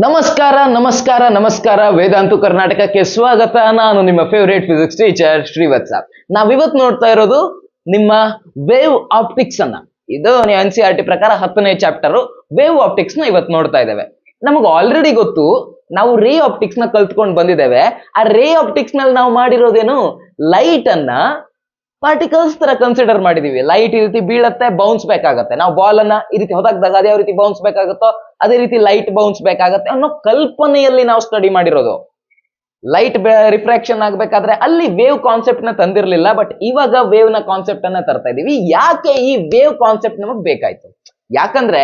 ನಮಸ್ಕಾರ ನಮಸ್ಕಾರ ನಮಸ್ಕಾರ ವೇದಾಂತು ಕರ್ನಾಟಕಕ್ಕೆ ಸ್ವಾಗತ. ನಾನು ನಿಮ್ಮ ಫೇವರೇಟ್ ಫಿಸಿಕ್ಸ್ ಟೀಚರ್ ಶ್ರೀವತ್ಸ. ನಾವಿವತ್ತು ನೋಡ್ತಾ ಇರೋದು ನಿಮ್ಮ ವೇವ್ ಆಪ್ಟಿಕ್ಸ್ ಅನ್ನ. ಇದು NCERT ಪ್ರಕಾರ 10ನೇ ಚಾಪ್ಟರ್ ವೇವ್ ಆಪ್ಟಿಕ್ಸ್ ನ ಇವತ್ತು ನೋಡ್ತಾ ಇದ್ದೇವೆ. ನಮಗೆ ಆಲ್ರೆಡಿ ಗೊತ್ತು, ನಾವು ರೇ ಆಪ್ಟಿಕ್ಸ್ ನ ಕಲ್ತ್ಕೊಂಡು ಬಂದಿದ್ದೇವೆ. ಆ ರೇ ಆಪ್ಟಿಕ್ಸ್ ನಲ್ಲಿ ನಾವು ಮಾಡಿರೋದೇನು, ಲೈಟ್ ಅನ್ನ ಪಾರ್ಟಿಕಲ್ಸ್ ತರ ಕನ್ಸಿಡರ್ ಮಾಡಿದೀವಿ. ಲೈಟ್ ಈ ರೀತಿ ಬೀಳತ್ತೆ, ಬೌನ್ಸ್ ಬೇಕಾಗತ್ತೆ. ನಾವು ಬಾಲ್ ಅನ್ನ ಈ ರೀತಿ ಹೊರದಾಗ ಅದೇ ಯಾವ ರೀತಿ ಬೌನ್ಸ್ ಬೇಕಾಗುತ್ತೋ ಅದೇ ರೀತಿ ಲೈಟ್ ಬೌನ್ಸ್ ಬೇಕಾಗತ್ತೆ ಅನ್ನೋ ಕಲ್ಪನೆಯಲ್ಲಿ ನಾವು ಸ್ಟಡಿ ಮಾಡಿರೋದು. ಲೈಟ್ ರಿಫ್ರಾಕ್ಷನ್ ಆಗ್ಬೇಕಾದ್ರೆ ಅಲ್ಲಿ ವೇವ್ ಕಾನ್ಸೆಪ್ಟ್ ನ ತಂದಿರ್ಲಿಲ್ಲ, ಬಟ್ ಇವಾಗ ವೇವ್ ನ ಕಾನ್ಸೆಪ್ಟ್ ಅನ್ನ ತರ್ತಾ ಇದೀವಿ. ಯಾಕೆ ಈ ವೇವ್ ಕಾನ್ಸೆಪ್ಟ್ ನಮಗ್ ಬೇಕಾಯ್ತು? ಯಾಕಂದ್ರೆ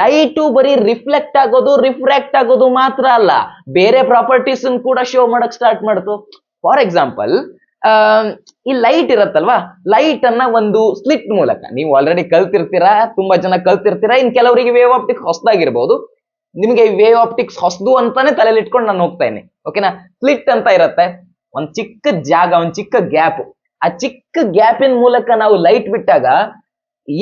ಲೈಟು ಬರೀ ರಿಫ್ಲೆಕ್ಟ್ ಆಗೋದು ರಿಫ್ರಾಕ್ಟ್ ಆಗೋದು ಮಾತ್ರ ಅಲ್ಲ, ಬೇರೆ ಪ್ರಾಪರ್ಟೀಸ್ ಕೂಡ ಶೋ ಮಾಡಕ್ ಸ್ಟಾರ್ಟ್ ಮಾಡ್ತು. ಫಾರ್ ಎಕ್ಸಾಂಪಲ್, ಈ ಲೈಟ್ ಇರತ್ತಲ್ವಾ, ಲೈಟ್ ಅನ್ನ ಒಂದು ಸ್ಲಿಟ್ ಮೂಲಕ ನೀವು ಆಲ್ರೆಡಿ ಕಲ್ತಿರ್ತೀರಾ, ತುಂಬಾ ಜನ ಕಲ್ತಿರ್ತೀರಾ. ಇನ್ ಕೆಲವರಿಗೆ ವೇವ್ ಆಪ್ಟಿಕ್ಸ್ ಹೊಸದಾಗಿರ್ಬೋದು. ನಿಮಗೆ ವೇವ್ ಆಪ್ಟಿಕ್ಸ್ ಹೊಸದು ಅಂತಾನೆ ತಲೆಯಲ್ಲಿ ಇಟ್ಕೊಂಡು ನಾನು ಹೋಗ್ತಾ ಇದ್ದೀನಿ, ಓಕೆನಾ. ಸ್ಲಿಟ್ ಅಂತ ಇರತ್ತೆ, ಒಂದ್ ಚಿಕ್ಕ ಜಾಗ, ಒಂದ್ ಚಿಕ್ಕ ಗ್ಯಾಪ್. ಆ ಚಿಕ್ಕ ಗ್ಯಾಪಿನ ಮೂಲಕ ನಾವು ಲೈಟ್ ಬಿಟ್ಟಾಗ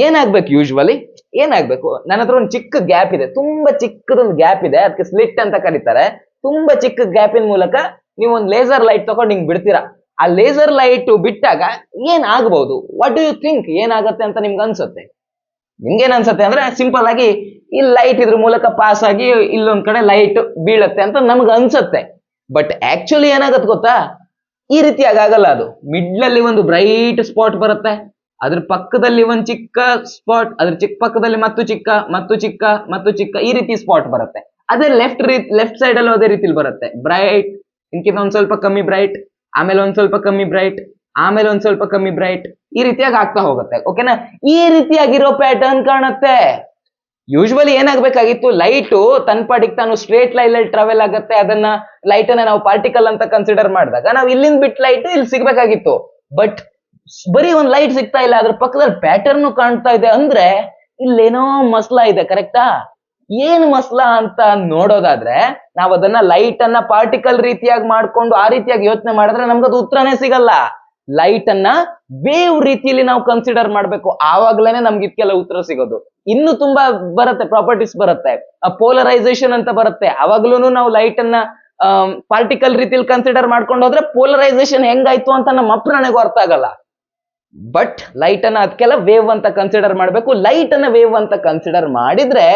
ಏನಾಗ್ಬೇಕು? ಯೂಶ್ವಲಿ ಏನಾಗ್ಬೇಕು? ನನ್ನ ಹತ್ರ ಒಂದು ಚಿಕ್ಕ ಗ್ಯಾಪ್ ಇದೆ, ತುಂಬಾ ಚಿಕ್ಕದೊಂದು ಗ್ಯಾಪ್ ಇದೆ, ಅದಕ್ಕೆ ಸ್ಲಿಟ್ ಅಂತ ಕರೀತಾರೆ. ತುಂಬಾ ಚಿಕ್ಕ ಗ್ಯಾಪಿನ ಮೂಲಕ ನೀವು ಒಂದು ಲೇಸರ್ ಲೈಟ್ ತಗೊಂಡು ಹಿಂಗ್ ಬಿಡ್ತೀರಾ. ಆ ಲೇಸರ್ ಲೈಟ್ ಬಿಟ್ಟಾಗ ಏನಾಗಬಹುದು? ವಾಟ್ ಡು ಯು ಥಿಂಕ್ ಏನಾಗತ್ತೆ ಅಂತ ನಿಮ್ಗೆ ಅನ್ಸುತ್ತೆ? ನಿಮ್ಗೇನ್ ಅನ್ಸುತ್ತೆ ಅಂದ್ರೆ, ಸಿಂಪಲ್ ಆಗಿ ಈ ಲೈಟ್ ಇದ್ರ ಮೂಲಕ ಪಾಸ್ ಆಗಿ ಇಲ್ಲೊಂದ್ ಕಡೆ ಲೈಟ್ ಬೀಳತ್ತೆ ಅಂತ ನಮ್ಗೆ ಅನ್ಸುತ್ತೆ. ಬಟ್ ಆಕ್ಚುಲಿ ಏನಾಗತ್ತೆ ಗೊತ್ತಾ? ಈ ರೀತಿಯಾಗಿ ಆಗಲ್ಲ. ಅದು ಮಿಡ್ಲಲ್ಲಿ ಒಂದು ಬ್ರೈಟ್ ಸ್ಪಾಟ್ ಬರುತ್ತೆ, ಅದ್ರ ಪಕ್ಕದಲ್ಲಿ ಒಂದ್ ಚಿಕ್ಕ ಸ್ಪಾಟ್, ಅದ್ರ ಪಕ್ಕದಲ್ಲಿ ಮತ್ತು ಚಿಕ್ಕ ಮತ್ತು ಚಿಕ್ಕ ಮತ್ತು ಚಿಕ್ಕ, ಈ ರೀತಿ ಸ್ಪಾಟ್ ಬರುತ್ತೆ. ಅದೇ ಲೆಫ್ಟ್ ಸೈಡ್ ಅಲ್ಲೂ ಅದೇ ರೀತಿಲಿ ಬರುತ್ತೆ. ಬ್ರೈಟ್, ಇನ್ಕಿಂತ ಒಂದ್ ಸ್ವಲ್ಪ ಕಮ್ಮಿ ಬ್ರೈಟ್, ಆಮೇಲೆ ಒಂದ್ ಸ್ವಲ್ಪ ಕಮ್ಮಿ ಬ್ರೈಟ್, ಆಮೇಲೆ ಒಂದ್ ಸ್ವಲ್ಪ ಕಮ್ಮಿ ಬ್ರೈಟ್, ಈ ರೀತಿಯಾಗಿ ಆಗ್ತಾ ಹೋಗುತ್ತೆ, ಓಕೆನಾ. ಈ ರೀತಿಯಾಗಿರೋ ಪ್ಯಾಟರ್ನ್ ಕಾಣುತ್ತೆ. ಯೂಶ್ವಲಿ ಏನಾಗ್ಬೇಕಾಗಿತ್ತು, ಲೈಟು ತನ್ನ ಪಾಡಿಗೆ ತಾನು ಸ್ಟ್ರೇಟ್ ಲೈನ್ ಅಲ್ಲಿ ಟ್ರಾವೆಲ್ ಆಗುತ್ತೆ. ಅದನ್ನ ಲೈಟ್ ಅನ್ನ ನಾವು ಪಾರ್ಟಿಕಲ್ ಅಂತ ಕನ್ಸಿಡರ್ ಮಾಡಿದಾಗ ನಾವು ಇಲ್ಲಿಂದ ಬಿಟ್ಟು ಲೈಟ್ ಇಲ್ಲಿ ಸಿಗ್ಬೇಕಾಗಿತ್ತು. ಬಟ್ ಬರೀ ಒಂದ್ ಲೈಟ್ ಸಿಗ್ತಾ ಇಲ್ಲ, ಅದ್ರ ಪಕ್ಕದಲ್ಲಿ ಪ್ಯಾಟರ್ನ್ ಕಾಣ್ತಾ ಇದೆ. ಅಂದ್ರೆ ಇಲ್ಲೇನೋ ಮಸ್ಲಾ ಇದೆ, ಕರೆಕ್ಟಾ? ಏನ್ ಮಸ್ಲಾ ಅಂತ ನೋಡೋದಾದ್ರೆ, ನಾವ್ ಅದನ್ನ ಲೈಟ್ ಅನ್ನ ಪಾರ್ಟಿಕಲ್ ರೀತಿಯಾಗಿ ಮಾಡ್ಕೊಂಡು ಆ ರೀತಿಯಾಗಿ ಯೋಚನೆ ಮಾಡಿದ್ರೆ ನಮ್ಗದು ಉತ್ತರನೇ ಸಿಗಲ್ಲ. ಲೈಟ್ ಅನ್ನ ವೇವ್ ರೀತಿಯಲ್ಲಿ ನಾವು ಕನ್ಸಿಡರ್ ಮಾಡ್ಬೇಕು, ಆವಾಗ್ಲೇನೆ ನಮ್ಗೆ ಇದಕ್ಕೆಲ್ಲ ಉತ್ತರ ಸಿಗೋದು. ಇನ್ನು ತುಂಬಾ ಬರುತ್ತೆ, ಪ್ರಾಪರ್ಟೀಸ್ ಬರುತ್ತೆ, ಪೋಲರೈಸೇಷನ್ ಅಂತ ಬರುತ್ತೆ. ಅವಾಗ್ಲೂ ನಾವು ಲೈಟ್ ಅನ್ನ ಪಾರ್ಟಿಕಲ್ ರೀತಿಯಲ್ಲಿ ಕನ್ಸಿಡರ್ ಮಾಡ್ಕೊಂಡು ಹೋದ್ರೆ ಪೋಲರೈಸೇಷನ್ ಹೆಂಗಾಯ್ತು ಅಂತ ನಮ್ಮ ಅಪ್ರಣೆಗೂ ಅರ್ಥ ಆಗಲ್ಲ. ಬಟ್ ಲೈಟ್ ಅನ್ನ ಅದಕ್ಕೆಲ್ಲ ವೇವ್ ಅಂತ ಕನ್ಸಿಡರ್ ಮಾಡ್ಬೇಕು. ಲೈಟ್ ಅನ್ನ ವೇವ್ ಅಂತ ಕನ್ಸಿಡರ್ ಮಾಡಿದ್ರೆ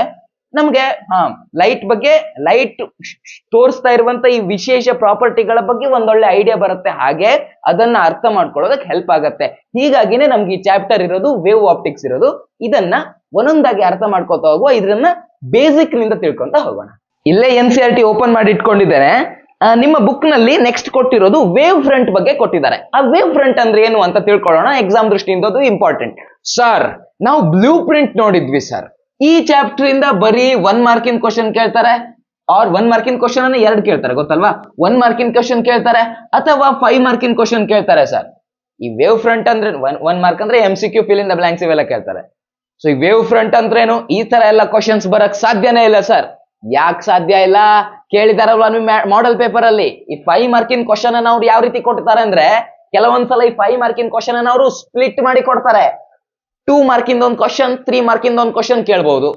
ನಮ್ಗೆ ಲೈಟ್ ಬಗ್ಗೆ, ಲೈಟ್ ತೋರಿಸ್ತಾ ಇರುವಂತ ಈ ವಿಶೇಷ ಪ್ರಾಪರ್ಟಿಗಳ ಬಗ್ಗೆ ಒಂದೊಳ್ಳೆ ಐಡಿಯಾ ಬರುತ್ತೆ. ಹಾಗೆ ಅದನ್ನ ಅರ್ಥ ಮಾಡ್ಕೊಳ್ಳೋದಕ್ಕೆ ಹೆಲ್ಪ್ ಆಗತ್ತೆ. ಹೀಗಾಗಿನೇ ನಮ್ಗೆ ಈ ಚಾಪ್ಟರ್ ಇರೋದು, ವೇವ್ ಆಪ್ಟಿಕ್ಸ್ ಇರೋದು. ಇದನ್ನ ಒಂದೊಂದಾಗಿ ಅರ್ಥ ಮಾಡ್ಕೋತಾ ಹೋಗುವ, ಇದನ್ನ ಬೇಸಿಕ್ ನಿಂದ ತಿಳ್ಕೊಂತ ಹೋಗೋಣ. ಇಲ್ಲೇ NCERT ಓಪನ್ ಮಾಡಿ ಇಟ್ಕೊಂಡಿದ್ದೇನೆ. ನಿಮ್ಮ ಬುಕ್ ನಲ್ಲಿ ನೆಕ್ಸ್ಟ್ ಕೊಟ್ಟಿರೋದು ವೇವ್ ಫ್ರಂಟ್ ಬಗ್ಗೆ ಕೊಟ್ಟಿದ್ದಾರೆ. ಆ ವೇವ್ ಫ್ರಂಟ್ ಅಂದ್ರೆ ಏನು ಅಂತ ತಿಳ್ಕೊಳ್ಳೋಣ. ಎಕ್ಸಾಮ್ ದೃಷ್ಟಿಯಿಂದ ಅದು ಇಂಪಾರ್ಟೆಂಟ್. ಸರ್, ನಾವು ಬ್ಲೂ ಪ್ರಿಂಟ್ ನೋಡಿದ್ವಿ ಸರ್. ಈ ಚಾಪ್ಟರ್ ಇಂದ ಬರೀ 1 ಮಾರ್ಕಿನ ಕ್ವಶನ್ ಕೇಳ್ತಾರೆ, ಆರ್ 1 ಮಾರ್ಕಿನ ಕ್ವಶನ್ ಅನ್ನ 2 ಕೇಳ್ತಾರೆ, ಗೊತ್ತಲ್ವಾ? 1 ಮಾರ್ಕಿನ ಕ್ವಶನ್ ಕೇಳ್ತಾರೆ ಅಥವಾ 5 ಮಾರ್ಕಿನ ಕ್ವಶನ್ ಕೇಳ್ತಾರೆ ಸರ್. ಈ ವೇವ್ ಫ್ರಂಟ್ ಅಂದ್ರೆ 1 ಮಾರ್ಕ್ ಅಂದ್ರೆ MCQ, fill in the blanks ಇವೆಲ್ಲ ಕೇಳ್ತಾರೆ. ಸೊ ಈ ವೇವ್ ಫ್ರಂಟ್ ಅಂದ್ರೇನು? ಈ ತರ ಎಲ್ಲ ಕ್ವಶನ್ಸ್ ಬರಕ್ ಸಾಧ್ಯನೇ ಇಲ್ಲ ಸರ್. ಯಾಕೆ ಸಾಧ್ಯ ಇಲ್ಲ? ಕೇಳಿದಾರಲ್ವಾ ನೀವು ಮಾಡೆಲ್ ಪೇಪರ್ ಅಲ್ಲಿ ಈ 5 ಮಾರ್ಕಿನ ಕ್ವಶನ್ ಅನ್ನ ಅವ್ರು ಯಾವ ರೀತಿ ಕೊಡ್ತಾರೆ ಅಂದ್ರೆ, ಕೆಲವೊಂದ್ಸಲ ಈ 5 ಮಾರ್ಕಿನ ಕ್ವಶನ್ ಅನ್ನ ಅವರು ಸ್ಪ್ಲಿಟ್ ಮಾಡಿ ಕೊಡ್ತಾರೆ. 2 ಮಾರ್ಕಿಂದ ಒಂದು ಕ್ವಶನ್, 3 ಮಾರ್ಕಿಂದ ಒಂದು ಕ್ವಶನ್ ಕೇಳ್ಬಹುದು,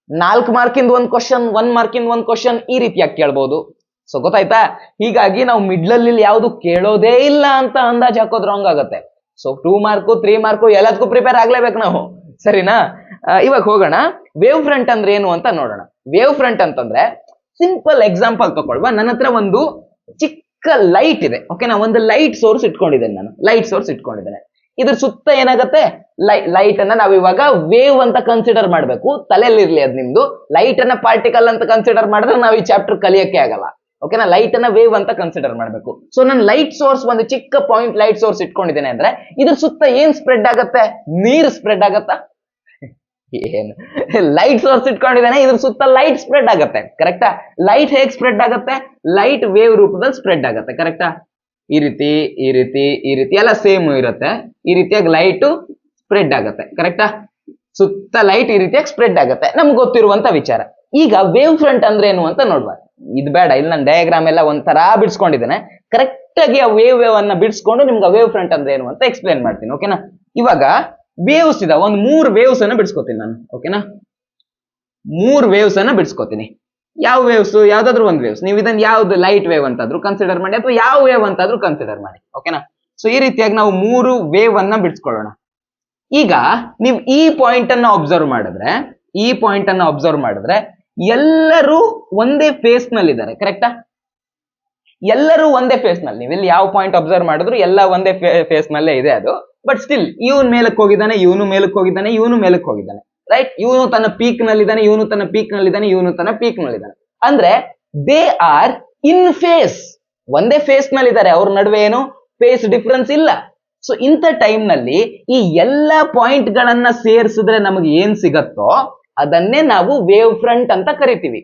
4 ಮಾರ್ಕಿಂದ ಒಂದು ಕ್ವಶನ್, 1 ಮಾರ್ಕಿಂದ ಒಂದು ಕ್ವಶನ್, ಈ ರೀತಿಯಾಗಿ ಕೇಳ್ಬಹುದು. ಸೊ ಗೊತ್ತಾಯ್ತಾ? ಹೀಗಾಗಿ ನಾವು ಮಿಡ್ಲಲ್ಲಿ ಯಾವ್ದು ಕೇಳೋದೇ ಇಲ್ಲ ಅಂತ ಅಂದಾಜ್ ಹಾಕೋದ್ ರಾಂಗ್ ಆಗುತ್ತೆ. ಸೊ 2 ಮಾರ್ಕು 3 ಮಾರ್ಕು ಎಲ್ಲದಕ್ಕೂ ಪ್ರಿಪೇರ್ ಆಗ್ಲೇಬೇಕು ನಾವು, ಸರಿನಾ? ಇವಾಗ ಹೋಗೋಣ, ವೇವ್ ಫ್ರಂಟ್ ಅಂದ್ರೆ ಏನು ಅಂತ ನೋಡೋಣ. ವೇವ್ ಫ್ರಂಟ್ ಅಂತಂದ್ರೆ ಸಿಂಪಲ್ ಎಕ್ಸಾಂಪಲ್ ತಗೊಳ್ವಾ. ನನ್ನ ಹತ್ರ ಒಂದು ಚಿಕ್ಕ ಲೈಟ್ ಇದೆ, ಓಕೆನಾ. ಒಂದು ಲೈಟ್ ಸೋರ್ಸ್ ಇಟ್ಕೊಂಡಿದ್ದೇನೆ ನಾನು, ಲೈಟ್ ಸೋರ್ಸ್ ಇಟ್ಕೊಂಡಿದ್ದೇನೆ. ಇದ್ರ ಸುತ್ತ ಏನಾಗತ್ತೆ, ಲೈಟ್ ಅನ್ನ ನಾವ್ ಇವಾಗ ವೇವ್ ಅಂತ ಕನ್ಸಿಡರ್ ಮಾಡ್ಬೇಕು. ತಲೆಯಲ್ಲಿರ್ಲಿ ಅದ್ ನಿಮ್ದು. ಲೈಟ್ ಅನ್ನ ಪಾರ್ಟಿಕಲ್ ಅಂತ ಕನ್ಸಿಡರ್ ಮಾಡಿದ್ರೆ ನಾವು ಈ ಚಾಪ್ಟರ್ ಕಲಿಯಕ್ಕೆ ಆಗಲ್ಲ, ಓಕೆನಾ. ಲೈಟ್ ಅನ್ನ ವೇವ್ ಅಂತ ಕನ್ಸಿಡರ್ ಮಾಡ್ಬೇಕು. ಸೊ ನಾನು ಲೈಟ್ ಸೋರ್ಸ್, ಒಂದು ಚಿಕ್ಕ ಪಾಯಿಂಟ್ ಲೈಟ್ ಸೋರ್ಸ್ ಇಟ್ಕೊಂಡಿದ್ದೇನೆ ಅಂದ್ರೆ ಇದ್ರ ಸುತ್ತ ಏನ್ ಸ್ಪ್ರೆಡ್ ಆಗತ್ತೆ? ನೀರ್ ಸ್ಪ್ರೆಡ್ ಆಗತ್ತಾ? ಏನು, ಲೈಟ್ ಸೋರ್ಸ್ ಇಟ್ಕೊಂಡಿದ್ದೇನೆ, ಇದ್ರ ಸುತ್ತ ಲೈಟ್ ಸ್ಪ್ರೆಡ್ ಆಗತ್ತೆ, ಕರೆಕ್ಟಾ? ಲೈಟ್ ಹೇಗ್ ಸ್ಪ್ರೆಡ್ ಆಗತ್ತೆ? ಲೈಟ್ ವೇವ್ ರೂಪದಲ್ಲಿ ಸ್ಪ್ರೆಡ್ ಆಗತ್ತೆ, ಕರೆಕ್ಟಾ? ಈ ರೀತಿ ಈ ರೀತಿ ಈ ರೀತಿ ಎಲ್ಲ ಸೇಮ್ ಇರುತ್ತೆ. ಈ ರೀತಿಯಾಗಿ ಲೈಟ್ ಸ್ಪ್ರೆಡ್ ಆಗತ್ತೆ, ಕರೆಕ್ಟಾ? ಸುತ್ತ ಲೈಟ್ ಈ ರೀತಿಯಾಗಿ ಸ್ಪ್ರೆಡ್ ಆಗತ್ತೆ, ನಮ್ಗೆ ಗೊತ್ತಿರುವಂತ ವಿಚಾರ. ಈಗ ವೇವ್ ಫ್ರಂಟ್ ಅಂದ್ರೆ ಏನು ಅಂತ ನೋಡುವ. ಇದು ಬೇಡ, ಇಲ್ಲಿ ನಾನು ಡಯಾಗ್ರಾಮ್ ಎಲ್ಲ ಒಂಥರ ಬಿಡಿಸ್ಕೊಂಡಿದ್ದೇನೆ. ಕರೆಕ್ಟ್ ಆಗಿ ಆ ವೇವ್ ಅನ್ನ ಬಿಡಿಸ್ಕೊಂಡು ನಿಮ್ಗೆ ವೇವ್ ಫ್ರಂಟ್ ಅಂದ್ರೆ ಏನು ಅಂತ ಎಕ್ಸ್ಪ್ಲೇನ್ ಮಾಡ್ತೀನಿ, ಓಕೆನಾ. ಇವಾಗ ವೇವ್ಸ್ ಇದಾವೆ, ಒಂದು 3 ವೇವ್ಸ್ ಅನ್ನ ಬಿಡಿಸ್ಕೊತೀನಿ ನಾನು, ಓಕೆನಾ. 3 ವೇವ್ಸ್ ಅನ್ನ ಬಿಡಿಸ್ಕೊತೀನಿ. ಯಾವ ವೇವ್ಸ್, ಯಾವ್ದಾದ್ರು ಒಂದು ವೇವ್ಸ್, ನೀವು ಇದನ್ನ ಯಾವ್ದು ಲೈಟ್ ವೇವ್ ಅಂತಾದ್ರು ಕನ್ಸಿಡರ್ ಮಾಡಿ ಅಥವಾ ಯಾವ ವೇವ್ ಅಂತಾದ್ರೂ ಕನ್ಸಿಡರ್ ಮಾಡಿ. ಓಕೆನಾ? ಸೊ ಈ ರೀತಿಯಾಗಿ ನಾವು 3 ವೇವ್ ಅನ್ನ ಬಿಡಿಸ್ಕೊಳ್ಳೋಣ. ಈಗ ನೀವು ಈ ಪಾಯಿಂಟ್ ಅನ್ನ ಅಬ್ಸರ್ವ್ ಮಾಡಿದ್ರೆ ಎಲ್ಲರೂ ಒಂದೇ ಫೇಸ್ ನಲ್ಲಿ ಇದ್ದಾರೆ. ಕರೆಕ್ಟಾ? ಎಲ್ಲರೂ ಒಂದೇ ಫೇಸ್ ನಲ್ಲಿ, ನೀವು ಇಲ್ಲಿ ಯಾವ ಪಾಯಿಂಟ್ ಅಬ್ಸರ್ವ್ ಮಾಡಿದ್ರು ಎಲ್ಲ ಒಂದೇ ಫೇಸ್ ನಲ್ಲೇ ಇದೆ ಅದು. ಬಟ್ ಸ್ಟಿಲ್ ಇವನು ಮೇಲಕ್ಕೆ ಹೋಗಿದ್ದಾನೆ, ಇವನು ಮೇಲಕ್ಕೆ ಹೋಗಿದ್ದಾನೆ, ಇವನು ಮೇಲಕ್ಕೆ ಹೋಗಿದ್ದಾನೆ. ರೈಟ್? ಇವನು ತನ್ನ ಪೀಕ್ ನಲ್ಲಿದ್ದಾನೆ, ಇವನು ತನ್ನ ಪೀಕ್ ನಲ್ಲಿದ್ದಾನೆ, ಇವನು ತನ್ನ ಪೀಕ್ ನಲ್ಲಿದ್ದಾನೆ. ಅಂದ್ರೆ ದೇ ಆರ್ ಇನ್ ಫೇಸ್, ಒಂದೇ ಫೇಸ್ ನಲ್ಲಿದ್ದಾರೆ, ಅವ್ರ ನಡುವೆ ಏನು ಫೇಸ್ ಡಿಫರೆನ್ಸ್ ಇಲ್ಲ. ಸೊ ಇಂಥ ಟೈಮ್ ನಲ್ಲಿ ಈ ಎಲ್ಲಾ ಪಾಯಿಂಟ್ ಗಳನ್ನ ಸೇರಿಸಿದ್ರೆ ನಮಗೆ ಏನ್ ಸಿಗತ್ತೋ ಅದನ್ನೇ ನಾವು ವೇವ್ ಫ್ರಂಟ್ ಅಂತ ಕರಿತೀವಿ.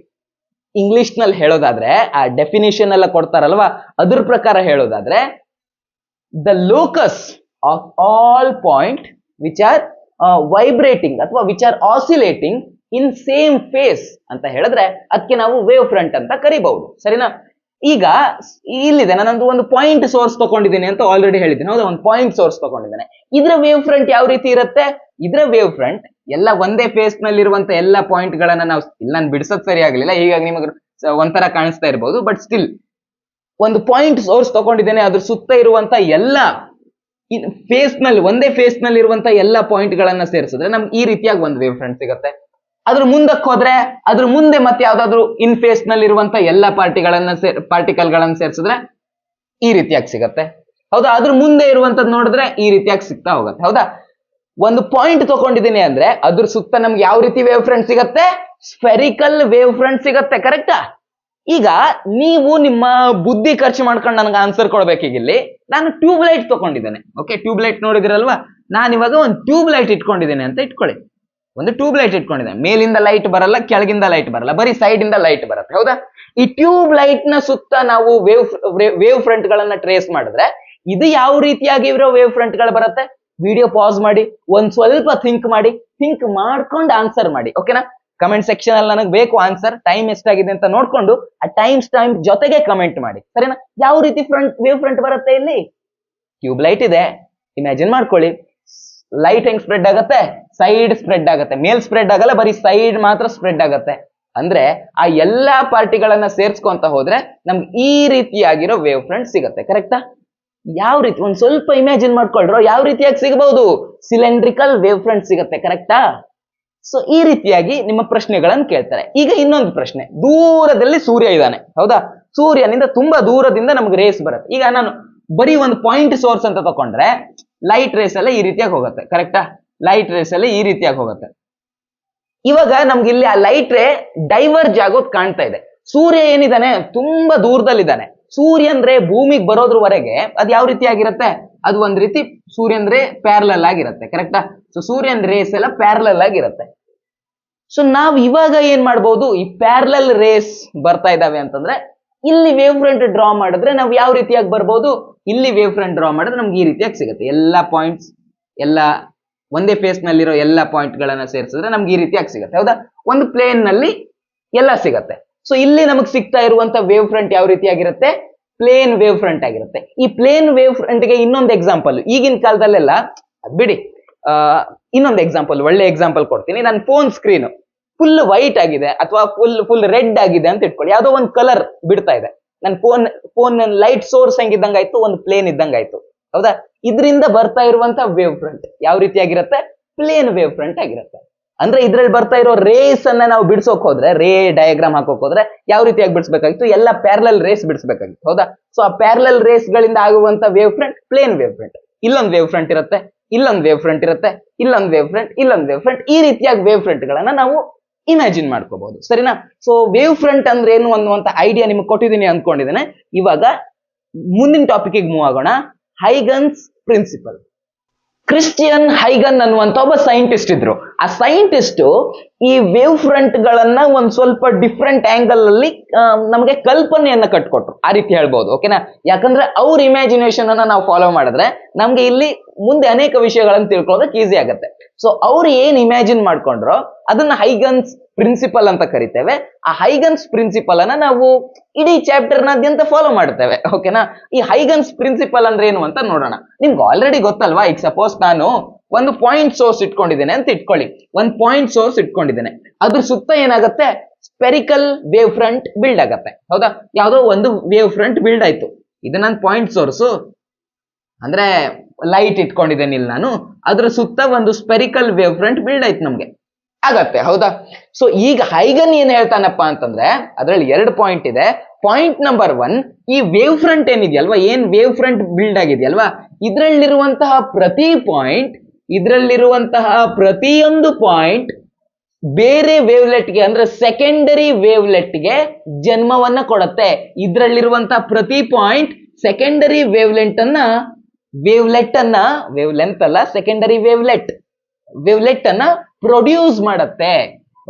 ಇಂಗ್ಲಿಷ್ ನಲ್ಲಿ ಹೇಳೋದಾದ್ರೆ, ಆ ಡೆಫಿನಿಷನ್ ಎಲ್ಲ ಕೊಡ್ತಾರಲ್ವಾ, ಅದ್ರ ಪ್ರಕಾರ ಹೇಳೋದಾದ್ರೆ the locus of all point which are vibrating ಅಥವಾ which are oscillating in same phase ಅಂತ ಹೇಳಿದ್ರೆ ಅದಕ್ಕೆ ನಾವು ವೇವ್ ಫ್ರಂಟ್ ಅಂತ ಕರಿಬಹುದು. ಸರಿನಾ? ಈಗ ಇಲ್ಲಿದೆ, ನಾನೊಂದು ಒಂದು ಪಾಯಿಂಟ್ ಸೋರ್ಸ್ ತಗೊಂಡಿದ್ದೀನಿ ಅಂತ ಆಲ್ರೆಡಿ ಹೇಳಿದ್ದೀನಿ. ಹೌದಾ? ಒಂದು ಪಾಯಿಂಟ್ ಸೋರ್ಸ್ ತಗೊಂಡಿದ್ದೇನೆ. ಇದ್ರ ವೇವ್ ಫ್ರಂಟ್ ಯಾವ ರೀತಿ ಇರುತ್ತೆ? ಇದ್ರ ವೇವ್ ಫ್ರಂಟ್ ಎಲ್ಲ ಒಂದೇ ಫೇಸ್ ನಲ್ಲಿರುವಂತ ಎಲ್ಲ ಪಾಯಿಂಟ್ ಗಳನ್ನ ನಾವು, ಇಲ್ಲಿ ನಾನು ಬಿಡಿಸೋದ್ ಸರಿ ಆಗಲಿಲ್ಲ, ಹೀಗಾಗಿ ನಿಮಗೆ ಒಂಥರ ಕಾಣಿಸ್ತಾ ಇರಬಹುದು. ಬಟ್ ಸ್ಟಿಲ್ ಒಂದು ಪಾಯಿಂಟ್ ಸೋರ್ಸ್ ತಗೊಂಡಿದ್ದೇನೆ, ಅದ್ರ ಸುತ್ತ ಇರುವಂತ ಎಲ್ಲ ಫೇಸ್ ನಲ್ಲಿ, ಒಂದೇ ಫೇಸ್ ನಲ್ಲಿ ಇರುವಂತ ಎಲ್ಲ ಪಾಯಿಂಟ್ ಗಳನ್ನ ಸೇರಿಸಿದ್ರೆ ನಮ್ಗೆ ಈ ರೀತಿಯಾಗಿ ಒಂದು ವೇವ್ ಫ್ರಂಟ್ ಸಿಗುತ್ತೆ. ಅದ್ರ ಮುಂದಕ್ಕೆ ಹೋದ್ರೆ ಅದ್ರ ಮುಂದೆ ಮತ್ತೆ ಯಾವ್ದಾದ್ರು ಇನ್ ಫೇಸ್ ನಲ್ಲಿ ಇರುವಂತ ಎಲ್ಲ ಪಾರ್ಟಿಕಲ್ ಗಳನ್ನ ಸೇರಿಸಿದ್ರೆ ಈ ರೀತಿಯಾಗಿ ಸಿಗತ್ತೆ. ಹೌದಾ? ಅದ್ರ ಮುಂದೆ ಇರುವಂತದ್ದು ನೋಡಿದ್ರೆ ಈ ರೀತಿಯಾಗಿ ಸಿಗ್ತಾ ಹೋಗುತ್ತೆ. ಹೌದಾ? ಒಂದು ಪಾಯಿಂಟ್ ತಗೊಂಡಿದ್ದೀನಿ ಅಂದ್ರೆ ಅದ್ರ ಸುತ್ತ ನಮ್ಗೆ ಯಾವ ರೀತಿ ವೇವ್ ಫ್ರಂಟ್ ಸಿಗತ್ತೆ? ಸ್ಫೆರಿಕಲ್ ವೇವ್ ಫ್ರಂಟ್ ಸಿಗತ್ತೆ. ಕರೆಕ್ಟಾ? ಈಗ ನೀವು ನಿಮ್ಮ ಬುದ್ಧಿ ಖರ್ಚು ಮಾಡ್ಕೊಂಡು ನನಗೆ ಆನ್ಸರ್ ಕೊಡ್ಬೇಕೀಗಿಲ್ಲಿ. ನಾನು ಟ್ಯೂಬ್ ಲೈಟ್ ತಗೊಂಡಿದ್ದೇನೆ. ಓಕೆ, ಟ್ಯೂಬ್ ಲೈಟ್ ನೋಡಿದಿರಲ್ವಾ? ನಾನು ಇವಾಗ ಒಂದು ಟ್ಯೂಬ್ ಲೈಟ್ ಇಟ್ಕೊಂಡಿದ್ದೇನೆ ಅಂತ ಇಟ್ಕೊಳ್ಳಿ. ಒಂದು ಟ್ಯೂಬ್ ಲೈಟ್ ಇಟ್ಕೊಂಡಿದ್ದೇನೆ. ಮೇಲಿಂದ ಲೈಟ್ ಬರಲ್ಲ, ಕೆಳಗಿಂದ ಲೈಟ್ ಬರಲ್ಲ, ಬರೀ ಸೈಡ್ ಇಂದ ಲೈಟ್ ಬರುತ್ತೆ. ಹೌದಾ? ಈ ಟ್ಯೂಬ್ ಲೈಟ್ ನ ಸುತ್ತ ನಾವು ವೇವ್ ಫ್ರಂಟ್ ಗಳನ್ನ ಟ್ರೇಸ್ ಮಾಡಿದ್ರೆ ಇದು ಯಾವ ರೀತಿಯಾಗಿ ಇರೋ ವೇವ್ ಫ್ರಂಟ್ ಗಳು ಬರುತ್ತೆ? ವಿಡಿಯೋ ಪಾಸ್ ಮಾಡಿ ಒಂದ್ ಸ್ವಲ್ಪ ಥಿಂಕ್ ಮಾಡ್ಕೊಂಡು ಆನ್ಸರ್ ಮಾಡಿ. ಓಕೆನಾ? ಕಮೆಂಟ್ ಸೆಕ್ಷನ್ ಅಲ್ಲಿ ನನಗೆ ಬೇಕು ಆನ್ಸರ್. ಟೈಮ್ ಎಷ್ಟಾಗಿದೆ ಅಂತ ನೋಡ್ಕೊಂಡು ಆ ಟೈಮ್ ಜೊತೆಗೆ ಕಮೆಂಟ್ ಮಾಡಿ. ಸರಿನಾ? ಯಾವ ರೀತಿ ವೇವ್ ಫ್ರಂಟ್ ಬರುತ್ತೆ? ಇಲ್ಲಿ ಟ್ಯೂಬ್ ಲೈಟ್ ಇದೆ, ಇಮ್ಯಾಜಿನ್ ಮಾಡ್ಕೊಳ್ಳಿ. ಲೈಟ್ ಹೆಂಗ್ ಸ್ಪ್ರೆಡ್ ಆಗತ್ತೆ? ಸೈಡ್ ಸ್ಪ್ರೆಡ್ ಆಗತ್ತೆ, ಮೇಲ್ ಸ್ಪ್ರೆಡ್ ಆಗಲ್ಲ, ಬರೀ ಸೈಡ್ ಮಾತ್ರ ಸ್ಪ್ರೆಡ್ ಆಗತ್ತೆ. ಅಂದ್ರೆ ಆ ಎಲ್ಲಾ ಪಾರ್ಟಿಗಳನ್ನ ಸೇರ್ಸ್ಕೊಂತ ಹೋದ್ರೆ ನಮ್ಗೆ ಈ ರೀತಿಯಾಗಿರೋ ವೇವ್ ಫ್ರಂಟ್ ಸಿಗತ್ತೆ. ಕರೆಕ್ಟಾ? ಯಾವ ರೀತಿ ಒಂದ್ ಸ್ವಲ್ಪ ಇಮ್ಯಾಜಿನ್ ಮಾಡ್ಕೊಳ್ರೋ, ಯಾವ ರೀತಿಯಾಗಿ ಸಿಗಬಹುದು? ಸಿಲಿಂಡ್ರಿಕಲ್ ವೇವ್ ಫ್ರಂಟ್ ಸಿಗತ್ತೆ. ಕರೆಕ್ಟಾ? ಸೊ ಈ ರೀತಿಯಾಗಿ ನಿಮ್ಮ ಪ್ರಶ್ನೆಗಳನ್ನು ಕೇಳ್ತಾರೆ. ಈಗ ಇನ್ನೊಂದು ಪ್ರಶ್ನೆ, ದೂರದಲ್ಲಿ ಸೂರ್ಯ ಇದ್ದಾನೆ. ಹೌದಾ? ಸೂರ್ಯನಿಂದ ತುಂಬಾ ದೂರದಿಂದ ನಮ್ಗೆ ರೇಸ್ ಬರುತ್ತೆ. ಈಗ ನಾನು ಬರೀ ಒಂದು ಪಾಯಿಂಟ್ ಸೋರ್ಸ್ ಅಂತ ತಕೊಂಡ್ರೆ ಲೈಟ್ ರೇಸ್ ಎಲ್ಲ ಈ ರೀತಿಯಾಗಿ ಹೋಗುತ್ತೆ. ಕರೆಕ್ಟಾ? ಲೈಟ್ ರೇಸ್ ಎಲ್ಲ ಈ ರೀತಿಯಾಗಿ ಹೋಗುತ್ತೆ. ಇವಾಗ ನಮ್ಗೆ ಇಲ್ಲಿ ಆ ಲೈಟ್ ರೇ ಡೈವರ್ಜ್ ಆಗೋದು ಕಾಣ್ತಾ ಇದೆ. ಸೂರ್ಯ ಏನಿದಾನೆ ತುಂಬಾ ದೂರದಲ್ಲಿದ್ದಾನೆ. ಸೂರ್ಯನ್ ರೇ ಭೂಮಿಗೆ ಬರೋದ್ರವರೆಗೆ ಅದು ಯಾವ ರೀತಿ ಆಗಿರುತ್ತೆ? ಅದು ಒಂದ್ ರೀತಿ ಸೂರ್ಯನ್ ರೇ ಪ್ಯಾರಲಲ್ ಆಗಿರುತ್ತೆ. ಕರೆಕ್ಟಾ? ಸೊ ಸೂರ್ಯನ್ ರೇಸ್ ಎಲ್ಲ ಪ್ಯಾರಲಲ್ ಆಗಿರುತ್ತೆ. ಸೊ ನಾವ್ ಇವಾಗ ಏನ್ ಮಾಡ್ಬೋದು? ಈ ಪ್ಯಾರಲಲ್ ರೇಸ್ ಬರ್ತಾ ಇದಾವೆ ಅಂತಂದ್ರೆ ಇಲ್ಲಿ ವೇವ್ ಫ್ರಂಟ್ ಡ್ರಾ ಮಾಡಿದ್ರೆ ನಾವು ಯಾವ ರೀತಿಯಾಗಿ ಬರ್ಬೋದು? ಇಲ್ಲಿ ವೇವ್ ಫ್ರಂಟ್ ಡ್ರಾ ಮಾಡಿದ್ರೆ ನಮ್ಗೆ ಈ ರೀತಿಯಾಗಿ ಸಿಗುತ್ತೆ. ಎಲ್ಲಾ ಪಾಯಿಂಟ್ಸ್, ಎಲ್ಲ ಒಂದೇ ಫೇಸ್ ನಲ್ಲಿರೋ ಎಲ್ಲಾ ಪಾಯಿಂಟ್ ಗಳನ್ನ ಸೇರಿಸಿದ್ರೆ ನಮ್ಗೆ ಈ ರೀತಿಯಾಗಿ ಸಿಗುತ್ತೆ. ಹೌದಾ? ಒಂದು ಪ್ಲೇನ್ ನಲ್ಲಿ ಎಲ್ಲ ಸಿಗತ್ತೆ. ಸೊ ಇಲ್ಲಿ ನಮಗೆ ಸಿಗ್ತಾ ಇರುವಂತ ವೇವ್ ಫ್ರಂಟ್ ಯಾವ ರೀತಿಯಾಗಿರುತ್ತೆ? ಪ್ಲೇನ್ ವೇವ್ ಫ್ರಂಟ್ ಆಗಿರುತ್ತೆ. ಈ ಪ್ಲೇನ್ ವೇವ್ ಫ್ರಂಟ್ ಗೆ ಇನ್ನೊಂದು ಎಕ್ಸಾಂಪಲ್, ಈಗಿನ ಕಾಲದಲ್ಲೆಲ್ಲ ಬಿಡಿ, ಇನ್ನೊಂದು ಎಕ್ಸಾಂಪಲ್, ಒಳ್ಳೆ ಎಕ್ಸಾಂಪಲ್ ಕೊಡ್ತೀನಿ. ನನ್ನ ಫೋನ್ ಸ್ಕ್ರೀನ್ ಫುಲ್ ವೈಟ್ ಆಗಿದೆ ಅಥವಾ ಫುಲ್ ರೆಡ್ ಆಗಿದೆ ಅಂತ ಇಟ್ಕೊಳ್ಳಿ. ಯಾವುದೋ ಒಂದು ಕಲರ್ ಬಿಡ್ತಾ ಇದೆ. ನನ್ನ ಫೋನ್ ಲೈಟ್ ಸೋರ್ಸ್ ಹೆಂಗಿದ್ದಂಗಾಯ್ತು? ಒಂದು ಪ್ಲೇನ್ ಇದ್ದಂಗಾಯ್ತು. ಹೌದಾ? ಇದರಿಂದ ಬರ್ತಾ ಇರುವಂತ ವೇವ್ ಫ್ರಂಟ್ ಯಾವ ರೀತಿಯಾಗಿರುತ್ತೆ? ಪ್ಲೇನ್ ವೇವ್ ಫ್ರಂಟ್ ಆಗಿರುತ್ತೆ. ಅಂದ್ರೆ ಇದ್ರಲ್ಲಿ ಬರ್ತಾ ಇರೋ ರೇಸ್ ಅನ್ನ ನಾವು ಬಿಡಿಸೋಕ್ ಹೋದ್ರೆ, ರೇ ಡಯಾಗ್ರಾಮ್ ಹಾಕೋಕ್ ಹೋದ್ರೆ ಯಾವ ರೀತಿಯಾಗಿ ಬಿಡಿಸಬೇಕಾಗಿತ್ತು? ಎಲ್ಲ ಪ್ಯಾರಲಲ್ ರೇಸ್ ಬಿಡಿಸಬೇಕಾಗಿತ್ತು. ಹೌದಾ? ಸೊ ಆ ಪ್ಯಾರಲಲ್ ರೇಸ್ ಗಳಿಂದ ಆಗುವಂತ wave front plane wave front. ಇಲ್ಲೊಂದು ವೇವ್ ಫ್ರಂಟ್ ಇರುತ್ತೆ, ಇಲ್ಲೊಂದು ವೇವ್ ಫ್ರಂಟ್ ಇರುತ್ತೆ, ಇಲ್ಲೊಂದು ವೇವ್ ಫ್ರಂಟ್, ಇಲ್ಲೊಂದು ವೇವ್ ಫ್ರಂಟ್. ಈ ರೀತಿಯಾಗಿ ವೇವ್ ಫ್ರಂಟ್ ಗಳನ್ನ ನಾವು ಇಮ್ಯಾಜಿನ್ ಮಾಡ್ಕೋಬಹುದು. ಸರಿನಾ? ಸೊ ವೇವ್ ಫ್ರಂಟ್ ಅಂದ್ರೆ ಏನು ಅನ್ನುವಂತ ಐಡಿಯಾ ನಿಮ್ಗೆ ಕೊಟ್ಟಿದ್ದೀನಿ ಅಂದ್ಕೊಂಡಿದ್ದೇನೆ. ಇವಾಗ ಮುಂದಿನ ಟಾಪಿಕ್ ಮೂವ್ ಆಗೋಣ. Huygens principle. ಕ್ರಿಸ್ಟಿಯನ್ ಹೈಗನ್ ಅನ್ನುವಂತ ಒಬ್ಬ ಸೈಂಟಿಸ್ಟ್ ಇದ್ರು. ಆ ಸೈಂಟಿಸ್ಟ್ ಈ ವೇವ್ ಫ್ರಂಟ್ ಗಳನ್ನ ಒಂದ್ ಸ್ವಲ್ಪ ಡಿಫ್ರೆಂಟ್ ಆಂಗಲ್ ಅಲ್ಲಿ ನಮಗೆ ಕಲ್ಪನೆಯನ್ನ ಕಟ್ಕೊಟ್ರು, ಆ ರೀತಿ ಹೇಳ್ಬೋದು. ಓಕೆನಾ? ಯಾಕಂದ್ರೆ ಅವ್ರ ಇಮ್ಯಾಜಿನೇಷನ್ ಅನ್ನ ನಾವು ಫಾಲೋ ಮಾಡಿದ್ರೆ ನಮ್ಗೆ ಇಲ್ಲಿ ಮುಂದೆ ಅನೇಕ ವಿಷಯಗಳನ್ನು ತಿಳ್ಕೊಳ್ಳೋದಕ್ಕೆ ಈಸಿ ಆಗುತ್ತೆ. ಸೊ ಅವ್ರು ಏನ್ ಇಮ್ಯಾಜಿನ್ ಮಾಡ್ಕೊಂಡ್ರೋ ಅದನ್ನ ಹೈಗನ್ಸ್ ಪ್ರಿನ್ಸಿಪಲ್ ಅಂತ ಕರಿತೇವೆ. ಆ ಹೈಗನ್ಸ್ ಪ್ರಿನ್ಸಿಪಲ್ ಅನ್ನ ನಾವು ಇಡೀ ಚಾಪ್ಟರ್ ನಾದ್ಯಂತ ಫಾಲೋ ಮಾಡ್ತೇವೆ. ಓಕೆನಾ? ಈ ಹೈಗನ್ಸ್ ಪ್ರಿನ್ಸಿಪಲ್ ಅಂದ್ರೆ ಏನು ಅಂತ ನೋಡೋಣ. ನಿಮ್ಗೆ ಆಲ್ರೆಡಿ ಗೊತ್ತಲ್ವಾ? ಈಗ ಸಪೋಸ್ ನಾನು ಒಂದು ಪಾಯಿಂಟ್ ಸೋರ್ಸ್ ಇಟ್ಕೊಂಡಿದ್ದೇನೆ ಅಂತ ಇಟ್ಕೊಳ್ಳಿ. ಒಂದು ಪಾಯಿಂಟ್ ಸೋರ್ಸ್ ಇಟ್ಕೊಂಡಿದ್ದೇನೆ, ಅದ್ರ ಸುತ್ತ ಏನಾಗುತ್ತೆ? ಸ್ಪೆರಿಕಲ್ ವೇವ್ ಫ್ರಂಟ್ ಬಿಲ್ಡ್ ಆಗತ್ತೆ. ಹೌದಾ, ಯಾವುದೋ ಒಂದು ವೇವ್ ಫ್ರಂಟ್ ಬಿಲ್ಡ್ ಆಯ್ತು. ಇದು ನನ್ನ ಪಾಯಿಂಟ್ ಸೋರ್ಸು, ಅಂದ್ರೆ ಲೈಟ್ ಇಟ್ಕೊಂಡಿದ್ದೇನೆ ಇಲ್ಲಿ ನಾನು, ಅದ್ರ ಸುತ್ತ ಒಂದು ಸ್ಪೆರಿಕಲ್ ವೇವ್ ಫ್ರಂಟ್ ಬಿಲ್ಡ್ ಆಯ್ತು ನಮ್ಗೆ, ಆಗತ್ತೆ. ಹೌದಾ, ಸೊ ಈಗ ಹೈಗನ್ ಏನ್ ಹೇಳ್ತಾನಪ್ಪ ಅಂತಂದ್ರೆ ಅದ್ರಲ್ಲಿ 2 ಪಾಯಿಂಟ್ ಇದೆ. ಪಾಯಿಂಟ್ ನಂಬರ್ 1, ಈ ವೇವ್ ಫ್ರಂಟ್ ಏನಿದೆಯಲ್ವಾ, ಏನ್ ವೇವ್ ಫ್ರಂಟ್ ಬಿಲ್ಡ್ ಆಗಿದೆಯಲ್ವಾ, ಇದರಲ್ಲಿರುವಂತಹ ಪ್ರತಿಯೊಂದು ಪಾಯಿಂಟ್ ಬೇರೆ ವೇವ್ಲೆಟ್ಗೆ ಅಂದ್ರೆ ಸೆಕೆಂಡರಿ ವೇವ್ಲೆಟ್ಗೆ ಜನ್ಮವನ್ನ ಕೊಡುತ್ತೆ. ಇದರಲ್ಲಿರುವಂತಹ ಪ್ರತಿ ಪಾಯಿಂಟ್ ಸೆಕೆಂಡರಿ ವೇವ್ಲೆಟ್ ಅನ್ನ ಸೆಕೆಂಡರಿ ವೇವ್ಲೆಟ್ ಅನ್ನ ಪ್ರೊಡ್ಯೂಸ್ ಮಾಡುತ್ತೆ.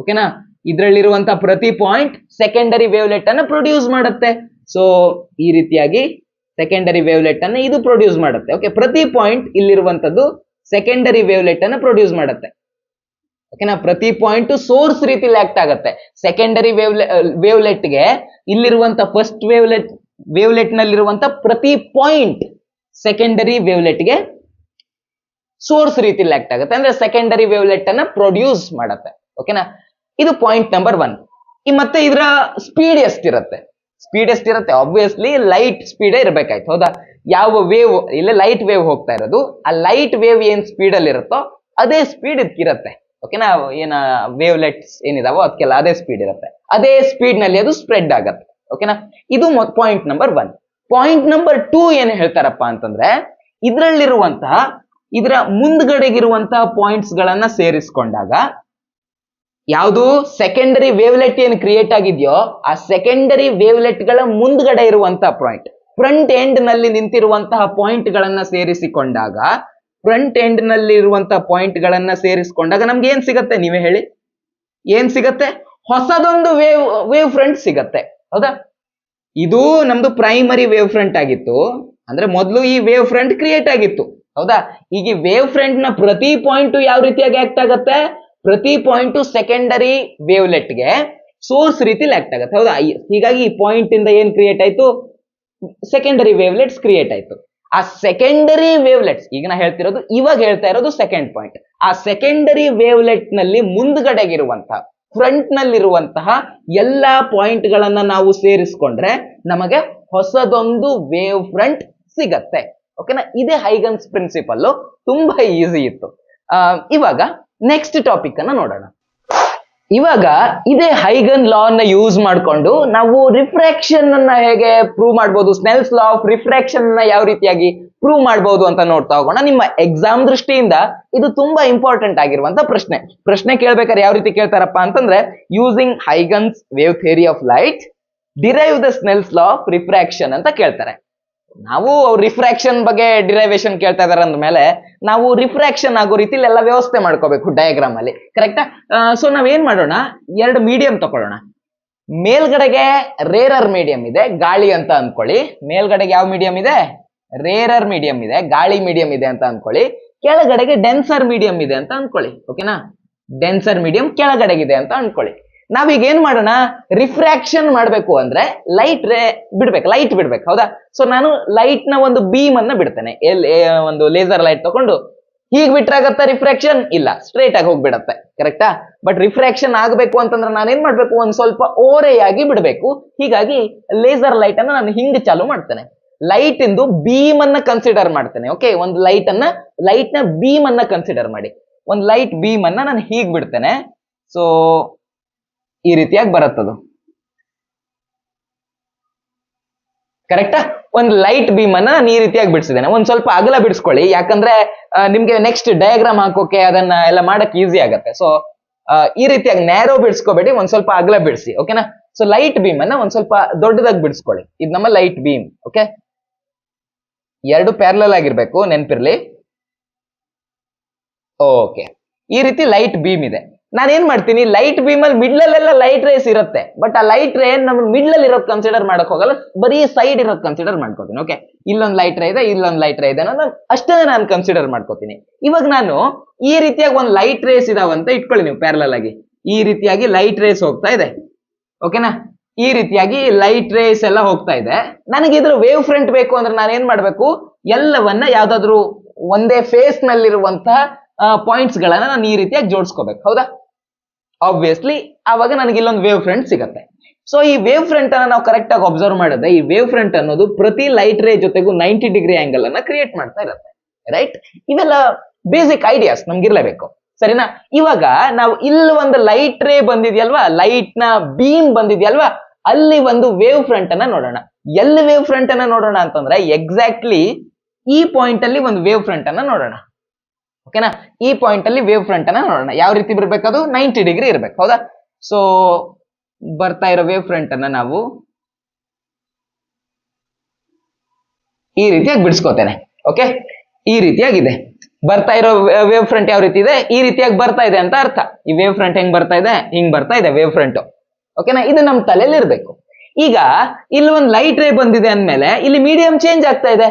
ಓಕೆನಾ, ಇದರಲ್ಲಿರುವಂತಹ ಪ್ರತಿ ಪಾಯಿಂಟ್ ಸೆಕೆಂಡರಿ ವೇವ್ಲೆಟ್ ಅನ್ನ ಪ್ರೊಡ್ಯೂಸ್ ಮಾಡುತ್ತೆ. ಸೊ ಈ ರೀತಿಯಾಗಿ ಸೆಕೆಂಡರಿ ವೇವ್ಲೆಟ್ ಅನ್ನ ಇದು ಪ್ರೊಡ್ಯೂಸ್ ಮಾಡುತ್ತೆ. ಓಕೆ, ಪ್ರತಿ ಪಾಯಿಂಟ್ ಇಲ್ಲಿರುವಂತದ್ದು ಸೆಕೆಂಡರಿ ವೇವ್ಲೆಟ್ ಅನ್ನ ಪ್ರೊಡ್ಯೂಸ್ ಮಾಡುತ್ತೆ. ಓಕೆನಾ, ಪ್ರತಿ ಪಾಯಿಂಟ್ ಸೋರ್ಸ್ ರೀತಿಲಿ ಆಕ್ಟ್ ಆಗುತ್ತೆ. ಸೆಕೆಂಡರಿ ವೇವ್ಲೆಟ್ಗೆ ಇಲ್ಲಿರುವಂತ ಫಸ್ಟ್ ವೇವ್ಲೆಟ್ ನಲ್ಲಿರುವಂತ ಪ್ರತಿ ಪಾಯಿಂಟ್ ಸೆಕೆಂಡರಿ ವೇವ್ಲೆಟ್ಗೆ ಸೋರ್ಸ್ ರೀತಿಲಿ ಆಕ್ಟ್ ಆಗುತ್ತೆ, ಅಂದ್ರೆ ಸೆಕೆಂಡರಿ ವೇವ್ಲೆಟ್ ಅನ್ನ ಪ್ರೊಡ್ಯೂಸ್ ಮಾಡುತ್ತೆ. ಓಕೆನಾ, ಇದು ಪಾಯಿಂಟ್ ನಂಬರ್ 1. ಮತ್ತೆ ಇದರ ಸ್ಪೀಡ್ ಎಷ್ಟಿರುತ್ತೆ? ಆಬ್ವಿಯಸ್ಲಿ ಲೈಟ್ ಸ್ಪೀಡ್ ಇರಬೇಕಾಯ್ತು. ಹೌದಾ, ಯಾವ ವೇವ್ ಇಲ್ಲಿ ಲೈಟ್ ವೇವ್ ಹೋಗ್ತಾ ಇರೋದು, ಆ ಲೈಟ್ ವೇವ್ ಏನ್ ಸ್ಪೀಡ್ ಅಲ್ಲಿ ಇರುತ್ತೋ ಅದೇ ಸ್ಪೀಡ್ ಇದಕ್ಕಿರತ್ತೆ. ಓಕೆನಾ, ಏನ ವೇವ್ಲೆಟ್ಸ್ ಏನಿದಾವೋ ಅದಕ್ಕೆಲ್ಲ ಅದೇ ಸ್ಪೀಡ್ ಇರುತ್ತೆ, ಅದೇ ಸ್ಪೀಡ್ ನಲ್ಲಿ ಅದು ಸ್ಪ್ರೆಡ್ ಆಗತ್ತೆ. ಓಕೆನಾ, ಇದು ಪಾಯಿಂಟ್ ನಂಬರ್ 1. ಪಾಯಿಂಟ್ ನಂಬರ್ 2 ಏನ್ ಹೇಳ್ತಾರಪ್ಪ ಅಂತಂದ್ರೆ ಇದರ ಮುಂದ್ಗಡೆಗಿರುವಂತಹ ಪಾಯಿಂಟ್ಸ್ ಗಳನ್ನ ಸೇರಿಸ್ಕೊಂಡಾಗ ಯಾವುದು ಸೆಕೆಂಡರಿ ವೇವ್ಲೆಟ್ ಏನ್ ಕ್ರಿಯೇಟ್ ಆಗಿದೆಯೋ ಆ ಸೆಕೆಂಡರಿ ವೇವ್ಲೆಟ್ ಗಳ ಮುಂದ್ಗಡೆ ಇರುವಂತಹ ಪಾಯಿಂಟ್, ಫ್ರಂಟ್ ಎಂಡ್ ನಲ್ಲಿ ನಿಂತಿರುವಂತಹ ಪಾಯಿಂಟ್ ಗಳನ್ನ ಸೇರಿಸಿಕೊಂಡಾಗ ನಮ್ಗೆ ಏನ್ ಸಿಗತ್ತೆ? ನೀವೇ ಹೇಳಿ, ಏನ್ ಸಿಗತ್ತೆ? ಹೊಸದೊಂದು ವೇವ್ ಫ್ರಂಟ್ ಸಿಗತ್ತೆ. ಹೌದಾ, ಇದು ನಮ್ದು ಪ್ರೈಮರಿ ವೇವ್ ಫ್ರಂಟ್ ಆಗಿತ್ತು, ಅಂದ್ರೆ ಮೊದಲು ಈ ವೇವ್ ಫ್ರಂಟ್ ಕ್ರಿಯೇಟ್ ಆಗಿತ್ತು. ಹೌದಾ, ಈಗ ಈ ವೇವ್ ಫ್ರಂಟ್ ನ ಪ್ರತಿ ಪಾಯಿಂಟ್ ಯಾವ ರೀತಿಯಾಗಿ ಆಕ್ಟ್ ಆಗತ್ತೆ? ಪ್ರತಿ ಪಾಯಿಂಟ್ ಸೆಕೆಂಡರಿ ವೇವ್ಲೆಟ್ಗೆ ಸೋರ್ಸ್ ರೀತಿಲಿ ಆಕ್ಟ್ ಆಗತ್ತೆ. ಹೌದಾ, ಹೀಗಾಗಿ ಈ ಪಾಯಿಂಟ್ ಇಂದ ಏನ್ ಕ್ರಿಯೇಟ್ ಆಯ್ತು? ಸೆಕೆಂಡರಿ ವೇವ್ಲೆಟ್ಸ್ ಕ್ರಿಯೇಟ್ ಆಯ್ತು. ಆ ಸೆಕೆಂಡರಿ ವೇವ್ಲೆಟ್ಸ್ ಇವಾಗ ಹೇಳ್ತಾ ಇರೋದು ಸೆಕೆಂಡ್ ಪಾಯಿಂಟ್. ಆ ಸೆಕೆಂಡರಿ ವೇವ್ಲೆಟ್ ನಲ್ಲಿ ಮುಂದ್ಗಡೆಗಿರುವಂತಹ ಫ್ರಂಟ್ ನಲ್ಲಿರುವಂತಹ ಎಲ್ಲಾ ಪಾಯಿಂಟ್ ಗಳನ್ನ ನಾವು ಸೇರಿಸ್ಕೊಂಡ್ರೆ ನಮಗೆ ಹೊಸದೊಂದು ವೇವ್ ಫ್ರಂಟ್ ಸಿಗತ್ತೆ. ಓಕೆನಾ, ಇದೇ ಹೈಗನ್ಸ್ ಪ್ರಿನ್ಸಿಪಲ್, ತುಂಬಾ ಈಸಿ ಇತ್ತು. ಇವಾಗ ನೆಕ್ಸ್ಟ್ ಟಾಪಿಕ್ ಅನ್ನ ನೋಡೋಣ. ಇವಾಗ ಇದೇ ಹೈಗನ್ ಲಾ ಅನ್ನ ಯೂಸ್ ಮಾಡಿಕೊಂಡು ನಾವು ರಿಫ್ರಾಕ್ಷನ್ ಅನ್ನ ಹೇಗೆ ಪ್ರೂವ್ ಮಾಡಬಹುದು, ಸ್ನೆಲ್ಸ್ ಲಾ ಆಫ್ ರಿಫ್ರಾಕ್ಷನ್ ಅನ್ನ ಯಾವ ರೀತಿಯಾಗಿ ಪ್ರೂವ್ ಮಾಡಬಹುದು ಅಂತ ನೋಡ್ತಾ ಹೋಗೋಣ. ನಿಮ್ಮ ಎಕ್ಸಾಮ್ ದೃಷ್ಟಿಯಿಂದ ಇದು ತುಂಬಾ ಇಂಪಾರ್ಟೆಂಟ್ ಆಗಿರುವಂತ ಪ್ರಶ್ನೆ ಕೇಳ್ಬೇಕಾದ್ರೆ ಯಾವ ರೀತಿ ಕೇಳ್ತಾರಪ್ಪ ಅಂತಂದ್ರೆ, using Huygens wave theory of light derive the ಸ್ನೆಲ್ಸ್ law of refraction ಅಂತ ಕೇಳ್ತಾರೆ. ನಾವು ರಿಫ್ರಾಕ್ಷನ್ ಬಗ್ಗೆ ಡಿರೈವೇಶನ್ ಕೇಳ್ತಾ ಇದಾರೆ ಅಂದ್ಮೇಲೆ ನಾವು ರಿಫ್ರಾಕ್ಷನ್ ಆಗೋ ರೀತಿಲಿ ಎಲ್ಲ ವ್ಯವಸ್ಥೆ ಮಾಡ್ಕೋಬೇಕು ಡಯಾಗ್ರಾಮ್ ಅಲ್ಲಿ, ಕರೆಕ್ಟಾ? ಸೊ ನಾವೇನ್ ಮಾಡೋಣ, 2 ಮೀಡಿಯಂ ತಗೊಳ್ಳೋಣ. ಮೇಲ್ಗಡೆಗೆ ರೇರರ್ ಮೀಡಿಯಂ ಇದೆ, ಗಾಳಿ ಅಂತ ಅನ್ಕೊಳ್ಳಿ. ಮೇಲ್ಗಡೆಗೆ ಯಾವ ಮೀಡಿಯಂ ಇದೆ? ರೇರರ್ ಮೀಡಿಯಂ ಇದೆ, ಗಾಳಿ ಮೀಡಿಯಂ ಇದೆ ಅಂತ ಅನ್ಕೊಳ್ಳಿ. ಕೆಳಗಡೆಗೆ ಡೆನ್ಸರ್ ಮೀಡಿಯಂ ಇದೆ ಅಂತ ಅನ್ಕೊಳ್ಳಿ. ಓಕೆನಾ, ಡೆನ್ಸರ್ ಮೀಡಿಯಂ ಕೆಳಗಡೆಗಿದೆ ಅಂತ ಅನ್ಕೊಳ್ಳಿ. ನಾವೀಗ ಏನ್ ಮಾಡೋಣ, ರಿಫ್ರಾಕ್ಷನ್ ಮಾಡ್ಬೇಕು ಅಂದ್ರೆ ಲೈಟ್ ಬಿಡ್ಬೇಕು. ಹೌದಾ, ಸೊ ನಾನು ಲೈಟ್ ನ ಒಂದು ಬೀಮ್ ಅನ್ನ ಬಿಡ್ತೇನೆ. ಒಂದು ಲೇಸರ್ ಲೈಟ್ ತಗೊಂಡು ಹೀಗ್ ಬಿಟ್ರಾಗತ್ತ ರಿಫ್ರಾಕ್ಷನ್? ಇಲ್ಲ, ಸ್ಟ್ರೇಟ್ ಆಗಿ ಹೋಗ್ಬಿಡತ್ತೆ, ಕರೆಕ್ಟಾ? ಬಟ್ ರಿಫ್ರಾಕ್ಷನ್ ಆಗ್ಬೇಕು ಅಂತಂದ್ರೆ ನಾನೇನ್ ಮಾಡ್ಬೇಕು, ಒಂದ್ ಸ್ವಲ್ಪ ಓರೆಯಾಗಿ ಬಿಡ್ಬೇಕು. ಹೀಗಾಗಿ ಲೇಸರ್ ಲೈಟ್ ಅನ್ನ ನಾನು ಹಿಂಗ್ ಚಾಲು ಮಾಡ್ತೇನೆ. ಲೈಟ್ ಇಂದು ಬೀಮ್ ಅನ್ನ ಕನ್ಸಿಡರ್ ಮಾಡ್ತೇನೆ. ಓಕೆ, ಒಂದು ಲೈಟ್ ನ ಬೀಮ್ ಅನ್ನ ಕನ್ಸಿಡರ್ ಮಾಡಿ. ಒಂದು ಲೈಟ್ ಬೀಮ್ ಅನ್ನ ನಾನು ಹೀಗ್ ಬಿಡ್ತೇನೆ. ಸೊ ಈ ರೀತಿಯಾಗಿ ಬರುತ್ತದು, ಕರೆಕ್ಟಾ? ಒಂದು ಲೈಟ್ ಬೀಮ್ ಅನ್ನ ನಾನು ಈ ರೀತಿಯಾಗಿ ಬಿಡಿಸಿದ್ದೇನೆ. ಒಂದ್ ಸ್ವಲ್ಪ ಅಗಲ ಬಿಡಿಸ್ಕೊಳ್ಳಿ, ಯಾಕಂದ್ರೆ ನಿಮ್ಗೆ ನೆಕ್ಸ್ಟ್ ಡಯಾಗ್ರಾಮ್ ಹಾಕೋಕೆ ಅದನ್ನ ಎಲ್ಲ ಮಾಡಕ್ ಈಸಿ ಆಗತ್ತೆ. ಸೊ ಈ ರೀತಿಯಾಗಿ ನ್ಯಾರೋ ಬಿಡಿಸ್ಕೋಬೇಡಿ, ಒಂದ್ ಸ್ವಲ್ಪ ಅಗಲ ಬಿಡಿಸಿ. ಓಕೆನಾ? ಸೊ ಲೈಟ್ ಬೀಮ್ ಅನ್ನ ಒಂದ್ ಸ್ವಲ್ಪ ದೊಡ್ಡದಾಗಿ ಬಿಡಿಸ್ಕೊಳ್ಳಿ. ಇದು ನಮ್ಮ ಲೈಟ್ ಬೀಮ್. ಓಕೆ, 2 ಪ್ಯಾರಲಲ್ ಆಗಿರ್ಬೇಕು, ನೆನ್ಪಿರ್ಲಿ. ಓಕೆ, ಈ ರೀತಿ ಲೈಟ್ ಬೀಮ್ ಇದೆ. ನಾನೇನ್ ಮಾಡ್ತೀನಿ, ಲೈಟ್ ಬೀಮ್ ಅಲ್ಲಿ ಮಿಡ್ಲಲ್ಲೆಲ್ಲ ಲೈಟ್ ರೇಸ್ ಇರುತ್ತೆ, ಬಟ್ ಆ ಲೈಟ್ ರೇ ನಮ್ ಮಿಡ್ಲ್ ಅಲ್ಲಿ ಇರೋದು ಕನ್ಸಿಡರ್ ಮಾಡಕ್ ಹೋಗಲ್ಲ, ಬರೀ ಸೈಡ್ ಇರೋದು ಕನ್ಸಿಡರ್ ಮಾಡ್ಕೋತೀನಿ. ಓಕೆ, ಇಲ್ಲೊಂದು ಲೈಟ್ ರೇ ಇದೆ, ಇಲ್ಲೊಂದು ಲೈಟ್ ರೇ ಇದೆ ಅನ್ನೋದು ಅಷ್ಟೇ ನಾನು ಕನ್ಸಿಡರ್ ಮಾಡ್ಕೋತೀನಿ. ಇವಾಗ ನಾನು ಈ ರೀತಿಯಾಗಿ ಒಂದು ಲೈಟ್ ರೇಸ್ ಇದಾವಂತ ಇಟ್ಕೊಳ್ಳಿ ನೀವು ಪ್ಯಾರಲಲ್ ಆಗಿ. ಈ ರೀತಿಯಾಗಿ ಲೈಟ್ ರೇಸ್ ಹೋಗ್ತಾ ಇದೆ. ಓಕೆನಾ, ಈ ರೀತಿಯಾಗಿ ಲೈಟ್ ರೇಸ್ ಎಲ್ಲ ಹೋಗ್ತಾ ಇದೆ. ನನಗೆ ಇದ್ರ ವೇವ್ ಫ್ರಂಟ್ ಬೇಕು ಅಂದ್ರೆ ನಾನು ಏನ್ ಮಾಡ್ಬೇಕು, ಎಲ್ಲವನ್ನ ಯಾವ್ದಾದ್ರು ಒಂದೇ ಫೇಸ್ ನಲ್ಲಿರುವಂತಹ ಪಾಯಿಂಟ್ಸ್ ಗಳನ್ನ ನಾನು ಈ ರೀತಿಯಾಗಿ ಜೋಡಿಸ್ಕೋಬೇಕು. ಹೌದಾ? ಆಬ್ವಿಯಸ್ಲಿ ಆವಾಗ ನನಗೆ ಇಲ್ಲೊಂದು ವೇವ್ ಫ್ರಂಟ್ ಸಿಗತ್ತೆ. ಸೊ ಈ ವೇವ್ ಫ್ರಂಟ್ ಅನ್ನ ನಾವು ಕರೆಕ್ಟ್ ಆಗಿ ಅಬ್ಸರ್ವ್ ಮಾಡಿದ್ರೆ ಈ ವೇವ್ ಫ್ರಂಟ್ ಅನ್ನೋದು ಪ್ರತಿ ಲೈಟ್ ರೇ ಜೊತೆಗೂ 90 ಡಿಗ್ರಿ ಆಂಗಲ್ ಅನ್ನ ಕ್ರಿಯೇಟ್ ಮಾಡ್ತಾ ಇರುತ್ತೆ, ರೈಟ್? ಇವೆಲ್ಲ ಬೇಸಿಕ್ ಐಡಿಯಾಸ್ ನಮ್ಗಿರ್ಲೇಬೇಕು, ಸರಿನಾ? ಇವಾಗ ನಾವು ಇಲ್ಲಿ ಒಂದು ಲೈಟ್ ರೇ ಬಂದಿದ್ಯಲ್ವಾ, ಲೈಟ್ ನ ಬೀಮ್ ಬಂದಿದ್ಯಲ್ವಾ, ಅಲ್ಲಿ ಒಂದು ವೇವ್ ಫ್ರಂಟ್ ಅನ್ನ ನೋಡೋಣ. ಎಲ್ಲಿ ವೇವ್ ಫ್ರಂಟ್ ಅನ್ನ ನೋಡೋಣ ಅಂತಂದ್ರೆ ಎಕ್ಸಾಕ್ಟ್ಲಿ ಈ ಪಾಯಿಂಟ್ ಅಲ್ಲಿ ಒಂದು ವೇವ್ ಫ್ರಂಟ್ ಅನ್ನ ನೋಡೋಣ, ಓಕೆನಾ? ಈ ಪಾಯಿಂಟ್ ಅಲ್ಲಿ ವೇವ್ ಫ್ರಂಟ್ ಅನ್ನ ನೋಡೋಣ. ಯಾವ ರೀತಿ ಬರ್ಬೇಕು? ಅದು 90 ಡಿಗ್ರಿ ಇರ್ಬೇಕು, ಹೌದಾ? ಸೊ ಬರ್ತಾ ಇರೋ ವೇವ್ ಫ್ರಂಟ್ ಅನ್ನ ನಾವು ಈ ರೀತಿಯಾಗಿ ಬಿಡಿಸ್ಕೋತೇನೆ, ಓಕೆ? ಈ ರೀತಿಯಾಗಿದೆ ಬರ್ತಾ ಇರೋ ವೇವ್ ಫ್ರಂಟ್. ಯಾವ ರೀತಿ ಇದೆ? ಈ ರೀತಿಯಾಗಿ ಬರ್ತಾ ಇದೆ ಅಂತ ಅರ್ಥ. ಈ ವೇವ್ ಫ್ರಂಟ್ ಹೆಂಗ್ ಬರ್ತಾ ಇದೆ? ಹಿಂಗ್ ಬರ್ತಾ ಇದೆ ವೇವ್ ಫ್ರಂಟ್, ಓಕೆನಾ? ಇದು ನಮ್ಮ ತಲೆಯಲ್ಲಿ ಇರ್ಬೇಕು. ಈಗ ಇಲ್ಲಿ ಒಂದು ಲೈಟ್ ರೇ ಬಂದಿದೆ ಅಂದ್ಮೇಲೆ ಇಲ್ಲಿ ಮೀಡಿಯಂ ಚೇಂಜ್ ಆಗ್ತಾ ಇದೆ.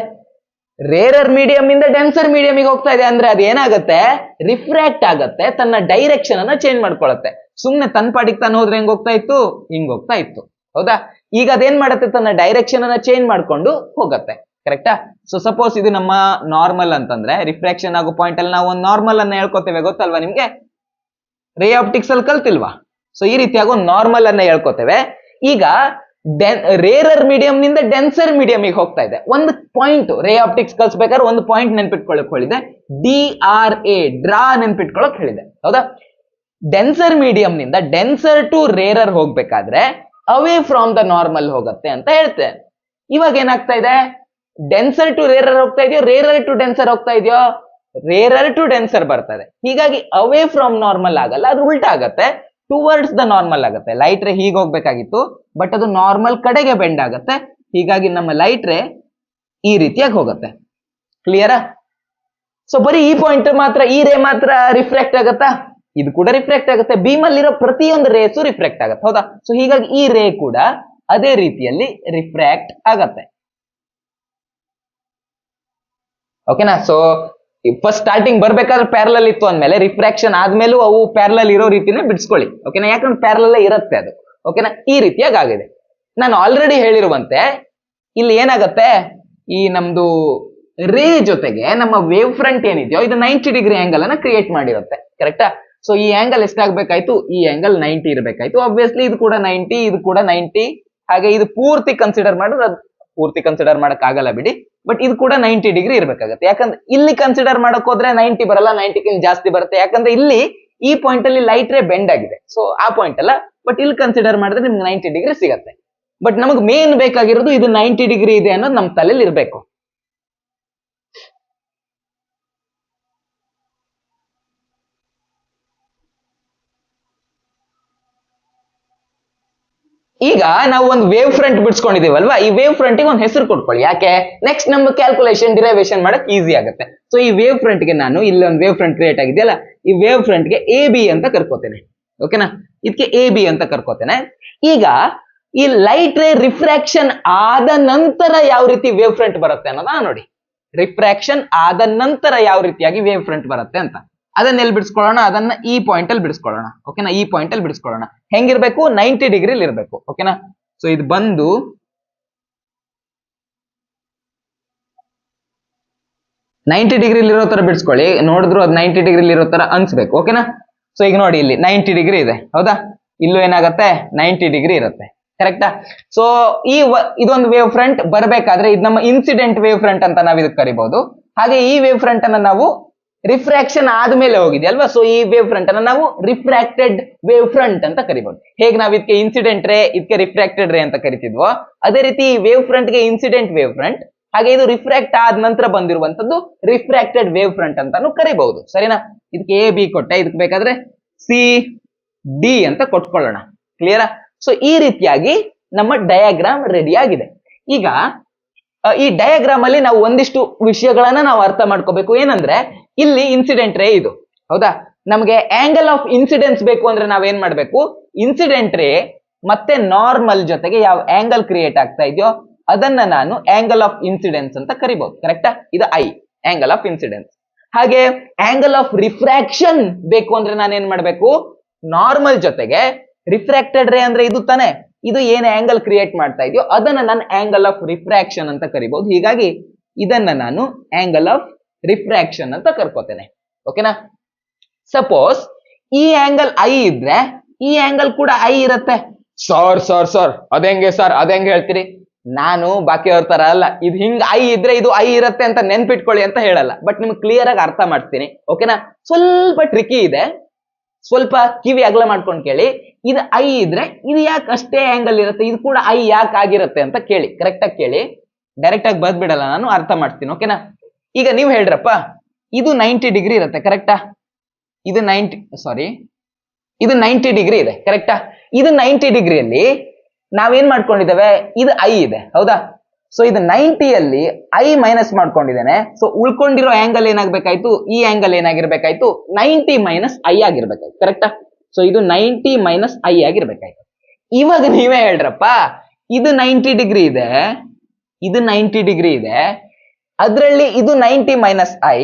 ರೇರರ್ ಮೀಡಿಯಂ ಇಂದ ಡೆನ್ಸರ್ ಮೀಡಿಯಂಗೆ ಹೋಗ್ತಾ ಇದೆ ಅಂದ್ರೆ ಅದೇನಾಗತ್ತೆ? ರಿಫ್ರಾಕ್ಟ್ ಆಗತ್ತೆ, ತನ್ನ ಡೈರೆಕ್ಷನ್ ಅನ್ನ ಚೇಂಜ್ ಮಾಡ್ಕೊಳತ್ತೆ. ಸುಮ್ನೆ ತನ್ನ ಪಾಡಿಗೆ ತಾನು ಹೋದ್ರೆ ಹೆಂಗ್ ಹೋಗ್ತಾ ಇತ್ತು? ಹಿಂಗ್ ಹೋಗ್ತಾ ಇತ್ತು, ಹೌದಾ? ಈಗ ಅದೇನ್ ಮಾಡತ್ತೆ? ತನ್ನ ಡೈರೆಕ್ಷನ್ ಅನ್ನ ಚೇಂಜ್ ಮಾಡ್ಕೊಂಡು ಹೋಗತ್ತೆ, ಕರೆಕ್ಟಾ? ಸೊ ಸಪೋಸ್ ಇದು ನಮ್ಮ ನಾರ್ಮಲ್ ಅಂತಂದ್ರೆ ರಿಫ್ರಾಕ್ಷನ್ ಆಗೋ ಪಾಯಿಂಟ್ ಅಲ್ಲಿ ನಾವು ಒಂದು ನಾರ್ಮಲ್ ಅನ್ನ ಹೇಳ್ಕೊತೇವೆ, ಗೊತ್ತಲ್ವಾ ನಿಮ್ಗೆ? ರೇ ಆಪ್ಟಿಕ್ಸ್ ಅಲ್ಲಿ ಕಲ್ತಿಲ್ವಾ? ಸೊ ಈ ರೀತಿಯಾಗಿ ಒಂದು ನಾರ್ಮಲ್ ಅನ್ನ ಹೇಳ್ಕೊತೇವೆ. ಈಗ ರೇರರ್ ಮೀಡಿಯಂ ನಿಂದ ಡೆನ್ಸರ್ ಮೀಡಿಯಂಗೆ ಹೋಗ್ತಾ ಇದೆ. ಒಂದು ಪಾಯಿಂಟ್ ರೇ ಆಪ್ಟಿಕ್ಸ್ ಕಲ್ಸ್ಬೇಕಾದ್ರೆ ಒಂದು ಪಾಯಿಂಟ್ ನೆನ್ಪಿಟ್ಕೊಳ್ಳಕ್ ಹೇಳಿದೆ, DRA, ಡ್ರಾ ನೆನ್ಪಿಟ್ಕೊಳ್ಳಕ್ ಹೇಳಿದೆ, ಹೌದಾ? ಡೆನ್ಸರ್ ಮೀಡಿಯಂ ನಿಂದ ಡೆನ್ಸರ್ ಟು ರೇರರ್ ಹೋಗ್ಬೇಕಾದ್ರೆ ಅವೇ ಫ್ರಾಮ್ ದ ನಾರ್ಮಲ್ ಹೋಗುತ್ತೆ ಅಂತ ಹೇಳ್ತೇನೆ. ಇವಾಗ ಏನಾಗ್ತಾ ಇದೆ? ಡೆನ್ಸರ್ ಟು ರೇರರ್ ಹೋಗ್ತಾ ಇದೆಯೋ, ರೇರರ್ ಟು ಡೆನ್ಸರ್ ಹೋಗ್ತಾ ಇದೆಯೋ? ರೇರರ್ ಟು ಡೆನ್ಸರ್ ಬರ್ತದೆ. ಹೀಗಾಗಿ ಅವೇ ಫ್ರಮ್ ನಾರ್ಮಲ್ ಆಗಲ್ಲ, ಅದು ಉಲ್ಟಾ ಆಗತ್ತೆ, ಟುವರ್ಡ್ಸ್ ದ ನಾರ್ಮಲ್ ಆಗುತ್ತೆ. ಲೈಟ್ ರೇ ಹೀಗೆ ಹೋಗ್ಬೇಕಾಗಿತ್ತು, ಬಟ್ ಅದು ನಾರ್ಮಲ್ ಕಡೆಗೆ ಬೆಂಡ್ ಆಗುತ್ತೆ. ಹೀಗಾಗಿ ನಮ್ಮ ಲೈಟ್ ರೇ ಈ ರೀತಿಯಾಗಿ ಹೋಗುತ್ತೆ. ಕ್ಲಿಯರಾ? ಸೊ ಬರೀ ಈ ಪಾಯಿಂಟ್ ಮಾತ್ರ, ಈ ರೇ ಮಾತ್ರ ರಿಫ್ರಾಕ್ಟ್ ಆಗತ್ತಾ? ಇದು ಕೂಡ ರಿಫ್ರಾಕ್ಟ್ ಆಗುತ್ತೆ. ಬೀಮ್ ಅಲ್ಲಿರೋ ಪ್ರತಿಯೊಂದು ರೇಸು ರಿಫ್ರಾಕ್ಟ್ ಆಗುತ್ತೆ, ಹೌದಾ? ಸೊ ಹೀಗಾಗಿ ಈ ರೇ ಕೂಡ ಅದೇ ರೀತಿಯಲ್ಲಿ ರಿಫ್ರಾಕ್ಟ್ ಆಗತ್ತೆ, ಓಕೆನಾ? ಸೊ ಫಸ್ಟ್ ಸ್ಟಾರ್ಟಿಂಗ್ ಬರ್ಬೇಕಾದ್ರೆ ಪ್ಯಾರಲಲ್ ಇತ್ತು ಅಂದ್ಮೇಲೆ ರಿಫ್ರಾಕ್ಷನ್ ಆದ್ಮೇಲೂ ಅವು ಪ್ಯಾರಲಲ್ ಇರೋ ರೀತಿನೇ ಬಿಡಿಸ್ಕೊಳ್ಳಿ, ಓಕೆನಾ? ಯಾಕಂದ್ರೆ ಪ್ಯಾರಲಲ್ಲೇ ಇರುತ್ತೆ ಅದು, ಓಕೆನಾ? ಈ ರೀತಿಯಾಗಿ ಆಗಿದೆ. ನಾನು ಆಲ್ರೆಡಿ ಹೇಳಿರುವಂತೆ ಇಲ್ಲಿ ಏನಾಗತ್ತೆ? ಈ ನಮ್ದು ರೇ ಜೊತೆಗೆ ನಮ್ಮ ವೇವ್ ಫ್ರಂಟ್ ಏನಿದೆಯೋ ಇದು 90 ಡಿಗ್ರಿ ಆಂಗಲ್ ಅನ್ನ ಕ್ರಿಯೇಟ್ ಮಾಡಿರುತ್ತೆ, ಕರೆಕ್ಟಾ? ಸೊ ಈ ಆಂಗಲ್ ಎಷ್ಟಾಗಬೇಕಾಯ್ತು? ಈ ಆಂಗಲ್ 90 ಇರಬೇಕಾಯ್ತು. ಆಬ್ವಿಯಸ್ಲಿ ಇದು ಕೂಡ 90, ಇದು ಕೂಡ 90. ಹಾಗೆ ಇದು ಪೂರ್ತಿ ಕನ್ಸಿಡರ್ ಮಾಡಿದ್ರೆ ಅದು ಪೂರ್ತಿ ಕನ್ಸಿಡರ್ ಮಾಡಕ್ ಆಗಲ್ಲ ಬಿಡಿ, ಬಟ್ ಇದು ಕೂಡ 90 ಡಿಗ್ರಿ ಇರ್ಬೇಕಾಗತ್ತೆ. ಯಾಕಂದ್ರೆ ಇಲ್ಲಿ ಕನ್ಸಿಡರ್ ಮಾಡಕ್ ಹೋದ್ರೆ 90 ಬರಲ್ಲ, 90ಕ್ಕಿಂತ ಜಾಸ್ತಿ ಬರುತ್ತೆ. ಯಾಕಂದ್ರೆ ಇಲ್ಲಿ ಈ ಪಾಯಿಂಟ್ ಅಲ್ಲಿ ಲೈಟ್ ರೇ ಬೆಂಡ್ ಆಗಿದೆ, ಸೊ ಆ ಪಾಯಿಂಟ್ ಅಲ್ಲ. ಬಟ್ ಇಲ್ಲಿ ಕನ್ಸಿಡರ್ ಮಾಡಿದ್ರೆ ನಿಮ್ಗೆ 90 ಡಿಗ್ರಿ ಸಿಗತ್ತೆ. ಬಟ್ ನಮಗೆ ಮೇನ್ ಬೇಕಾಗಿರೋದು ಇದು 90 ಡಿಗ್ರಿ ಇದೆ ಅನ್ನೋದು ನಮ್ಮ ತಲೆಯಲ್ಲಿ ಇರಬೇಕು. ಈಗ ನಾವು ಒಂದು ವೇವ್ ಫ್ರಂಟ್ ಬಿಡಿಸ್ಕೊಂಡಿದೀವಲ್ವಾ, ಈ ವೇವ್ ಫ್ರಂಟ್ ಗೆ ಒಂದು ಹೆಸರು ಕೊಟ್ಕೊಳ್ಳಿ. ಯಾಕೆ? ನೆಕ್ಸ್ಟ್ ನಮ್ಮ ಕ್ಯಾಲ್ಕುಲೇಷನ್ ಡಿರೈವೇಶನ್ ಮಾಡಕ್ ಈಸಿ ಆಗುತ್ತೆ. ಸೊ ಈ ವೇವ್ ಫ್ರಂಟ್ ಗೆ ನಾನು ಇಲ್ಲಿ ಒಂದು ವೇವ್ ಫ್ರಂಟ್ ಕ್ರಿಯೇಟ್ ಆಗಿದೆಯಲ್ಲ, ಈ ವೇವ್ ಫ್ರಂಟ್ ಗೆ AB ಅಂತ ಕರ್ಕೋತೇನೆ, ಓಕೆನಾ? ಇದಕ್ಕೆ AB ಅಂತ ಕರ್ಕೋತೇನೆ. ಈಗ ಈ ಲೈಟ್ ರೇ ರಿಫ್ರಾಕ್ಷನ್ ಆದ ನಂತರ ಯಾವ ರೀತಿ ವೇವ್ ಫ್ರಂಟ್ ಬರುತ್ತೆ ಅನ್ನೋದನ್ನ ನೋಡಿ. ರಿಫ್ರಾಕ್ಷನ್ ಆದ ನಂತರ ಯಾವ ರೀತಿಯಾಗಿ ವೇವ್ ಫ್ರಂಟ್ ಬರುತ್ತೆ ಅಂತ ಅದನ್ನ ಎಲ್ಲಿ ಬಿಡಿಸ್ಕೊಳ್ಳೋಣ? ಅದನ್ನ ಈ ಪಾಯಿಂಟ್ ಅಲ್ಲಿ ಬಿಡಿಸ್ಕೊಳ್ಳೋಣ, ಓಕೆನಾ? ಈ ಪಾಯಿಂಟ್ ಅಲ್ಲಿ ಬಿಡಿಸ್ಕೊಳ್ಳೋಣ. ಹೆಂಗಿರ್ಬೇಕು? 90 ಡಿಗ್ರಿಲಿ ಇರ್ಬೇಕು, ಓಕೆನಾ? ಸೊ ಇದು ಬಂದು 90 ಡಿಗ್ರಿಲಿ ಇರೋ ತರ ಬಿಡಿಸ್ಕೊಳ್ಳಿ. ನೋಡಿದ್ರು ಅದು 90 ಡಿಗ್ರಿಲಿ ಇರೋ ತರ ಅನ್ಸ್ಬೇಕು, ಓಕೆನಾ? ಸೊ ಈಗ ನೋಡಿ ಇಲ್ಲಿ 90 ಡಿಗ್ರಿ ಇದೆ, ಹೌದಾ? ಇಲ್ಲೂ ಏನಾಗತ್ತೆ? 90 ಡಿಗ್ರಿ ಇರುತ್ತೆ, ಕರೆಕ್ಟಾ? ಸೊ ಇದೊಂದು ವೇವ್ ಫ್ರಂಟ್ ಬರ್ಬೇಕಾದ್ರೆ ಇದು ನಮ್ಮ ಇನ್ಸಿಡೆಂಟ್ ವೇವ್ ಫ್ರಂಟ್ ಅಂತ ನಾವು ಇದಕ್ಕೆ ಕರಿಬಹುದು. ಹಾಗೆ ಈ ವೇವ್ ಫ್ರಂಟ್ ಅನ್ನ ನಾವು ರಿಫ್ರಾಕ್ಷನ್ ಆದ್ಮೇಲೆ ಹೋಗಿದೆ ಅಲ್ವಾ, ಸೊ ಈ ವೇವ್ ಫ್ರಂಟ್ ಅನ್ನ ನಾವು ರಿಫ್ರಾಕ್ಟೆಡ್ ವೇವ್ ಫ್ರಂಟ್ ಅಂತ ಕರಿಬಹುದು. ಹೇಗೆ ನಾವು ಇದಕ್ಕೆ ಇನ್ಸಿಡೆಂಟ್ ರೇ, ಇದಕ್ಕೆ ರಿಫ್ರಾಕ್ಟೆಡ್ ರೇ ಅಂತ ಕರಿತಿದ್ವೋ, ಅದೇ ರೀತಿ ಈ ವೇವ್ ಫ್ರಂಟ್ ಗೆ ಇನ್ಸಿಡೆಂಟ್ ವೇವ್ ಫ್ರಂಟ್, ಹಾಗೆ ಇದು ರಿಫ್ರಾಕ್ಟ್ ಆದ ನಂತರ ಬಂದಿರುವಂತದ್ದು ರಿಫ್ರಾಕ್ಟೆಡ್ ವೇವ್ ಫ್ರಂಟ್ ಅಂತಾನು ಕರಿಬಹುದು, ಸರಿನಾ? ಇದಕ್ಕೆ AB ಕೊಟ್ಟೆ, ಇದಕ್ಕೆ ಬೇಕಾದ್ರೆ CD ಅಂತ ಕೊಟ್ಕೊಳ್ಳೋಣ. ಕ್ಲಿಯರಾ? ಸೊ ಈ ರೀತಿಯಾಗಿ ನಮ್ಮ ಡಯಾಗ್ರಾಮ್ ರೆಡಿ ಆಗಿದೆ. ಈಗ ಈ ಡಯಾಗ್ರಾಮ್ ಅಲ್ಲಿ ನಾವು ಒಂದಿಷ್ಟು ವಿಷಯಗಳನ್ನ ನಾವು ಅರ್ಥ ಮಾಡ್ಕೋಬೇಕು. ಏನಂದ್ರೆ ಇಲ್ಲಿ ಇನ್ಸಿಡೆಂಟ್ ರೇ ಇದು, ಹೌದಾ? ನಮಗೆ ಆಂಗಲ್ ಆಫ್ ಇನ್ಸಿಡೆನ್ಸ್ ಬೇಕು ಅಂದ್ರೆ ನಾವೇನ್ ಮಾಡ್ಬೇಕು? ಇನ್ಸಿಡೆಂಟ್ ರೇ ಮತ್ತೆ ನಾರ್ಮಲ್ ಜೊತೆಗೆ ಯಾವ ಆಂಗಲ್ ಕ್ರಿಯೇಟ್ ಆಗ್ತಾ ಇದೆಯೋ ಅದನ್ನ ನಾನು ಆಂಗಲ್ ಆಫ್ ಇನ್ಸಿಡೆನ್ಸ್ ಅಂತ ಕರಿಬಹುದು, ಕರೆಕ್ಟಾ? ಇದು I, ಆಂಗಲ್ ಆಫ್ ಇನ್ಸಿಡೆನ್ಸ್. ಹಾಗೆ ಆಂಗಲ್ ಆಫ್ ರಿಫ್ರಾಕ್ಷನ್ ಬೇಕು ಅಂದ್ರೆ ನಾನು ಏನ್ ಮಾಡ್ಬೇಕು? ನಾರ್ಮಲ್ ಜೊತೆಗೆ ರಿಫ್ರಾಕ್ಟೆಡ್ ರೇ ಅಂದ್ರೆ ಇದು ತಾನೆ, ಇದು ಏನ್ ಆಂಗಲ್ ಕ್ರಿಯೇಟ್ ಮಾಡ್ತಾ ಇದೆಯೋ ಅದನ್ನ ನಾನು ಆಂಗಲ್ ಆಫ್ ರಿಫ್ರಾಕ್ಷನ್ ಅಂತ ಕರಿಬಹುದು. ಹೀಗಾಗಿ ಇದನ್ನ ನಾನು ಆಂಗಲ್ ಆಫ್ ರಿಫ್ರಾಕ್ಷನ್ ಅಂತ ಕರ್ಕೋತೇನೆ, ಓಕೆನಾ? ಸಪೋಸ್ ಈ ಆಂಗಲ್ ಐ ಇದ್ರೆ ಈ ಆಂಗಲ್ ಕೂಡ ಐ ಇರತ್ತೆ. ಸರ್ ಅದೇಂಗೆ ಸರ್ ಅದೇಂಗೆ ಹೇಳ್ತೀರಿ? ನಾನು ಬಾಕಿಯವ್ರ ತರ ಅಲ್ಲ, ಇದು ಹಿಂಗ್ ಐ ಇದ್ರೆ ಇದು ಐ ಇರತ್ತೆ ಅಂತ ನೆನ್ಪಿಟ್ಕೊಳ್ಳಿ ಅಂತ ಹೇಳಲ್ಲ, ಬಟ್ ನಿಮ್ಗೆ ಕ್ಲಿಯರ್ ಆಗಿ ಅರ್ಥ ಮಾಡ್ತೀನಿ. ಓಕೆನಾ? ಸ್ವಲ್ಪ ಟ್ರಿಕಿ ಇದೆ, ಸ್ವಲ್ಪ ಕಿವಿ ಅಗಲ ಮಾಡ್ಕೊಂಡು ಕೇಳಿ. ಇದು ಐ ಇದ್ರೆ ಇದು ಯಾಕೆ ಅಷ್ಟೇ ಆಂಗಲ್ ಇರುತ್ತೆ, ಇದು ಕೂಡ ಐ ಯಾಕೆ ಆಗಿರುತ್ತೆ ಅಂತ ಕೇಳಿ, ಕರೆಕ್ಟ್ ಆಗಿ ಕೇಳಿ. ಡೈರೆಕ್ಟ್ ಆಗಿ ಬರ್ದ್ಬಿಡಲ್ಲ, ನಾನು ಅರ್ಥ ಮಾಡ್ತೀನಿ. ಓಕೆನಾ? ಈಗ ನೀವು ಹೇಳ್ರಪ್ಪ, ಇದು 90 ಡಿಗ್ರಿ ಇರುತ್ತೆ, ಕರೆಕ್ಟಾ? ಇದು 90 ಡಿಗ್ರಿ ಇದೆ, ಕರೆಕ್ಟಾ? ಇದು 90 ಡಿಗ್ರಿಯಲ್ಲಿ ನಾವೇನ್ ಮಾಡ್ಕೊಂಡಿದ್ದೇವೆ, ಇದು ಐ ಇದೆ, ಹೌದಾ? ಸೊ ಇದು 90ಯಲ್ಲಿ ಐ ಮೈನಸ್ ಮಾಡ್ಕೊಂಡಿದ್ದೇನೆ. ಸೊ ಉಳ್ಕೊಂಡಿರೋ ಆಂಗಲ್ ಏನಾಗ್ಬೇಕಾಯ್ತು, ಈ ಆಂಗಲ್ ಏನಾಗಿರ್ಬೇಕಾಯ್ತು, 90 ಮೈನಸ್ ಐ ಆಗಿರ್ಬೇಕಾಯ್ತು, ಕರೆಕ್ಟಾ? ಸೊ ಇದು 90 ಮೈನಸ್ ಐ ಆಗಿರ್ಬೇಕಾಯ್ತು. ಇವಾಗ ನೀವೇ ಹೇಳ್ರಪ್ಪ, ಇದು 90 ಡಿಗ್ರಿ ಇದೆ, ಇದು 90 ಡಿಗ್ರಿ ಇದೆ, ಅದರಲ್ಲಿ ಇದು 90 ಮೈನಸ್ ಐ,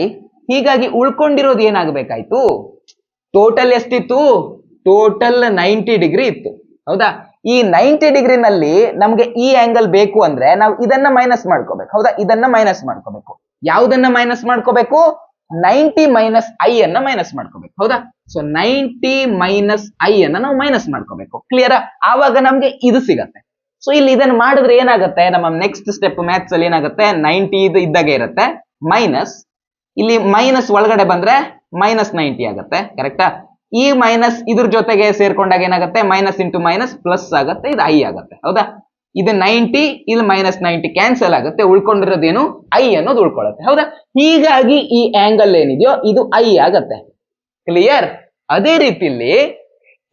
ಹೀಗಾಗಿ ಉಳ್ಕೊಂಡಿರೋದು ಏನಾಗಬೇಕಾಯ್ತು, ಟೋಟಲ್ ಎಷ್ಟಿತ್ತು, ಟೋಟಲ್ 90 ಡಿಗ್ರಿ ಇತ್ತು, ಹೌದಾ? ಈ 90 ಡಿಗ್ರಿನಲ್ಲಿ ನಮ್ಗೆ ಈ ಆಂಗಲ್ ಬೇಕು ಅಂದ್ರೆ ನಾವು ಇದನ್ನ ಮೈನಸ್ ಮಾಡ್ಕೋಬೇಕು, ಹೌದಾ? ಇದನ್ನ ಮೈನಸ್ ಮಾಡ್ಕೋಬೇಕು. ಯಾವುದನ್ನ ಮೈನಸ್ ಮಾಡ್ಕೋಬೇಕು, 90 ಮೈನಸ್ ಐ ಅನ್ನ ಮೈನಸ್ ಮಾಡ್ಕೋಬೇಕು, ಹೌದಾ? ಸೊ 90 ಮೈನಸ್ ಐ ಅನ್ನ ನಾವು ಮೈನಸ್ ಮಾಡ್ಕೋಬೇಕು, ಕ್ಲಿಯರಾ? ಆವಾಗ ನಮ್ಗೆ ಇದು ಸಿಗತ್ತೆ. ಸೊ ಇಲ್ಲಿ ಇದನ್ನ ಮಾಡಿದ್ರೆ ಏನಾಗುತ್ತೆ, ನಮ್ಮ ನೆಕ್ಸ್ಟ್ ಸ್ಟೆಪ್ ಮ್ಯಾಥ್ಸ್ ಅಲ್ಲಿ ಏನಾಗುತ್ತೆ, 90 ಇದು ಇದ್ದಾಗೆ ಇರುತ್ತೆ, ಮೈನಸ್ ಇಲ್ಲಿ ಮೈನಸ್ ಒಳಗಡೆ ಬಂದ್ರೆ ಮೈನಸ್ 90 ಆಗುತ್ತೆ, ಕರೆಕ್ಟಾ? ಈ ಮೈನಸ್ ಇದ್ರ ಜೊತೆಗೆ ಸೇರ್ಕೊಂಡಾಗ ಏನಾಗುತ್ತೆ, ಮೈನಸ್ ಇಂಟು ಮೈನಸ್ ಪ್ಲಸ್ ಆಗುತ್ತೆ, ಇದು ಐ ಆಗುತ್ತೆ, ಹೌದಾ? ಇದು 90, ಇಲ್ಲಿ ಮೈನಸ್ 90 ಕ್ಯಾನ್ಸಲ್ ಆಗುತ್ತೆ, ಉಳ್ಕೊಂಡಿರೋದೇನು, ಐ ಅನ್ನೋದು ಉಳ್ಕೊಳ್ಳುತ್ತೆ, ಹೌದಾ? ಹೀಗಾಗಿ ಈ ಆಂಗಲ್ ಏನಿದೆಯೋ ಇದು ಐ ಆಗತ್ತೆ, ಕ್ಲಿಯರ್? ಅದೇ ರೀತಿಯಲ್ಲಿ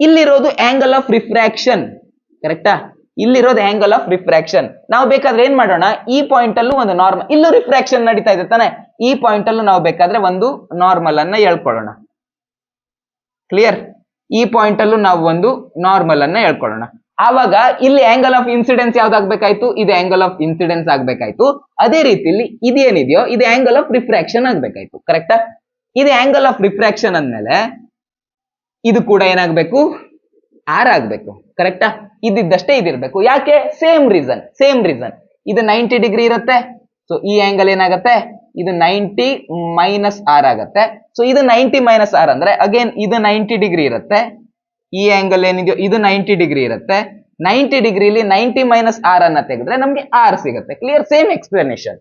ಇಲ್ಲಿರೋದು ಆಂಗಲ್ ಆಫ್ ರಿಫ್ರಾಕ್ಷನ್, ಕರೆಕ್ಟಾ? ಇಲ್ಲಿರೋದು ಆಂಗಲ್ ಆಫ್ ರಿಫ್ರಾಕ್ಷನ್. ನಾವು ಬೇಕಾದ್ರೆ ಏನ್ ಮಾಡೋಣ, ಈ ಪಾಯಿಂಟ್ ಅಲ್ಲೂ ಒಂದು ನಾರ್ಮಲ್, ಇಲ್ಲೂ ರಿಫ್ರಾಕ್ಷನ್ ನಡೀತಾ ಇದೆ ತಾನೆ, ಈ ಪಾಯಿಂಟ್ ಅಲ್ಲೂ ನಾವು ಬೇಕಾದ್ರೆ ಒಂದು ನಾರ್ಮಲ್ ಅನ್ನ ಹೇಳ್ಕೊಳ್ಳೋಣ, ಕ್ಲಿಯರ್? ಈ ಪಾಯಿಂಟ್ ಅಲ್ಲೂ ನಾವು ಒಂದು ನಾರ್ಮಲ್ ಅನ್ನ ಹೇಳ್ಕೊಳ್ಳೋಣ. ಆವಾಗ ಇಲ್ಲಿ ಆಂಗಲ್ ಆಫ್ ಇನ್ಸಿಡೆನ್ಸ್ ಯಾವ್ದಾಗ್ಬೇಕಾಯ್ತು, ಇದು ಆಂಗಲ್ ಆಫ್ ಇನ್ಸಿಡೆನ್ಸ್ ಆಗ್ಬೇಕಾಯ್ತು. ಅದೇ ರೀತಿಯಲ್ಲಿ ಇದೇನಿದೆಯೋ ಇದು ಆಂಗಲ್ ಆಫ್ ರಿಫ್ರಾಕ್ಷನ್ ಆಗ್ಬೇಕಾಯ್ತು, ಕರೆಕ್ಟಾ? ಇದು ಆಂಗಲ್ ಆಫ್ ರಿಫ್ರಾಕ್ಷನ್ ಅಂದ್ಮೇಲೆ ಇದು ಕೂಡ ಏನಾಗ್ಬೇಕು, ಆರ್ ಆಗ್ಬೇಕು, ಕರೆಕ್ಟಾ? ಇದ್ದಿದ್ದಷ್ಟೇ ಇದಿರ್ಬೇಕು. ಯಾಕೆ? Same reason. ಇದು 90 ಡಿಗ್ರಿ ಇರುತ್ತೆ, ಸೊ ಈ ಆಂಗಲ್ ಏನಾಗತ್ತೆ, ಇದು 90 ಮೈನಸ್ ಆರ್ ಆಗತ್ತೆ. ಸೊ ಇದು 90 ಮೈನಸ್ ಆರ್ ಅಂದ್ರೆ ಅಗೇನ್ ಇದು 90 ಡಿಗ್ರಿ ಇರುತ್ತೆ, ಈ ಆಂಗಲ್ ಏನಿದೆಯೋ ಇದು 90 ಡಿಗ್ರಿ ಇರುತ್ತೆ. 90 ಡಿಗ್ರಿಲಿ 90 ಮೈನಸ್ ಆರ್ ಅನ್ನ ತೆಗೆದ್ರೆ ನಮ್ಗೆ ಆರ್ ಸಿಗುತ್ತೆ, ಕ್ಲಿಯರ್? Same explanation.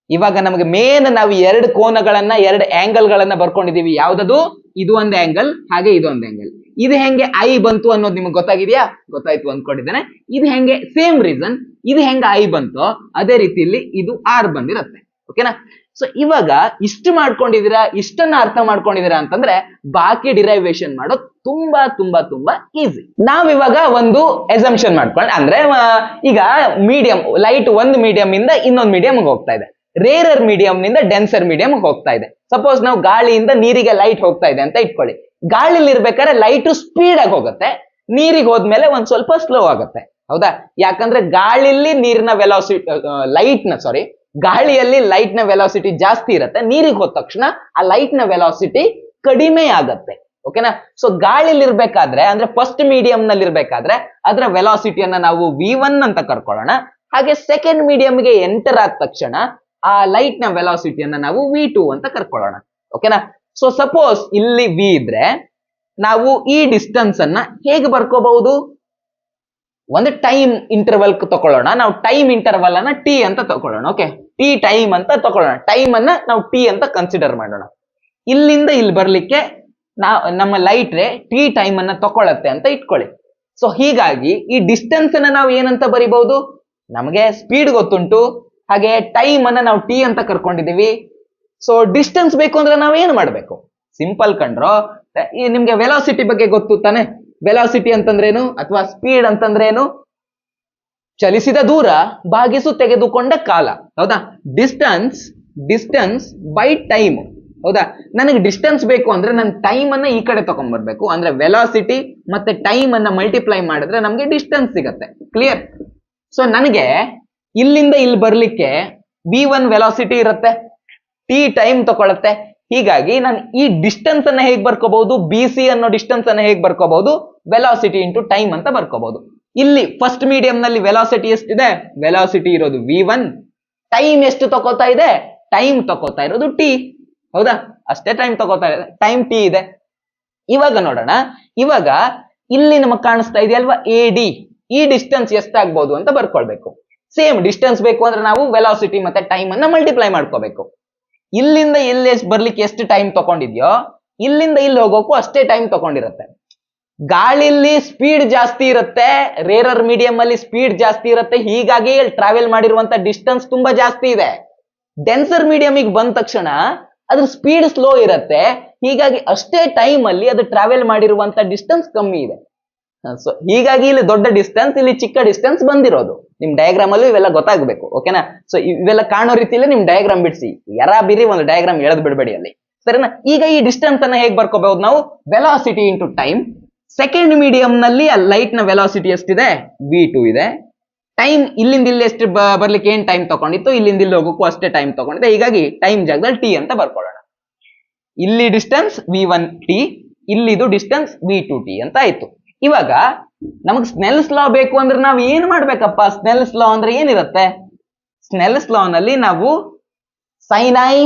ಇವಾಗ ನಮಗೆ ಮೇನ್ ನಾವು ಎರಡು ಕೋನಗಳನ್ನ, ಎರಡು ಆಂಗಲ್ ಗಳನ್ನ ಬರ್ಕೊಂಡಿದೀವಿ. ಯಾವ್ದದು? ಇದು ಒಂದು ಆಂಗಲ್, ಹಾಗೆ ಇದು ಒಂದು ಆಂಗಲ್. ಇದು ಹೆಂಗೆ ಐ ಬಂತು ಅನ್ನೋದು ನಿಮ್ಗೆ ಗೊತ್ತಾಗಿದೆಯಾ? ಗೊತ್ತಾಯ್ತು ಅನ್ಕೊಂಡಿದ್ದೇನೆ. ಇದು ಹೆಂಗೆ, ಸೇಮ್ ರೀಸನ್, ಇದು ಹೆಂಗೆ ಐ ಬಂತೋ ಅದೇ ರೀತಿಯಲ್ಲಿ ಇದು ಆರ್ ಬಂದಿರುತ್ತೆ, ಓಕೆನಾ? ಸೊ ಇವಾಗ ಇಷ್ಟು ಮಾಡ್ಕೊಂಡಿದೀರಾ, ಇಷ್ಟನ್ನ ಅರ್ಥ ಮಾಡ್ಕೊಂಡಿದೀರಾ ಅಂತಂದ್ರೆ ಬಾಕಿ ಡಿರೈವೇಶನ್ ಮಾಡೋದು ತುಂಬಾ ತುಂಬಾ ತುಂಬಾ ಈಸಿ. ನಾವಿವಾಗ ಒಂದು ಎಸಂಪ್ಷನ್ ಮಾಡ್ಕೊಂಡು, ಅಂದ್ರೆ ಈಗ ಮೀಡಿಯಂ ಲೈಟ್ ಒಂದು ಮೀಡಿಯಂ ಇಂದ ಇನ್ನೊಂದು ಮೀಡಿಯಂ ಹೋಗ್ತಾ ಇದೆ, ರೇರರ್ ಮೀಡಿಯಂ ನಿಂದ ಡೆನ್ಸರ್ ಮೀಡಿಯಂ ಹೋಗ್ತಾ ಇದೆ. ಸಪೋಸ್ ನಾವು ಗಾಳಿಯಿಂದ ನೀರಿಗೆ ಲೈಟ್ ಹೋಗ್ತಾ ಇದೆ ಅಂತ ಇಟ್ಕೊಳ್ಳಿ. ಗಾಳಿಲಿ ಇರ್ಬೇಕಾದ್ರೆ ಲೈಟ್ ಸ್ಪೀಡ್ ಆಗಿ ಹೋಗುತ್ತೆ, ನೀರಿಗೆ ಹೋದ್ಮೇಲೆ ಒಂದ್ ಸ್ವಲ್ಪ ಸ್ಲೋ ಆಗುತ್ತೆ, ಹೌದಾ? ಯಾಕಂದ್ರೆ ಗಾಳಿಲಿ ನೀರಿನ ವೆಲಾಸಿಟಿ ಗಾಳಿಯಲ್ಲಿ ಲೈಟ್ ನ ವೆಲಾಸಿಟಿ ಜಾಸ್ತಿ ಇರುತ್ತೆ, ನೀರಿಗೆ ಹೋದ ತಕ್ಷಣ ಆ ಲೈಟ್ ನ ವೆಲಾಸಿಟಿ ಕಡಿಮೆ ಆಗತ್ತೆ, ಓಕೆನಾ? ಸೊ ಗಾಳಿಲಿ ಇರ್ಬೇಕಾದ್ರೆ ಅಂದ್ರೆ ಫಸ್ಟ್ ಮೀಡಿಯಂ ನಲ್ಲಿ ಇರ್ಬೇಕಾದ್ರೆ ಅದರ ವೆಲಾಸಿಟಿಯನ್ನ ನಾವು v1 ಅಂತ ಕರ್ಕೊಳ್ಳೋಣ. ಹಾಗೆ ಸೆಕೆಂಡ್ ಮೀಡಿಯಂಗೆ ಎಂಟರ್ ಆದ ತಕ್ಷಣ ಆ ಲೈಟ್ ನ ವೆಲಾಸಿಟಿಯನ್ನ ನಾವು v2 ಅಂತ ಕರ್ಕೊಳ್ಳೋಣ, ಓಕೆನಾ? ಸೊ ಸಪೋಸ್ ಇಲ್ಲಿ v ಇದ್ರೆ ನಾವು ಈ ಡಿಸ್ಟೆನ್ಸ್ ಅನ್ನ ಹೇಗೆ ಬರ್ಕೋಬಹುದು, ಒಂದು ಟೈಮ್ ಇಂಟರ್ವಲ್ ತಗೊಳ್ಳೋಣ. ನಾವು ಟೈಮ್ ಇಂಟರ್ವಲ್ ಅನ್ನ ಟಿ ಅಂತ ತಗೊಳ್ಳೋಣ, ಓಕೆ? ಟಿ ಟೈಮ್ ಅಂತ ತಗೊಳ್ಳೋಣ, ಟೈಮ್ ಅನ್ನ ನಾವು ಟಿ ಅಂತ ಕನ್ಸಿಡರ್ ಮಾಡೋಣ. ಇಲ್ಲಿಂದ ಇಲ್ಲಿ ಬರ್ಲಿಕ್ಕೆ ನಮ್ಮ ಲೈಟ್ ರೇ ಟಿ ಟೈಮ್ ಅನ್ನ ತಗೊಳತ್ತೆ ಅಂತ ಇಟ್ಕೊಳ್ಳಿ. ಸೊ ಹೀಗಾಗಿ ಈ ಡಿಸ್ಟೆನ್ಸ್ ಅನ್ನ ನಾವು ಏನಂತ ಬರಿಬಹುದು, ನಮಗೆ ಸ್ಪೀಡ್ ಗೊತ್ತುಂಟು, ಹಾಗೆ ಟೈಮ್ ಅನ್ನ ನಾವು ಟಿ ಅಂತ ಕರ್ಕೊಂಡಿದೀವಿ. ಸೊ ಡಿಸ್ಟೆನ್ಸ್ ಬೇಕು ಅಂದ್ರೆ ನಾವು ಏನು ಮಾಡ್ಬೇಕು, ಸಿಂಪಲ್ ಕಂಡ್ರೋ. ನಿಮ್ಗೆ ವೆಲಾಸಿಟಿ ಬಗ್ಗೆ ಗೊತ್ತು ತಾನೆ? ವೆಲಾಸಿಟಿ ಅಂತಂದ್ರೇನು ಅಥವಾ ಸ್ಪೀಡ್ ಅಂತಂದ್ರೇನು? ಚಲಿಸಿದ ದೂರ ಭಾಗಿಸು ತೆಗೆದುಕೊಂಡ ಕಾಲ, ಹೌದಾ? ಡಿಸ್ಟೆನ್ಸ್ ಬೈ ಟೈಮ್, ಹೌದಾ? ನನಗೆ ಡಿಸ್ಟೆನ್ಸ್ ಬೇಕು ಅಂದ್ರೆ ನಾನು ಟೈಮ್ ಅನ್ನ ಈ ಕಡೆ ತಗೊಂಡ್ಬರ್ಬೇಕು, ಅಂದ್ರೆ ವೆಲಾಸಿಟಿ ಮತ್ತೆ ಟೈಮ್ ಅನ್ನ ಮಲ್ಟಿಪ್ಲೈ ಮಾಡಿದ್ರೆ ನಮ್ಗೆ ಡಿಸ್ಟೆನ್ಸ್ ಸಿಗತ್ತೆ, ಕ್ಲಿಯರ್? ಸೊ ನನಗೆ ಇಲ್ಲಿಂದ ಇಲ್ಲಿ ಬರ್ಲಿಕ್ಕೆ v1 ವೆಲಾಸಿಟಿ ಇರುತ್ತೆ, ಟಿ ಟೈಮ್ ತಗೊಳತ್ತೆ. ಹೀಗಾಗಿ ನಾನು ಈ ಡಿಸ್ಟೆನ್ಸ್ ಅನ್ನ ಹೇಗೆ ಬರ್ಕೋಬಹುದು, ಬಿ ಸಿ ಅನ್ನೋ ಡಿಸ್ಟೆನ್ಸ್ ಅನ್ನ ಹೇಗೆ ಬರ್ಕೋಬಹುದು, ವೆಲಾಸಿಟಿ ಇಂಟು ಟೈಮ್ ಅಂತ ಬರ್ಕೋಬಹುದು. ಇಲ್ಲಿ ಫಸ್ಟ್ ಮೀಡಿಯಂ ನಲ್ಲಿ ವೆಲಾಸಿಟಿ ಎಷ್ಟಿದೆ, ವೆಲಾಸಿಟಿ ಇರೋದು v1, ಟೈಮ್ ಎಷ್ಟು ತಗೋತಾ ಇದೆ, ಟೈಮ್ ತಗೋತಾ ಇರೋದು ಟಿ, ಹೌದಾ? ಅಷ್ಟೇ ಟೈಮ್ ತಗೋತಾ ಇದೆ, ಟೈಮ್ ಟಿ ಇದೆ. ಇವಾಗ ನೋಡೋಣ. ಇವಾಗ ಇಲ್ಲಿ ನಮಗ್ ಕಾಣಿಸ್ತಾ ಇದೆಯಲ್ವಾ AD, ಈ ಡಿಸ್ಟೆನ್ಸ್ ಎಷ್ಟಾಗ್ಬೋದು ಅಂತ ಬರ್ಕೊಳ್ಬೇಕು. ಸೇಮ್ ಡಿಸ್ಟೆನ್ಸ್ ಬೇಕು ಅಂದ್ರೆ ನಾವು ವೆಲಾಸಿಟಿ ಮತ್ತೆ ಟೈಮ್ ಅನ್ನ ಮಲ್ಟಿಪ್ಲೈ ಮಾಡ್ಕೋಬೇಕು. ಇಲ್ಲಿಂದ ಇಲ್ಲಿ ಬರ್ಲಿಕ್ಕೆ ಎಷ್ಟು ಟೈಮ್ ತಗೊಂಡಿದ್ಯೋ ಇಲ್ಲಿಂದ ಇಲ್ಲಿ ಹೋಗೋಕ್ಕೂ ಅಷ್ಟೇ ಟೈಮ್ ತಗೊಂಡಿರುತ್ತೆ. ಗಾಳಿಲಿ ಸ್ಪೀಡ್ ಜಾಸ್ತಿ ಇರುತ್ತೆ, ರೇರರ್ ಮೀಡಿಯಂ ಅಲ್ಲಿ ಸ್ಪೀಡ್ ಜಾಸ್ತಿ ಇರುತ್ತೆ, ಹೀಗಾಗಿ ಟ್ರಾವೆಲ್ ಮಾಡಿರುವಂತ ಡಿಸ್ಟೆನ್ಸ್ ತುಂಬಾ ಜಾಸ್ತಿ ಇದೆ. ಡೆನ್ಸರ್ ಮೀಡಿಯಂಗೆ ಬಂದ ತಕ್ಷಣ ಅದ್ರ ಸ್ಪೀಡ್ ಸ್ಲೋ ಇರುತ್ತೆ, ಹೀಗಾಗಿ ಅಷ್ಟೇ ಟೈಮ್ ಅಲ್ಲಿ ಅದು ಟ್ರಾವೆಲ್ ಮಾಡಿರುವಂತ ಡಿಸ್ಟೆನ್ಸ್ ಕಮ್ಮಿ ಇದೆ. ಸೊ ಹೀಗಾಗಿ ಇಲ್ಲಿ ದೊಡ್ಡ ಡಿಸ್ಟೆನ್ಸ್, ಇಲ್ಲಿ ಚಿಕ್ಕ ಡಿಸ್ಟೆನ್ಸ್ ಬಂದಿರೋದು. ನಿಮ್ ಡಯಾಗ್ರಾಮ್ ಅಲ್ಲಿ ಇವೆಲ್ಲ ಗೊತ್ತಾಗಬೇಕು, ಓಕೆನಾ? ಸೊ ಇವೆಲ್ಲ ಕಾಣೋ ರೀತಿಯಲ್ಲಿ ನಿಮ್ ಡಯಾಗ್ರಾಮ್ ಬಿಡಿಸಿ, ಬಿರಿ ಒಂದು ಡಯಾಗ್ರಾಮ್ ಎಳೆದ್ ಬಿಡಬೇಡಿ ಅಲ್ಲಿ, ಸರಿನಾ? ಈಗ ಈ ಡಿಸ್ಟೆನ್ಸ್ ಅನ್ನ ಹೇಗ್ ಬರ್ಕೋಬಹುದು ನಾವು? Velocity into time. Second medium ನಲ್ಲಿ ಆ ಲೈಟ್ ನ ವೆಲಾಸಿಟಿ ಎಷ್ಟಿದೆ? v2 ಇದೆ. ಟೈಮ್ ಇಲ್ಲಿಂದ ಇಲ್ಲಿ ಎಷ್ಟು ಬರ್ಲಿಕ್ಕೆ ಏನ್ ಟೈಮ್ ತಗೊಂಡಿತ್ತು, ಇಲ್ಲಿಂದ ಇಲ್ಲಿ ಹೋಗೋಕ್ಕೂ ಅಷ್ಟೇ ಟೈಮ್ ತಗೊಂಡಿದೆ, ಹೀಗಾಗಿ ಟೈಮ್ ಜಾಗದಲ್ಲಿ t ಅಂತ ಬರ್ಕೊಳ್ಳೋಣ. ಇಲ್ಲಿ ಡಿಸ್ಟೆನ್ಸ್ v1t, ಇಲ್ಲಿದು ಡಿಸ್ಟೆನ್ಸ್ v2t ಅಂತ ಆಯ್ತು. ಇವಾಗ ನಮಗ್ ಸ್ನೆಲ್ಸ್ ಲಾ ಬೇಕು ಅಂದ್ರೆ ನಾವ್ ಏನ್ ಮಾಡ್ಬೇಕಪ್ಪ? ಸ್ನೆಲ್ಸ್ ಲಾ ಅಂದ್ರೆ ಏನಿರುತ್ತೆ? ಸ್ನೆಲ್ಸ್ ಲಾ ನಲ್ಲಿ ನಾವು sin i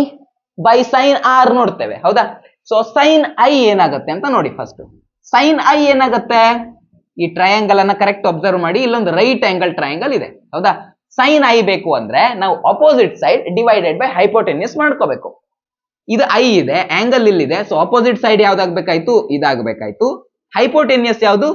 by sin r ನೋಡ್ತೇವೆ, ಹೌದಾ? ಸೊ sin i ಏನಾಗುತ್ತೆ ಅಂತ ನೋಡಿ. ಫಸ್ಟ್ sin i ಏನಾಗುತ್ತೆ? ಈ ಟ್ರಯಾಂಗಲ್ ಅನ್ನ ಕರೆಕ್ಟ್ ಅಬ್ಸರ್ವ್ ಮಾಡಿ, ಇಲ್ಲೊಂದು ರೈಟ್ ಆಂಗಲ್ ಟ್ರಯಾಂಗಲ್ ಇದೆ, ಹೌದಾ? sin i ಬೇಕು ಅಂದ್ರೆ ನಾವು opposite side divided by hypotenuse ಮಾಡ್ಕೋಬೇಕು. ಇದು i ಇದೆ, ಆಂಗಲ್ ಇಲ್ಲಿದೆ, ಸೊ ಅಪೋಸಿಟ್ ಸೈಡ್ ಯಾವ್ದಾಗ್ಬೇಕಾಯ್ತು? ಇದಾಗಬೇಕಾಯ್ತು. ಹೈಪೋಟೆನ್ಯೂಸ್ ಯಾವುದು?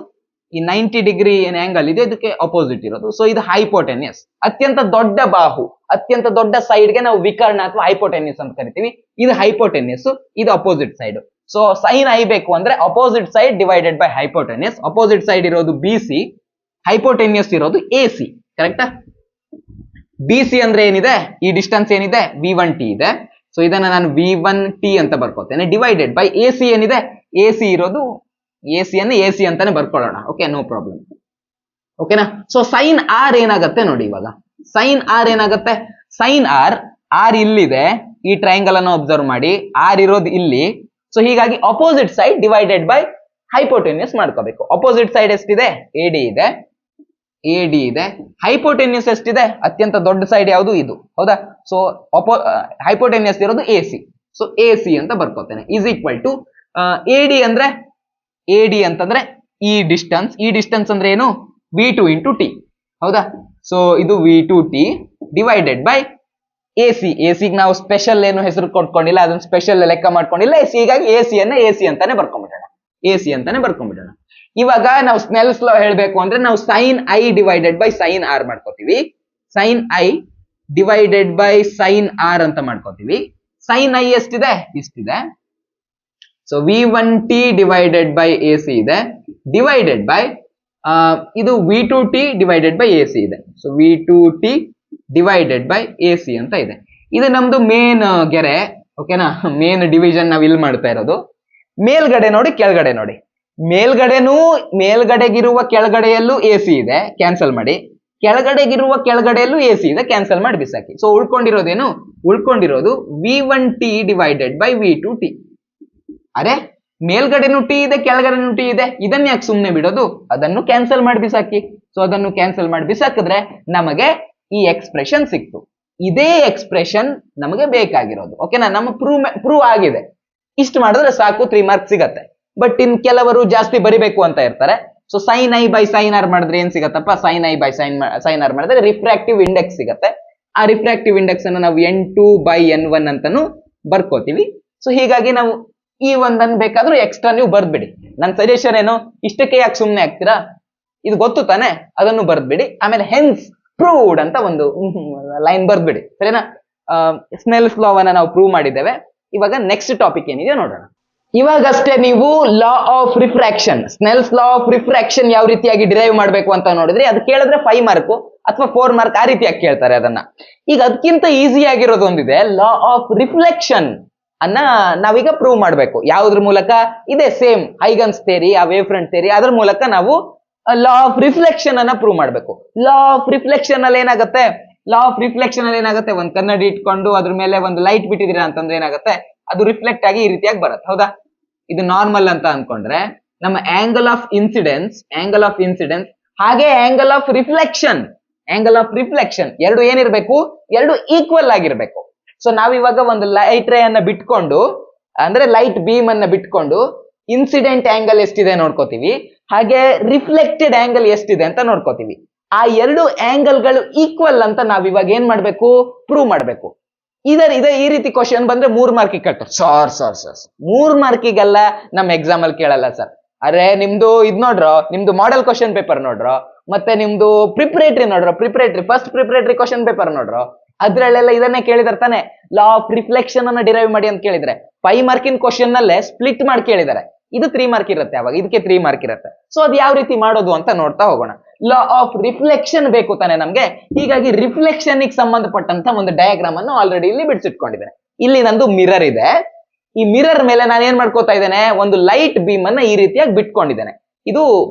ಈ 90 ಡಿಗ್ರಿ ಏನ್ ಆಂಗಲ್ ಇದೆ ಇದಕ್ಕೆ ಅಪೋಸಿಟ್ ಇರೋದು, ಸೊ ಇದು ಹೈಪೋಟೆನ್ಯೂಸ್. ಅತ್ಯಂತ ದೊಡ್ಡ ಬಾಹು, ಅತ್ಯಂತ ದೊಡ್ಡ ಸೈಡ್ಗೆ ನಾವು ವಿಕರ್ಣ ಅಥವಾ ಹೈಪೋಟೆನ್ಯೂಸ್ ಅಂತ ಕರಿತೀವಿ. ಇದು ಹೈಪೋಟೆನ್ಯೂಸ್, ಇದು opposite side. So sin i ಬೇಕು ಅಂದ್ರೆ opposite side divided by hypotenuse. Opposite side ಇರೋದು BC, ಹೈಪೋಟೆನ್ಯೂಸ್ ಇರೋದು AC, ಕರೆಕ್ಟಾ? BC ಅಂದ್ರೆ ಏನಿದೆ? ಈ ಡಿಸ್ಟೆನ್ಸ್ ಏನಿದೆ? v1t ಇದೆ. ಸೊ ಇದನ್ನ ನಾನು v1t ಅಂತ ಬರ್ಕೋತೇನೆ, ಡಿವೈಡೆಡ್ ಬೈ AC ಏನಿದೆ? AC ಇರೋದು AC ಅನ್ನು AC ಅಂತಾನೆ ಬರ್ಕೊಳ್ಳೋಣ, ಓಕೆ, ನೋ ಪ್ರಾಬ್ಲಮ್, ಓಕೆನಾ? ಸೊ sin r ಏನಾಗುತ್ತೆ ನೋಡಿ. ಇವಾಗ sin r ಏನಾಗುತ್ತೆ? sin r ಇಲ್ಲಿದೆ, ಈ ಟ್ರಯಾಂಗಲ್ ಅನ್ನು ಅಬ್ಸರ್ವ್ ಮಾಡಿ, r ಇರೋದು ಇಲ್ಲಿ. ಸೊ ಹೀಗಾಗಿ opposite side divided by hypotenuse ಮಾಡ್ಕೋಬೇಕು. ಅಪೋಸಿಟ್ ಸೈಡ್ ಎಷ್ಟಿದೆ? AD ಇದೆ. ಹೈಪೋಟೆನ್ಯೂಸ್ ಎಷ್ಟಿದೆ? ಅತ್ಯಂತ ದೊಡ್ಡ ಸೈಡ್ ಯಾವುದು? ಇದು, ಹೌದಾ? ಸೊ ಹೈಪೋಟೆನ್ಯೂಸ್ ಇರೋದು AC, ಸೊ AC ಅಂತ ಬರ್ಕೋತೇನೆ. ಈಸ್ ಈಕ್ವಲ್ ಟು AD ಅಂತಂದ್ರೆ ಈ ಡಿಸ್ಟೆನ್ಸ್ ಅಂದ್ರೆ ಏನು? v2 ಇಂಟು t, ಹೌದಾ? ಸೊ ಇದು v2t ಡಿವೈಡೆಡ್ ಬೈ AC. ಗೆ ನಾವು ಸ್ಪೆಷಲ್ ಏನು ಹೆಸರು ಕೊಟ್ಕೊಂಡಿಲ್ಲ, ಅದನ್ನ ಸ್ಪೆಷಲ್ ಲೆಕ್ಕ ಮಾಡ್ಕೊಂಡಿಲ್ಲ, ಹೀಗಾಗಿ AC ಅಂತಾನೆ ಬರ್ಕೊಂಡ್ಬಿಡೋಣ. ಇವಾಗ ನಾವು ಸ್ನೆಲ್ಸ್ ಲಾ ಹೇಳ್ಬೇಕು ಅಂದ್ರೆ ನಾವು sin i divided by sin r ಮಾಡ್ಕೋತೀವಿ. sin i divided by sin r ಅಂತ ಮಾಡ್ಕೋತೀವಿ. sin i ಎಷ್ಟಿದೆ? ಇಷ್ಟಿದೆ. So v1t divided by AC ಇದೆ, ಡಿವೈಡೆಡ್ ಬೈ ಇದು v2t ಡಿವೈಡೆಡ್ ಬೈ AC ಇದೆ. So v2t divided by AC ಅಂತ ಇದೆ. ಇದು ನಮ್ದು ಮೇನ್ ಗೆರೆ, ಓಕೆನಾ? ಮೇನ್ ಡಿವಿಷನ್ ನಾವ್ ಇಲ್ಲಿ ಮಾಡ್ತಾ ಇರೋದು. ಮೇಲ್ಗಡೆ ನೋಡಿ, ಕೆಳಗಡೆ ನೋಡಿ. ಮೇಲ್ಗಡೆಗಿರುವ ಕೆಳಗಡೆಯಲ್ಲೂ AC ಇದೆ, ಕ್ಯಾನ್ಸಲ್ ಮಾಡಿ. ಕೆಳಗಡೆಯಲ್ಲೂ AC ಇದೆ, ಕ್ಯಾನ್ಸಲ್ ಮಾಡಿ ಬಿಸಾಕಿ. ಸೊ ಉಳ್ಕೊಂಡಿರೋದು v1t ಡಿವೈಡೆಡ್ ಬೈ v2t. ಅರೆ, ಮೇಲ್ಗಡೆನೂ t ಇದೆ, ಕೆಳಗಡೆನೂ t ಇದೆ, ಇದನ್ನ ಯಾಕೆ ಸುಮ್ನೆ ಬಿಡೋದು? ಅದನ್ನು ಕ್ಯಾನ್ಸಲ್ ಮಾಡಿ ಬಿಸಾಕಿ. ಸೊ ಅದನ್ನು ಕ್ಯಾನ್ಸಲ್ ಮಾಡಿ ಬಿಸಾಕಿದ್ರೆ ನಮಗೆ ಈ ಎಕ್ಸ್ಪ್ರೆಷನ್ ಸಿಕ್ತು. ಇದೇ ಎಕ್ಸ್ಪ್ರೆಷನ್ ನಮಗೆ ಬೇಕಾಗಿರೋದು, ಓಕೆನಾ? ನಮ್ಮ ಪ್ರೂವ್ ಆಗಿದೆ. ಇಷ್ಟು ಮಾಡಿದ್ರೆ ಸಾಕು, 3 ಮಾರ್ಕ್ಸ್ ಸಿಗತ್ತೆ. ಬಟ್ ಇನ್ ಕೆಲವರು ಜಾಸ್ತಿ ಬರಿಬೇಕು ಅಂತ ಇರ್ತಾರೆ. So sin i by sin r ಮಾಡಿದ್ರೆ ಏನ್ ಸಿಗತ್ತಪ್ಪ? sin i by sin r ಮಾಡಿದ್ರೆ ರಿಫ್ರಾಕ್ಟಿವ್ ಇಂಡೆಕ್ಸ್ ಸಿಗತ್ತೆ. ಆ ರಿಫ್ರಾಕ್ಟಿವ್ ಇಂಡೆಕ್ಸ್ ಅನ್ನು ನಾವು n2 ಬೈ n1 ಅಂತಾನು ಬರ್ಕೋತೀವಿ. ಸೊ ಹೀಗಾಗಿ ನಾವು ಈ ಒಂದನ್ನು ಬೇಕಾದ್ರೂ ಎಕ್ಸ್ಟ್ರಾ ನೀವು ಬರ್ದ್ಬಿಡಿ. ನನ್ನ ಸಜೆಷನ್ ಏನು? ಇಷ್ಟಕ್ಕೆ ಯಾಕೆ ಸುಮ್ನೆ ಆಗ್ತೀರಾ? ಇದು ಗೊತ್ತು ತಾನೆ, ಅದನ್ನು ಬರ್ದ್ಬಿಡಿ. ಆಮೇಲೆ ಹೆನ್ಸ್ ಪ್ರೂವ್ಡ್ ಅಂತ ಒಂದು ಲೈನ್ ಬರ್ದ್ಬಿಡಿ, ಸರಿನಾ? ಸ್ನೆಲ್ಸ್ ಲಾವನ್ನ ನಾವು ಪ್ರೂವ್ ಮಾಡಿದ್ದೇವೆ. ಇವಾಗ ನೆಕ್ಸ್ಟ್ ಟಾಪಿಕ್ ಏನಿದೆ ನೋಡೋಣ. ಇವಾಗಷ್ಟೇ ನೀವು law of refraction, ಸ್ನೆಲ್ಸ್ law of refraction ಯಾವ ರೀತಿಯಾಗಿ ಡಿರೈವ್ ಮಾಡ್ಬೇಕು ಅಂತ ನೋಡಿದ್ರಿ. ಅದು ಕೇಳಿದ್ರೆ 5 ಮಾರ್ಕ್ ಅಥವಾ 4 ಮಾರ್ಕ್ ಆ ರೀತಿಯಾಗಿ ಕೇಳ್ತಾರೆ ಅದನ್ನ. ಈಗ ಅದಕ್ಕಿಂತ ಈಸಿ ಆಗಿರೋದು ಒಂದಿದೆ, ಲಾ ಆಫ್ ರಿಫ್ಲೆಕ್ಷನ್ ಅನ್ನ ನಾವೀಗ ಪ್ರೂವ್ ಮಾಡ್ಬೇಕು. ಯಾವುದ್ರ ಮೂಲಕ? ಇದೆ ಸೇಮ್ ಹೈಗನ್ಸ್ ಥಿಯರಿ, ಆ ವೇವ್ ಫ್ರಂಟ್ ಥಿಯರಿ, ಅದ್ರ ಮೂಲಕ ನಾವು ಲಾ ಆಫ್ ರಿಫ್ಲೆಕ್ಷನ್ ಅನ್ನ ಪ್ರೂವ್ ಮಾಡ್ಬೇಕು. ಲಾ ಆಫ್ ರಿಫ್ಲೆಕ್ಷನ್ ಅಲ್ಲಿ ಏನಾಗುತ್ತೆ? ಒಂದ್ ಕನ್ನಡಿ ಇಟ್ಕೊಂಡು ಅದ್ರ ಮೇಲೆ ಒಂದು ಲೈಟ್ ಬಿಟ್ಟಿದೀರಾ ಅಂತಂದ್ರೆ ಏನಾಗುತ್ತೆ? ಅದು ರಿಫ್ಲೆಕ್ಟ್ ಆಗಿ ಈ ರೀತಿಯಾಗಿ ಬರುತ್ತೆ, ಹೌದಾ? ಇದು ನಾರ್ಮಲ್ ಅಂತ ಅನ್ಕೊಂಡ್ರೆ ನಮ್ಮ ಆಂಗಲ್ ಆಫ್ ಇನ್ಸಿಡೆನ್ಸ್ ಹಾಗೆ ಆಂಗಲ್ ಆಫ್ ರಿಫ್ಲೆಕ್ಷನ್ ಎರಡು ಏನಿರ್ಬೇಕು? ಎರಡು ಈಕ್ವಲ್ ಆಗಿರ್ಬೇಕು. ಸೊ ನಾವಿವಾಗ ಒಂದು ಲೈಟ್ ರೇ ಅನ್ನ ಬಿಟ್ಕೊಂಡು, ಅಂದ್ರೆ ಲೈಟ್ ಬೀಮ್ ಅನ್ನ ಬಿಟ್ಕೊಂಡು ಇನ್ಸಿಡೆಂಟ್ ಆಂಗಲ್ ಎಷ್ಟಿದೆ ನೋಡ್ಕೋತೀವಿ, ಹಾಗೆ ರಿಫ್ಲೆಕ್ಟೆಡ್ ಆಂಗಲ್ ಎಷ್ಟಿದೆ ಅಂತ ನೋಡ್ಕೋತೀವಿ. ಆ ಎರಡು ಆಂಗಲ್ಗಳು ಈಕ್ವಲ್ ಅಂತ ನಾವ್ ಇವಾಗ ಏನ್ ಮಾಡ್ಬೇಕು, ಪ್ರೂವ್ ಮಾಡ್ಬೇಕು. ಇದೆ ಈ ರೀತಿ ಕ್ವಶನ್ ಬಂದ್ರೆ 3 ಮಾರ್ಕಿಗೆ ಕಟ್ಟು. ಸರ್ 3 ಮಾರ್ಕಿಗೆಲ್ಲ ನಮ್ಮ ಎಕ್ಸಾಮ್ ಅಲ್ಲಿ ಕೇಳಲ್ಲ ಸರ್. ಅರೆ ನಿಮ್ದು ಇದ್ ನೋಡ್ರೋ, ನಿಮ್ದು ಮಾಡೆಲ್ ಕ್ವಶನ್ ಪೇಪರ್ ನೋಡ್ರೋ, ಮತ್ತೆ ನಿಮ್ದು ಪ್ರಿಪರೇಟರಿ ನೋಡ್ರೋ, ಫಸ್ಟ್ ಪ್ರಿಪರೇಟರಿ ಕ್ವಶನ್ ಪೇಪರ್ ನೋಡ್ರೋ, ಅದ್ರಲ್ಲೆಲ್ಲ ಇದನ್ನೇ ಕೇಳಿದಾರೆ ತಾನೆ, ಲಾ ಆಫ್ ರಿಫ್ಲೆಕ್ಷನ್ ಅನ್ನ ಡಿರೈವ್ ಮಾಡಿ ಅಂತ ಕೇಳಿದ್ರೆ 5 ಮಾರ್ಕಿನ ಕ್ವಶನ್ ನಲ್ಲೇ ಸ್ಪ್ಲಿಟ್ ಮಾಡಿ ಕೇಳಿದ್ದಾರೆ. ಇದು 3 ಮಾರ್ಕ್ ಇರುತ್ತೆ, ಅವಾಗ ಇದಕ್ಕೆ 3 ಮಾರ್ಕ್ ಇರುತ್ತೆ. ಸೊ ಅದು ಯಾವ ರೀತಿ ಮಾಡೋದು ಅಂತ ನೋಡ್ತಾ ಹೋಗೋಣ. ಲಾ ಆಫ್ ರಿಫ್ಲೆಕ್ಷನ್ ಬೇಕು ತಾನೆ ನಮ್ಗೆ, ಹೀಗಾಗಿ ರಿಫ್ಲೆಕ್ಷನ್ ಗೆ ಸಂಬಂಧಪಟ್ಟಂತ ಒಂದು ಡಯಾಗ್ರಾಮ್ ಅನ್ನು ಆಲ್ರೆಡಿ ಇಲ್ಲಿ ಬಿಡಿಸಿಟ್ಕೊಂಡಿದ್ದೇನೆ. ಇಲ್ಲಿ ನಂದು ಮಿರರ್ ಇದೆ, ಈ ಮಿರರ್ ಮೇಲೆ ನಾನು ಏನ್ ಮಾಡ್ಕೋತಾ ಇದ್ದೇನೆ, ಒಂದು ಲೈಟ್ ಬೀಮ್ ಅನ್ನ ಈ ರೀತಿಯಾಗಿ ಬಿಟ್ಕೊಂಡಿದ್ದೇನೆ. ಇದು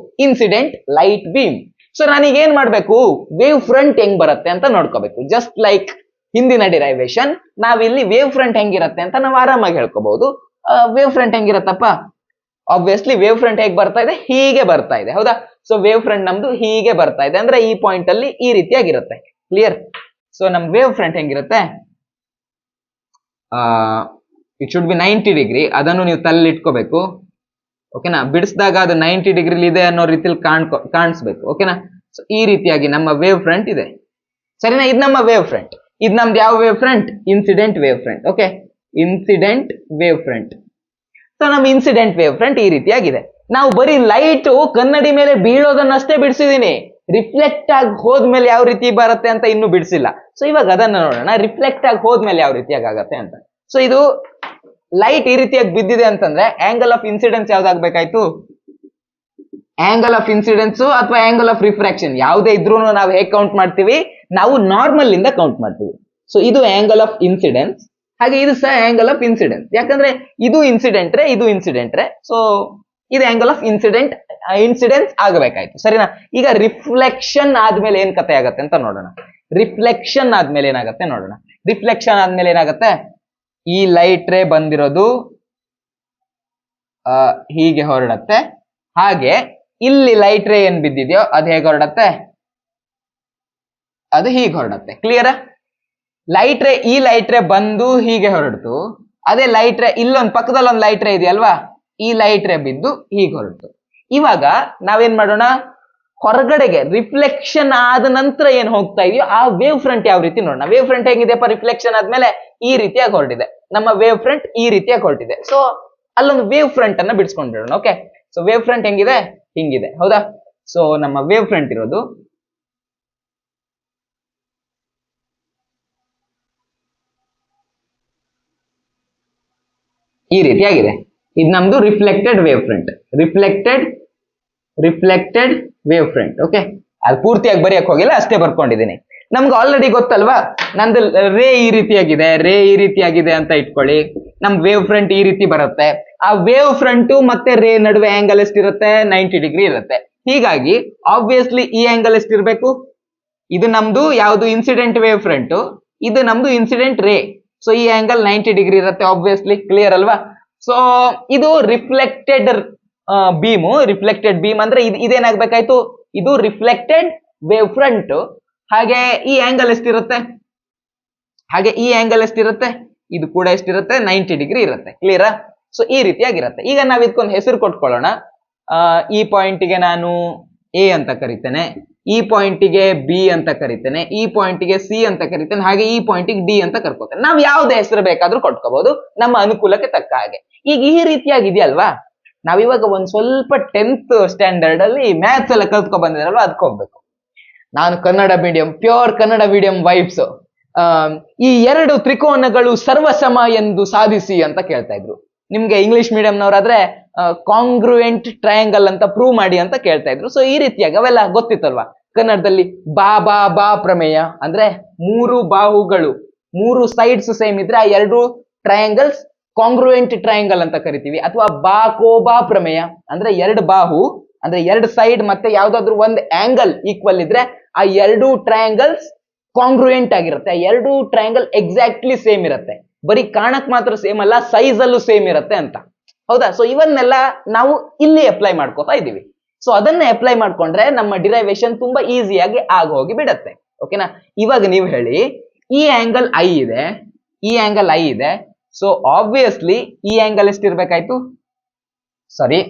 ಇನ್ಸಿಡೆಂಟ್ ಲೈಟ್ ಬೀಮ್. ಸೊ ನಾನೀಗ ಏನ್ ಮಾಡ್ಬೇಕು, ವೇವ್ ಫ್ರಂಟ್ ಹೆಂಗ್ ಬರುತ್ತೆ ಅಂತ ನೋಡ್ಕೋಬೇಕು. ಜಸ್ಟ್ ಲೈಕ್ ಹಿಂದಿನ ಡಿರೈವೇಶನ್, ನಾವಿಲ್ಲಿ ವೇವ್ ಫ್ರಂಟ್ ಹೆಂಗಿರತ್ತೆ ಅಂತ ನಾವು ಆರಾಮಾಗಿ ಹೇಳ್ಕೋಬಹುದು. ವೇವ್ ಫ್ರಂಟ್ ಹೆಂಗಿರತ್ತಪ್ಪ, ಆಬ್ವಿಯಸ್ಲಿ ವೇವ್ ಫ್ರಂಟ್ ಹೇಗೆ ಬರ್ತಾ ಇದೆ, ಹೀಗೆ ಬರ್ತಾ ಇದೆ, ಹೌದಾ? ಸೊ ವೇವ್ ಫ್ರಂಟ್ ನಮ್ದು ಹೀಗೆ ಬರ್ತಾ ಇದೆ, ಅಂದ್ರೆ ಈ ಪಾಯಿಂಟ್ ಅಲ್ಲಿ ಈ ರೀತಿಯಾಗಿರುತ್ತೆ. ಕ್ಲಿಯರ್? ಸೊ ನಮ್ ವೇವ್ ಫ್ರಂಟ್ ಹೆಂಗಿರುತ್ತೆ, ಇಟ್ ಶುಡ್ ಬಿ 90 ಡಿಗ್ರಿ. ಅದನ್ನು ನೀವು ತಲೆಯಲ್ಲಿ ಇಟ್ಕೋಬೇಕು, ಓಕೆನಾ? ಬಿಡಿಸಿದಾಗ ಅದು 90 ಡಿಗ್ರಿ ಇದೆ ಅನ್ನೋ ರೀತಿಯಲ್ಲಿ ಕಾಣಿಸ್ಬೇಕು, ಓಕೆನಾ? ಸೊ ಈ ರೀತಿಯಾಗಿ ನಮ್ಮ ವೇವ್ ಫ್ರಂಟ್ ಇದೆ, ಸರಿನಾ? ಇದು ನಮ್ಮ ವೇವ್ ಫ್ರಂಟ್. ಇದು ನಮ್ದು ಯಾವ wave front? Incident wave front. Okay, incident wave front. So ನಮ್ಮ ಇನ್ಸಿಡೆಂಟ್ ವೇವ್ ಫ್ರಂಟ್ ಈ ರೀತಿಯಾಗಿದೆ. ನಾವು ಬರೀ ಲೈಟ್ ಕನ್ನಡಿ ಮೇಲೆ ಬೀಳೋದನ್ನಷ್ಟೇ ಬಿಡಿಸಿದೀನಿ, ರಿಫ್ಲೆಕ್ಟ್ ಆಗಿ ಹೋದ್ಮೇಲೆ ಯಾವ ರೀತಿ ಬರುತ್ತೆ ಅಂತ ಇನ್ನೂ ಬಿಡಿಸಿಲ್ಲ. ಸೊ ಇವಾಗ ಅದನ್ನ ನೋಡೋಣ, ರಿಫ್ಲೆಕ್ಟ್ ಆಗಿ ಹೋದ್ಮೇಲೆ ಯಾವ ರೀತಿಯಾಗಿ ಆಗತ್ತೆ ಅಂತ. ಸೊ ಇದು ಲೈಟ್ ಈ ರೀತಿಯಾಗಿ ಬಿದ್ದಿದೆ ಅಂತಂದ್ರೆ ಆಂಗಲ್ ಆಫ್ ಇನ್ಸಿಡೆನ್ಸ್ ಯಾವ್ದಾಗ್ಬೇಕಾಯ್ತು? ಆಂಗಲ್ ಆಫ್ ಇನ್ಸಿಡೆನ್ಸ್ ಅಥವಾ ಆಂಗಲ್ ಆಫ್ ರಿಫ್ರಾಕ್ಷನ್ ಯಾವುದೇ ಇದ್ರೂ ನಾವು ಹೇಗೆ ಕೌಂಟ್ ಮಾಡ್ತೀವಿ, ನಾವು ನಾರ್ಮಲ್ ಇಂದ ಕೌಂಟ್ ಮಾಡ್ತೀವಿ. ಸೊ ಇದು ಆಂಗಲ್ ಆಫ್ ಇನ್ಸಿಡೆನ್ಸ್, ಹಾಗೆ ಇದು ಸಹ ಆಂಗಲ್ ಆಫ್ ಇನ್ಸಿಡೆನ್ಸ್. ಯಾಕಂದ್ರೆ ಇದು ಇನ್ಸಿಡೆಂಟ್ರೆ, ಸೊ ಇದು ಆಂಗಲ್ ಆಫ್ ಇನ್ಸಿಡೆನ್ಸ್ ಆಗಬೇಕಾಯ್ತು, ಸರಿನಾ? ಈಗ ರಿಫ್ಲೆಕ್ಷನ್ ಆದ್ಮೇಲೆ ಏನ್ ಕತೆ ಆಗತ್ತೆ ಅಂತ ನೋಡೋಣ. ರಿಫ್ಲೆಕ್ಷನ್ ಆದ್ಮೇಲೆ ಏನಾಗತ್ತೆ ನೋಡೋಣ. ರಿಫ್ಲೆಕ್ಷನ್ ಆದ್ಮೇಲೆ ಏನಾಗತ್ತೆ, ಈ ಲೈಟ್ ರೇ ಬಂದಿರೋದು ಹೀಗೆ ಹೊರಡತ್ತೆ, ಹಾಗೆ ಇಲ್ಲಿ ಲೈಟ್ ರೇ ಏನ್ ಬಿದ್ದಿದೆಯೋ ಅದು ಹೇಗೆ ಹೊರಡತ್ತೆ, ಅದು ಹೀಗೆ ಹೊರಡತ್ತೆ. ಕ್ಲಿಯರ್? ಈ ಲೈಟ್ ರೇ ಬಂದು ಹೀಗೆ ಹೊರಡ್ತು, ಅದೇ ಲೈಟ್ ರೇ ಇಲ್ಲೊಂದು ಪಕ್ಕದಲ್ಲಿ ಒಂದು ಲೈಟ್ ರೇ ಇದೆಯಲ್ವಾ, ಈ ಲೈಟ್ ರೇ ಬಿದ್ದು ಹೀಗೆ ಹೊರಡ್ತು. ಇವಾಗ ನಾವೇನ್ ಮಾಡೋಣ, ಹೊರಗಡೆಗೆ ರಿಫ್ಲೆಕ್ಷನ್ ಆದ ನಂತರ ಏನ್ ಹೋಗ್ತಾ ಇದೆಯೋ ಆ ವೇವ್ ಫ್ರಂಟ್ ಯಾವ ರೀತಿ ನೋಡೋಣ. ವೇವ್ ಫ್ರಂಟ್ ಹೇಗಿದೆಯಪ್ಪ, ರಿಫ್ಲೆಕ್ಷನ್ ಆದ್ಮೇಲೆ ಈ ರೀತಿಯಾಗಿ ಹೊರಟಿದೆ, ನಮ್ಮ ವೇವ್ ಫ್ರಂಟ್ ಈ ರೀತಿಯಾಗಿ ಹೊರಟಿದೆ. ಸೊ ಅಲ್ಲೊಂದು ವೇವ್ ಫ್ರಂಟ್ ಅನ್ನ ಬಿಡಿಸ್ಕೊಂಡಿರೋಣ. ಓಕೆ, ಸೊ ವೇವ್ ಫ್ರಂಟ್ ಹೆಂಗಿದೆ, ಹಿಂಗಿದೆ, ಹೌದಾ? ಸೊ ನಮ್ಮ ವೇವ್ ಫ್ರಂಟ್ ಇರೋದು ಈ ರೀತಿಯಾಗಿದೆ. ಇದು ನಮ್ದು reflected wave front, reflected wave front. Okay, ಅದು ಪೂರ್ತಿಯಾಗಿ ಬರೆಯಕ್ ಹೋಗಿಲ್ಲ, ಅಷ್ಟೇ ಬರ್ಕೊಂಡಿದ್ದೀನಿ. ನಮ್ಗೆ ಆಲ್ರೆಡಿ ಗೊತ್ತಲ್ವಾ, ನಂದು ರೇ ಈ ರೀತಿಯಾಗಿದೆ ಅಂತ ಇಟ್ಕೊಳ್ಳಿ. ನಮ್ ವೇವ್ ಫ್ರಂಟ್ ಈ ರೀತಿ ಬರುತ್ತೆ. ಆ ವೇವ್ ಫ್ರಂಟ್ ಮತ್ತೆ ರೇ ನಡುವೆ ಆಂಗಲ್ ಎಷ್ಟಿರುತ್ತೆ, 90 ಡಿಗ್ರಿ ಇರುತ್ತೆ. ಹೀಗಾಗಿ ಆಬ್ವಿಯಸ್ಲಿ ಈ ಆಂಗಲ್ ಎಷ್ಟಿರ್ಬೇಕು, ಇದು ನಮ್ದು ಯಾವುದು ಇನ್ಸಿಡೆಂಟ್ ವೇವ್ ಫ್ರಂಟ್, ಇದು ನಮ್ದು ಇನ್ಸಿಡೆಂಟ್ ರೇ. ಸೊ ಈ ಆಂಗಲ್ 90 ಡಿಗ್ರಿ ಇರುತ್ತೆ ಆಬ್ವಿಯಸ್ಲಿ. ಕ್ಲಿಯರ್ ಅಲ್ವಾ? ಸೊ ಇದು ರಿಫ್ಲೆಕ್ಟೆಡ್ ಬೀಮ್ ಅಂದ್ರೆ ಇದೇನಾಗ್ಬೇಕಾಯ್ತು, ಇದು ರಿಫ್ಲೆಕ್ಟೆಡ್ ವೇವ್ ಫ್ರಂಟ್. ಹಾಗೆ ಈ ಆಂಗಲ್ ಎಷ್ಟಿರುತ್ತೆ, ಇದು ಕೂಡ ಎಷ್ಟಿರುತ್ತೆ, 90 ಡಿಗ್ರಿ ಇರುತ್ತೆ. ಕ್ಲಿಯರಾ? ಸೊ ಈ ರೀತಿಯಾಗಿರುತ್ತೆ. ಈಗ ನಾವ್ ಇದಕ್ಕೊಂದು ಹೆಸರು ಕೊಟ್ಕೊಳ್ಳೋಣ. ಈ ಪಾಯಿಂಟಿಗೆ ನಾನು ಎ ಅಂತ ಕರಿತೇನೆ, ಈ ಪಾಯಿಂಟಿಗೆ ಬಿ ಅಂತ ಕರಿತೇನೆ, ಈ ಪಾಯಿಂಟಿಗೆ ಸಿ ಅಂತ ಕರಿತೇನೆ, ಹಾಗೆ ಈ ಪಾಯಿಂಟಿಗೆ ಡಿ ಅಂತ ಕರ್ಕೋತೇನೆ. ನಾವ್ ಯಾವ್ದೇ ಹೆಸರು ಬೇಕಾದ್ರೂ ಕೊಟ್ಕೋಬಹುದು ನಮ್ಮ ಅನುಕೂಲಕ್ಕೆ ತಕ್ಕ ಹಾಗೆ. ಈಗ ಈ ರೀತಿಯಾಗಿದೆಯಲ್ವಾ, ನಾವಿವಾಗ ಒಂದ್ ಸ್ವಲ್ಪ 10th ಸ್ಟ್ಯಾಂಡರ್ಡ್ ಅಲ್ಲಿ ಮ್ಯಾಥ್ಸ್ ಎಲ್ಲ ಕಲ್ತ್ಕೊ ಬಂದಿದ್ರಲ್ವಾ, ಅದಕ್ಕೆ ಹೋಗ್ಬೇಕು. ನಾನು Kannada medium, pure Kannada medium vibes. ಈ 2 ತ್ರಿಕೋನಗಳು ಸರ್ವಸಮ ಎಂದು ಸಾಧಿಸಿ ಅಂತ ಕೇಳ್ತಾ ಇದ್ರು. ನಿಮ್ಗೆ ಇಂಗ್ಲಿಷ್ ಮೀಡಿಯಂನವರಾದ್ರೆ ಕಾಂಗ್ರುಯೆಂಟ್ ಟ್ರಯಾಂಗಲ್ ಅಂತ ಪ್ರೂವ್ ಮಾಡಿ ಅಂತ ಕೇಳ್ತಾ ಇದ್ರು. ಸೊ ಈ ರೀತಿಯಾಗಿ ಅವೆಲ್ಲ ಗೊತ್ತಿತ್ತಲ್ವಾ. ಕನ್ನಡದಲ್ಲಿ ಬಾ ಪ್ರಮೇಯ ಅಂದ್ರೆ 3 ಬಾಹುಗಳು 3 ಸೈಡ್ಸ್ ಸೇಮ್ ಇದ್ರೆ ಆ 2 ಟ್ರಯಾಂಗಲ್ಸ್ ಕಾಂಗ್ರುಯೆಂಟ್ ಟ್ರಯಾಂಗಲ್ ಅಂತ ಕರಿತೀವಿ. ಅಥವಾ ಬಾ ಪ್ರಮೇಯ ಅಂದ್ರೆ 2 ಬಾಹು ಅಂದ್ರೆ 2 ಸೈಡ್ ಮತ್ತೆ ಯಾವ್ದಾದ್ರು ಒಂದು ಆಂಗಲ್ ಈಕ್ವಲ್ ಇದ್ರೆ ಆ 2 ಟ್ರಯಾಂಗಲ್ಸ್ ಕಾಂಗ್ರುಯೆಂಟ್ ಆಗಿರುತ್ತೆ. ಆ 2 ಟ್ರಯಾಂಗಲ್ ಎಕ್ಸಾಕ್ಟ್ಲಿ ಸೇಮ್ ಇರುತ್ತೆ, ಬರೀ ಕಾಣಕ್ ಮಾತ್ರ ಸೇಮ್ ಅಲ್ಲ, ಸೈಜ್ ಅಲ್ಲೂ ಸೇಮ್ ಇರುತ್ತೆ ಅಂತ. ಹೌದಾ? ಸೊ ಇವನ್ನೆಲ್ಲ ನಾವು ಇಲ್ಲಿ ಅಪ್ಲೈ ಮಾಡ್ಕೋತಾ ಇದೀವಿ. ಸೊ ಅದನ್ನ ಅಪ್ಲೈ ಮಾಡ್ಕೊಂಡ್ರೆ ನಮ್ಮ ಡಿರೈವೇಶನ್ ತುಂಬಾ ಈಸಿಯಾಗಿ ಆಗೋಗಿ ಬಿಡತ್ತೆ. ಓಕೆನಾ? ಇವಾಗ ನೀವು ಹೇಳಿ, ಈ ಆಂಗಲ್ ಐ ಇದೆ, ಸೊ ಆಬ್ವಿಯಸ್ಲಿ ಈ ಆಂಗಲ್ ಎಷ್ಟಿರ್ಬೇಕಾಯ್ತು, ಸಾರಿ,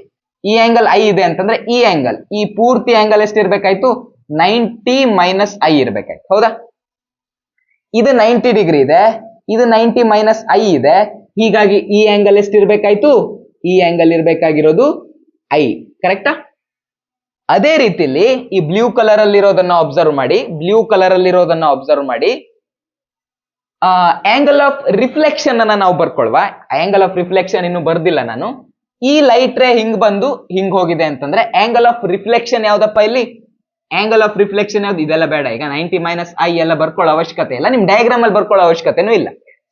ಈ ಆಂಗಲ್ ಐ ಇದೆ ಅಂತಂದ್ರೆ ಈ ಆಂಗಲ್, ಈ ಪೂರ್ತಿ ಆಂಗಲ್ ಎಷ್ಟಿರ್ಬೇಕಾಯ್ತು 90 ಮೈನಸ್ ಐ ಇರ್ಬೇಕಾಯ್ತು. ಹೌದಾ? ಇದು 90 ಡಿಗ್ರಿ ಇದೆ, ಇದು 90 ಮೈನಸ್ ಐ ಇದೆ. ಹೀಗಾಗಿ ಈ ಆಂಗಲ್ ಎಷ್ಟಿರ್ಬೇಕಾಯ್ತು? ಈ ಆಂಗಲ್ ಇರ್ಬೇಕಾಗಿರೋದು ಐ. ಕರೆಕ್ಟಾ? ಅದೇ ರೀತಿಲಿ ಈ ಬ್ಲೂ ಕಲರ್ ಅಲ್ಲಿರೋದನ್ನ ಅಬ್ಸರ್ವ್ ಮಾಡಿ, ಬ್ಲೂ ಕಲರ್ ಅಲ್ಲಿರೋದನ್ನ ಅಬ್ಸರ್ವ್ ಮಾಡಿ. ಆಂಗಲ್ ಆಫ್ ರಿಫ್ಲೆಕ್ಷನ್ ಅನ್ನ ನಾವು ಬರ್ಕೊಳ್ವಾ. ಆಂಗಲ್ ಆಫ್ ರಿಫ್ಲೆಕ್ಷನ್ ಇನ್ನು ಬರ್ದಿಲ್ಲ ನಾನು. ಈ ಲೈಟ್ ರೇ ಹಿಂಗ್ ಬಂದು ಹಿಂಗ್ ಹೋಗಿದೆ ಅಂತಂದ್ರೆ ಆಂಗಲ್ ಆಫ್ ರಿಫ್ಲೆಕ್ಷನ್ ಯಾವ್ದಪ್ಪ ಇಲ್ಲಿ? ಆಂಗಲ್ ಆಫ್ ರಿಫ್ಲೆಕ್ಷನ್ ಯಾವ್ದು? ಇದೆಲ್ಲ ಬೇಡ, ಈಗ 90 ಮೈನಸ್ ಐ ಎಲ್ಲ ಬರ್ಕೊಳ್ಳೋ ಅವಶ್ಯಕತೆ ಇಲ್ಲ, ನಿಮ್ ಡಯಾಗ್ರಾಮ್ ಅಲ್ಲಿ ಬರ್ಕೊಳ್ಳೋ ಅವಶ್ಯಕತೆನೂ ಇಲ್ಲ.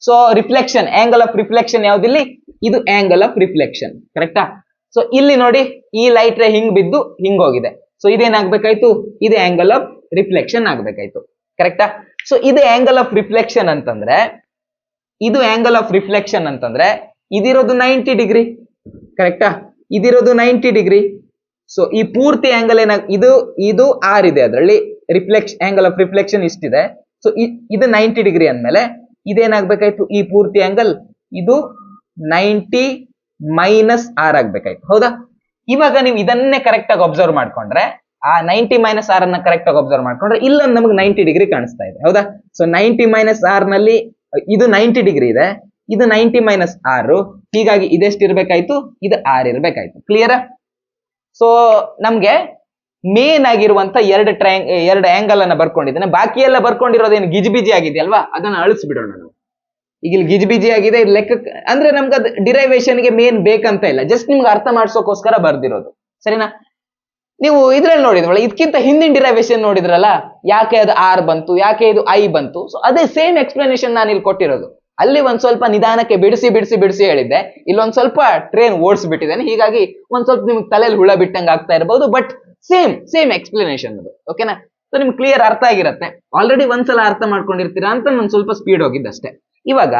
So reflection, angle of reflection ಯಾವ್ದಿಲ್ಲಿ? ಇದು ಆಂಗಲ್ ಆಫ್ ರಿಫ್ಲೆಕ್ಷನ್. ಕರೆಕ್ಟಾ? ಸೊ ಇಲ್ಲಿ ನೋಡಿ, ಈ ಲೈಟ್ ರೇ ಹಿಂಗ್ ಬಿದ್ದು ಹಿಂಗ್ ಹೋಗಿದೆ. ಸೊ ಇದೇನಾಗ್ಬೇಕಾಯ್ತು? ಇದು ಆಂಗಲ್ ಆಫ್ ರಿಫ್ಲೆಕ್ಷನ್ ಆಗ್ಬೇಕಾಯ್ತು. ಕರೆಕ್ಟಾ? ಸೊ ಇದು ಆಂಗಲ್ ಆಫ್ ರಿಫ್ಲೆಕ್ಷನ್ ಅಂತಂದ್ರೆ, ಇದು ಆಂಗಲ್ ಆಫ್ ರಿಫ್ಲೆಕ್ಷನ್ ಅಂತಂದ್ರೆ ಇದಿರೋದು 90 ಡಿಗ್ರಿ. ಕರೆಕ್ಟಾ? ಇದಿರೋದು 90 ಡಿಗ್ರಿ. ಸೊ ಈ ಪೂರ್ತಿ ಆಂಗಲ್ ಇದು ಆರ್ ಇದೆ, ಅದರಲ್ಲಿ ಆಂಗಲ್ ಆಫ್ ರಿಫ್ಲೆಕ್ಷನ್ ಇಷ್ಟಿದೆ. ಸೊ ಇದು 90 ಡಿಗ್ರಿ ಅಂದ್ಮೇಲೆ ಇದೇನಾಗ್ಬೇಕಾಯ್ತು? ಈ ಪೂರ್ತಿ ಆಂಗಲ್ ಇದು 90 ಮೈನಸ್ ಆರ್ ಆಗ್ಬೇಕಾಯ್ತು. ಹೌದಾ? ಇವಾಗ ನೀವು ಇದನ್ನೇ ಕರೆಕ್ಟ್ ಆಗಿ ಅಬ್ಸರ್ವ್ ಮಾಡ್ಕೊಂಡ್ರೆ, ಆ 90 ಮೈನಸ್ ಆರ್ ಅನ್ನ ಕರೆಕ್ಟ್ ಆಗಿ ಅಬ್ಸರ್ವ್ ಮಾಡ್ಕೊಂಡ್ರೆ ಇಲ್ಲೊಂದು ನಮಗೆ 90 ಡಿಗ್ರಿ ಕಾಣಿಸ್ತಾ ಇದೆ. ಹೌದಾ? ಸೊ 90 ಮೈನಸ್ ಆರ್ ನಲ್ಲಿ ಇದು 90 ಡಿಗ್ರಿ ಇದೆ, ಇದು 90 ಮೈನಸ್ ಆರ್. ಹೀಗಾಗಿ ಇದೆಷ್ಟಿರ್ಬೇಕಾಯ್ತು? ಇದು ಆರ್ ಇರ್ಬೇಕಾಯ್ತು. ಕ್ಲಿಯರ್? ಸೊ ನಮ್ಗೆ ಮೇನ್ ಆಗಿರುವಂತ ಎರಡು ಆಂಗಲ್ ಅನ್ನ ಬರ್ಕೊಂಡಿದ್ದೇನೆ. ಬಾಕಿ ಎಲ್ಲ ಬರ್ಕೊಂಡಿರೋದೇನು ಗಿಜಿಬಿಜಿ ಆಗಿದೆಯಲ್ವಾ, ಅದನ್ನ ಅಳಿಸ್ಬಿಡೋಣ ನಾವು. ಈಗ ಇಲ್ಲಿ ಗಿಜಿಬಿಜಿ ಆಗಿದೆ, ಲೆಕ್ಕ ಅಂದ್ರೆ ನಮ್ಗೆ ಅದು ಡಿರೈವೇಶನ್ ಗೆ ಮೇನ್ ಬೇಕಂತ ಇಲ್ಲ, ಜಸ್ಟ್ ನಿಮ್ಗೆ ಅರ್ಥ ಮಾಡ್ಸೋಕೋಸ್ಕರ ಬರ್ದಿರೋದು. ಸರಿನಾ? ನೀವು ಇದ್ರಲ್ಲಿ ನೋಡಿದ್ರಲ್ಲ, ಇದಕ್ಕಿಂತ ಹಿಂದಿನ ಡಿರೈವೇಶನ್ ನೋಡಿದ್ರಲ್ಲ, ಯಾಕೆ ಅದು ಆರ್ ಬಂತು, ಯಾಕೆ ಇದು ಐ ಬಂತು. ಸೊ ಅದೇ ಸೇಮ್ ಎಕ್ಸ್ಪ್ಲನೇಷನ್ ನಾನು ಇಲ್ಲಿ ಕೊಟ್ಟಿರೋದು. ಅಲ್ಲಿ ಒಂದ್ ಸ್ವಲ್ಪ ನಿಧಾನಕ್ಕೆ ಬಿಡಿಸಿ ಹೇಳಿದ್ದೆ, ಇಲ್ಲೊಂದ್ ಸ್ವಲ್ಪ ಟ್ರೈನ್ ಓಡಿಸ್ಬಿಟ್ಟಿದ್ದೇನೆ. ಹೀಗಾಗಿ ಒಂದ್ ಸ್ವಲ್ಪ ನಿಮ್ಗೆ ತಲೆಯಲ್ಲಿ ಹುಳ ಬಿಟ್ಟಂಗೆ ಆಗ್ತಾ ಇರಬಹುದು, ಬಟ್ ಸೇಮ್ ಎಕ್ಸ್ಪ್ಲನೇಷನ್ ಅದು. ಓಕೆನಾ? ಸೊ ನಿಮ್ಗೆ ಕ್ಲಿಯರ್ ಅರ್ಥ ಆಗಿರತ್ತೆ. ಆಲ್ರೆಡಿ ಒಂದ್ಸಲ ಅರ್ಥ ಮಾಡ್ಕೊಂಡಿರ್ತೀರಾ ಅಂತ ನಾನು ಸ್ವಲ್ಪ ಸ್ಪೀಡ್ ಹೋಗಿದ್ದಷ್ಟೇ. ಇವಾಗ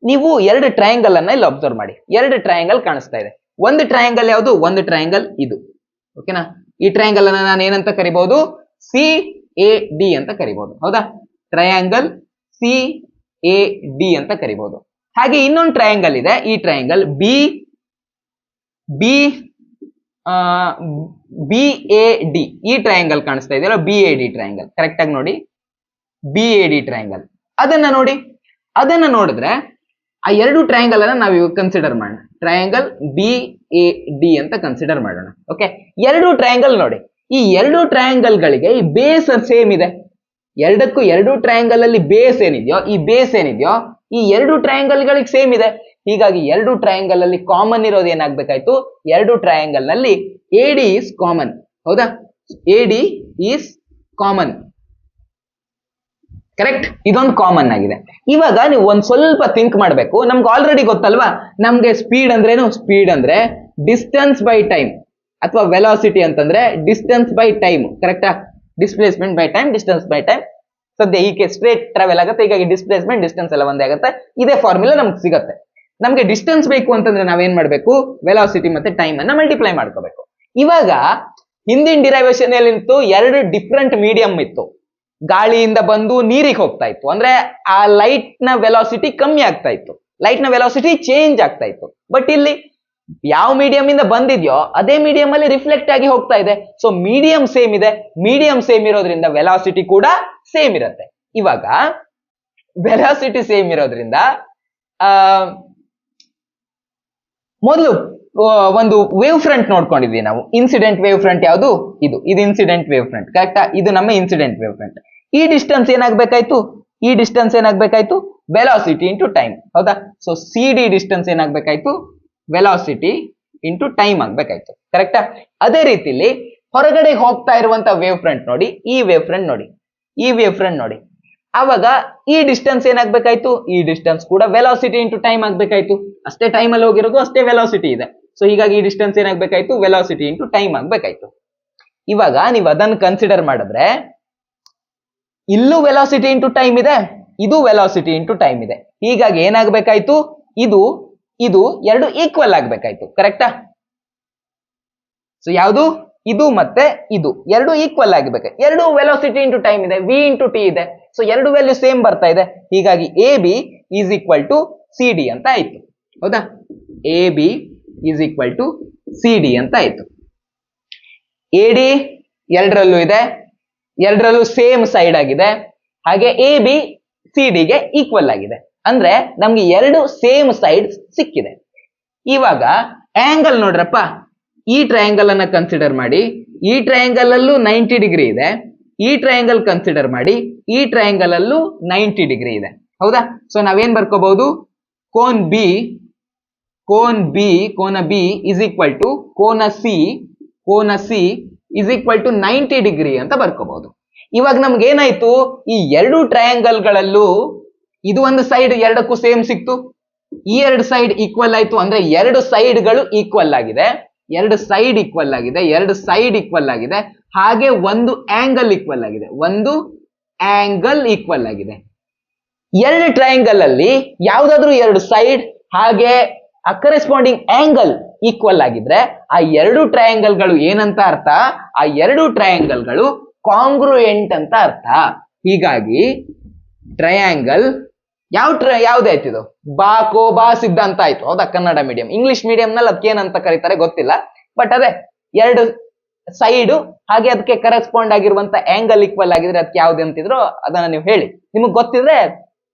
ನೀವು ಎರಡು ಟ್ರಯಾಂಗಲ್ ಅನ್ನ ಇಲ್ಲಿ ಅಬ್ಸರ್ವ್ ಮಾಡಿ. ಎರಡು ಟ್ರಯಾಂಗಲ್ ಕಾಣಿಸ್ತಾ ಇದೆ. ಒಂದು ಟ್ರಯಾಂಗಲ್ ಯಾವುದು? ಒಂದು ಟ್ರಯಾಂಗಲ್ ಇದು. ಓಕೆನಾ? ಈ ಟ್ರಯಾಂಗಲ್ ಅನ್ನ ನಾನು ಏನಂತ ಕರಿಬಹುದು? ಸಿ ಎ ಡಿ ಅಂತ ಕರಿಬಹುದು. ಹೌದಾ? ಟ್ರಯಾಂಗಲ್ ಸಿ ಎ ಡಿ ಅಂತ ಕರಿಬಹುದು. ಹಾಗೆ ಇನ್ನೊಂದು ಟ್ರಯಾಂಗಲ್ ಇದೆ, ಈ ಟ್ರಯಾಂಗಲ್ ಬಿ ಎ ಡಿ. ಈ ಟ್ರಯಾಂಗಲ್ ಕಾಣಿಸ್ತಾ ಇದೆಯಲ್ಲ, B A D triangle. Correct ಆಗಿ ನೋಡಿ, ಬಿ ಎ ಡಿ ಟ್ರಯಾಂಗಲ್. ಅದನ್ನ ನೋಡಿ, ಅದನ್ನ ನೋಡಿದ್ರೆ ಆ ಎರಡು ಟ್ರಯಾಂಗಲ್ ಅನ್ನ ನಾವು ಇವಾಗ ಕನ್ಸಿಡರ್ ಮಾಡೋಣ. ಟ್ರಯಾಂಗಲ್ ಬಿ ಎ ಡಿ ಅಂತ ಕನ್ಸಿಡರ್ ಮಾಡೋಣ. ಓಕೆ? ಎರಡು ಟ್ರಯಾಂಗಲ್ ನೋಡಿ, ಈ ಎರಡು ಟ್ರಯಾಂಗಲ್ ಗಳಿಗೆ ಈ ಬೇಸ್ ಸೇಮ್ ಇದೆ. ಎರಡು ಟ್ರಯಾಂಗಲ್ ಅಲ್ಲಿ ಬೇಸ್ ಏನಿದೆಯೋ, ಈ ಬೇಸ್ ಏನಿದೆಯೋ ಈ ಎರಡು ಟ್ರಯಾಂಗಲ್ ಗಳಿಗೆ ಸೇಮ್ ಇದೆ. ಹೀಗಾಗಿ ಎರಡು ಟ್ರಯಾಂಗಲ್ ಅಲ್ಲಿ ಕಾಮನ್ ಇರೋದು ಏನಾಗ್ಬೇಕಾಯ್ತು? ಎರಡು ಟ್ರಯಾಂಗಲ್ ನಲ್ಲಿ ಎ ಡಿ ಇಸ್ ಕಾಮನ್. ಹೌದಾ? A D is common. Correct? ಇದೊಂದು ಕಾಮನ್ ಆಗಿದೆ. ಇವಾಗ ನೀವು ಒಂದ್ ಸ್ವಲ್ಪ ಥಿಂಕ್ ಮಾಡ್ಬೇಕು. ನಮ್ಗೆ ಆಲ್ರೆಡಿ ಗೊತ್ತಲ್ವಾ, ನಮ್ಗೆ ಸ್ಪೀಡ್ ಅಂದ್ರೇನು? ಸ್ಪೀಡ್ ಅಂದ್ರೆ ಡಿಸ್ಟೆನ್ಸ್ ಬೈ ಟೈಮ್, ಅಥವಾ ವೆಲಾಸಿಟಿ ಅಂತಂದ್ರೆ ಡಿಸ್ಟೆನ್ಸ್ ಬೈ ಟೈಮ್. ಕರೆಕ್ಟಾ? Displacement by time, distance by time. ಸದ್ಯ ಹೀಗೆ ಸ್ಟ್ರೇಟ್ ಟ್ರಾವೆಲ್ ಆಗುತ್ತೆ, ಹೀಗಾಗಿ ಡಿಸ್ಪ್ಲೇಸ್ಮೆಂಟ್ ಡಿಸ್ಟೆನ್ಸ್ ಎಲ್ಲ ಒಂದೇ ಆಗುತ್ತೆ. ಇದೇ ಫಾರ್ಮುಲಾ ನಮ್ಗೆ ಸಿಗುತ್ತೆ. ನಮ್ಗೆ ಡಿಸ್ಟೆನ್ಸ್ ಬೇಕು ಅಂತಂದ್ರೆ ನಾವೇನ್ ಮಾಡ್ಬೇಕು? ವೆಲಾಸಿಟಿ ಮತ್ತೆ ಟೈಮ್ ಅನ್ನ ಮಲ್ಟಿಪ್ಲೈ ಮಾಡ್ಕೋಬೇಕು. ಇವಾಗ ಹಿಂದಿನ ಡಿರೈವೇಶನ್ ಎಲ್ಲಿತ್ತು? ಎರಡು ಡಿಫ್ರೆಂಟ್ ಮೀಡಿಯಂ ಇತ್ತು. ಗಾಳಿಯಿಂದ ಬಂದು ನೀರಿಗೆ ಹೋಗ್ತಾ ಇತ್ತು, ಅಂದ್ರೆ ಆ ಲೈಟ್ ನ ವೆಲಾಸಿಟಿ ಕಮ್ಮಿ ಆಗ್ತಾ ಇತ್ತು, ಲೈಟ್ ನ ವೆಲಾಸಿಟಿ ಚೇಂಜ್ ಆಗ್ತಾ ಇತ್ತು. ಬಟ್ ಇಲ್ಲಿ ಯಾವ ಮೀಡಿಯಂ ಇಂದ ಬಂದಿದ್ಯೋ ಅದೇ ಮೀಡಿಯಂ ಅಲ್ಲಿ ರಿಫ್ಲೆಕ್ಟ್ ಆಗಿ ಹೋಗ್ತಾ ಇದೆ. ಸೊ ಮೀಡಿಯಂ ಸೇಮ್ ಇದೆ, ಮೀಡಿಯಂ ಸೇಮ್ ಇರೋದ್ರಿಂದ ವೆಲಾಸಿಟಿ ಕೂಡ ಸೇಮ್ ಇರುತ್ತೆ. ಇವಾಗ ವೆಲಾಸಿಟಿ ಸೇಮ್ ಇರೋದ್ರಿಂದ ಮೊದಲು ಒಂದು ವೇವ್ ಫ್ರಂಟ್ ನೋಡ್ಕೊಂಡಿದ್ವಿ ನಾವು. ಇನ್ಸಿಡೆಂಟ್ ವೇವ್ ಫ್ರಂಟ್ ಯಾವುದು? ಇದು ಇನ್ಸಿಡೆಂಟ್ ವೇವ್ ಫ್ರಂಟ್. ಕರೆಕ್ಟಾ? ಇದು ನಮ್ಮ ಇನ್ಸಿಡೆಂಟ್ ವೇವ್ ಫ್ರಂಟ್. ಈ ಡಿಸ್ಟೆನ್ಸ್ ಏನಾಗ್ಬೇಕಾಯ್ತು? ಈ ಡಿಸ್ಟೆನ್ಸ್ ಏನಾಗ್ಬೇಕಾಯ್ತು? Velocity into time. ಹೌದಾ? ಸೊ ಸಿ ಡಿ ಡಿಸ್ಟೆನ್ಸ್ ಏನಾಗ್ಬೇಕಾಯ್ತು? ವೆಲಾಸಿಟಿ ಇಂಟು ಟೈಮ್ ಆಗ್ಬೇಕಾಯ್ತು. ಕರೆಕ್ಟಾ? ಅದೇ ರೀತಿಲಿ ಹೊರಗಡೆ ಹೋಗ್ತಾ ಇರುವಂತ ವೇವ್ ಫ್ರಂಟ್ ನೋಡಿ, ಈ ವೇವ್ ಫ್ರಂಟ್ ನೋಡಿ, ಈ ವೇವ್ ಫ್ರಂಟ್ ನೋಡಿ. ಆವಾಗ ಈ ಡಿಸ್ಟೆನ್ಸ್ ಏನಾಗ್ಬೇಕಾಯ್ತು? ಈ ಡಿಸ್ಟೆನ್ಸ್ ಕೂಡ ವೆಲಾಸಿಟಿ ಇಂಟು ಟೈಮ್ ಆಗ್ಬೇಕಾಯ್ತು. ಅಷ್ಟೇ ಟೈಮ್ ಅಲ್ಲಿ ಹೋಗಿರೋದು, ಅಷ್ಟೇ ವೆಲಾಸಿಟಿ ಇದೆ. ಸೊ ಹೀಗಾಗಿ ಈ ಡಿಸ್ಟೆನ್ಸ್ ಏನಾಗ್ಬೇಕಾಯ್ತು? ವೆಲಾಸಿಟಿ ಇಂಟು ಟೈಮ್ ಆಗ್ಬೇಕಾಯ್ತು. ಇವಾಗ ನೀವು ಅದನ್ನು ಕನ್ಸಿಡರ್ ಮಾಡಿದ್ರೆ ಇಲ್ಲೂ ವೆಲಾಸಿಟಿ ಇಂಟು ಟೈಮ್ ಇದೆ, ಇದು ವೆಲಾಸಿಟಿ ಇಂಟು ಟೈಮ್ ಇದೆ. ಹೀಗಾಗಿ ಏನಾಗ್ಬೇಕಾಯ್ತು? ಇದು ಎರಡು ಈಕ್ವಲ್ ಆಗ್ಬೇಕಾಯ್ತು. ಕರೆಕ್ಟಾ? ಸೊ ಯಾವುದು? ಇದು ಮತ್ತೆ ಇದು ಎರಡು ಈಕ್ವಲ್ ಆಗಬೇಕು. ಎರಡು ವೆಲಾಸಿಟಿ ಇಂಟು ಟೈಮ್ ಇದೆ, ವಿ ಇಂಟು ಟಿ ಇದೆ. ಸೊ ಎರಡು ವ್ಯಾಲ್ಯೂ ಸೇಮ್ ಬರ್ತಾ ಇದೆ. ಹೀಗಾಗಿ A B is equal to C D ಅಂತ ಆಯ್ತು. ಹೌದಾ? A B is equal to C D ಅಂತ ಆಯ್ತು. ಎ ಡಿ ಎರಡರಲ್ಲೂ ಇದೆ, ಎರಡರಲ್ಲೂ ಸೇಮ್ ಸೈಡ್ ಆಗಿದೆ. ಹಾಗೆ ಎ ಬಿ ಸಿ ಡಿಗೆ ಈಕ್ವಲ್ ಆಗಿದೆ. ಅಂದ್ರೆ ನಮ್ಗೆ ಎರಡು ಸೇಮ್ ಸೈಡ್ ಸಿಕ್ಕಿದೆ. ಇವಾಗ ಆಂಗಲ್ ನೋಡ್ರಪ್ಪ, ಈ ಟ್ರಯಾಂಗಲ್ ಅನ್ನ ಕನ್ಸಿಡರ್ ಮಾಡಿ. ಈ ಟ್ರಯಾಂಗಲ್ ಅಲ್ಲೂ 90 ಡಿಗ್ರಿ ಇದೆ. ಈ ಟ್ರಯಾಂಗಲ್ ಕನ್ಸಿಡರ್ ಮಾಡಿ. ಈ ಟ್ರಯಾಂಗಲ್ ಅಲ್ಲೂ 90 ಡಿಗ್ರಿ ಇದೆ. ಹೌದಾ? ಸೊ ನಾವೇನ್ ಬರ್ಕೋಬಹುದು, ಕೋನ್ ಬಿ ಇಸ್ ಈಕ್ವಲ್ ಟು ಕೋನ C is equal to 90 degree ಅಂತ ಬರ್ಕೋಬಹುದು. ಇವಾಗ ನಮ್ಗೆ ಏನಾಯ್ತು, ಈ ಎರಡು ಟ್ರಯಾಂಗಲ್ ಗಳಲ್ಲೂ ಇದು ಒಂದು ಸೈಡ್ ಎರಡಕ್ಕೂ ಸೇಮ್ ಸಿಕ್ತು, ಈ ಎರಡು ಸೈಡ್ ಈಕ್ವಲ್ ಆಯ್ತು. ಅಂದ್ರೆ ಎರಡು ಸೈಡ್ ಗಳು ಈಕ್ವಲ್ ಆಗಿದೆ, ಎರಡು ಸೈಡ್ ಈಕ್ವಲ್ ಆಗಿದೆ. ಹಾಗೆ ಒಂದು ಆಂಗಲ್ ಈಕ್ವಲ್ ಆಗಿದೆ, ಎರಡು ಟ್ರಯಾಂಗಲ್ ಅಲ್ಲಿ ಯಾವ್ದಾದ್ರು ಎರಡು ಸೈಡ್ ಹಾಗೆ ಕರೆಸ್ಪಾಂಡಿಂಗ್ ಆಂಗಲ್ ಈಕ್ವಲ್ ಆಗಿದ್ರೆ ಆ ಎರಡು ಟ್ರಯಾಂಗಲ್ ಗಳು ಏನಂತ ಅರ್ಥ, ಆ ಎರಡು ಟ್ರಯಾಂಗಲ್ ಗಳು ಕಾಂಗ್ರುಯೆಂಟ್ ಅಂತ ಅರ್ಥ. ಹೀಗಾಗಿ ಟ್ರಯಾಂಗಲ್ ಯಾವ್ದಾಯ್ತಿದು, ಬಾ ಸಿದ್ಧಾಂತ ಆಯ್ತು. ಹೌದಾ? ಕನ್ನಡ ಮೀಡಿಯಂ. ಇಂಗ್ಲಿಷ್ ಮೀಡಿಯಂ ನಲ್ಲಿ ಅದಕ್ಕೆ ಏನಂತ ಕರೀತಾರೆ ಗೊತ್ತಿಲ್ಲ, ಬಟ್ ಅದೇ ಎರಡು ಸೈಡ್ ಹಾಗೆ ಅದಕ್ಕೆ ಕರೆಸ್ಪಾಂಡ್ ಆಗಿರುವಂತ ಆಂಗಲ್ ಈಕ್ವಲ್ ಆಗಿದ್ರೆ ಅದಕ್ಕೆ ಯಾವ್ದು ಅಂತಿದ್ರು ಅದನ್ನ ನೀವು ಹೇಳಿ. ನಿಮಗ್ ಗೊತ್ತಿದ್ರೆ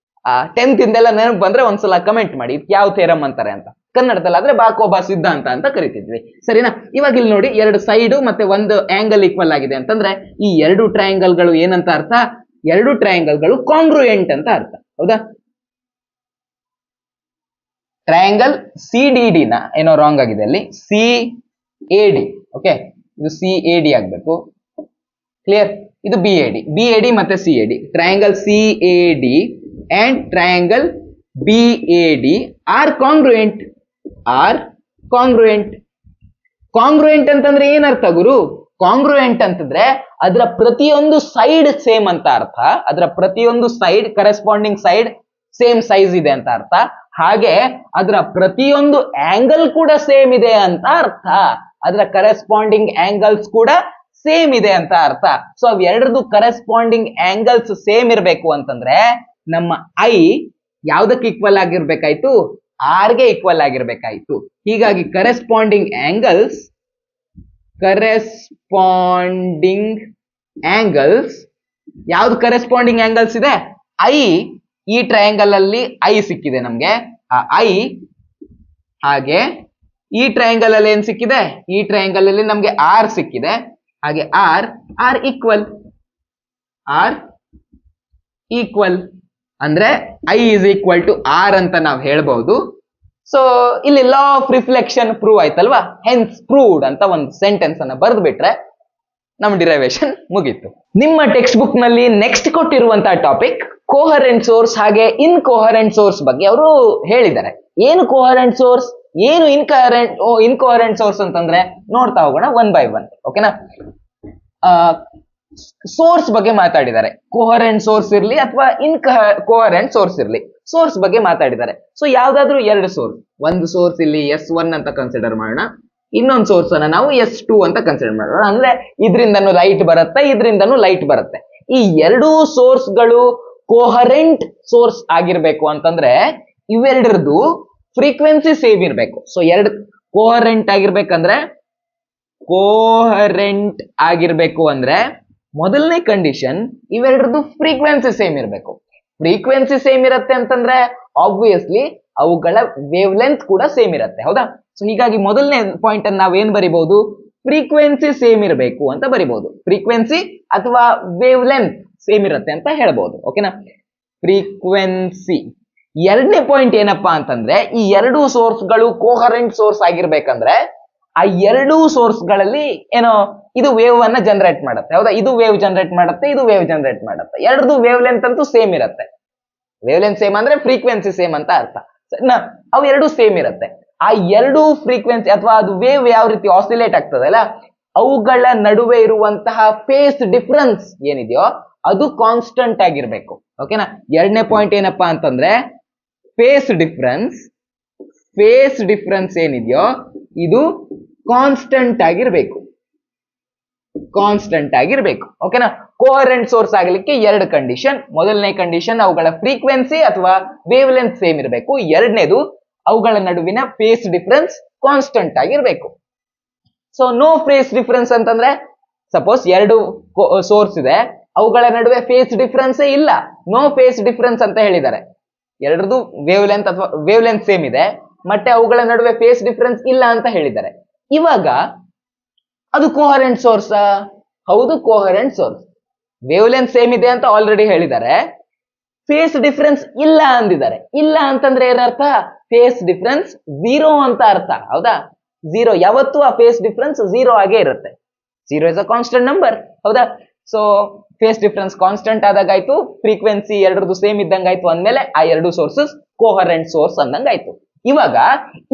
10th ಇಂದೆಲ್ಲ ನೆನಪು ಬಂದ್ರೆ ಒಂದ್ಸಲ ಕಮೆಂಟ್ ಮಾಡಿ ಇದಕ್ಕೆ ಯಾವ ಥೇರಮ್ ಅಂತಾರೆ ಅಂತ. ಕನ್ನಡದಲ್ಲಿ ಆದ್ರೆ ಬಾ ಸಿದ್ಧಾಂತ ಅಂತ ಕರಿತಿದ್ವಿ. ಸರಿನಾ? ಇವಾಗ ಇಲ್ಲಿ ನೋಡಿ, ಎರಡು ಸೈಡ್ ಮತ್ತೆ ಒಂದು ಆಂಗಲ್ ಈಕ್ವಲ್ ಆಗಿದೆ ಅಂತಂದ್ರೆ ಈ ಎರಡು ಟ್ರಯಾಂಗಲ್ ಗಳು ಏನಂತ ಅರ್ಥ, ಎರಡು ಟ್ರಯಾಂಗಲ್ ಗಳು ಕಾಂಗ್ರುಯೆಂಟ್ ಅಂತ ಅರ್ಥ. ಹೌದಾ? ಟ್ರಯಾಂಗಲ್ ಸಿ ಡಿ ಡಿ ನ ಏನೋ ರಾಂಗ್ ಆಗಿದೆ ಅಲ್ಲಿ, ಸಿ ಎ ಡಿ. ಓಕೆ, ಇದು ಸಿ ಎ ಡಿ ಆಗ್ಬೇಕು. ಕ್ಲಿಯರ್? ಇದು ಬಿ ಎ ಡಿ ಮತ್ತೆ C A D. Triangle C A D and triangle B A D are congruent. Congruent ಅಂತಂದ್ರೆ ಏನರ್ಥ ಗುರು? ಕಾಂಗ್ರುಯೆಂಟ್ ಅಂತಂದ್ರೆ ಅದರ ಪ್ರತಿಯೊಂದು ಸೈಡ್ ಸೇಮ್ ಅಂತ ಅರ್ಥ. ಅದರ ಪ್ರತಿಯೊಂದು side corresponding side same size ಇದೆ ಅಂತ ಅರ್ಥ. ಹಾಗೆ ಅದರ ಪ್ರತಿಯೊಂದು ಆಂಗಲ್ ಕೂಡ ಸೇಮ್ ಇದೆ ಅಂತ ಅರ್ಥ. ಅದರ ಕರೆಸ್ಪಾಂಡಿಂಗ್ ಆಂಗಲ್ಸ್ ಕೂಡ ಸೇಮ್ ಇದೆ ಅಂತ ಅರ್ಥ. ಸೊ ಅವೆರಡರದು ಕರೆಸ್ಪಾಂಡಿಂಗ್ ಆಂಗಲ್ಸ್ ಸೇಮ್ ಇರಬೇಕು ಅಂತಂದ್ರೆ ನಮ್ಮ ಐ ಯಾವ್ದಕ್ಕೆ ಈಕ್ವಲ್ ಆಗಿರ್ಬೇಕಾಯ್ತು? ಆರ್ಗೆ ಈಕ್ವಲ್ ಆಗಿರ್ಬೇಕಾಯ್ತು. ಹೀಗಾಗಿ ಕರೆಸ್ಪಾಂಡಿಂಗ್ ಆಂಗಲ್ಸ್ ಯಾವ್ದು ಕರೆಸ್ಪಾಂಡಿಂಗ್ ಆಂಗಲ್ಸ್ ಇದೆ? ಐ, ಈ ಟ್ರಯಾಂಗಲ್ ಅಲ್ಲಿ ಐ ಸಿಕ್ಕಿದೆ ನಮ್ಗೆ, ಆ ಐ. ಹಾಗೆ ಈ ಟ್ರಯಾಂಗಲ್ ಅಲ್ಲಿ ಏನ್ ಸಿಕ್ಕಿದೆ? ಈ ಟ್ರಯಾಂಗಲ್ ಅಲ್ಲಿ ನಮ್ಗೆ ಆರ್ ಸಿಕ್ಕಿದೆ. ಹಾಗೆ ಆರ್ ಈಕ್ವಲ್ ಅಂದ್ರೆ I is equal to R ಅಂತ ನಾವು ಹೇಳ್ಬಹುದು. ಸೊ ಇಲ್ಲಿ ಲಾ ಆಫ್ ರಿಫ್ಲೆಕ್ಷನ್ ಪ್ರೂವ್ ಆಯ್ತಲ್ವಾ? ಹೆನ್ಸ್ ಪ್ರೂವ್ಡ್ ಅಂತ ಒಂದು ಸೆಂಟೆನ್ಸ್ ಅನ್ನ ಬರೆದು ಬಿಟ್ರೆ ನಮ್ಮ ಡಿರೈವೇಶನ್ ಮುಗೀತು. ನಿಮ್ಮ ಟೆಕ್ಸ್ಟ್ ಬುಕ್ ನಲ್ಲಿ ನೆಕ್ಸ್ಟ್ ಕೊಟ್ಟಿರುವಂತಹ ಟಾಪಿಕ್ ಕೋಹರೆಂಟ್ ಸೋರ್ಸ್ ಹಾಗೆ ಇನ್ಕೋಹರೆಂಟ್ ಸೋರ್ಸ್ ಬಗ್ಗೆ ಅವರು ಹೇಳಿದ್ದಾರೆ. ಏನು ಕೋಹರೆಂಟ್ ಸೋರ್ಸ್, ಏನು ಇನ್ಕೋಹರೆಂಟ್ ಸೋರ್ಸ್ ಅಂತಂದ್ರೆ ನೋಡ್ತಾ ಹೋಗೋಣ ಒನ್ ಬೈ ಒನ್. ಓಕೆನಾ? ಸೋರ್ಸ್ ಬಗ್ಗೆ ಮಾತಾಡಿದ್ದಾರೆ. ಕೋಹರೆಂಟ್ ಸೋರ್ಸ್ ಇರ್ಲಿ ಅಥವಾ ಕೋಹರೆಂಟ್ ಸೋರ್ಸ್ ಇರ್ಲಿ, ಸೋರ್ಸ್ ಬಗ್ಗೆ ಮಾತಾಡಿದ್ದಾರೆ. ಸೊ ಯಾವ್ದಾದ್ರು ಎರಡು ಸೋರ್ಸ್, ಒಂದು ಸೋರ್ಸ್ ಇಲ್ಲಿ S1 ಅಂತ ಕನ್ಸಿಡರ್ ಮಾಡೋಣ, ಇನ್ನೊಂದು ಸೋರ್ಸ್ ಅನ್ನ ನಾವು S2 ಅಂತ ಕನ್ಸಿಡರ್ ಮಾಡೋಣ. ಅಂದ್ರೆ ಇದರಿಂದನೂ ಲೈಟ್ ಬರುತ್ತೆ, ಇದರಿಂದನೂ ಲೈಟ್ ಬರುತ್ತೆ. ಈ ಎರಡೂ ಸೋರ್ಸ್ಗಳು ಕೋಹರೆಂಟ್ ಸೋರ್ಸ್ ಆಗಿರ್ಬೇಕು ಅಂತಂದ್ರೆ ಇವೆರಡರದು ಫ್ರೀಕ್ವೆನ್ಸಿ ಸೇಮ್ ಇರಬೇಕು. ಸೊ ಎರಡು ಕೋಹರೆಂಟ್ ಆಗಿರ್ಬೇಕು ಅಂದ್ರೆ ಮೊದಲನೇ ಕಂಡೀಷನ್ ಇವೆರಡರದು ಫ್ರೀಕ್ವೆನ್ಸಿ ಸೇಮ್ ಇರಬೇಕು. ಫ್ರೀಕ್ವೆನ್ಸಿ ಸೇಮ್ ಇರುತ್ತೆ ಅಂತಂದ್ರೆ ಆಬ್ವಿಯಸ್ಲಿ ಅವುಗಳ ವೇವ್ ಲೆಂತ್ ಕೂಡ ಸೇಮ್ ಇರುತ್ತೆ. ಹೌದಾ? ಸೊ ಹೀಗಾಗಿ ಮೊದಲನೇ ಪಾಯಿಂಟ್ ಅನ್ನು ನಾವೇನ್ ಬರಿಬಹುದು? ಫ್ರೀಕ್ವೆನ್ಸಿ ಸೇಮ್ ಇರಬೇಕು ಅಂತ ಬರಿಬಹುದು. ಫ್ರೀಕ್ವೆನ್ಸಿ ಅಥವಾ ವೇವ್ ಲೆಂತ್ ಸೇಮ್ ಇರುತ್ತೆ ಅಂತ ಹೇಳ್ಬಹುದು. ಓಕೆನಾ? ಫ್ರೀಕ್ವೆನ್ಸಿ. ಎರಡನೇ ಪಾಯಿಂಟ್ ಏನಪ್ಪಾ ಅಂತಂದ್ರೆ ಈ ಎರಡೂ ಸೋರ್ಸ್ಗಳು ಕೋಹರೆಂಟ್ ಸೋರ್ಸ್ ಆಗಿರ್ಬೇಕಂದ್ರೆ ಆ ಎರಡೂ ಸೋರ್ಸ್ ಗಳಲ್ಲಿ ಏನೋ ಇದು ವೇವ್ ಅನ್ನ ಜನರೇಟ್ ಮಾಡುತ್ತೆ. ಹೌದಾ? ಇದು ವೇವ್ ಜನರೇಟ್ ಮಾಡುತ್ತೆ, ಇದು ವೇವ್ ಜನರೇಟ್ ಮಾಡುತ್ತೆ. ಎರಡದು ವೇವ್ ಲೆಂತ್ ಅಂತೂ ಸೇಮ್ ಇರುತ್ತೆ. ವೇವ್ ಲೆಂತ್ ಸೇಮ್ ಅಂದ್ರೆ ಫ್ರೀಕ್ವೆನ್ಸಿ ಸೇಮ್ ಅಂತ ಅರ್ಥ. ಅವು ಎರಡು ಸೇಮ್ ಇರುತ್ತೆ. ಆ ಎರಡು ಫ್ರೀಕ್ವೆನ್ಸಿ ಅಥವಾ ಅದು ವೇವ್ ಯಾವ ರೀತಿ ಆಸಿಲೇಟ್ ಆಗ್ತದಲ್ಲ ಅವುಗಳ ನಡುವೆ ಇರುವಂತಹ ಫೇಸ್ ಡಿಫರೆನ್ಸ್ ಏನಿದೆಯೋ ಅದು ಕಾನ್ಸ್ಟಂಟ್ ಆಗಿರ್ಬೇಕು. ಓಕೆನಾ? ಎರಡನೇ ಪಾಯಿಂಟ್ ಏನಪ್ಪಾ ಅಂತಂದ್ರೆ ಫೇಸ್ ಡಿಫರೆನ್ಸ್ ಏನಿದೆಯೋ ಇದು ಕಾನ್ಸ್ಟಂಟ್ ಆಗಿರ್ಬೇಕು. ಓಕೆನಾ? ಕೋಹರೆಂಟ್ ಸೋರ್ಸ್ ಆಗಲಿಕ್ಕೆ ಎರಡು ಕಂಡೀಷನ್. ಮೊದಲನೇ ಕಂಡೀಷನ್ ಅವುಗಳ ಫ್ರೀಕ್ವೆನ್ಸಿ ಅಥವಾ ವೇವ್ ಲೆಂತ್ ಸೇಮ್ ಇರಬೇಕು. ಎರಡನೇದು ಅವುಗಳ ನಡುವಿನ ಫೇಸ್ ಡಿಫರೆನ್ಸ್ ಕಾನ್ಸ್ಟೆಂಟ್ ಆಗಿರ್ಬೇಕು. ಸೊ ನೋ ಫೇಸ್ ಡಿಫರೆನ್ಸ್ ಅಂತಂದ್ರೆ ಸಪೋಸ್ ಎರಡು ಸೋರ್ಸ್ ಇದೆ, ಅವುಗಳ ನಡುವೆ ಫೇಸ್ ಡಿಫರೆನ್ಸ್ ಇಲ್ಲ, ನೋ ಫೇಸ್ ಡಿಫರೆನ್ಸ್ ಅಂತ ಹೇಳಿದ್ದಾರೆ. ಎರಡರದು ವೇವ್ ಲೆಂತ್ ಅಥವಾ ವೇವ್ ಲೆಂತ್ ಸೇಮ್ ಇದೆ, ಮತ್ತೆ ಅವುಗಳ ನಡುವೆ ಫೇಸ್ ಡಿಫರೆನ್ಸ್ ಇಲ್ಲ ಅಂತ ಹೇಳಿದ್ದಾರೆ. ಇವಾಗ ಅದು ಕೋಹರೆಂಟ್ ಸೋರ್ಸ್? ಹೌದು, coherent source. Wave length same ಇದೆ ಅಂತ ಆಲ್ರೆಡಿ ಹೇಳಿದ್ದಾರೆ, ಫೇಸ್ ಡಿಫರೆನ್ಸ್ ಇಲ್ಲ ಅಂದಿದ್ದಾರೆ. ಇಲ್ಲ ಅಂತಂದ್ರೆ ಏನರ್ಥ? ಫೇಸ್ ಡಿಫರೆನ್ಸ್ 0 ಅಂತ ಅರ್ಥ. ಹೌದಾ? 0 ಯಾವತ್ತೂ ಆ ಫೇಸ್ ಡಿಫರೆನ್ಸ್ 0 ಆಗೇ ಇರುತ್ತೆ. 0 ಇಸ್ ಅ ಕಾನ್ಸ್ಟೆಂಟ್ ನಂಬರ್. ಹೌದಾ? ಸೊ ಫೇಸ್ ಡಿಫರೆನ್ಸ್ ಕಾನ್ಸ್ಟೆಂಟ್ ಆದಾಗಾಯ್ತು, ಫ್ರೀಕ್ವೆನ್ಸಿ ಎರಡರದು ಸೇಮ್ ಇದ್ದಂಗಾಯ್ತು ಅಂದ್ಮೇಲೆ ಆ ಎರಡು ಸೋರ್ಸಸ್ ಕೋಹರೆಂಟ್ ಸೋರ್ಸ್ ಅಂದಂಗಾಯ್ತು. ಇವಾಗ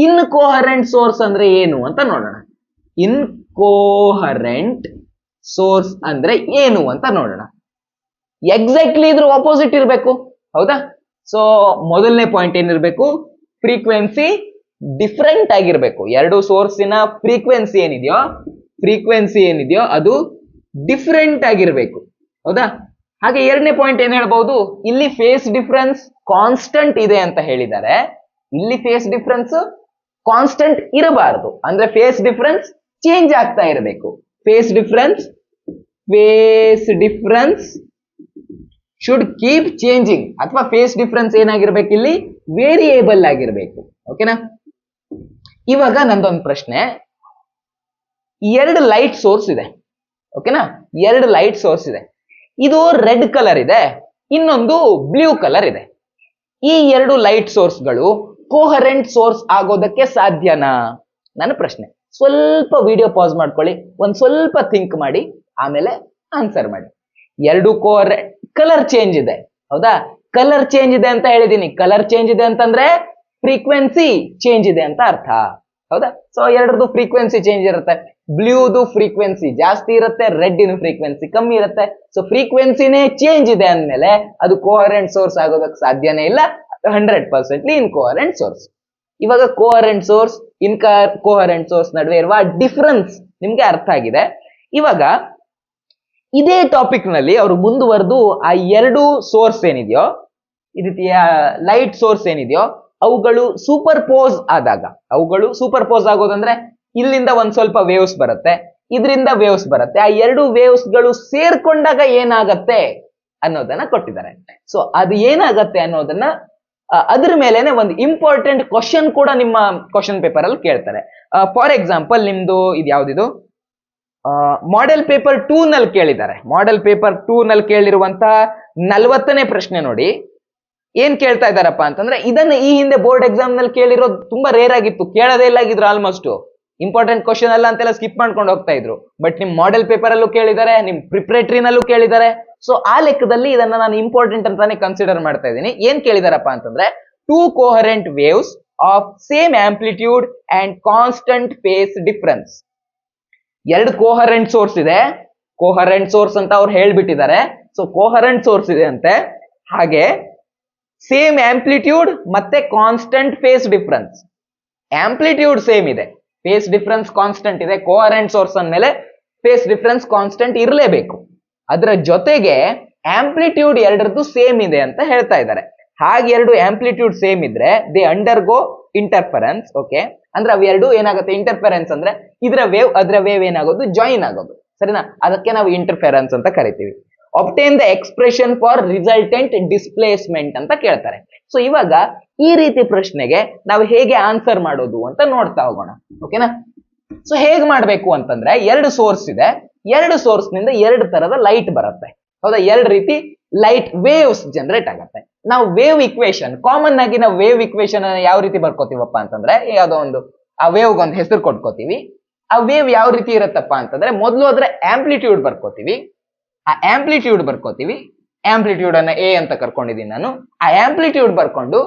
ಇನ್ ಕೋಹರೆಂಟ್ ಸೋರ್ಸ್ ಅಂದ್ರೆ ಏನು ಅಂತ ನೋಡೋಣ. ಇನ್ ಕೋಹರೆಂಟ್ ಸೋರ್ಸ್ ಅಂದ್ರೆ ಏನು ಅಂತ ನೋಡೋಣ. ಎಕ್ಸಾಕ್ಟ್ಲಿ ಇದ್ರ ಆಪೋಸಿಟ್ ಇರಬೇಕು. ಹೌದಾ? ಸೊ ಮೊದಲನೇ ಪಾಯಿಂಟ್ ಏನಿರ್ಬೇಕು? ಫ್ರೀಕ್ವೆನ್ಸಿ ಡಿಫರೆಂಟ್ ಆಗಿರ್ಬೇಕು. ಎರಡು ಸೋರ್ಸಿನ ಫ್ರೀಕ್ವೆನ್ಸಿ ಏನಿದೆಯೋ ಅದು ಡಿಫರೆಂಟ್ ಆಗಿರ್ಬೇಕು. ಹೌದಾ? ಹಾಗೆ ಎರಡನೇ ಪಾಯಿಂಟ್ ಏನ್ ಹೇಳ್ಬಹುದು? ಇಲ್ಲಿ ಫೇಸ್ ಡಿಫರೆನ್ಸ್ ಕಾನ್ಸ್ಟೆಂಟ್ ಇದೆ ಅಂತ ಹೇಳಿದ್ದಾರೆ. ಇಲ್ಲಿ ಫೇಸ್ ಡಿಫರೆನ್ಸ್ ಕಾನ್ಸ್ಟೆಂಟ್ ಇರಬಾರದು, ಅಂದ್ರೆ ಫೇಸ್ ಡಿಫರೆನ್ಸ್ ಚೇಂಜ್ ಆಗ್ತಾ ಇರಬೇಕು. Face difference should keep changing, ಅಥವಾ ಫೇಸ್ ಡಿಫರೆನ್ಸ್ ಏನಾಗಿರ್ಬೇಕು? ಇಲ್ಲಿ ವೇರಿಯೇಬಲ್ ಆಗಿರ್ಬೇಕು. ಓಕೆನಾ? ಇವಾಗ ನಂದೊಂದು ಪ್ರಶ್ನೆ. ಎರಡು ಲೈಟ್ ಸೋರ್ಸ್ ಇದೆ. ಓಕೆನಾ? ಎರಡು ಲೈಟ್ ಸೋರ್ಸ್ ಇದೆ. ಇದು ರೆಡ್ ಕಲರ್ ಇದೆ, ಇನ್ನೊಂದು ಬ್ಲೂ ಕಲರ್ ಇದೆ. ಈ ಎರಡು ಲೈಟ್ ಸೋರ್ಸ್ಗಳು ಕೋಹರೆಂಟ್ ಸೋರ್ಸ್ ಆಗೋದಕ್ಕೆ ಸಾಧ್ಯನಾ? ನನ್ನ ಪ್ರಶ್ನೆ. ಸ್ವಲ್ಪ ವಿಡಿಯೋ ಪಾಸ್ ಮಾಡ್ಕೊಳ್ಳಿ, ಒಂದ್ ಸ್ವಲ್ಪ ಥಿಂಕ್ ಮಾಡಿ, ಆಮೇಲೆ ಆನ್ಸರ್ ಮಾಡಿ. ಎರಡು ಕಲರ್ ಚೇಂಜ್ ಇದೆ. ಹೌದಾ? ಕಲರ್ ಚೇಂಜ್ ಇದೆ ಅಂತ ಹೇಳಿದೀನಿ. ಕಲರ್ ಚೇಂಜ್ ಇದೆ ಅಂತಂದ್ರೆ ಫ್ರೀಕ್ವೆನ್ಸಿ ಚೇಂಜ್ ಇದೆ ಅಂತ ಅರ್ಥ. ಹೌದಾ? ಸೊ ಎರಡರದು ಫ್ರೀಕ್ವೆನ್ಸಿ ಚೇಂಜ್ ಇರುತ್ತೆ. ಬ್ಲೂದು ಫ್ರೀಕ್ವೆನ್ಸಿ ಜಾಸ್ತಿ ಇರುತ್ತೆ, ರೆಡ್ ಇನ್ ಫ್ರೀಕ್ವೆನ್ಸಿ ಕಮ್ಮಿ ಇರುತ್ತೆ. ಸೊ ಫ್ರೀಕ್ವೆನ್ಸಿನೇ ಚೇಂಜ್ ಇದೆ ಅಂದ್ಮೇಲೆ ಅದು ಕೋಹರೆಂಟ್ ಸೋರ್ಸ್ ಆಗೋದಕ್ಕೆ ಸಾಧ್ಯನೇ ಇಲ್ಲ. 100% ಇನ್ಕೋಹರೆಂಟ್ ಸೋರ್ಸ್. ಇವಾಗ ಕೋಹರೆಂಟ್ ಸೋರ್ಸ್, ಕೋಹರೆಂಟ್ ಸೋರ್ಸ್ ನಡುವೆ ಇರುವ ಡಿಫರೆನ್ಸ್ ನಿಮ್ಗೆ ಅರ್ಥ ಆಗಿದೆ. ಇವಾಗ ಇದೇ ಟಾಪಿಕ್ ನಲ್ಲಿ ಅವರು ಮುಂದುವರೆದು ಆ ಎರಡು ಸೋರ್ಸ್ ಏನಿದೆಯೋ, ಈ ರೀತಿಯ ಲೈಟ್ ಸೋರ್ಸ್ ಏನಿದೆಯೋ, ಅವುಗಳು ಸೂಪರ್ ಪೋಸ್ ಆಗೋದಂದ್ರೆ ಇಲ್ಲಿಂದ ಒಂದ್ ಸ್ವಲ್ಪ ವೇವ್ಸ್ ಬರುತ್ತೆ, ಇದರಿಂದ ವೇವ್ಸ್ ಬರುತ್ತೆ. ಆ ಎರಡು ವೇವ್ಸ್ ಗಳು ಸೇರ್ಕೊಂಡಾಗ ಏನಾಗತ್ತೆ ಅನ್ನೋದನ್ನ ಕೊಟ್ಟಿದ್ದಾರೆ. ಸೊ ಅದು ಏನಾಗತ್ತೆ ಅನ್ನೋದನ್ನ ಅದ್ರ ಮೇಲೆನೆ ಒಂದು ಇಂಪಾರ್ಟೆಂಟ್ ಕ್ವಶನ್ ಕೂಡ ನಿಮ್ಮ ಕ್ವಶನ್ ಪೇಪರ್ ಅಲ್ಲಿ ಕೇಳ್ತಾರೆ. ಫಾರ್ ಎಕ್ಸಾಂಪಲ್, ನಿಮ್ದು ಇದು ಯಾವ್ದಿದು ಮಾಡೆಲ್ ಪೇಪರ್ 2 ನಲ್ಲಿ ಕೇಳಿದ್ದಾರೆ. ಮಾಡೆಲ್ ಪೇಪರ್ 2 ನಲ್ಲಿ ಕೇಳಿರುವಂತಹ 40ನೇ ಪ್ರಶ್ನೆ ನೋಡಿ. ಏನ್ ಕೇಳ್ತಾ ಇದ್ದಾರಪ್ಪ ಅಂತಂದ್ರೆ, ಇದನ್ನ ಈ ಹಿಂದೆ ಬೋರ್ಡ್ ಎಕ್ಸಾಮ್ ನಲ್ಲಿ ಕೇಳಿರೋದು ತುಂಬಾ ರೇರ್ ಆಗಿತ್ತು, ಕೇಳದೇ ಇಲ್ಲ ಆಗಿದ್ರು. ಆಲ್ಮೋಸ್ಟ್ ಇಂಪಾರ್ಟೆಂಟ್ ಕ್ವಶನ್ ಅಲ್ಲ ಅಂತೆಲ್ಲ ಸ್ಕಿಪ್ ಮಾಡ್ಕೊಂಡು ಹೋಗ್ತಾ ಇದ್ರು. ಬಟ್ ನಿಮ್ ಮಾಡೆಲ್ ಪೇಪರ್ ಅಲ್ಲೂ ಕೇಳಿದ್ದಾರೆ, ನಿಮ್ ಪ್ರಿಪರೇಟರಿನಲ್ಲೂ ಕೇಳಿದ್ದಾರೆ. ಸೊ ಆ ಲೆಕ್ಕದಲ್ಲಿ ಇದನ್ನ ನಾನು ಇಂಪಾರ್ಟೆಂಟ್ ಅಂತಾನೆ ಕನ್ಸಿಡರ್ ಮಾಡ್ತಾ ಇದ್ದೀನಿ. ಏನ್ ಕೇಳಿದಾರಪ್ಪ ಅಂತಂದ್ರೆ, 2 coherent waves of same amplitude and constant face difference. ಎರಡು ಕೋಹರೆಂಟ್ ಸೋರ್ಸ್ ಇದೆ, ಕೋಹರೆಂಟ್ ಸೋರ್ಸ್ ಅಂತ ಅವ್ರು ಹೇಳ್ಬಿಟ್ಟಿದ್ದಾರೆ. ಸೊ ಕೋಹರೆಂಟ್ ಸೋರ್ಸ್ ಇದೆ ಅಂತೆ, ಹಾಗೆ ಸೇಮ್ ಆಂಪ್ಲಿಟ್ಯೂಡ್ ಮತ್ತೆ constant face difference. Amplitude same ಇದೆ, ಫೇಸ್ ಡಿಫರೆನ್ಸ್ ಕಾನ್ಸ್ಟೆಂಟ್ ಇದೆ. ಕೋಹರೆಂಟ್ ಸೋರ್ಸ್ ಅಂದ್ಮೇಲೆ ಫೇಸ್ ಡಿಫರೆನ್ಸ್ ಕಾನ್ಸ್ಟೆಂಟ್ ಇರಲೇಬೇಕು. ಅದರ ಜೊತೆಗೆ ಆಂಪ್ಲಿಟ್ಯೂಡ್ ಎರಡರದ್ದು ಸೇಮ್ ಇದೆ ಅಂತ ಹೇಳ್ತಾ ಇದ್ದಾರೆ. ಹಾಗೆ ಎರಡು ಆಂಪ್ಲಿಟ್ಯೂಡ್ ಸೇಮ್ ಇದ್ರೆ ದೇ ಅಂಡರ್ಗೋ ಇಂಟರ್ಫರೆನ್ಸ್. ಓಕೆ, ಅಂದ್ರೆ ಅವೆರಡು ಏನಾಗುತ್ತೆ? ಇಂಟರ್ಫರೆನ್ಸ್ ಅಂದ್ರೆ ಇದರ ವೇವ್ ಅದರ ವೇವ್ ಏನಾಗೋದು? ಜಾಯಿನ್ ಆಗೋದು. ಸರಿನಾ? ಅದಕ್ಕೆ ನಾವು ಇಂಟರ್ಫರೆನ್ಸ್ ಅಂತ ಕರಿತೀವಿ. obtain the expression for resultant displacement ಅಂತ ಕೇಳ್ತಾರೆ. ಸೊ ಇವಾಗ ಈ ರೀತಿ ಪ್ರಶ್ನೆಗೆ ನಾವು ಹೇಗೆ ಆನ್ಸರ್ ಮಾಡೋದು ಅಂತ ನೋಡ್ತಾ ಹೋಗೋಣ. ಓಕೆನಾ? ಸೊ ಹೇಗ್ ಮಾಡ್ಬೇಕು ಅಂತಂದ್ರೆ, ಎರಡು ಸೋರ್ಸ್ ಇದೆ, ಎರಡು ಸೋರ್ಸ್ ನಿಂದ ಎರಡು ತರದ ಲೈಟ್ ಬರುತ್ತೆ. ಹೌದಾ? ಎರಡು ರೀತಿ ಲೈಟ್ ವೇವ್ಸ್ ಜನರೇಟ್ ಆಗುತ್ತೆ. ನಾವು ವೇವ್ ಇಕ್ವೇಶನ್, ಕಾಮನ್ ಆಗಿ ನಾವು ವೇವ್ ಇಕ್ವೇಶನ್ ಯಾವ ರೀತಿ ಬರ್ಕೋತೀವಪ್ಪ ಅಂತಂದ್ರೆ, ಯಾವ್ದೋ ಒಂದು ಆ ವೇವ್ ಒಂದು ಹೆಸರು ಕೊಟ್ಕೋತೀವಿ. ಆ ವೇವ್ ಯಾವ ರೀತಿ ಇರುತ್ತಪ್ಪ ಅಂತಂದ್ರೆ, ಮೊದಲು ಅದ್ರ ಆಂಪ್ಲಿಟ್ಯೂಡ್ ಬರ್ಕೋತೀವಿ. ಆ ಆಂಪ್ಲಿಟ್ಯೂಡ್ ಬರ್ಕೋತೀವಿ, ಆಂಪ್ಲಿಟ್ಯೂಡ್ ಅನ್ನ ಎ ಅಂತ ಕರ್ಕೊಂಡಿದ್ದೀನಿ ನಾನು. ಆ ಆಂಪ್ಲಿಟ್ಯೂಡ್ ಬರ್ಕೊಂಡು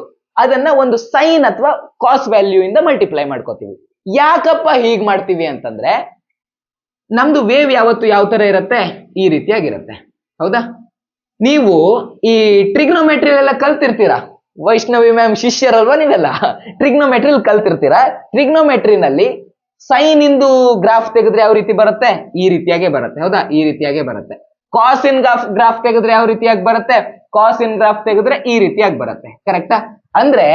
ಅದನ್ನ ಒಂದು ಸೈನ್ ಅಥವಾ ಕಾಸ್ ವ್ಯಾಲ್ಯೂ ಇಂದ ಮಲ್ಟಿಪ್ಲೈ ಮಾಡ್ಕೋತೀವಿ. ಯಾಕಪ್ಪ ಹೀಗ್ ಮಾಡ್ತೀವಿ ಅಂತಂದ್ರೆ, ನಮ್ದು ವೇವ್ ಯಾವತ್ತು ಯಾವ ತರ ಇರುತ್ತೆ? ಈ ರೀತಿಯಾಗಿರುತ್ತೆ. ಹೌದಾ? ನೀವು ಈ ಟ್ರಿಗ್ನೋಮೆಟ್ರಿ ಎಲ್ಲ ಕಲ್ತಿರ್ತೀರಾ, ವೈಷ್ಣವಿ ಮ್ಯಾಮ್ ಶಿಷ್ಯರಲ್ವಾ ನೀವೆಲ್ಲ? ಟ್ರಿಗ್ನೋಮೆಟ್ರಿ ಕಲ್ತಿರ್ತೀರಾ. ಟ್ರಿಗ್ನೋಮೆಟ್ರಿನಲ್ಲಿ ಸೈನ್ ಇಂದು ಗ್ರಾಫ್ ತೆಗೆದ್ರೆ ಯಾವ ರೀತಿ ಬರುತ್ತೆ? ಈ ರೀತಿಯಾಗೆ ಬರುತ್ತೆ. ಹೌದಾ? ಈ ರೀತಿಯಾಗೆ ಬರುತ್ತೆ. ಕಾಸ್ ಇನ್ ಗ್ರಾಫ್ ತೆಗೆದ್ರೆ ಯಾವ ರೀತಿಯಾಗಿ ಬರುತ್ತೆ? ಕಾಸ್ ಇನ್ ಗ್ರಾಫ್ ತೆಗೆದ್ರೆ ಈ ರೀತಿಯಾಗಿ ಬರುತ್ತೆ. ಕರೆಕ್ಟಾ? ಅಂದ್ರೆ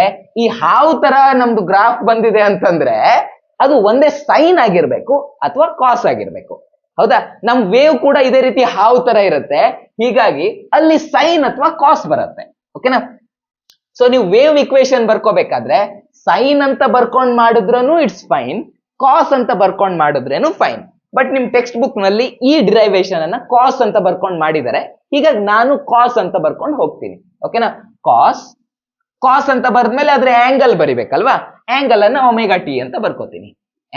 ಈ ಹಾವು ತರ ನಮ್ದು ಗ್ರಾಫ್ ಬಂದಿದೆ ಅಂತಂದ್ರೆ ಅದು ಒಂದೇ ಸೈನ್ ಆಗಿರ್ಬೇಕು ಅಥವಾ ಕಾಸ್ ಆಗಿರ್ಬೇಕು. ಹೌದಾ? ನಮ್ ವೇವ್ ಕೂಡ ಇದೇ ರೀತಿ ಹಾವು ತರ ಇರುತ್ತೆ, ಹೀಗಾಗಿ ಅಲ್ಲಿ ಸೈನ್ ಅಥವಾ ಕಾಸ್ ಬರುತ್ತೆ. ಓಕೆನಾ? ಸೊ ನೀವು ವೇವ್ ಇಕ್ವೇಶನ್ ಬರ್ಕೋಬೇಕಾದ್ರೆ ಸೈನ್ ಅಂತ ಬರ್ಕೊಂಡ್ ಮಾಡಿದ್ರೂ ಇಟ್ಸ್ ಫೈನ್, ಕಾಸ್ ಅಂತ ಬರ್ಕೊಂಡ್ ಮಾಡಿದ್ರೇನು ಫೈನ್. ಬಟ್ ನಿಮ್ ಟೆಕ್ಸ್ಟ್ ಬುಕ್ ನಲ್ಲಿ ಈ ಡಿರೈವೇಶನ್ ಅನ್ನ ಕಾಸ್ ಅಂತ ಬರ್ಕೊಂಡ್ ಮಾಡಿದರೆ, ಹೀಗಾಗಿ ನಾನು ಕಾಸ್ ಅಂತ ಬರ್ಕೊಂಡು ಹೋಗ್ತೀನಿ. ಓಕೆನಾ? ಕಾಸ್ ಅಂತ ಬರ್ದ್ಮೇಲೆ ಅದ್ರ ಆಂಗಲ್ ಬರಿಬೇಕಲ್ವಾ, ಆಂಗಲ್ ಅನ್ನ ಒಮೆಗಾ ಟಿ ಅಂತ ಬರ್ಕೋತೀನಿ.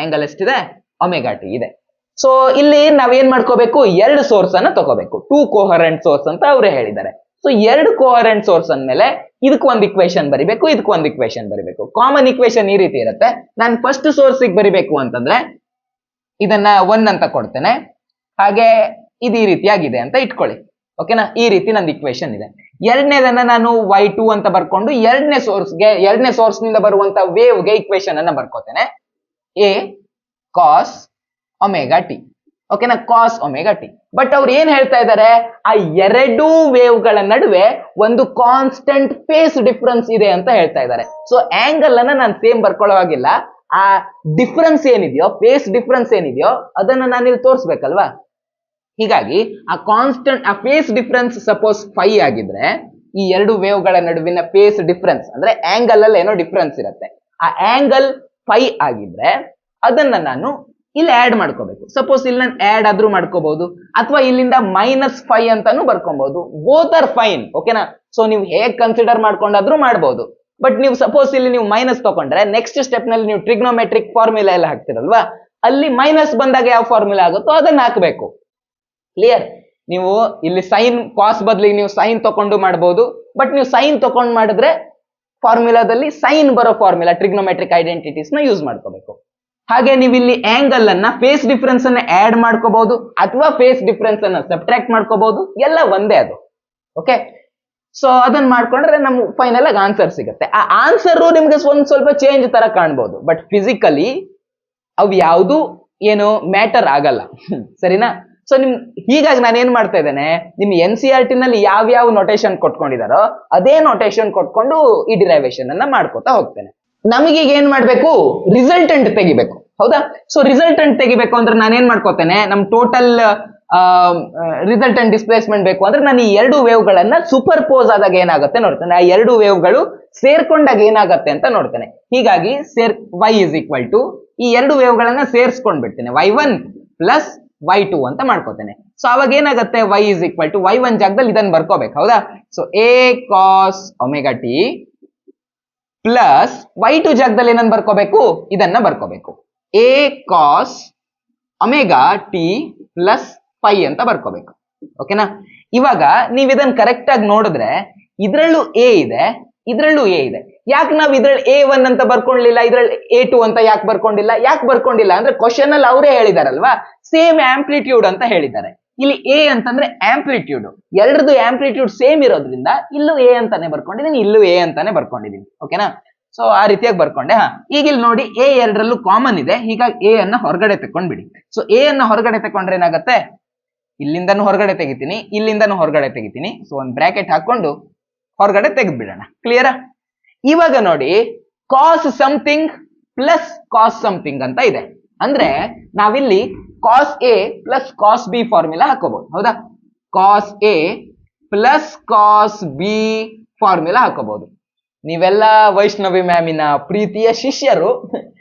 ಆಂಗಲ್ ಎಷ್ಟಿದೆ? ಒಮೆಗಾ ಟಿ ಇದೆ. ಸೊ ಇಲ್ಲಿ ನಾವೇನ್ ಮಾಡ್ಕೋಬೇಕು, ಎರಡು ಸೋರ್ಸ್ ಅನ್ನ ತಗೋಬೇಕು. 2 ಕೋಹರೆಂಟ್ ಸೋರ್ಸ್ ಅಂತ ಅವರೇ ಹೇಳಿದ್ದಾರೆ. ಸೊ 2 ಕೋಹರೆಂಟ್ ಸೋರ್ಸ್ ಅಂದ್ಮೇಲೆ ಇದಕ್ಕೆ ಒಂದು ಇಕ್ವೇಶನ್ ಬರಿಬೇಕು, ಇದಕ್ಕೆ ಒಂದು ಇಕ್ವೇಶನ್ ಬರಿಬೇಕು. ಕಾಮನ್ ಇಕ್ವೇಶನ್ ಈ ರೀತಿ ಇರುತ್ತೆ. ನಾನು ಫಸ್ಟ್ ಸೋರ್ಸ್ ಬರಿಬೇಕು ಅಂತಂದ್ರೆ ಇದನ್ನ 1 ಅಂತ ಕೊಡ್ತೇನೆ, ಹಾಗೆ ಇದು ಈ ರೀತಿಯಾಗಿದೆ ಅಂತ ಇಟ್ಕೊಳ್ಳಿ. ಓಕೆನಾ? ಈ ರೀತಿ ನಂದು ಇಕ್ವೇಶನ್ ಇದೆ. ಎರಡನೇದನ್ನ ನಾನು y2 ಅಂತ ಬರ್ಕೊಂಡು ಎರಡನೇ ಸೋರ್ಸ್ ನಿಂದ ಬರುವಂತ ವೇವ್ಗೆ ಇಕ್ವೇಶನ್ ಅನ್ನ ಬರ್ಕೋತೇನೆ, ಎ ಕಾಸ್ ಒಮೆಗಾ ಟಿ. ಓಕೆನಾ? ಕಾಸ್ ಒಮೆಗಾ ಟಿ. ಬಟ್ ಅವ್ರು ಏನ್ ಹೇಳ್ತಾ ಇದ್ದಾರೆ, ಆ ಎರಡೂ ವೇವ್ ಗಳ ನಡುವೆ ಒಂದು ಕಾನ್ಸ್ಟೆಂಟ್ ಫೇಸ್ ಡಿಫರೆನ್ಸ್ ಇದೆ ಅಂತ ಹೇಳ್ತಾ ಇದ್ದಾರೆ. ಸೊ ಆಂಗಲ್ ಅನ್ನ ನಾನು ಸೇಮ್ ಬರ್ಕೊಳ್ಳೋವಾಗಿಲ್ಲ, ಆ ಡಿಫರೆನ್ಸ್ ಏನಿದೆಯೋ, ಫೇಸ್ ಡಿಫರೆನ್ಸ್ ಏನಿದೆಯೋ ಅದನ್ನ ನಾನು ಇಲ್ಲಿ ತೋರಿಸ್ಬೇಕಲ್ವಾ. ಹೀಗಾಗಿ ಆ ಫೇಸ್ ಡಿಫರೆನ್ಸ್ ಸಪೋಸ್ 5 ಆಗಿದ್ರೆ, ಈ ಎರಡು ವೇವ್ ಗಳ ನಡುವಿನ ಫೇಸ್ ಡಿಫರೆನ್ಸ್ ಅಂದ್ರೆ ಆಂಗಲ್ ಅಲ್ಲಿ ಏನೋ ಡಿಫರೆನ್ಸ್ ಇರುತ್ತೆ, ಆ ಆಂಗಲ್ 5 ಆಗಿದ್ರೆ ಅದನ್ನ ನಾನು ಇಲ್ಲಿ ಆಡ್ ಮಾಡ್ಕೋಬೇಕು. ಸಪೋಸ್ ಇಲ್ಲಿ ನಾನು ಆಡ್ ಆದ್ರೂ ಮಾಡ್ಕೋಬಹುದು, ಅಥವಾ ಇಲ್ಲಿಂದ -5 ಅಂತಾನು ಬರ್ಕೊಬಹುದು. Both are fine. ಓಕೆನಾ? ಸೊ ನೀವು ಹೇಗ್ ಕನ್ಸಿಡರ್ ಮಾಡ್ಕೊಂಡಾದ್ರೂ ಮಾಡ್ಬೋದು. ಬಟ್ ನೀವು ಸಪೋಸ್ ಇಲ್ಲಿ ನೀವು ಮೈನಸ್ ತಗೊಂಡ್ರೆ ನೆಕ್ಸ್ಟ್ ಸ್ಟೆಪ್ ನಲ್ಲಿ ನೀವು ಟ್ರಿಗ್ನೋಮೆಟ್ರಿಕ್ ಫಾರ್ಮುಲಾ ಎಲ್ಲ ಹಾಕ್ತಿರಲ್ವಾ, ಅಲ್ಲಿ ಮೈನಸ್ ಬಂದಾಗ ಯಾವ ಫಾರ್ಮುಲಾ ಆಗುತ್ತೋ ಅದನ್ನ ಹಾಕಬೇಕು. ಕ್ಲಿಯರ್? ನೀವು ಇಲ್ಲಿ ಸೈನ್ ಕಾಸ್ ಬದಲಿಗೆ ನೀವು ಸೈನ್ ತಕೊಂಡು ಮಾಡಬಹುದು, ಬಟ್ ನೀವು ಸೈನ್ ತಗೊಂಡ್ ಮಾಡಿದ್ರೆ ಫಾರ್ಮುಲಾದಲ್ಲಿ ಸೈನ್ ಬರೋ ಫಾರ್ಮುಲಾ ಟ್ರಿಗ್ನೋಮೆಟ್ರಿಕ್ ಐಡೆಂಟಿಟೀಸ್ ನ ಯೂಸ್ ಮಾಡ್ಕೋಬೇಕು. ಹಾಗೆ ನೀವು ಇಲ್ಲಿ ಆಂಗಲ್ ಅನ್ನ ಫೇಸ್ ಡಿಫರೆನ್ಸ್ ಅನ್ನ ಆಡ್ ಮಾಡ್ಕೋಬಹುದು ಅಥವಾ ಫೇಸ್ ಡಿಫರೆನ್ಸ್ ಅನ್ನ ಸಬ್ಟ್ರಾಕ್ಟ್ ಮಾಡ್ಕೋಬಹುದು, ಎಲ್ಲ ಒಂದೇ ಅದು. ಓಕೆ? ಸೊ ಅದನ್ನ ಮಾಡ್ಕೊಂಡ್ರೆ ನಮ್ಗೆ ಫೈನಲ್ ಆಗಿ ಆನ್ಸರ್ ಸಿಗುತ್ತೆ. ಆ ಆನ್ಸರ್ ನಿಮ್ಗೆ ಸ್ವಲ್ಪ ಚೇಂಜ್ ತರ ಕಾಣ್ಬೋದು, ಬಟ್ ಫಿಸಿಕಲಿ ಅವು ಯಾವುದು ಏನು ಮ್ಯಾಟರ್ ಆಗಲ್ಲ. ಸರಿನಾ? ಸೊ ಹೀಗಾಗಿ ನಾನು ಏನ್ ಮಾಡ್ತಾ ಇದ್ದೇನೆ, ನಿಮ್ NCERT ನಲ್ಲಿ ಯಾವ ನೊಟೇಶನ್ ಕೊಟ್ಕೊಂಡಿದಾರೋ ಅದೇ ನೊಟೇಶನ್ ಕೊಟ್ಕೊಂಡು ಈ ಡಿರೈವೇಶನ್ ಅನ್ನ ಮಾಡ್ಕೋತಾ ಹೋಗ್ತೇನೆ. ನಮಗೀಗ ಏನ್ ಮಾಡ್ಬೇಕು, ರಿಸಲ್ಟೆಂಟ್ ತೆಗಿಬೇಕು. ಹೌದಾ? ಸೊ ರಿಸಲ್ಟೆಂಟ್ ತೆಗಿಬೇಕು ಅಂದ್ರೆ ನಾನು ಏನ್ ಮಾಡ್ಕೋತೇನೆ, ನಮ್ ಟೋಟಲ್ ರಿಸಲ್ಟೆಂಟ್ ಡಿಸ್ಪ್ಲೇಸ್ಮೆಂಟ್ ಬೇಕು ಅಂದ್ರೆ ನಾನು ಈ ಎರಡು ವೇವ್ ಗಳನ್ನ ಸೂಪರ್ ಪೋಸ್ ಆದಾಗ ಏನಾಗುತ್ತೆ ನೋಡ್ತೇನೆ, ಆ ಎರಡು ವೇವ್ ಗಳು ಸೇರ್ಕೊಂಡಾಗ ಏನಾಗುತ್ತೆ ಅಂತ ನೋಡ್ತೇನೆ. ಹೀಗಾಗಿ y ಇಸ್ ಈಕ್ವಲ್ ಟು ಈ ಎರಡು ವೇವ್ ಗಳನ್ನ ಸೇರ್ಸ್ಕೊಂಡ್ ಬಿಡ್ತೇನೆ, y1 ಪ್ಲಸ್ y2 ಅಂತ ಮಾಡ್ಕೋತೇನೆ. ಸೊ ಅವಾಗ ಏನಾಗುತ್ತೆ, y is equal to y1 ಜಾಗದಲ್ಲಿ ಇದನ್ನ ಬರ್ಕೋಬೇಕು. ಹೌದಾ? So a cos omega T plus y2 ಜಾಗದಲ್ಲಿ ಏನನ್ನ ಬರ್ಕೋಬೇಕು, ಇದನ್ನ ಬರ್ಕೋಬೇಕು, a cos omega T plus phi ಅಂತ ಬರ್ಕೋಬೇಕು. ಓಕೆನಾ? ಇವಾಗ ನೀವ್ ಇದನ್ನ ಕರೆಕ್ಟ್ ಆಗಿ ನೋಡಿದ್ರೆ ಇದ್ರಲ್ಲೂ ಎ ಇದೆ, ಇದ್ರಲ್ಲೂ ಎ ಇದೆ. ಯಾಕೆ ನಾವ್ ಇದ್ರಲ್ಲಿ A1 ಅಂತ ಬರ್ಕೊಂಡಿಲ್ಲ, ಇದ್ರಲ್ಲಿ A2 ಅಂತ ಯಾಕೆ ಬರ್ಕೊಂಡಿಲ್ಲ ಅಂದ್ರೆ ಕ್ವಶನ್ ಅಲ್ಲಿ ಅವರೇ ಹೇಳಿದಾರಲ್ವಾ, ಸೇಮ್ ಆಂಪ್ಲಿಟ್ಯೂಡ್ ಅಂತ ಹೇಳಿದ್ದಾರೆ. ಇಲ್ಲಿ ಎ ಅಂತಂದ್ರೆ ಆಂಪ್ಲಿಟ್ಯೂಡ್, ಎರಡರದು ಆಂಪ್ಲಿಟ್ಯೂಡ್ ಸೇಮ್ ಇರೋದ್ರಿಂದ ಇಲ್ಲೂ ಎ ಅಂತಾನೆ ಬರ್ಕೊಂಡಿದ್ದೀನಿ, ಇಲ್ಲೂ ಎ ಅಂತಾನೆ ಬರ್ಕೊಂಡಿದ್ದೀನಿ. ಓಕೆನಾ? ಸೊ ಆ ರೀತಿಯಾಗಿ ಬರ್ಕೊಂಡೆ. ಈಗ ಇಲ್ಲಿ ನೋಡಿ ಎ ಎರಡರಲ್ಲೂ ಕಾಮನ್ ಇದೆ, ಹೀಗಾಗಿ ಎ ಅನ್ನ ಹೊರಗಡೆ ತಕೊಂಡ್ಬಿಡಿ. ಸೊ ಎ ಅನ್ನ ಹೊರಗಡೆ ತಕೊಂಡ್ರೆ ಏನಾಗುತ್ತೆ, ಇಲ್ಲಿಂದನೂ ಹೊರಗಡೆ ತೆಗಿತೀನಿ, ಇಲ್ಲಿಂದನೂ ಹೊರಗಡೆ ತೆಗಿತೀನಿ. ಸೊ ಒಂದು ಬ್ರಾಕೆಟ್ ಹಾಕೊಂಡು ಹೊರಗಡೆ ತೆಗೆದ್ಬಿಡೋಣ. ಕ್ಲಿಯರಾ? ಇವಾಗ ನೋಡಿ cos something plus cos something ಅಂತ ಇದೆ. ಅಂದ್ರೆ ನಾವಿಲ್ಲಿ cos A plus cos B formula ಹಾಕೋಬಹುದು. ಹೌದಾ? Cos A plus cos B formula ಹಾಕೋಬಹುದು. ನೀವೆಲ್ಲ ವೈಷ್ಣವಿ ಮ್ಯಾಮಿನ ಪ್ರೀತಿಯ ಶಿಷ್ಯರು.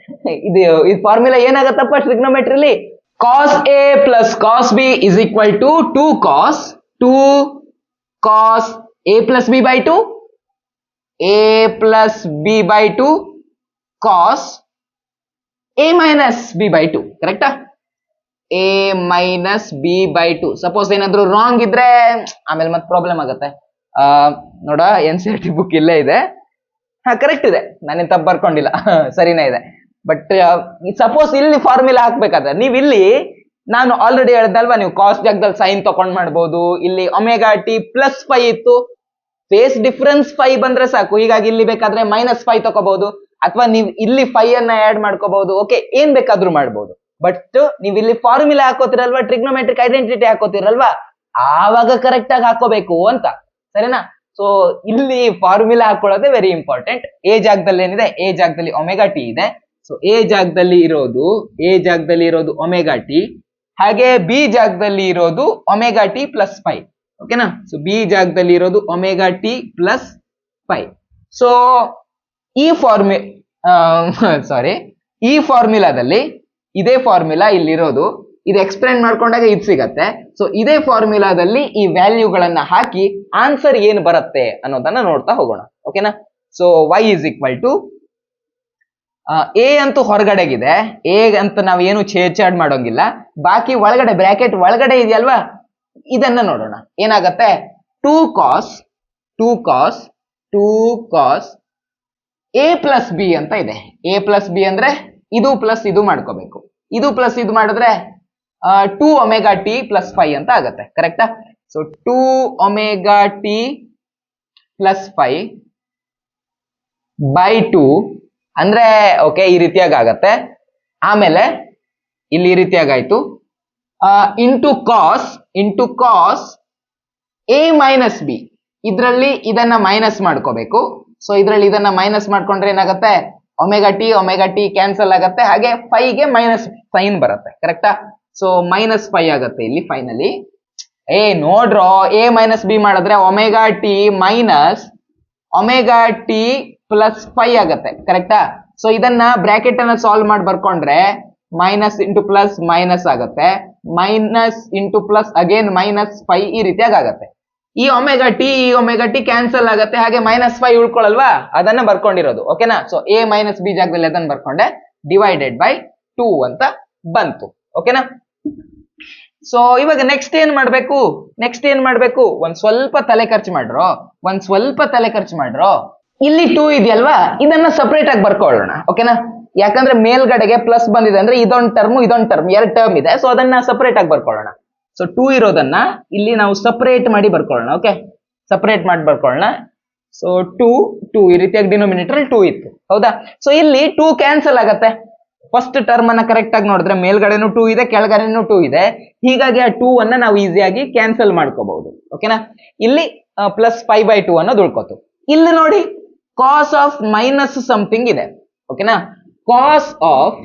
ಇದು ಫಾರ್ಮುಲಾ ಏನಾಗತ್ತಪ್ಪ ಟ್ರಿಗ್ನೋಮೆಟ್ರಿಲಿ, cos A plus cos B is equal to 2 cos A plus B by 2 a plus b by 2 cos a minus b by 2. ಕರೆಕ್ಟಾ? a minus b by 2. Suppose ಏನಾದ್ರು ರಾಂಗ್ ಇದ್ರೆ ಆಮೇಲೆ ಮತ್ತೆ ಪ್ರಾಬ್ಲಮ್ ಆಗುತ್ತೆ. ನೋಡ NCERT ಬುಕ್ ಇಲ್ಲೇ ಇದೆ. Correct ಇದೆ, ನಾನೇನ್ ತಪ್ಪು ಬರ್ಕೊಂಡಿಲ್ಲ, ಸರಿನೇ ಇದೆ. ಬಟ್ ಸಪೋಸ್ ಇಲ್ಲಿ ಫಾರ್ಮುಲಾ ಹಾಕ್ಬೇಕಾದ್ರೆ ನೀವು ಇಲ್ಲಿ, ನಾನು ಆಲ್ರೆಡಿ ಹೇಳ್ದಲ್ವಾ, ನೀವು ಕಾಸ್ ಜಾಗದಲ್ಲಿ ಸೈನ್ ತಕೊಂಡ್ ಮಾಡ್ಬೋದು. ಇಲ್ಲಿ ಒಮೆಗಾ ಟಿ ಪ್ಲಸ್ 5 ಇತ್ತು, ಫೇಸ್ ಡಿಫರೆನ್ಸ್ 5 ಬಂದ್ರೆ ಸಾಕು. ಹೀಗಾಗಿ ಇಲ್ಲಿ ಬೇಕಾದ್ರೆ -5 ತಗೋಬಹುದು, ಅಥವಾ ನೀವು ಇಲ್ಲಿ 5 ಅನ್ನ ಆಡ್ ಮಾಡ್ಕೋಬಹುದು. ಓಕೆ, ಏನ್ ಬೇಕಾದ್ರೂ ಮಾಡ್ಬೋದು. ಬಟ್ ನೀವು ಇಲ್ಲಿ ಫಾರ್ಮುಲಾ ಹಾಕೋತಿರಲ್ವಾ, ಟ್ರಿಗ್ನೋಮೆಟ್ರಿಕ್ ಐಡೆಂಟಿಟಿ ಹಾಕೋತಿರಲ್ವಾ, ಆವಾಗ ಕರೆಕ್ಟ್ ಆಗಿ ಹಾಕೋಬೇಕು ಅಂತ. ಸರಿನಾ? ಸೊ ಇಲ್ಲಿ ಫಾರ್ಮುಲಾ ಹಾಕೊಳ್ಳೋದೇ ವೆರಿ ಇಂಪಾರ್ಟೆಂಟ್. ಎ ಜಾಗದಲ್ಲಿ ಏನಿದೆ, ಎ ಜಾಗದಲ್ಲಿ ಒಮೆಗಾ ಟಿ ಇದೆ. ಸೊ ಎ ಜಾಗದಲ್ಲಿ ಇರೋದು ಒಮೆಗಾ ಟಿ, ಹಾಗೆ ಬಿ ಜಾಗದಲ್ಲಿ ಇರೋದು ಒಮೆಗಾ ಟಿ ಪ್ಲಸ್ ಫೈ. ಓಕೆನಾ? ಸೊ ಬಿ ಜಾಗದಲ್ಲಿ ಇರೋದು omega T plus phi. So ಈ ಫಾರ್ಮುಲಾದಲ್ಲಿ ಇದೇ ಫಾರ್ಮುಲಾ ಇಲ್ಲಿರೋದು, ಇದು ಎಕ್ಸ್ಪ್ಲೇನ್ ಮಾಡ್ಕೊಂಡಾಗ ಇದು ಸಿಗತ್ತೆ. ಸೊ ಇದೇ ಫಾರ್ಮುಲಾದಲ್ಲಿ ಈ ವ್ಯಾಲ್ಯೂಗಳನ್ನ ಹಾಕಿ ಆನ್ಸರ್ ಏನು ಬರುತ್ತೆ ಅನ್ನೋದನ್ನ ನೋಡ್ತಾ ಹೋಗೋಣ. ಓಕೆನಾ? So y is equal to A ಅಂತೂ ಹೊರಗಡೆಗಿದೆ, ಎ ಅಂತ ನಾವ್ ಏನು ಛೇಡ್ಛಾಡ್ ಮಾಡೋಂಗಿಲ್ಲ. ಬಾಕಿ ಒಳಗಡೆ ಬ್ರಾಕೆಟ್ ಒಳಗಡೆ ಇದೆಯಲ್ವಾ, ಇದನ್ನ ನೋಡೋಣ. ಏನಾಗತ್ತೆ, 2 cos a ಪ್ಲಸ್ ಬಿ ಅಂತ ಇದೆ. a ಪ್ಲಸ್ ಬಿ ಅಂದ್ರೆ ಇದು ಪ್ಲಸ್ ಇದು ಮಾಡ್ಕೋಬೇಕು. ಇದು ಪ್ಲಸ್ ಇದು ಮಾಡಿದ್ರೆ 2 ಒಮೆಗಾ ಟಿ ಪ್ಲಸ್ ಫೈ ಅಂತ ಆಗತ್ತೆ. ಕರೆಕ್ಟಾ? So 2 omega T plus phi by 2 ಅಂದ್ರೆ ಓಕೆ, ಈ ರೀತಿಯಾಗಿ ಆಗತ್ತೆ. ಆಮೇಲೆ ಇಲ್ಲಿ ಈ ರೀತಿಯಾಗಾಯ್ತು, into cos A minus B. ಇದರಲ್ಲಿ ಇದನ್ನ ಮೈನಸ್ ಮಾಡ್ಕೋಬೇಕು. ಸೊ ಇದರಲ್ಲಿ ಇದನ್ನ ಮೈನಸ್ ಮಾಡ್ಕೊಂಡ್ರೆ ಏನಾಗತ್ತೆ, ಒಮೆಗಾ ಟಿ ಕ್ಯಾನ್ಸಲ್ ಆಗತ್ತೆ, ಹಾಗೆ ಫೈಗೆ ಮೈನಸ್ ಸೈನ್ ಬರುತ್ತೆ. ಕರೆಕ್ಟಾ? ಸೊ ಮೈನಸ್ ಫೈ ಆಗತ್ತೆ ಇಲ್ಲಿ ಫೈನಲಿ. ನೋಡ್ರೋ, ಎ ಮೈನಸ್ ಬಿ ಮಾಡಿದ್ರೆ ಒಮೆಗಾ ಟಿ ಪ್ಲಸ್ ಫೈ ಆಗತ್ತೆ. ಕರೆಕ್ಟಾ? ಸೊ ಇದನ್ನ ಬ್ರಾಕೆಟ್ ಅನ್ನ ಸಾಲ್ವ್ ಮಾಡಿ ಬರ್ಕೊಂಡ್ರೆ ಮೈನಸ್ ಇಂಟು ಪ್ಲಸ್ ಮೈನಸ್ ಆಗತ್ತೆ, minus into plus again minus phi, ಈ ರೀತಿಯಾಗಿ ಆಗತ್ತೆ. ಈ ಒಮೆಗಾ ಟಿ ಕ್ಯಾನ್ಸಲ್ ಆಗತ್ತೆ, ಹಾಗೆ ಮೈನಸ್ ಫೈ ಉಳ್ಕೊಳಲ್ವಾ, ಅದನ್ನ ಬರ್ಕೊಂಡಿರೋದು. ಓಕೆನಾ? ಸೊ ಎ ಮೈನಸ್ ಬಿ ಜಾಗದಲ್ಲಿ ಅದನ್ನ ಬರ್ಕೊಂಡೆ, ಡಿವೈಡೆಡ್ ಬೈ 2 ಅಂತ ಬಂತು. ಓಕೆನಾ? ಸೊ ಇವಾಗ ನೆಕ್ಸ್ಟ್ ಏನ್ ಮಾಡ್ಬೇಕು, ಒಂದ್ ಸ್ವಲ್ಪ ತಲೆ ಖರ್ಚು ಮಾಡ್ರೋ. ಇಲ್ಲಿ 2 ಇದೆಯಲ್ವಾ, ಇದನ್ನ ಸಪರೇಟ್ ಆಗಿ ಬರ್ಕೊಳ್ಳೋಣ. ಓಕೆನಾ? ಯಾಕಂದ್ರೆ ಮೇಲ್ಗಡೆಗೆ ಪ್ಲಸ್ ಬಂದಿದೆ ಅಂದ್ರೆ ಇದೊಂದು ಟರ್ಮ್ 2 ಟರ್ಮ್ ಇದೆ. ಸೊ ಅದನ್ನ ಸಪರೇಟ್ ಆಗಿ ಬರ್ಕೊಳ್ಳೋಣ. ಸೊ 2 ಇರೋದನ್ನ ಇಲ್ಲಿ ನಾವು ಸಪರೇಟ್ ಮಾಡಿ ಬರ್ಕೊಳ್ಳೋಣ. ಓಕೆ, ಸಪರೇಟ್ ಮಾಡಿ ಬರ್ಕೊಳ್ಳೋಣ. ಸೊ 2 ಈ ರೀತಿಯಾಗಿ ಡಿನೋಮಿನೇಟರ್ 2 ಇತ್ತು, ಹೌದಾ? ಸೊ ಇಲ್ಲಿ 2 ಕ್ಯಾನ್ಸಲ್ ಆಗತ್ತೆ. ಫಸ್ಟ್ ಟರ್ಮ್ ಅನ್ನ ಕರೆಕ್ಟ್ ಆಗಿ ನೋಡಿದ್ರೆ ಮೇಲ್ಗಡೆನೂ 2 ಇದೆ, ಕೆಳಗಡೆನೂ 2 ಇದೆ. ಹೀಗಾಗಿ ಆ 2 ಅನ್ನ ನಾವು ಈಸಿಯಾಗಿ ಕ್ಯಾನ್ಸಲ್ ಮಾಡ್ಕೋಬಹುದು. ಓಕೆನಾ? ಇಲ್ಲಿ ಪ್ಲಸ್ 5/2 ಅನ್ನೋದು ಉಳ್ಕೋತು. ಇಲ್ಲಿ ನೋಡಿ, ಕಾಸ್ ಆಫ್ ಮೈನಸ್ ಸಮಥಿಂಗ್ ಇದೆ. ಓಕೆನಾ? ಕಾಸ್ ಆಫ್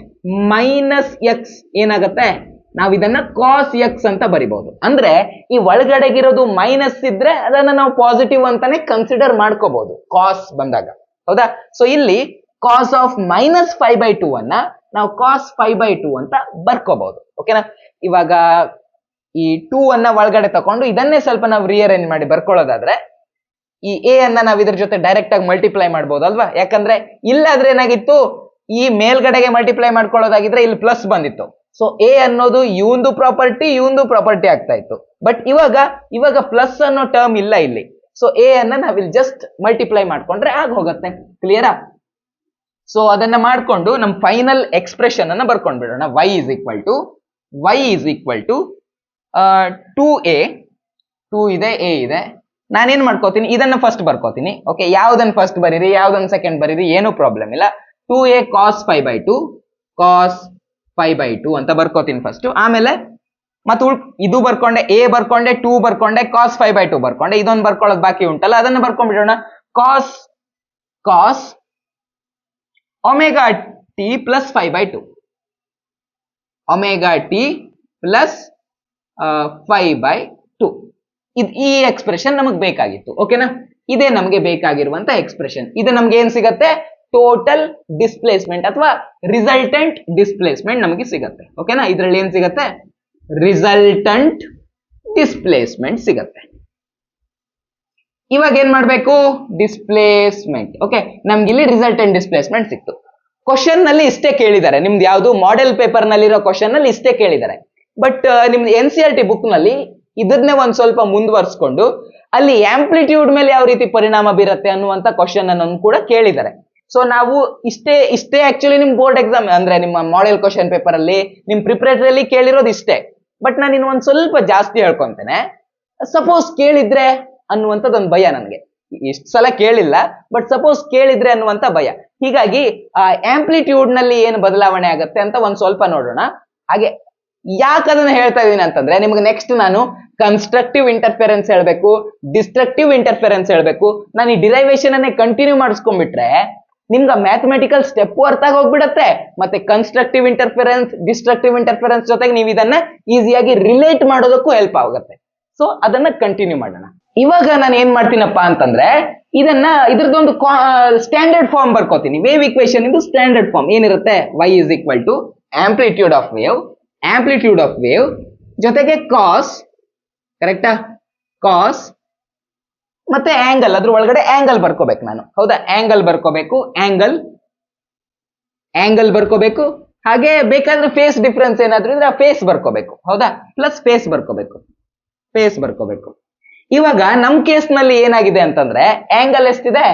ಮೈನಸ್ ಎಕ್ಸ್ ಏನಾಗತ್ತೆ, ನಾವು ಇದನ್ನ ಕಾಸ್ ಎಕ್ಸ್ ಅಂತ ಬರಿಬಹುದು. ಅಂದ್ರೆ ಈ ಒಳಗಡೆಗಿರೋದು ಮೈನಸ್ ಇದ್ರೆ ಅದನ್ನ ನಾವು ಪಾಸಿಟಿವ್ ಅಂತಾನೆ ಕನ್ಸಿಡರ್ ಮಾಡ್ಕೋಬಹುದು ಕಾಸ್ ಬಂದಾಗ, ಹೌದಾ? ಸೊ ಇಲ್ಲಿ ಕಾಸ್ ಆಫ್ ಮೈನಸ್ 5/2 ಅನ್ನ ನಾವು ಕಾಸ್ 5/2 ಅಂತ ಬರ್ಕೋಬಹುದು. ಓಕೆನಾ? ಇವಾಗ ಈ 2 ಅನ್ನ ಒಳಗಡೆ ತಕೊಂಡು ಇದನ್ನೇ ಸ್ವಲ್ಪ ನಾವು ರಿಅರೇಂಜ್ ಮಾಡಿ ಬರ್ಕೊಳ್ಳೋದಾದ್ರೆ, ಈ ಎ ಅನ್ನ ನಾವು ಇದ್ರ ಜೊತೆ ಡೈರೆಕ್ಟ್ ಆಗಿ ಮಲ್ಟಿಪ್ಲೈ ಮಾಡ್ಬೋದು ಅಲ್ವಾ? ಯಾಕಂದ್ರೆ ಇಲ್ಲಾದ್ರೆ ಏನಾಗಿತ್ತು, ಈ ಮೇಲ್ಗಡೆಗೆ ಮಲ್ಟಿಪ್ಲೈ ಮಾಡ್ಕೊಳ್ಳೋದಾಗಿದ್ರೆ ಇಲ್ಲಿ ಪ್ಲಸ್ ಬಂದಿತ್ತು. ಸೊ ಎ ಅನ್ನೋದು ಇವಂದು ಪ್ರಾಪರ್ಟಿ ಆಗ್ತಾ ಇತ್ತು. ಬಟ್ ಇವಾಗ ಪ್ಲಸ್ ಅನ್ನೋ ಟರ್ಮ್ ಇಲ್ಲ ಇಲ್ಲಿ. ಸೊ ಎ ಅನ್ನ ನಾವಿಲ್ಲಿ ಜಸ್ಟ್ ಮಲ್ಟಿಪ್ಲೈ ಮಾಡ್ಕೊಂಡ್ರೆ ಆಗ ಹೋಗುತ್ತೆ. ಕ್ಲಿಯರಾ? ಸೊ ಅದನ್ನ ಮಾಡ್ಕೊಂಡು ನಮ್ ಫೈನಲ್ ಎಕ್ಸ್ಪ್ರೆಷನ್ ಅನ್ನ ಬರ್ಕೊಂಡ್ಬಿಡೋಣ. y is equal to 2a, 2 ಇದೆ, a ಇದೆ. ನಾನೇನ್ ಮಾಡ್ಕೋತೀನಿ, ಇದನ್ನ ಫಸ್ಟ್ ಬರ್ಕೋತೀನಿ. ಓಕೆ, ಯಾವ್ದನ್ನ ಫಸ್ಟ್ ಬರೀರಿ, ಯಾವ್ದನ್ನ ಸೆಕೆಂಡ್ ಬರೀರಿ, ಏನೂ ಪ್ರಾಬ್ಲಮ್ ಇಲ್ಲ. 2a ಕಾಸ್ 5/2 ಅಂತ ಬರ್ಕೋತೀನಿ ಫಸ್ಟ್. ಆಮೇಲೆ ಮತ್ತೆ ಇದು ಬರ್ಕೊಂಡೆ, ಎ ಬರ್ಕೊಂಡೆ, 2 ಬರ್ಕೊಂಡೆ, ಕಾಸ್ 5/2 ಬರ್ಕೊಂಡೆ. ಇದೊಂದು ಬರ್ಕೊಳ್ಳೋದು ಬಾಕಿ ಉಂಟಲ್ಲ, ಅದನ್ನ ಬರ್ಕೊಂಡ್ಬಿಡೋಣ. Cos omega T plus 5/2, omega T plus 5/2. ಈ ಎಕ್ಸ್ಪ್ರೆಷನ್ ನಮಗೆ ಬೇಕಾಗಿತ್ತು. ಓಕೆನಾ? ಇದೇ ನಮಗೆ ಬೇಕಾಗಿರುವಂತ ಎಕ್ಸ್ಪ್ರೆಷನ್. ಇದು ನಮ್ಗೆ ಏನ್ ಸಿಗತ್ತೆ, ಟೋಟಲ್ ಡಿಸ್ಪ್ಲೇಸ್ಮೆಂಟ್ ಅಥವಾ ರಿಸಲ್ಟೆಂಟ್ ಡಿಸ್ಪ್ಲೇಸ್ಮೆಂಟ್ ನಮಗೆ ಸಿಗತ್ತೆ. ಓಕೆನಾ? ಇದ್ರಲ್ಲಿ ಏನ್ ಸಿಗತ್ತೆ, ರಿಸಲ್ಟೆಂಟ್ ಡಿಸ್ಪ್ಲೇಸ್ಮೆಂಟ್ ಸಿಗತ್ತೆ. ಇವಾಗ ಏನ್ ಮಾಡ್ಬೇಕು, ಡಿಸ್ಪ್ಲೇಸ್ಮೆಂಟ್. ಓಕೆ, ನಮ್ಗೆ ಇಲ್ಲಿ ರಿಸಲ್ಟೆಂಟ್ ಡಿಸ್ಪ್ಲೇಸ್ಮೆಂಟ್ ಸಿಕ್ತು. ಕ್ವಶನ್ ನಲ್ಲಿ ಇಷ್ಟೇ ಕೇಳಿದ್ದಾರೆ, ನಿಮ್ದು ಯಾವುದು ಮಾಡೆಲ್ ಪೇಪರ್ ನಲ್ಲಿರೋ ಕ್ವಶನ್ ನಲ್ಲಿ ಇಷ್ಟೇ ಕೇಳಿದ್ದಾರೆ. ಬಟ್ ನಿಮ್ದು NCERT ಬುಕ್ ನಲ್ಲಿ ಇದನ್ನೇ ಒಂದ್ ಸ್ವಲ್ಪ ಮುಂದುವರ್ಸ್ಕೊಂಡು ಅಲ್ಲಿ ಆಂಪ್ಲಿಟ್ಯೂಡ್ ಮೇಲೆ ಯಾವ ರೀತಿ ಪರಿಣಾಮ ಬೀರುತ್ತೆ ಅನ್ನುವಂತ ಕ್ವಶನ್ ಅನ್ನು ಕೂಡ ಕೇಳಿದ್ದಾರೆ. ಸೊ ನಾವು ಇಷ್ಟೇ ಆಕ್ಚುಲಿ ನಿಮ್ ಬೋರ್ಡ್ ಎಕ್ಸಾಮ್ ಅಂದ್ರೆ ನಿಮ್ಮ ಮಾಡೆಲ್ ಕ್ವಶನ್ ಪೇಪರ್ ಅಲ್ಲಿ ನಿಮ್ ಪ್ರಿಪರೇಟರಿ ಕೇಳಿರೋದು ಇಷ್ಟೇ. ಬಟ್ ನಾನು ಇನ್ನು ಒಂದ್ ಸ್ವಲ್ಪ ಜಾಸ್ತಿ ಹೇಳ್ಕೊಂತೇನೆ. ಸಪೋಸ್ ಕೇಳಿದ್ರೆ ಅನ್ನುವಂಥದ್ದೊಂದು ಭಯ ನನಗೆ. ಇಷ್ಟು ಸಲ ಕೇಳಿಲ್ಲ, ಬಟ್ ಸಪೋಸ್ ಕೇಳಿದ್ರೆ ಅನ್ನುವಂತ ಭಯ. ಹೀಗಾಗಿ ಆಂಪ್ಲಿಟ್ಯೂಡ್ ನಲ್ಲಿ ಏನು ಬದಲಾವಣೆ ಆಗುತ್ತೆ ಅಂತ ಒಂದ್ ಸ್ವಲ್ಪ ನೋಡೋಣ. ಹಾಗೆ ಯಾಕೆ ಅದನ್ನ ಹೇಳ್ತಾ ಇದೀನಿ ಅಂತಂದ್ರೆ ನಿಮ್ಗೆ ನೆಕ್ಸ್ಟ್ ನಾನು ಕನ್ಸ್ಟ್ರಕ್ಟಿವ್ ಇಂಟರ್ಫೆರೆನ್ಸ್ ಹೇಳ್ಬೇಕು, ಡಿಸ್ಟ್ರಕ್ಟಿವ್ ಇಂಟರ್ಫೆರೆನ್ಸ್ ಹೇಳ್ಬೇಕು. ನಾನು ಈ ಡಿರೈವೇಶನ್ ಅನ್ನೇ ಕಂಟಿನ್ಯೂ ಮಾಡಿಸ್ಕೊಂಡ್ಬಿಟ್ರೆ ನಿಮ್ಗೆ ಮ್ಯಾಥಮೆಟಿಕಲ್ ಸ್ಟೆಪ್ ಅರ್ಥ ಆಗಿ ಹೋಗ್ಬಿಡತ್ತೆ. ಮತ್ತೆ ಕನ್ಸ್ಟ್ರಕ್ಟಿವ್ ಇಂಟರ್ಫೆರೆನ್ಸ್, ಡಿಸ್ಟ್ರಕ್ಟಿವ್ ಇಂಟರ್ಫೆರೆನ್ಸ್ ಜೊತೆಗೆ ನೀವು ಇದನ್ನ ಈಸಿಯಾಗಿ ರಿಲೇಟ್ ಮಾಡೋದಕ್ಕೂ ಹೆಲ್ಪ್ ಆಗುತ್ತೆ. ಸೊ ಅದನ್ನ ಕಂಟಿನ್ಯೂ ಮಾಡೋಣ. ಇವಾಗ ನಾನು ಏನ್ ಮಾಡ್ತೀನಪ್ಪ ಅಂತಂದ್ರೆ ಇದ್ರದ್ದೊಂದು ಸ್ಟ್ಯಾಂಡರ್ಡ್ ಫಾರ್ಮ್ ಬರ್ಕೋತೀನಿ. ವೇವ್ ಇಕ್ವೇಶನ್ ಇದು ಸ್ಟ್ಯಾಂಡರ್ಡ್ ಫಾರ್ಮ್ ಏನಿರುತ್ತೆ, y is equal to amplitude of wave ಜೊತೆಗೆ ಕಾಸ್, ಕರೆಕ್ಟಾ, ಕಾಸ್ ಮತ್ತೆ ಆಂಗಲ್, ಅದ್ರ ಒಳಗಡೆ ಆಂಗಲ್ ಬರ್ಕೋಬೇಕು ನಾನು. ಹೌದಾ, ಆಂಗಲ್ ಬರ್ಕೋಬೇಕು. ಹಾಗೆ ಬೇಕಾದ್ರೆ ಫೇಸ್ ಡಿಫ್ರೆನ್ಸ್ ಏನಾದ್ರೂ ಇದ್ರೆ ಫೇಸ್ ಬರ್ಕೋಬೇಕು. ಹೌದಾ, ಪ್ಲಸ್ ಫೇಸ್ ಬರ್ಕೋಬೇಕು. ಇವಾಗ ನಮ್ ಕೇಸ್ ನಲ್ಲಿ ಏನಾಗಿದೆ ಅಂತಂದ್ರೆ ಆಂಗಲ್ ಎಷ್ಟಿದೆ,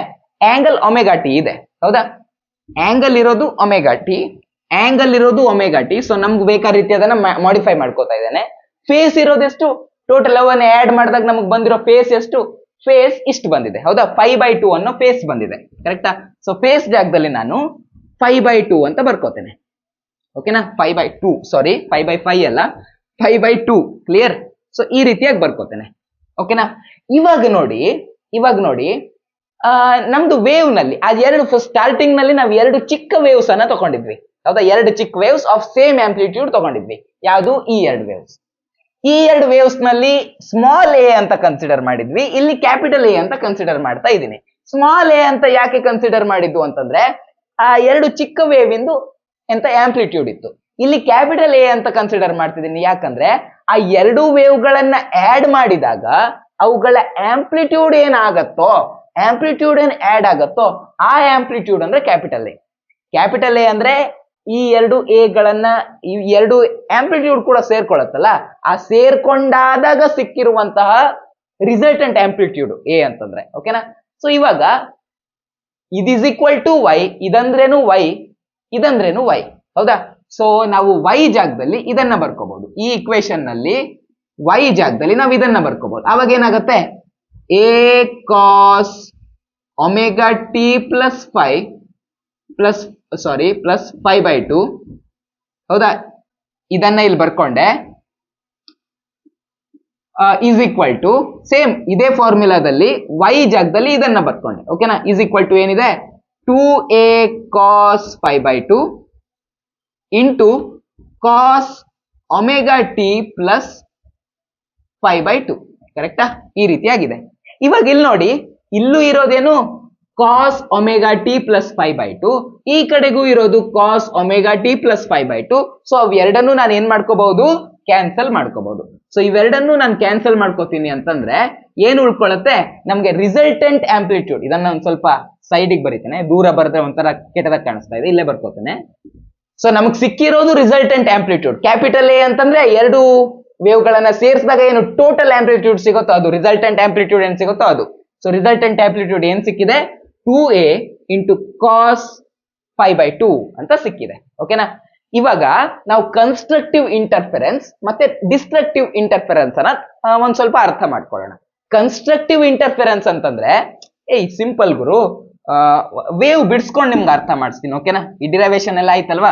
ಆಂಗಲ್ ಒಮೆಗಾ ಟಿ ಇದೆ. ಹೌದಾ, ಆಂಗಲ್ ಇರೋದು ಒಮೆಗಾ ಟಿ. ಸೊ ನಮ್ಗೆ ಬೇಕಾದ ರೀತಿ ಅದನ್ನ ಮಾಡಿಫೈ ಮಾಡ್ಕೋತಾ ಇದ್ದೇನೆ. ಫೇಸ್ ಇರೋದೆಷ್ಟು, ಟೋಟಲ್ ಅವನ್ನ ಆಡ್ ಮಾಡಿದಾಗ ನಮ್ಗೆ ಬಂದಿರೋ ಫೇಸ್ ಎಷ್ಟು, ಫೇಸ್ ಇಷ್ಟು ಬಂದಿದೆ. ಹೌದಾ, 5/2 ಅನ್ನೋ ಫೇಸ್ ಬಂದಿದೆ. ಕರೆಕ್ಟಾ, ಸೊ ಫೇಸ್ ಜಾಗದಲ್ಲಿ ನಾನು 5/2 ಅಂತ ಬರ್ಕೋತೇನೆ. ಓಕೆನಾ, 5/2, ಸಾರಿ 5/5 ಅಲ್ಲ, 5/2. ಕ್ಲಿಯರ್. ಸೊ ಈ ರೀತಿಯಾಗಿ ಬರ್ಕೋತೇನೆ. ಓಕೆನಾ, ಇವಾಗ ನೋಡಿ ನಮ್ದು ವೇವ್ ನಲ್ಲಿ ಸ್ಟಾರ್ಟಿಂಗ್ ನಲ್ಲಿ ನಾವು 2 ಚಿಕ್ಕ ವೇವ್ಸ್ ಅನ್ನ ತಗೊಂಡಿದ್ವಿ. ಹೌದಾ, 2 ಚಿಕ್ಕ ವೇವ್ಸ್ ಆಫ್ ಸೇಮ್ ಆಂಪ್ಲಿಟ್ಯೂಡ್ ತಗೊಂಡಿದ್ವಿ. ಯಾವುದು, ಈ 2 ವೇವ್ಸ್ ನಲ್ಲಿ ಸ್ಮಾಲ್ ಎ ಅಂತ ಕನ್ಸಿಡರ್ ಮಾಡಿದ್ವಿ. ಇಲ್ಲಿ ಕ್ಯಾಪಿಟಲ್ ಎ ಅಂತ ಕನ್ಸಿಡರ್ ಮಾಡ್ತಾ ಇದ್ದೀನಿ. ಸ್ಮಾಲ್ ಎ ಅಂತ ಯಾಕೆ ಕನ್ಸಿಡರ್ ಮಾಡಿದ್ದು ಅಂತಂದ್ರೆ ಆ 2 ಚಿಕ್ಕ ವೇವ್ ಇಂದು ಎಂತ ಆಂಪ್ಲಿಟ್ಯೂಡ್ ಇತ್ತು. ಇಲ್ಲಿ ಕ್ಯಾಪಿಟಲ್ ಎ ಅಂತ ಕನ್ಸಿಡರ್ ಮಾಡ್ತಿದ್ದೀನಿ ಯಾಕಂದ್ರೆ ಆ 2 ವೇವ್ ಗಳನ್ನ ಆಡ್ ಮಾಡಿದಾಗ ಅವುಗಳ ಆಂಪ್ಲಿಟ್ಯೂಡ್ ಏನ್ ಆಡ್ ಆಗತ್ತೋ ಆ ಆಂಪ್ಲಿಟ್ಯೂಡ್ ಅಂದ್ರೆ ಕ್ಯಾಪಿಟಲ್ ಎ ಅಂದ್ರೆ ಈ 2 ಎ ಗಳನ್ನ ಈ 2 ಆಂಪ್ಲಿಟ್ಯೂಡ್ ಕೂಡ ಸೇರ್ಕೊಳ್ಳುತ್ತಲ್ಲ, ಆ ಸೇರ್ಕೊಂಡಾದಾಗ ಸಿಕ್ಕಿರುವಂತಹ ರಿಸಲ್ಟೆಂಟ್ ಆಂಪ್ಲಿಟ್ಯೂಡ್ ಎ ಅಂತಂದ್ರೆ. ಓಕೆನಾ, ಸೊ ಇವಾಗ ಇದ್ ಇಸ್ ಈಕ್ವಲ್ ಟು ವೈ, ಇದಂದ್ರೇನು ವೈ. ಹೌದಾ, ಸೊ ನಾವು y ಜಾಗದಲ್ಲಿ ಇದನ್ನ ಬರ್ಕೋಬಹುದು. ಈ ಇಕ್ವೇಶನ್ ನಲ್ಲಿ y ಜಾಗದಲ್ಲಿ ನಾವು ಇದನ್ನ ಬರ್ಕೋಬಹುದು. ಅವಾಗ ಏನಾಗುತ್ತೆ, a cos omega T plus 5/2. ಹೌದಾ, ಇದನ್ನ ಇಲ್ಲಿ ಬರ್ಕೊಂಡೆ ಈಸ್ ಈಕ್ವಲ್ ಟು ಸೇಮ್ ಇದೇ ಫಾರ್ಮುಲಾದಲ್ಲಿ y ಜಾಗದಲ್ಲಿ ಇದನ್ನ ಬರ್ಕೊಂಡೆ. ಓಕೆನಾ, ಈಸ್ ಈಕ್ವಲ್ ಟು ಏನಿದೆ, 2a cos 5/2 into cos omega T plus 5/2. ಕರೆಕ್ಟಾ, ಈ ರೀತಿಯಾಗಿದೆ. ಇವಾಗ ಇಲ್ಲಿ ನೋಡಿ, ಇಲ್ಲೂ ಇರೋದೇನು ಕಾಸ್ ಒಮೆಗಾ ಟಿ ಪ್ಲಸ್ 5/2, ಈ ಕಡೆಗೂ ಇರೋದು cos omega T plus 5/2. So ಅವೆರಡನ್ನು ನಾನು ಏನ್ ಮಾಡ್ಕೋಬಹುದು, ಕ್ಯಾನ್ಸಲ್ ಮಾಡ್ಕೋಬಹುದು. ಸೊ ಇವೆರಡನ್ನು ನಾನು ಕ್ಯಾನ್ಸಲ್ ಮಾಡ್ಕೋತೀನಿ ಅಂತಂದ್ರೆ ಏನ್ ಉಳ್ಕೊಳ್ಳುತ್ತೆ, ನಮ್ಗೆ ರಿಸಲ್ಟೆಂಟ್ ಆಂಪ್ಲಿಟ್ಯೂಡ್. ಇದನ್ನ ಒಂದ್ ಸ್ವಲ್ಪ ಸೈಡಿಗೆ ಬರೀತೇನೆ, ದೂರ ಬರೆದ್ರೆ ಒಂಥರ ಕೆಟ್ಟದಾಗ ಕಾಣಿಸ್ತಾ ಇದೆ, ಇಲ್ಲೇ ಬರ್ಕೋತೇನೆ. ಸೊ ನಮಗ್ ಸಿಕ್ಕಿರೋದು ರಿಸಲ್ಟೆಂಟ್ ಆಂಪ್ಲಿಟ್ಯೂಡ್. ಕ್ಯಾಪಿಟಲ್ ಎ ಅಂತಂದ್ರೆ 2 ವೇವ್ ಗಳನ್ನ ಸೇರಿಸಿದಾಗ ಏನು ಟೋಟಲ್ ಆಂಪ್ಲಿಟ್ಯೂಡ್ ಸಿಗುತ್ತೋ ಅದು, ರಿಸಲ್ಟೆಂಟ್ ಆಂಪ್ಲಿಟ್ಯೂಡ್ ಏನ್ ಸಿಗುತ್ತೋ ಅದು. ಸೊ ರಿಸಲ್ಟೆಂಟ್ ಆಂಪ್ಲಿಟ್ಯೂಡ್ ಏನ್ ಸಿಕ್ಕಿದೆ, 2a ಇಂಟು ಕಾಸ್ 5/2 ಅಂತ ಸಿಕ್ಕಿದೆ. ಓಕೆನಾ, ಇವಾಗ ನಾವು ಕನ್ಸ್ಟ್ರಕ್ಟಿವ್ ಇಂಟರ್ಫೆರೆನ್ಸ್ ಮತ್ತೆ ಡಿಸ್ಟ್ರಕ್ಟಿವ್ ಇಂಟರ್ಫೆರೆನ್ಸ್ ಅನ್ನ ಒಂದ್ ಸ್ವಲ್ಪ ಅರ್ಥ ಮಾಡ್ಕೊಳ್ಳೋಣ. ಕನ್ಸ್ಟ್ರಕ್ಟಿವ್ ಇಂಟರ್ಫೆರೆನ್ಸ್ ಅಂತಂದ್ರೆ ಸಿಂಪಲ್ ಗುರು, ವೇವ್ ಬಿಡ್ಸ್ಕೊಂಡು ನಿಮ್ಗೆ ಅರ್ಥ ಮಾಡಿಸ್ತೀನಿ. ಓಕೆನಾ, ಈ ಡಿರೈವೇಶನ್ ಎಲ್ಲ ಆಯ್ತಲ್ವಾ,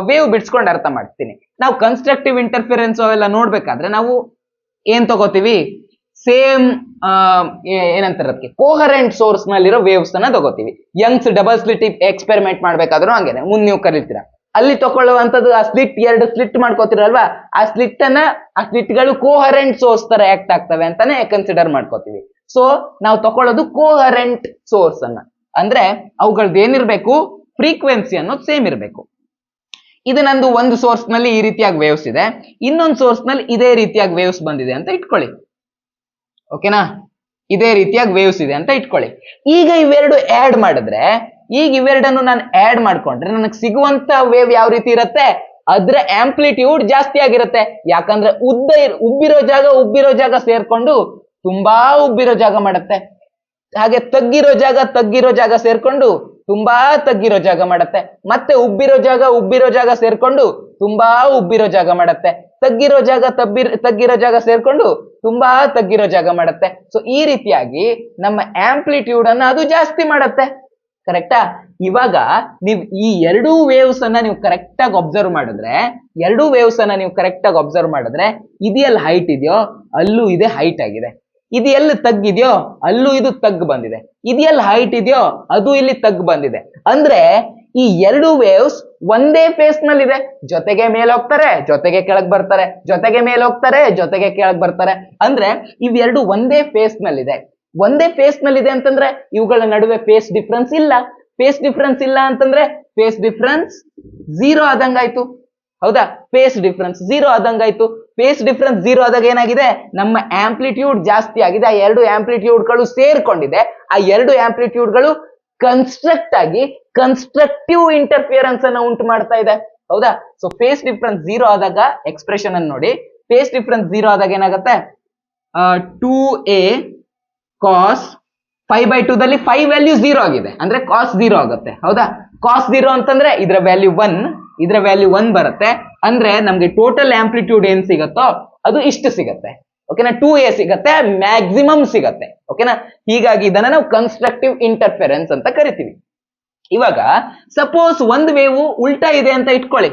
ವೇವ್ ಬಿಡ್ಸ್ಕೊಂಡು ಅರ್ಥ ಮಾಡ್ತೀನಿ. ನಾವು ಕನ್ಸ್ಟ್ರಕ್ಟಿವ್ ಇಂಟರ್ಫಿರೆನ್ಸ್ ಅವೆಲ್ಲ ನೋಡ್ಬೇಕಾದ್ರೆ ನಾವು ಏನ್ ತಗೋತೀವಿ, ಸೇಮ್ ಏನಂತಾರೆ ಅದಕ್ಕೆ, ಕೋಹರೆಂಟ್ ಸೋರ್ಸ್ ನಲ್ಲಿರೋ ವೇವ್ಸ್ ಅನ್ನ ತಗೋತೀವಿ. ಯಂಗ್ಸ್ ಡಬಲ್ ಸ್ಲಿಟ್ ಎಕ್ಸ್ಪೆರಿಮೆಂಟ್ ಮಾಡ್ಬೇಕಾದ್ರೂ ಹಂಗೇನೆ, ಮುಂದೆ ನೀವು ಕರೀತೀರಾ, ಅಲ್ಲಿ ತಗೊಳ್ಳುವಂತದ್ದು ಆ ಸ್ಲಿಟ್ 2 ಸ್ಲಿಟ್ ಮಾಡ್ಕೋತಿರಲ್ವಾ, ಆ ಸ್ಲಿಟ್ ಗಳು ಕೋಹರೆಂಟ್ ಸೋರ್ಸ್ ತರ ಆಕ್ಟ್ ಆಗ್ತವೆ ಅಂತಾನೆ ಕನ್ಸಿಡರ್ ಮಾಡ್ಕೋತೀವಿ. ಸೊ ನಾವು ತಗೊಳ್ಳೋದು ಕೋಹರೆಂಟ್ ಸೋರ್ಸ್ ಅನ್ನ, ಅಂದ್ರೆ ಅವುಗಳದ್ದು ಏನಿರ್ಬೇಕು, ಫ್ರೀಕ್ವೆನ್ಸಿ ಅನ್ನೋದು ಸೇಮ್ ಇರಬೇಕು. ಇದು ನಂದು ಒಂದು ಸೋರ್ಸ್ ನಲ್ಲಿ ಈ ರೀತಿಯಾಗಿ ವೇವ್ಸ್ ಇದೆ, ಇನ್ನೊಂದು ಸೋರ್ಸ್ ನಲ್ಲಿ ಇದೇ ರೀತಿಯಾಗಿ ವೇವ್ಸ್ ಬಂದಿದೆ ಅಂತ ಇಟ್ಕೊಳ್ಳಿ. ಓಕೆನಾ, ಇದೇ ರೀತಿಯಾಗಿ ವೇವ್ಸ್ ಇದೆ ಅಂತ ಇಟ್ಕೊಳ್ಳಿ. ಈಗ ಇವೆರಡು ಆಡ್ ಮಾಡಿದ್ರೆ, ಈಗ ಇವೆರಡನ್ನು ನಾನು ಆಡ್ ಮಾಡ್ಕೊಂಡ್ರೆ ನನಗೆ ಸಿಗುವಂತ ವೇವ್ ಯಾವ ರೀತಿ ಇರುತ್ತೆ, ಅದ್ರ ಆಂಪ್ಲಿಟ್ಯೂಡ್ ಜಾಸ್ತಿ ಆಗಿರುತ್ತೆ. ಯಾಕಂದ್ರೆ ಉಬ್ಬಿರೋ ಜಾಗ ಸೇರ್ಕೊಂಡು ತುಂಬಾ ಉಬ್ಬಿರೋ ಜಾಗ ಮಾಡುತ್ತೆ. ಹಾಗೆ ತಗ್ಗಿರೋ ಜಾಗ ಸೇರ್ಕೊಂಡು ತುಂಬಾ ತಗ್ಗಿರೋ ಜಾಗ ಮಾಡುತ್ತೆ. ಮತ್ತೆ ಉಬ್ಬಿರೋ ಜಾಗ ಸೇರ್ಕೊಂಡು ತುಂಬಾ ಉಬ್ಬಿರೋ ಜಾಗ ಮಾಡುತ್ತೆ. ತಗ್ಗಿರೋ ಜಾಗ ಸೇರ್ಕೊಂಡು ತುಂಬಾ ತಗ್ಗಿರೋ ಜಾಗ ಮಾಡುತ್ತೆ. ಸೊ ಈ ರೀತಿಯಾಗಿ ನಮ್ಮ ಆಂಪ್ಲಿಟ್ಯೂಡ್ ಅನ್ನ ಅದು ಜಾಸ್ತಿ ಮಾಡುತ್ತೆ. ಕರೆಕ್ಟಾ? ಇವಾಗ ನೀವು ಈ ಎರಡೂ ವೇವ್ಸ್ ಅನ್ನ ನೀವು ಕರೆಕ್ಟ್ ಆಗಿ ಅಬ್ಸರ್ವ್ ಮಾಡಿದ್ರೆ, ಎರಡೂ ವೇವ್ಸ್ ಅನ್ನ ನೀವು ಕರೆಕ್ಟ್ ಆಗಿ ಅಬ್ಸರ್ವ್ ಮಾಡಿದ್ರೆ, ಇದೆಲ್ಲ ಹೈಟ್ ಇದೆಯೋ ಅಲ್ಲೂ ಇದೆ ಹೈಟ್ ಆಗಿದೆ. ಇದು ಎಲ್ಲಿ ತಗ್ಗಿದೆಯೋ ಅಲ್ಲೂ ಇದು ತಗ್ ಬಂದಿದೆ. ಇದೆಲ್ಲ ಹೈಟ್ ಇದೆಯೋ ಅದು ಇಲ್ಲಿ ತಗ್ ಬಂದಿದೆ. ಅಂದ್ರೆ ಈ ಎರಡು ವೇವ್ಸ್ ಒಂದೇ ಫೇಸ್ ನಲ್ಲಿ ಇದೆ. ಜೊತೆಗೆ ಮೇಲೆ ಹೋಗ್ತಾರೆ, ಜೊತೆಗೆ ಕೆಳಗ್ ಬರ್ತಾರೆ, ಜೊತೆಗೆ ಮೇಲೆ ಹೋಗ್ತಾರೆ, ಜೊತೆಗೆ ಕೆಳಗ್ ಬರ್ತಾರೆ. ಅಂದ್ರೆ ಇವೆರಡು ಒಂದೇ ಫೇಸ್ ನಲ್ಲಿದೆ. ಒಂದೇ ಫೇಸ್ ನಲ್ಲಿದೆ ಅಂತಂದ್ರೆ ಇವುಗಳ ನಡುವೆ ಫೇಸ್ ಡಿಫ್ರೆನ್ಸ್ ಇಲ್ಲ. ಫೇಸ್ ಡಿಫ್ರೆನ್ಸ್ ಇಲ್ಲ ಅಂತಂದ್ರೆ ಫೇಸ್ ಡಿಫ್ರೆನ್ಸ್ ಝೀರೋ ಆದಂಗಾಯ್ತು. ಹೌದಾ? ಫೇಸ್ ಡಿಫ್ರೆನ್ಸ್ ಝೀರೋ ಆದಂಗಾಯ್ತು. ಫೇಸ್ ಡಿಫ್ರೆನ್ಸ್ ಝೀರೋ ಆದಾಗ ಏನಾಗಿದೆ? ನಮ್ಮ ಆಂಪ್ಲಿಟ್ಯೂಡ್ ಜಾಸ್ತಿ ಆಗಿದೆ. ಆ ಎರಡು ಆಂಪ್ಲಿಟ್ಯೂಡ್ಗಳು ಸೇರ್ಕೊಂಡಿದೆ. ಆ ಎರಡು ಆಂಪ್ಲಿಟ್ಯೂಡ್ಗಳು ಕನ್ಸ್ಟ್ರಕ್ಟ್ ಆಗಿ ಕನ್ಸ್ಟ್ರಕ್ಟಿವ್ ಇಂಟರ್ಫಿಯರೆನ್ಸ್ ಅನ್ನ ಉಂಟು ಮಾಡ್ತಾ ಇದೆ. ಹೌದಾ? ಸೊ ಫೇಸ್ ಡಿಫ್ರೆನ್ಸ್ ಝೀರೋ ಆದಾಗ ಎಕ್ಸ್ಪ್ರೆಷನ್ ಅನ್ನು ನೋಡಿ. ಫೇಸ್ ಡಿಫ್ರೆನ್ಸ್ ಝೀರೋ ಆದಾಗ ಏನಾಗುತ್ತೆ? 2a ಕಾಸ್ 5/2 ದಲ್ಲಿ 5 ವ್ಯಾಲ್ಯೂ ಝೀರೋ ಆಗಿದೆ, ಅಂದ್ರೆ ಕಾಸ್ ಝೀರೋ ಆಗುತ್ತೆ. ಹೌದಾ? ಕಾಸ್ ಝೀರೋ ಅಂತಂದ್ರೆ ಇದರ ವ್ಯಾಲ್ಯೂ 1, ಇದರ ವ್ಯಾಲ್ಯೂ 1 ಬರುತ್ತೆ. ಅಂದ್ರೆ ನಮ್ಗೆ ಟೋಟಲ್ ಆಂಪ್ಲಿಟ್ಯೂಡ್ ಏನ್ ಸಿಗತ್ತೋ ಅದು ಇಷ್ಟು ಸಿಗತ್ತೆ. ಓಕೆನಾ? 2a ಸಿಗತ್ತೆ, ಮ್ಯಾಕ್ಸಿಮಮ್ ಸಿಗತ್ತೆ. ಓಕೆನಾ? ಹೀಗಾಗಿ ಇದನ್ನ ನಾವು ಕನ್ಸ್ಟ್ರಕ್ಟಿವ್ ಇಂಟರ್ಫೆರೆನ್ಸ್ ಅಂತ ಕರಿತೀವಿ. ಇವಾಗ ಸಪೋಸ್ ಒಂದು ವೇವ್ ಉಲ್ಟಾ ಇದೆ ಅಂತ ಇಟ್ಕೊಳ್ಳಿ.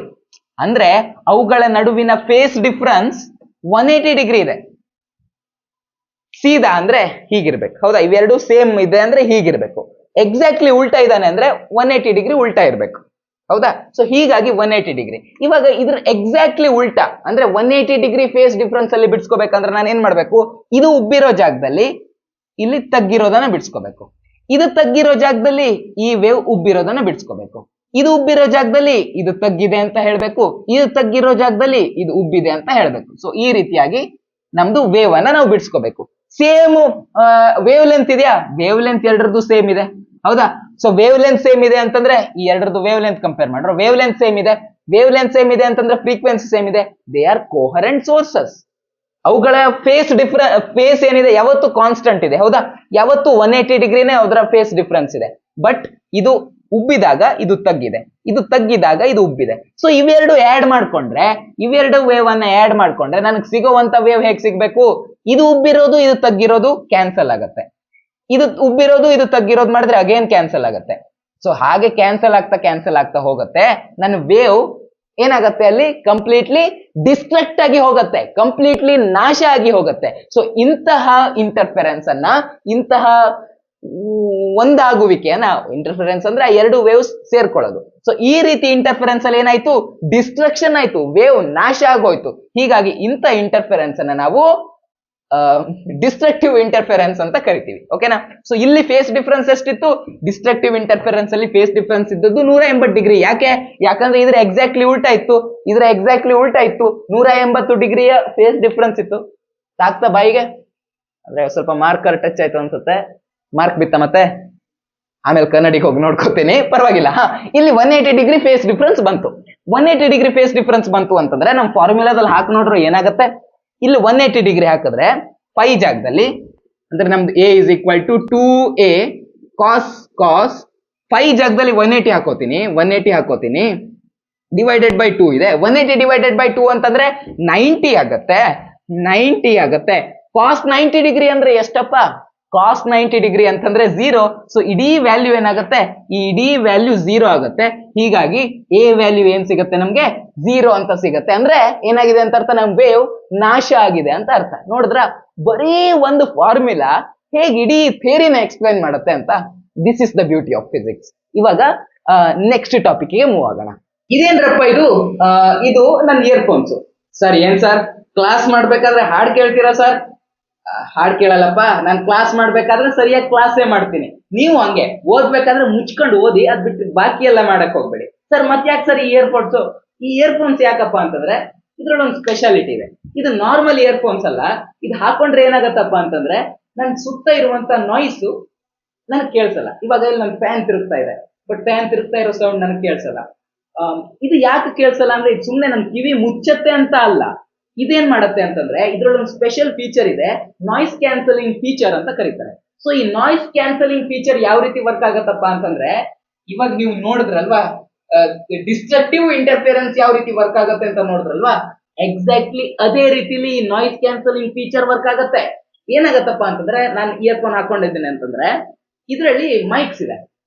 ಅಂದ್ರೆ ಅವುಗಳ ನಡುವಿನ ಫೇಸ್ ಡಿಫ್ರೆನ್ಸ್ 180 ಡಿಗ್ರಿ ಇದೆ. ಸೀದಾ ಅಂದ್ರೆ ಹೀಗಿರ್ಬೇಕು. ಹೌದಾ? ಇವೆರಡು ಸೇಮ್ ಇದೆ ಅಂದ್ರೆ ಹೀಗಿರ್ಬೇಕು. ಎಕ್ಸಾಕ್ಟ್ಲಿ ಉಲ್ಟಾ ಇದ್ದಾನೆ ಅಂದ್ರೆ 180 ಡಿಗ್ರಿ ಉಲ್ಟಾ ಇರ್ಬೇಕು. ಹೌದಾ? ಸೊ ಹೀಗಾಗಿ 180 ಡಿಗ್ರಿ. ಇವಾಗ ಇದ್ರ ಎಕ್ಸಾಕ್ಟ್ಲಿ ಉಲ್ಟಾ ಅಂದ್ರೆ 180 ಡಿಗ್ರಿ ಫೇಸ್ ಡಿಫ್ರೆನ್ಸ್ ಅಲ್ಲಿ ಬಿಡ್ಸ್ಕೋಬೇಕಂದ್ರೆ ನಾನು ಏನ್ ಮಾಡ್ಬೇಕು? ಇದು ಉಬ್ಬಿರೋ ಜಾಗದಲ್ಲಿ ಇಲ್ಲಿ ತಗ್ಗಿರೋದನ್ನ ಬಿಡ್ಸ್ಕೋಬೇಕು. ಇದು ತಗ್ಗಿರೋ ಜಾಗದಲ್ಲಿ ಈ ವೇವ್ ಉಬ್ಬಿರೋದನ್ನ ಬಿಡ್ಸ್ಕೋಬೇಕು. ಇದು ಉಬ್ಬಿರೋ ಜಾಗದಲ್ಲಿ ಇದು ತಗ್ಗಿದೆ ಅಂತ ಹೇಳ್ಬೇಕು. ಇದು ತಗ್ಗಿರೋ ಜಾಗದಲ್ಲಿ ಇದು ಉಬ್ಬಿದೆ ಅಂತ ಹೇಳ್ಬೇಕು. ಸೊ ಈ ರೀತಿಯಾಗಿ ನಮ್ದು ವೇವ್ ಅನ್ನ ನಾವು ಬಿಡ್ಸ್ಕೋಬೇಕು. ಸೇಮ್ ವೇವ್ ಲೆಂತ್ ಇದೆಯಾ? ವೇವ್ ಲೆಂತ್ ಎರಡರದ್ದು ಸೇಮ್ ಇದೆ. ಹೌದಾ? ಸೊ ವೇವ್ ಲೆಂತ್ ಸೇಮ್ ಇದೆ ಅಂತಂದ್ರೆ ಈ ಎರಡರದ್ದು ವೇವ್ ಲೆಂತ್ ಕಂಪೇರ್ ಮಾಡ್ರೆ ವೇವ್ ಲೆಂತ್ ಸೇಮ್ ಇದೆ. ವೇವ್ ಲೆಂತ್ ಸೇಮ್ ಇದೆ ಅಂತಂದ್ರೆ ಫ್ರೀಕ್ವೆನ್ಸಿ ಸೇಮ್ ಇದೆ. They are coherent sources. ಅವುಗಳ ಫೇಸ್ ಏನಿದೆ ಯಾವತ್ತು ಕಾನ್ಸ್ಟಂಟ್ ಇದೆ. ಹೌದಾ? ಯಾವತ್ತು 180 ಡಿಗ್ರಿನೇ ಅದರ ಫೇಸ್ ಡಿಫ್ರೆನ್ಸ್ ಇದೆ. ಬಟ್ ಇದು ಉಬ್ಬಿದಾಗ ಇದು ತಗ್ಗಿದೆ, ಇದು ತಗ್ಗಿದಾಗ ಇದು ಉಬ್ಬಿದೆ. ಸೊ ಇವೆರಡು ಆಡ್ ಮಾಡ್ಕೊಂಡ್ರೆ, ಇವೆರಡು ವೇವ್ ಅನ್ನ ಆಡ್ ಮಾಡ್ಕೊಂಡ್ರೆ ನನಗೆ ಸಿಗೋವಂತ ವೇವ್ ಹೇಗ್ ಸಿಗ್ಬೇಕು? ಇದು ಉಬ್ಬಿರೋದು ಇದು ತಗ್ಗಿರೋದು ಕ್ಯಾನ್ಸಲ್ ಆಗತ್ತೆ. ಇದು ಉಬ್ಬಿರೋದು ಇದು ತಗ್ಗಿರೋದು ಮಾಡಿದ್ರೆ ಅಗೇನ್ ಕ್ಯಾನ್ಸಲ್ ಆಗತ್ತೆ. ಸೊ ಹಾಗೆ ಕ್ಯಾನ್ಸಲ್ ಆಗ್ತಾ ಹೋಗುತ್ತೆ. ನನ್ನ ವೇವ್ ಏನಾಗತ್ತೆ? ಅಲ್ಲಿ ಕಂಪ್ಲೀಟ್ಲಿ ಡಿಸ್ಟ್ರಕ್ಟ್ ಆಗಿ ಹೋಗುತ್ತೆ, ಕಂಪ್ಲೀಟ್ಲಿ ನಾಶ ಆಗಿ ಹೋಗುತ್ತೆ. ಸೊ ಇಂತಹ ಇಂಟರ್ಫೆರೆನ್ಸ್ ಅನ್ನ, ಇಂತಹ ಒಂದಾಗುವಿಕೆಯನ್ನ, ಇಂಟರ್ಫೆರೆನ್ಸ್ ಅಂದ್ರೆ ಆ ಎರಡು ವೇವ್ಸ್ ಸೇರ್ಕೊಳ್ಳೋದು. ಸೊ ಈ ರೀತಿ ಇಂಟರ್ಫೆರೆನ್ಸ್ ಅಲ್ಲಿ ಏನಾಯ್ತು? ಡಿಸ್ಟ್ರಕ್ಷನ್ ಆಯ್ತು, ವೇವ್ ನಾಶ ಆಗೋಯ್ತು. ಹೀಗಾಗಿ ಇಂಥ ಇಂಟರ್ಫೆರೆನ್ಸ್ ಅನ್ನ ನಾವು ಡಿಸ್ಟ್ರಕ್ಟಿವ್ ಇಂಟರ್ಫೆರೆನ್ಸ್ ಅಂತ ಕರಿತೀವಿ. ಓಕೆನಾ? ಸೊ ಇಲ್ಲಿ ಫೇಸ್ ಡಿಫ್ರೆನ್ಸ್ ಎಷ್ಟಿತ್ತು? ಡಿಸ್ಟ್ರಕ್ಟಿವ್ ಇಂಟರ್ಫೆರೆನ್ಸ್ ಅಲ್ಲಿ ಫೇಸ್ ಡಿಫ್ರೆನ್ಸ್ ಇದ್ದದ್ದು 180 ಡಿಗ್ರಿ. ಯಾಕಂದ್ರೆ ಇದ್ರ ಎಕ್ಸಾಕ್ಟ್ಲಿ ಉಲ್ಟಾ ಇತ್ತು. 180 ಡಿಗ್ರಿಯ ಫೇಸ್ ಡಿಫ್ರೆನ್ಸ್ ಇತ್ತು. ತಾಕ್ತಾ ಬಾಯಿಗೆ? ಅಂದ್ರೆ ಸ್ವಲ್ಪ ಮಾರ್ಕರ್ ಟಚ್ ಆಯ್ತು ಅನ್ಸುತ್ತೆ. ಮಾರ್ಕ್ ಬಿತ್ತ ಮತ್ತೆ ಆಮೇಲೆ ಕನ್ನಡಿಗೆ ಹೋಗಿ ನೋಡ್ಕೋತೀನಿ, ಪರವಾಗಿಲ್ಲ. ಇಲ್ಲಿ 180 ಡಿಗ್ರಿ ಫೇಸ್ ಡಿಫ್ರೆನ್ಸ್ ಬಂತು. 180 ಡಿಗ್ರಿ ಫೇಸ್ ಡಿಫ್ರೆನ್ಸ್ ಬಂತು ಅಂತಂದ್ರೆ ನಮ್ಮ ಫಾರ್ಮುಲಾದಲ್ಲಿ ಹಾಕಿ ನೋಡ್ರೆ ಏನಾಗುತ್ತೆ? ಇಲ್ಲಿ 180 ಡಿಗ್ರಿ ಹಾಕಿದ್ರೆ 5 ಜಾಗದಲ್ಲಿ, ಅಂದ್ರೆ ನಮ್ದು a is equal to 2a cos 5 ಜಾಗದಲ್ಲಿ 180 ಹಾಕೋತೀನಿ, ಡಿವೈಡೆಡ್ ಬೈ 2 ಇದೆ. 180 ಡಿವೈಡೆಡ್ ಬೈ 2 ಅಂತಂದ್ರೆ 90 ಆಗತ್ತೆ. ಕಾಸ್ 90 ಡಿಗ್ರಿ ಅಂದ್ರೆ ಎಷ್ಟಪ್ಪ? ಕಾಸ್ 90 ಡಿಗ್ರಿ ಅಂತಂದ್ರೆ 0. ಸೊ ಇಡೀ ವ್ಯಾಲ್ಯೂ ಏನಾಗುತ್ತೆ? ಈ ಇಡೀ ವ್ಯಾಲ್ಯೂ 0 ಆಗುತ್ತೆ. ಹೀಗಾಗಿ ಎ ವ್ಯಾಲ್ಯೂ ಏನ್ ಸಿಗುತ್ತೆ? ನಮ್ಗೆ 0 ಅಂತ ಸಿಗುತ್ತೆ. ಅಂದ್ರೆ ಏನಾಗಿದೆ ಅಂತ ಅರ್ಥ? ನಮ್ ವೇವ್ ನಾಶ ಆಗಿದೆ ಅಂತ ಅರ್ಥ. ನೋಡಿದ್ರ? ಬರೀ ಒಂದು ಫಾರ್ಮುಲಾ ಹೇಗೆ ಇಡೀ ಥಿಯರಿನ ಎಕ್ಸ್ಪ್ಲೈನ್ ಮಾಡುತ್ತೆ ಅಂತ. This is the beauty of physics. ಇವಾಗ ನೆಕ್ಸ್ಟ್ ಟಾಪಿಕ್ ಗೆ ಮೂವ್ ಆಗೋಣ. ಇದೇನ್ರಪ್ಪ ಇದು? ಇದು ನನ್ನ ಇಯರ್ಫೋನ್ಸ್. ಸರ್ ಏನ್ ಸರ್ ಕ್ಲಾಸ್ ಮಾಡ್ಬೇಕಾದ್ರೆ ಹಾಡ್ ಕೇಳ್ತೀರಾ ಸರ್? ಹಾಡ್ ಕೇಳಲ್ಲಪ್ಪ. ನಾನು ಕ್ಲಾಸ್ ಮಾಡ್ಬೇಕಾದ್ರೆ ಸರಿಯಾಗಿ ಕ್ಲಾಸೇ ಮಾಡ್ತೀನಿ. ನೀವು ಹಂಗೆ ಓದ್ಬೇಕಾದ್ರೆ ಮುಚ್ಕೊಂಡು ಓದಿ, ಅದ್ ಬಿಟ್ಟು ಬಾಕಿ ಎಲ್ಲ ಮಾಡಕ್ ಹೋಗ್ಬೇಡಿ. ಸರ್ ಮತ್ತೆ ಯಾಕೆ ಸರ್ ಈ ಇಯರ್ಫೋನ್ಸ್? ಈ ಇಯರ್ಫೋನ್ಸ್ ಯಾಕಪ್ಪ ಅಂತಂದ್ರೆ ಇದ್ರಲ್ಲಿ ಒಂದು ಸ್ಪೆಷಾಲಿಟಿ ಇದೆ. ಇದು ನಾರ್ಮಲ್ ಇಯರ್ಫೋನ್ಸ್ ಅಲ್ಲ. ಇದು ಹಾಕೊಂಡ್ರೆ ಏನಾಗತ್ತಪ್ಪ ಅಂತಂದ್ರೆ ನನ್ ಸುತ್ತ ಇರುವಂತ ನಾಯ್ಸ್ ನನಗೆ ಕೇಳಿಸಲ್ಲ. ಇವಾಗ ಇಲ್ಲಿ ನನ್ ಫ್ಯಾನ್ ತಿರುಗ್ತಾ ಇದೆ, ಬಟ್ ಫ್ಯಾನ್ ತಿರುಗ್ತಾ ಇರೋ ಸೌಂಡ್ ನನಗೆ ಕೇಳಿಸಲ್ಲ. ಇದು ಯಾಕೆ ಕೇಳಿಸಲ್ಲ ಅಂದ್ರೆ ಇದು ಸುಮ್ನೆ ನನ್ ಕಿವಿ ಮುಚ್ಚತ್ತೆ ಅಂತ ಅಲ್ಲ. ಇದೇನ್ ಮಾಡತ್ತೆ ಅಂತಂದ್ರೆ ಇದ್ರಲ್ಲಿ ಒಂದು ಸ್ಪೆಷಲ್ ಫೀಚರ್ ಇದೆ, ನಾಯ್ಸ್ ಕ್ಯಾನ್ಸಲಿಂಗ್ ಫೀಚರ್ ಅಂತ ಕರೀತಾರೆ. ಸೊ ಈ ನಾಯ್ಸ್ ಕ್ಯಾನ್ಸಲಿಂಗ್ ಫೀಚರ್ ಯಾವ ರೀತಿ ವರ್ಕ್ ಆಗತ್ತಪ್ಪ ಅಂತಂದ್ರೆ, ಇವಾಗ ನೀವು ನೋಡಿದ್ರಲ್ವಾ ಡಿಸ್ಟ್ರಕ್ಟಿವ್ ಇಂಟರ್ಫಿಯರೆನ್ಸ್ ಯಾವ ರೀತಿ ವರ್ಕ್ ಆಗುತ್ತೆ ಅಂತ ನೋಡಿದ್ರಲ್ವಾ, ಎಕ್ಸಾಕ್ಟ್ಲಿ ಅದೇ ರೀತಿಲಿ ಈ ನಾಯ್ಸ್ ಕ್ಯಾನ್ಸಲಿಂಗ್ ಫೀಚರ್ ವರ್ಕ್ ಆಗತ್ತೆ. ಏನಾಗತ್ತಪ್ಪ ಅಂತಂದ್ರೆ ನಾನು ಇಯರ್ಫೋನ್ ಹಾಕೊಂಡಿದ್ದೀನಿ ಅಂತಂದ್ರೆ ಇದರಲ್ಲಿ ಮೈಕ್ಸ್ ಇದೆ.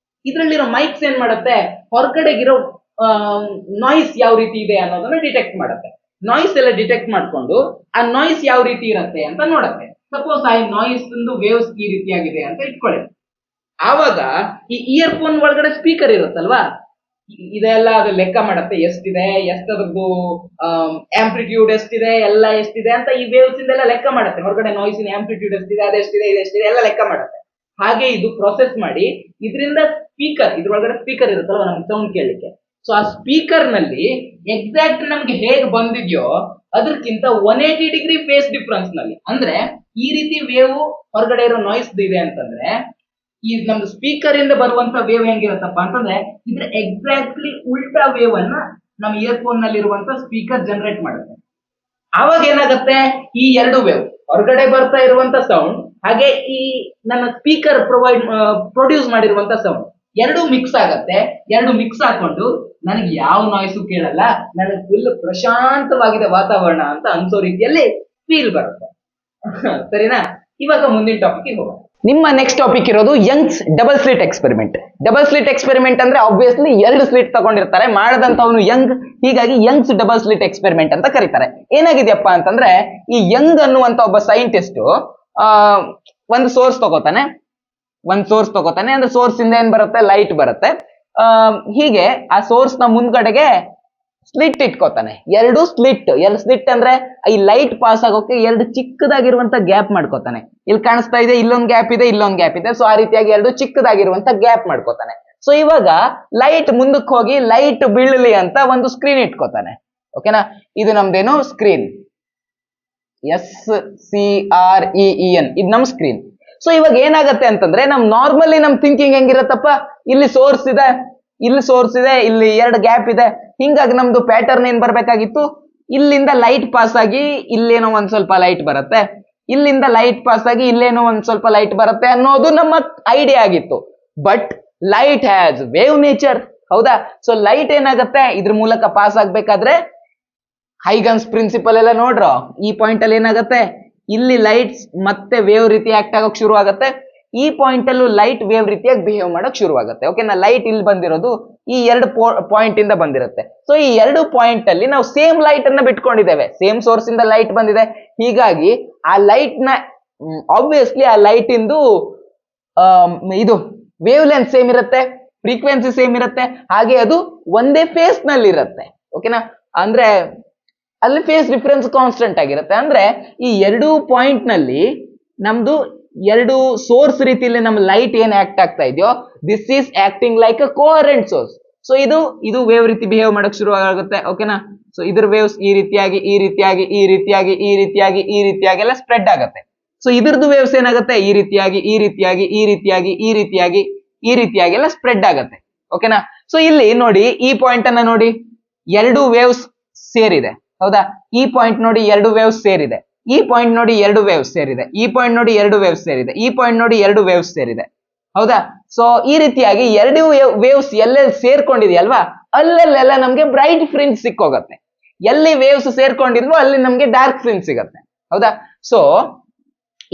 ಇದ್ರಲ್ಲಿರೋ ಮೈಕ್ಸ್ ಏನ್ ಮಾಡುತ್ತೆ, ಹೊರಗಡೆಗಿರೋ ನಾಯ್ಸ್ ಯಾವ ರೀತಿ ಇದೆ ಅನ್ನೋದನ್ನ ಡಿಟೆಕ್ಟ್ ಮಾಡುತ್ತೆ. ನಾಯ್ಸ್ ಎಲ್ಲ ಡಿಟೆಕ್ಟ್ ಮಾಡ್ಕೊಂಡು ಆ ನಾಯ್ಸ್ ಯಾವ ರೀತಿ ಇರುತ್ತೆ ಅಂತ ನೋಡುತ್ತೆ. ಸಪೋಸ್ ಆ ನಾಯ್ಸ್ ವೇವ್ಸ್ ಈ ರೀತಿಯಾಗಿದೆ ಅಂತ ಇಟ್ಕೊಳ್ಳಿ. ಆವಾಗ ಈ ಇಯರ್ಫೋನ್ ಒಳಗಡೆ ಸ್ಪೀಕರ್ ಇರುತ್ತಲ್ವಾ, ಇದೆಲ್ಲ ಅದು ಲೆಕ್ಕ ಮಾಡುತ್ತೆ, ಎಷ್ಟಿದೆ, ಎಷ್ಟದ್ರದ್ದು ಆಂಪ್ಲಿಟ್ಯೂಡ್ ಎಷ್ಟಿದೆ, ಎಲ್ಲ ಎಷ್ಟಿದೆ ಅಂತ ಈ ವೇವ್ಸ್ ಇಂದೆಲ್ಲ ಲೆಕ್ಕ ಮಾಡುತ್ತೆ. ಹೊರಗಡೆ ನಾಯ್ಸಿನ ಆಂಪ್ಲಿಟ್ಯೂಡ್ ಎಷ್ಟಿದೆ, ಅದೆಷ್ಟಿದೆ, ಇದೆಷ್ಟಿದೆ ಎಲ್ಲ ಲೆಕ್ಕ ಮಾಡುತ್ತೆ. ಹಾಗೆ ಇದು ಪ್ರೊಸೆಸ್ ಮಾಡಿ ಇದರಿಂದ ಸ್ಪೀಕರ್, ಇದ್ರೊಳಗಡೆ ಸ್ಪೀಕರ್ ಇರುತ್ತಲ್ವ ನಮ್ಗೆ ಸೌಂಡ್ ಕೇಳಲಿಕ್ಕೆ. ಸೊ ಆ ಸ್ಪೀಕರ್ ನಲ್ಲಿ ಎಕ್ಸಾಕ್ಟ್ ನಮ್ಗೆ ಹೇಗೆ ಬಂದಿದ್ಯೋ ಅದಕ್ಕಿಂತ 180 ಡಿಗ್ರಿ ಫೇಸ್ ಡಿಫ್ರೆನ್ಸ್ ನಲ್ಲಿ, ಅಂದ್ರೆ ಈ ರೀತಿ ವೇವ್ ಹೊರಗಡೆ ಇರೋ ನಾಯ್ಸ್ ಇದೆ ಅಂತಂದ್ರೆ ಈ ನಮ್ದು ಸ್ಪೀಕರ್ ಇಂದ ಬರುವಂತ ವೇವ್ ಹೆಂಗಿರುತ್ತಪ್ಪ ಅಂತಂದ್ರೆ ಇದ್ರ ಎಕ್ಸಾಕ್ಟ್ಲಿ ಉಲ್ಟಾ ವೇವ್ ಅನ್ನ ನಮ್ಮ ಇಯರ್ಫೋನ್ ನಲ್ಲಿ ಇರುವಂತ ಸ್ಪೀಕರ್ ಜನರೇಟ್ ಮಾಡುತ್ತೆ. ಆವಾಗ ಏನಾಗುತ್ತೆ, ಈ ಎರಡು ವೇವ್ ಹೊರಗಡೆ ಬರ್ತಾ ಇರುವಂತ ಸೌಂಡ್ ಹಾಗೆ ಈ ನನ್ನ ಸ್ಪೀಕರ್ ಪ್ರೊಡ್ಯೂಸ್ ಮಾಡಿರುವಂತ ಸೌಂಡ್ ಎರಡು ಮಿಕ್ಸ್ ಆಗತ್ತೆ. ಎರಡು ಮಿಕ್ಸ್ ಹಾಕೊಂಡು ನನಗೆ ಯಾವ ನಾಯ್ಸು ಕೇಳಲ್ಲ, ನನಗೆ ಫುಲ್ ಪ್ರಶಾಂತವಾಗಿದೆ ವಾತಾವರಣ ಅಂತ ಅನ್ಸೋ ರೀತಿಯಲ್ಲಿ ಫೀಲ್ ಬರುತ್ತೆ. ಸರಿನಾ? ಇವಾಗ ಮುಂದಿನ ಟಾಪಿಕ್ ಹೋಗೋಣ. ನಿಮ್ಮ ನೆಕ್ಸ್ಟ್ ಟಾಪಿಕ್ ಇರೋದು Young's double slit experiment. Double slit experiment ಅಂದ್ರೆ ಆಬ್ವಿಯಸ್ಲಿ 2 ಸ್ಲಿಟ್ ತಗೊಂಡಿರ್ತಾರೆ ಮಾಡದಂತವನು ಯಂಗ್, ಹೀಗಾಗಿ ಯಂಗ್ಸ್ ಡಬಲ್ ಸ್ಲಿಟ್ ಎಕ್ಸ್ಪೆರಿಮೆಂಟ್ ಅಂತ ಕರೀತಾರೆ. ಏನಾಗಿದೆಯಪ್ಪ ಅಂತಂದ್ರೆ ಈ ಯಂಗ್ ಅನ್ನುವಂತ ಒಬ್ಬ ಸೈಂಟಿಸ್ಟ್ ಒಂದು ಸೋರ್ಸ್ ತಗೋತಾನೆ ಅಂದ್ರೆ ಸೋರ್ಸ್ ಇಂದ ಏನ್ ಬರುತ್ತೆ, ಲೈಟ್ ಬರುತ್ತೆ. ಹೀಗೆ ಆ ಸೋರ್ಸ್ ನ ಮುಂದ್ಗಡೆಗೆ ಸ್ಲಿಟ್ ಇಟ್ಕೋತಾನೆ. ಎರಡು ಸ್ಲಿಟ್ ಅಂದ್ರೆ ಈ ಲೈಟ್ ಪಾಸ್ ಆಗೋಕೆ ಎರಡು ಚಿಕ್ಕದಾಗಿರುವಂತ ಗ್ಯಾಪ್ ಮಾಡ್ಕೋತಾನೆ. ಇಲ್ಲಿ ಕಾಣಿಸ್ತಾ ಇದೆ, ಇಲ್ಲೊಂದು ಗ್ಯಾಪ್ ಇದೆ, ಇಲ್ಲೊಂದು ಗ್ಯಾಪ್ ಇದೆ. ಸೊ ಆ ರೀತಿಯಾಗಿ ಎರಡು ಚಿಕ್ಕದಾಗಿರುವಂತ ಗ್ಯಾಪ್ ಮಾಡ್ಕೋತಾನೆ. ಸೊ ಇವಾಗ ಲೈಟ್ ಮುಂದಕ್ಕೆ ಹೋಗಿ ಲೈಟ್ ಬೀಳಲಿ ಅಂತ ಒಂದು ಸ್ಕ್ರೀನ್ ಇಟ್ಕೋತಾನೆ. ಓಕೆನಾ? ಇದು ನಮ್ದೇನು ಸ್ಕ್ರೀನ್, SCREEN, ಇದು ನಮ್ ಸ್ಕ್ರೀನ್. ಸೊ ಇವಾಗ ಏನಾಗತ್ತೆ ಅಂತಂದ್ರೆ ನಾರ್ಮಲಿ ನಮ್ ಥಿಂಕಿಂಗ್ ಹೆಂಗಿರತ್ತಪ್ಪ, ಇಲ್ಲಿ ಸೋರ್ಸ್ ಇದೆ, ಇಲ್ಲಿ 2 ಗ್ಯಾಪ್ ಇದೆ. ಹಿಂಗಾಗಿ ನಮ್ದು ಪ್ಯಾಟರ್ನ್ ಏನ್ ಬರ್ಬೇಕಾಗಿತ್ತು, ಇಲ್ಲಿಂದ ಲೈಟ್ ಪಾಸ್ ಆಗಿ ಇಲ್ಲೇನೋ ಒಂದ್ ಸ್ವಲ್ಪ ಲೈಟ್ ಬರುತ್ತೆ, ಇಲ್ಲಿಂದ ಲೈಟ್ ಪಾಸ್ ಆಗಿ ಇಲ್ಲೇನೋ ಒಂದ್ ಸ್ವಲ್ಪ ಲೈಟ್ ಬರುತ್ತೆ ಅನ್ನೋದು ನಮ್ಮ ಐಡಿಯಾ ಆಗಿತ್ತು. But light has wave nature, ಹೌದಾ? ಸೊ ಲೈಟ್ ಏನಾಗತ್ತೆ, ಇದ್ರ ಮೂಲಕ ಪಾಸ್ ಆಗ್ಬೇಕಾದ್ರೆ ಹೈಗನ್ಸ್ ಪ್ರಿನ್ಸಿಪಲ್ ಎಲ್ಲ ನೋಡ್ರೋ, ಈ ಪಾಯಿಂಟ್ ಅಲ್ಲಿ ಏನಾಗತ್ತೆ, ಇಲ್ಲಿ ಲೈಟ್ಸ್ ಮತ್ತೆ ವೇವ್ ರೀತಿ ಆಕ್ಟ್ ಆಗೋಕ್ ಶುರು ಆಗತ್ತೆ. ಈ ಪಾಯಿಂಟ್ ಅಲ್ಲೂ ಲೈಟ್ ವೇವ್ ರೀತಿಯಾಗಿ ಬಿಹೇವ್ ಮಾಡಕ್ ಶುರು ಆಗುತ್ತೆ. ಓಕೆನಾ? ಲೈಟ್ ಇಲ್ಲಿ ಬಂದಿರೋದು ಈ 2 ಪಾಯಿಂಟ್ ಇಂದ ಬಂದಿರುತ್ತೆ. ಸೊ ಈ 2 ಪಾಯಿಂಟ್ ಅಲ್ಲಿ ನಾವು ಸೇಮ್ ಲೈಟ್ ಅನ್ನ ಬಿಟ್ಕೊಂಡಿದ್ದೇವೆ, ಸೇಮ್ ಸೋರ್ಸ್ ಇಂದ ಲೈಟ್ ಬಂದಿದೆ. ಹೀಗಾಗಿ ಆ ಲೈಟ್ ನ ಆಬ್ವಿಯಸ್ಲಿ ಆ ಲೈಟ್ ಇಂದು ಇದು ವೇವ್ ಲೆಂತ್ ಸೇಮ್ ಇರುತ್ತೆ, ಫ್ರೀಕ್ವೆನ್ಸಿ ಸೇಮ್ ಇರುತ್ತೆ, ಹಾಗೆ ಅದು ಒಂದೇ ಫೇಸ್ ನಲ್ಲಿ ಇರುತ್ತೆ. ಓಕೆನಾ? ಅಂದ್ರೆ ಅಲ್ಲಿ ಫೇಸ್ ಡಿಫರೆನ್ಸ್ ಕಾನ್ಸ್ಟೆಂಟ್ ಆಗಿರುತ್ತೆ. ಅಂದ್ರೆ ಈ 2 ಪಾಯಿಂಟ್ ನಲ್ಲಿ ನಮ್ದು 2 ಸೋರ್ಸ್ ರೀತಿಯಲ್ಲಿ ನಮ್ಮ ಲೈಟ್ ಏನ್ ಆಕ್ಟ್ ಆಗ್ತಾ ಇದೆಯೋ this is acting like a coherent source. So ಇದು ವೇವ್ ರೀತಿ ಬಿಹೇವ್ ಮಾಡಕ್ ಶುರು ಆಗುತ್ತೆ. ಓಕೆನಾ? ಸೊ ಇದ್ರ ವೇವ್ಸ್ ಈ ರೀತಿಯಾಗಿ ಎಲ್ಲ ಸ್ಪ್ರೆಡ್ ಆಗುತ್ತೆ. ಸೊ ಇದ್ರದ್ದು ವೇವ್ಸ್ ಏನಾಗುತ್ತೆ, ಈ ರೀತಿಯಾಗಿ ಎಲ್ಲ ಸ್ಪ್ರೆಡ್ ಆಗುತ್ತೆ. ಓಕೆನಾ? ಸೊ ಇಲ್ಲಿ ನೋಡಿ, ಈ ಪಾಯಿಂಟ್ ಅನ್ನ ನೋಡಿ, 2 ವೇವ್ಸ್ ಸೇರಿದೆ, ಹೌದಾ? ಈ ಪಾಯಿಂಟ್ ನೋಡಿ 2 ವೇವ್ಸ್ ಸೇರಿದೆ, ಈ ಪಾಯಿಂಟ್ ನೋಡಿ 2 ವೇವ್ಸ್ ಸೇರಿದೆ, ಈ ಪಾಯಿಂಟ್ ನೋಡಿ 2 ವೇವ್ಸ್ ಸೇರಿದೆ, ಈ ಪಾಯಿಂಟ್ ನೋಡಿ 2 ವೇವ್ಸ್ ಸೇರಿದೆ, ಹೌದಾ? ಸೊ ಈ ರೀತಿಯಾಗಿ 2 ವೇವ್ಸ್ ಎಲ್ಲೆಲ್ಲಿ ಸೇರ್ಕೊಂಡಿದೆಯಲ್ವಾ, ಅಲ್ಲೆಲ್ಲ ನಮ್ಗೆ ಬ್ರೈಟ್ ಫ್ರಿಂಜ್ ಸಿಕ್ಕೋಗತ್ತೆ. ಎಲ್ಲಿ ವೇವ್ಸ್ ಸೇರ್ಕೊಂಡಿದ್ವು ಅಲ್ಲಿ ನಮ್ಗೆ ಡಾರ್ಕ್ ಫ್ರಿಂಜ್ ಸಿಗತ್ತೆ, ಹೌದಾ? ಸೊ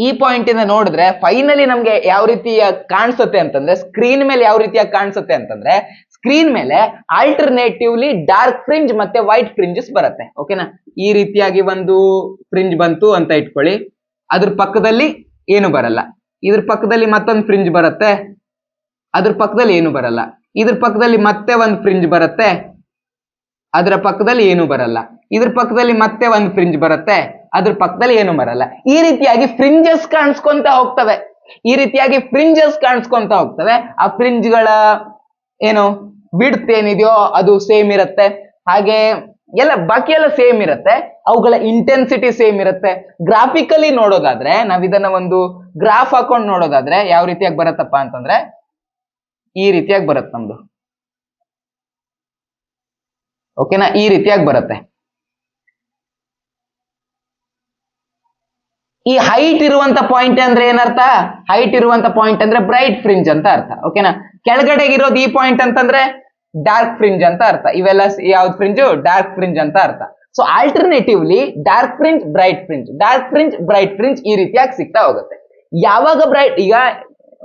ಈ ಪಾಯಿಂಟ್ ಇಂದ ನೋಡಿದ್ರೆ ಫೈನಲಿ ನಮ್ಗೆ ಯಾವ ರೀತಿಯ ಕಾಣಿಸುತ್ತೆ ಅಂತಂದ್ರೆ, ಸ್ಕ್ರೀನ್ ಮೇಲೆ ಯಾವ ರೀತಿಯಾಗಿ ಕಾಣಿಸುತ್ತೆ ಅಂತಂದ್ರೆ, ಸ್ಕ್ರೀನ್ ಮೇಲೆ ಆಲ್ಟರ್ನೇಟಿವ್ಲಿ ಡಾರ್ಕ್ ಫ್ರಿಂಜ್ ಮತ್ತೆ ವೈಟ್ ಫ್ರಿಂಜಸ್ ಬರುತ್ತೆ. ಓಕೆನಾ? ಈ ರೀತಿಯಾಗಿ ಒಂದು ಫ್ರಿಂಜ್ ಬಂತು ಅಂತ ಇಟ್ಕೊಳ್ಳಿ, ಅದ್ರ ಪಕ್ಕದಲ್ಲಿ ಏನು ಬರಲ್ಲ, ಇದ್ರ ಪಕ್ಕದಲ್ಲಿ ಮತ್ತೊಂದು ಫ್ರಿಂಜ್ ಬರುತ್ತೆ, ಅದ್ರ ಪಕ್ಕದಲ್ಲಿ ಏನು ಬರಲ್ಲ, ಇದ್ರ ಪಕ್ಕದಲ್ಲಿ ಮತ್ತೆ ಒಂದು ಫ್ರಿಂಜ್ ಬರುತ್ತೆ, ಅದರ ಪಕ್ಕದಲ್ಲಿ ಏನು ಬರಲ್ಲ, ಇದ್ರ ಪಕ್ಕದಲ್ಲಿ ಮತ್ತೆ ಒಂದು ಫ್ರಿಂಜ್ ಬರುತ್ತೆ, ಅದ್ರ ಪಕ್ಕದಲ್ಲಿ ಏನು ಬರಲ್ಲ. ಈ ರೀತಿಯಾಗಿ ಫ್ರಿಂಜಸ್ ಕಾಣಿಸ್ಕೊಂತ ಹೋಗ್ತವೆ. ಆ ಫ್ರಿಂಜ್ಗಳ ಏನು ವಿಡ್ತ್ ಏನಿದೆಯೋ ಅದು ಸೇಮ್ ಇರುತ್ತೆ, ಹಾಗೆ ಎಲ್ಲ ಬಾಕಿ ಎಲ್ಲ ಸೇಮ್ ಇರುತ್ತೆ, ಅವುಗಳ ಇಂಟೆನ್ಸಿಟಿ ಸೇಮ್ ಇರುತ್ತೆ. ಗ್ರಾಫಿಕಲಿ ನೋಡೋದಾದ್ರೆ, ನಾವ್ ಇದನ್ನ ಒಂದು ಗ್ರಾಫ್ ಹಾಕೊಂಡು ನೋಡೋದಾದ್ರೆ ಯಾವ ರೀತಿಯಾಗಿ ಬರುತ್ತಪ್ಪ ಅಂತಂದ್ರೆ ಈ ರೀತಿಯಾಗಿ ಬರುತ್ತೆ ನಮ್ದು. ಓಕೆನಾ? ಈ ರೀತಿಯಾಗಿ ಬರುತ್ತೆ. ಈ ಹೈಟ್ ಇರುವಂತ ಪಾಯಿಂಟ್ ಅಂದ್ರೆ ಏನರ್ಥ, ಹೈಟ್ ಇರುವಂತ ಪಾಯಿಂಟ್ ಅಂದ್ರೆ ಬ್ರೈಟ್ ಫ್ರಿಂಜ್ ಅಂತ ಅರ್ಥ. ಓಕೆನಾ? ಕೆಳಗಡೆಗಿರೋದು ಈ ಪಾಯಿಂಟ್ ಅಂತಂದ್ರೆ ಡಾರ್ಕ್ ಫ್ರಿಂಜ್ ಅಂತ ಅರ್ಥ. ಇವೆಲ್ಲ ಯಾವ್ದು ಫ್ರಿಂಜ್, ಡಾರ್ಕ್ ಫ್ರಿಂಜ್ ಅಂತ ಅರ್ಥ. So alternatively dark fringe, bright fringe ಈ ರೀತಿಯಾಗಿ ಸಿಗ್ತಾ ಹೋಗುತ್ತೆ. ಯಾವಾಗ ಬ್ರೈಟ್, ಈಗ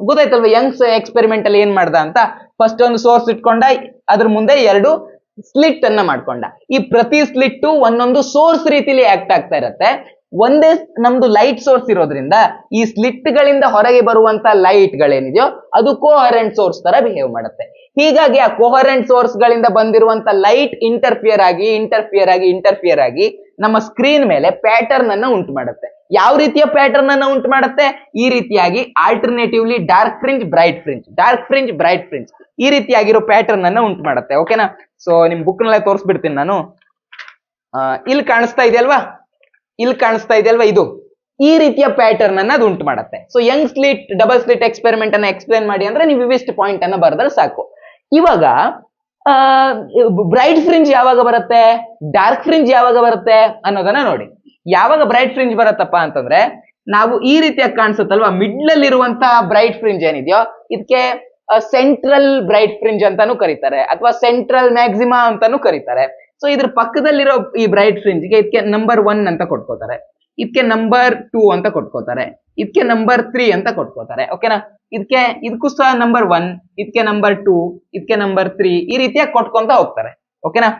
ಗೊತ್ತಾಯ್ತಲ್ವ ಯಂಗ್ಸ್ ಎಕ್ಸ್ಪೆರಿಮೆಂಟ್ ಅಲ್ಲಿ ಏನ್ ಮಾಡ್ದ ಅಂತ, ಫಸ್ಟ್ ಒಂದು ಸೋರ್ಸ್ ಇಟ್ಕೊಂಡ, ಅದ್ರ ಮುಂದೆ 2 ಸ್ಲಿಟ್ ಅನ್ನ ಮಾಡ್ಕೊಂಡ. ಈ ಪ್ರತಿ ಸ್ಲಿಟ್ ಒಂದೊಂದು ಸೋರ್ಸ್ ರೀತಿಲಿ ಆಕ್ಟ್ ಆಗ್ತಾ ಇರತ್ತೆ. ಒಂದೇ ನಮ್ದು ಲೈಟ್ ಸೋರ್ಸ್ ಇರೋದ್ರಿಂದ ಈ ಸ್ಲಿಟ್ ಗಳಿಂದ ಹೊರಗೆ ಬರುವಂತ ಲೈಟ್ ಗಳೇನಿದೆಯೋ ಅದು ಕೋಹರೆಂಟ್ ಸೋರ್ಸ್ ತರ ಬಿಹೇವ್ ಮಾಡುತ್ತೆ. ಹೀಗಾಗಿ ಆ ಕೋಹರೆಂಟ್ ಸೋರ್ಸ್ ಗಳಿಂದ ಬಂದಿರುವಂತ ಲೈಟ್ ಇಂಟರ್ಫಿಯರ್ ಆಗಿ ನಮ್ಮ ಸ್ಕ್ರೀನ್ ಮೇಲೆ ಪ್ಯಾಟರ್ನ್ ಅನ್ನ ಉಂಟು ಮಾಡುತ್ತೆ. ಯಾವ ರೀತಿಯ ಪ್ಯಾಟರ್ನ್ ಅನ್ನ ಉಂಟು ಮಾಡುತ್ತೆ? ಈ ರೀತಿಯಾಗಿ alternatively dark fringe bright fringe ಈ ರೀತಿಯಾಗಿರೋ ಪ್ಯಾಟರ್ನ್ ಅನ್ನ ಉಂಟು ಮಾಡುತ್ತೆ. ಓಕೆನಾ? ಸೊ ನಿಮ್ ಬುಕ್ ನಲ್ಲೇ ತೋರಿಸ್ಬಿಡ್ತೀನಿ ನಾನು. ಇಲ್ಲಿ ಕಾಣಿಸ್ತಾ ಇದೆಯಲ್ವಾ, ಇದು ಈ ರೀತಿಯ ಪ್ಯಾಟರ್ನ್ ಅನ್ನ ಅದು ಉಂಟು ಮಾಡುತ್ತೆ. So Young slit double slit experiment ಅನ್ನ ಎಕ್ಸ್ಪ್ಲೇನ್ ಮಾಡಿ ಅಂದ್ರೆ ನೀವು ಇವಿಷ್ಟು ಪಾಯಿಂಟ್ ಅನ್ನ ಬರೆದ್ರೆ ಸಾಕು. ಇವಾಗ ಬ್ರೈಟ್ ಫ್ರಿಂಜ್ ಯಾವಾಗ ಬರುತ್ತೆ, ಡಾರ್ಕ್ ಫ್ರಿಂಜ್ ಯಾವಾಗ ಬರುತ್ತೆ ಅನ್ನೋದನ್ನ ನೋಡಿ. ಯಾವಾಗ ಬ್ರೈಟ್ ಫ್ರಿಂಜ್ ಬರುತ್ತಪ್ಪ ಅಂತಂದ್ರೆ, ನಾವು ಈ ರೀತಿಯಾಗಿ ಕಾಣಿಸುತ್ತಲ್ವಾ, ಮಿಡ್ಲ್ ಅಲ್ಲಿ ಇರುವಂತಹ ಬ್ರೈಟ್ ಫ್ರಿಂಜ್ ಏನಿದೆಯೋ ಇದಕ್ಕೆ ಸೆಂಟ್ರಲ್ ಬ್ರೈಟ್ ಫ್ರಿಂಜ್ ಅಂತಾನು ಕರೀತಾರೆ, ಅಥವಾ ಸೆಂಟ್ರಲ್ ಮ್ಯಾಕ್ಸಿಮಾ ಅಂತಾನು ಕರೀತಾರೆ. ಸೊ ಇದ್ರ ಪಕ್ಕದಲ್ಲಿರೋ ಈ ಬ್ರೈಟ್ ಫ್ರಿಂಜ್ಗೆ ಇದಕ್ಕೆ ನಂಬರ್ 1 ಅಂತ ಕೊಟ್ಕೋತಾರೆ, ಇದಕ್ಕೆ ನಂಬರ್ 2 ಅಂತ ಕೊಟ್ಕೋತಾರೆ, ಇದಕ್ಕೆ ನಂಬರ್ 3 ಅಂತ ಕೊಟ್ಕೋತಾರೆ. ಓಕೆನಾ? ಇದಕ್ಕೂ ಸಹ ನಂಬರ್ 1, ಇದಕ್ಕೆ ನಂಬರ್ 2, ಇದಕ್ಕೆ ನಂಬರ್ 3 ಈ ರೀತಿಯಾಗಿ ಕೊಟ್ಕೊಂತ ಹೋಗ್ತಾರೆ. ಓಕೆನಾ?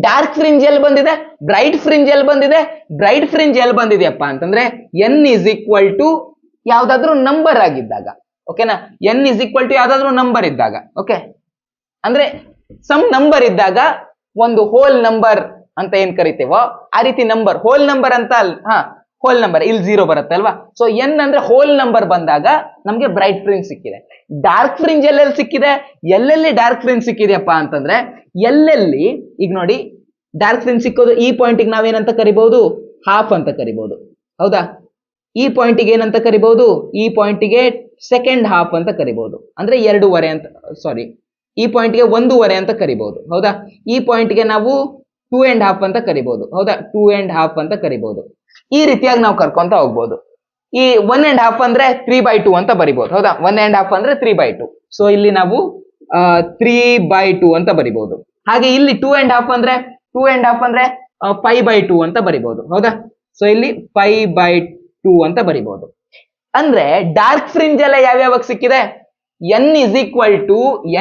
ಡಾರ್ಕ್ ಫ್ರಿಂಜ್ ಎಲ್ಲಿ ಬಂದಿದೆ, ಬ್ರೈಟ್ ಫ್ರಿಂಜ್ ಎಲ್ಲಿ ಬಂದಿದೆ? ಬ್ರೈಟ್ ಫ್ರಿಂಜ್ ಎಲ್ಲಿ ಬಂದಿದೆಯಪ್ಪ ಅಂತಂದ್ರೆ n ಇಸ್ ಈಕ್ವಲ್ ಟು ಯಾವ್ದಾದ್ರು ನಂಬರ್ ಆಗಿದ್ದಾಗ. ಓಕೆನಾ? n ಇಸ್ ಈಕ್ವಲ್ ಟು ಯಾವ್ದಾದ್ರು ನಂಬರ್ ಇದ್ದಾಗ. ಓಕೆ, ಅಂದ್ರೆ ಸಮ್ ನಂಬರ್ ಇದ್ದಾಗ ಒಂದು ಹೋಲ್ ನಂಬರ್ ಅಂತ ಏನ್ ಕರಿತೀವೋ ಆ ರೀತಿ ನಂಬರ್, ಹೋಲ್ ನಂಬರ್ ಅಂತ ಹೋಲ್ ನಂಬರ್ ಇಲ್ಲಿ 0 ಬರುತ್ತೆ ಅಲ್ವಾ. ಸೊ n ಅಂದ್ರೆ ಹೋಲ್ ನಂಬರ್ ಬಂದಾಗ ನಮ್ಗೆ ಬ್ರೈಟ್ ಫ್ರಿಂಜ್ ಸಿಕ್ಕಿದೆ. ಡಾರ್ಕ್ ಫ್ರಿಂಜ್ ಎಲ್ಲೆಲ್ಲಿ ಸಿಕ್ಕಿದೆ, ಎಲ್ಲೆಲ್ಲಿ ಡಾರ್ಕ್ ಫ್ರಿಂಜ್ ಸಿಕ್ಕಿದೆಯಪ್ಪ ಅಂತಂದ್ರೆ, ಎಲ್ಲೆಲ್ಲಿ ಈಗ ನೋಡಿ ಡಾರ್ಕ್ ಫ್ರಿಂಜ್ ಸಿಕ್ಕೋದು ಈ ಪಾಯಿಂಟಿಗೆ ನಾವೇನಂತ ಕರಿಬಹುದು, ಹಾಫ್ ಅಂತ ಕರಿಬಹುದು. ಹೌದಾ? ಈ ಪಾಯಿಂಟಿಗೆ ಏನಂತ ಕರಿಬಹುದು, ಈ ಪಾಯಿಂಟಿಗೆ ಸೆಕೆಂಡ್ ಹಾಫ್ ಅಂತ ಕರಿಬಹುದು, ಅಂದ್ರೆ 2.5 ಅಂತ, ಸಾರಿ ಈ ಪಾಯಿಂಟ್ಗೆ 1.5 ಅಂತ ಕರಿಬಹುದು. ಹೌದಾ? ಈ ಪಾಯಿಂಟ್ಗೆ ನಾವು 2.5 ಅಂತ ಕರಿಬಹುದು. ಹೌದಾ? 2.5 ಅಂತ ಕರಿಬಹುದು. ಈ ರೀತಿಯಾಗಿ ನಾವು ಕರ್ಕೊಂತ ಹೋಗ್ಬೋದು. ಈ 1.5 ಅಂದ್ರೆ 3/2 ಅಂತ ಬರಿಬಹುದು. ಹೌದಾ? 1.5 ಅಂದ್ರೆ 3/2. ಸೊ ಇಲ್ಲಿ ನಾವು 3/2 ಅಂತ ಬರಿಬಹುದು. ಹಾಗೆ ಇಲ್ಲಿ 2.5 ಅಂದ್ರೆ 5/2 ಅಂತ ಬರಿಬಹುದು. ಹೌದಾ? ಸೊ ಇಲ್ಲಿ 5/2 ಅಂತ ಬರಿಬಹುದು. ಅಂದ್ರೆ ಡಾರ್ಕ್ ಫ್ರಿಂಜ್ ಎಲ್ಲ ಯಾವ್ಯಾವಾಗ ಸಿಕ್ಕಿದೆ, n ಇಸ್ ಈಕ್ವಲ್ ಟು 1,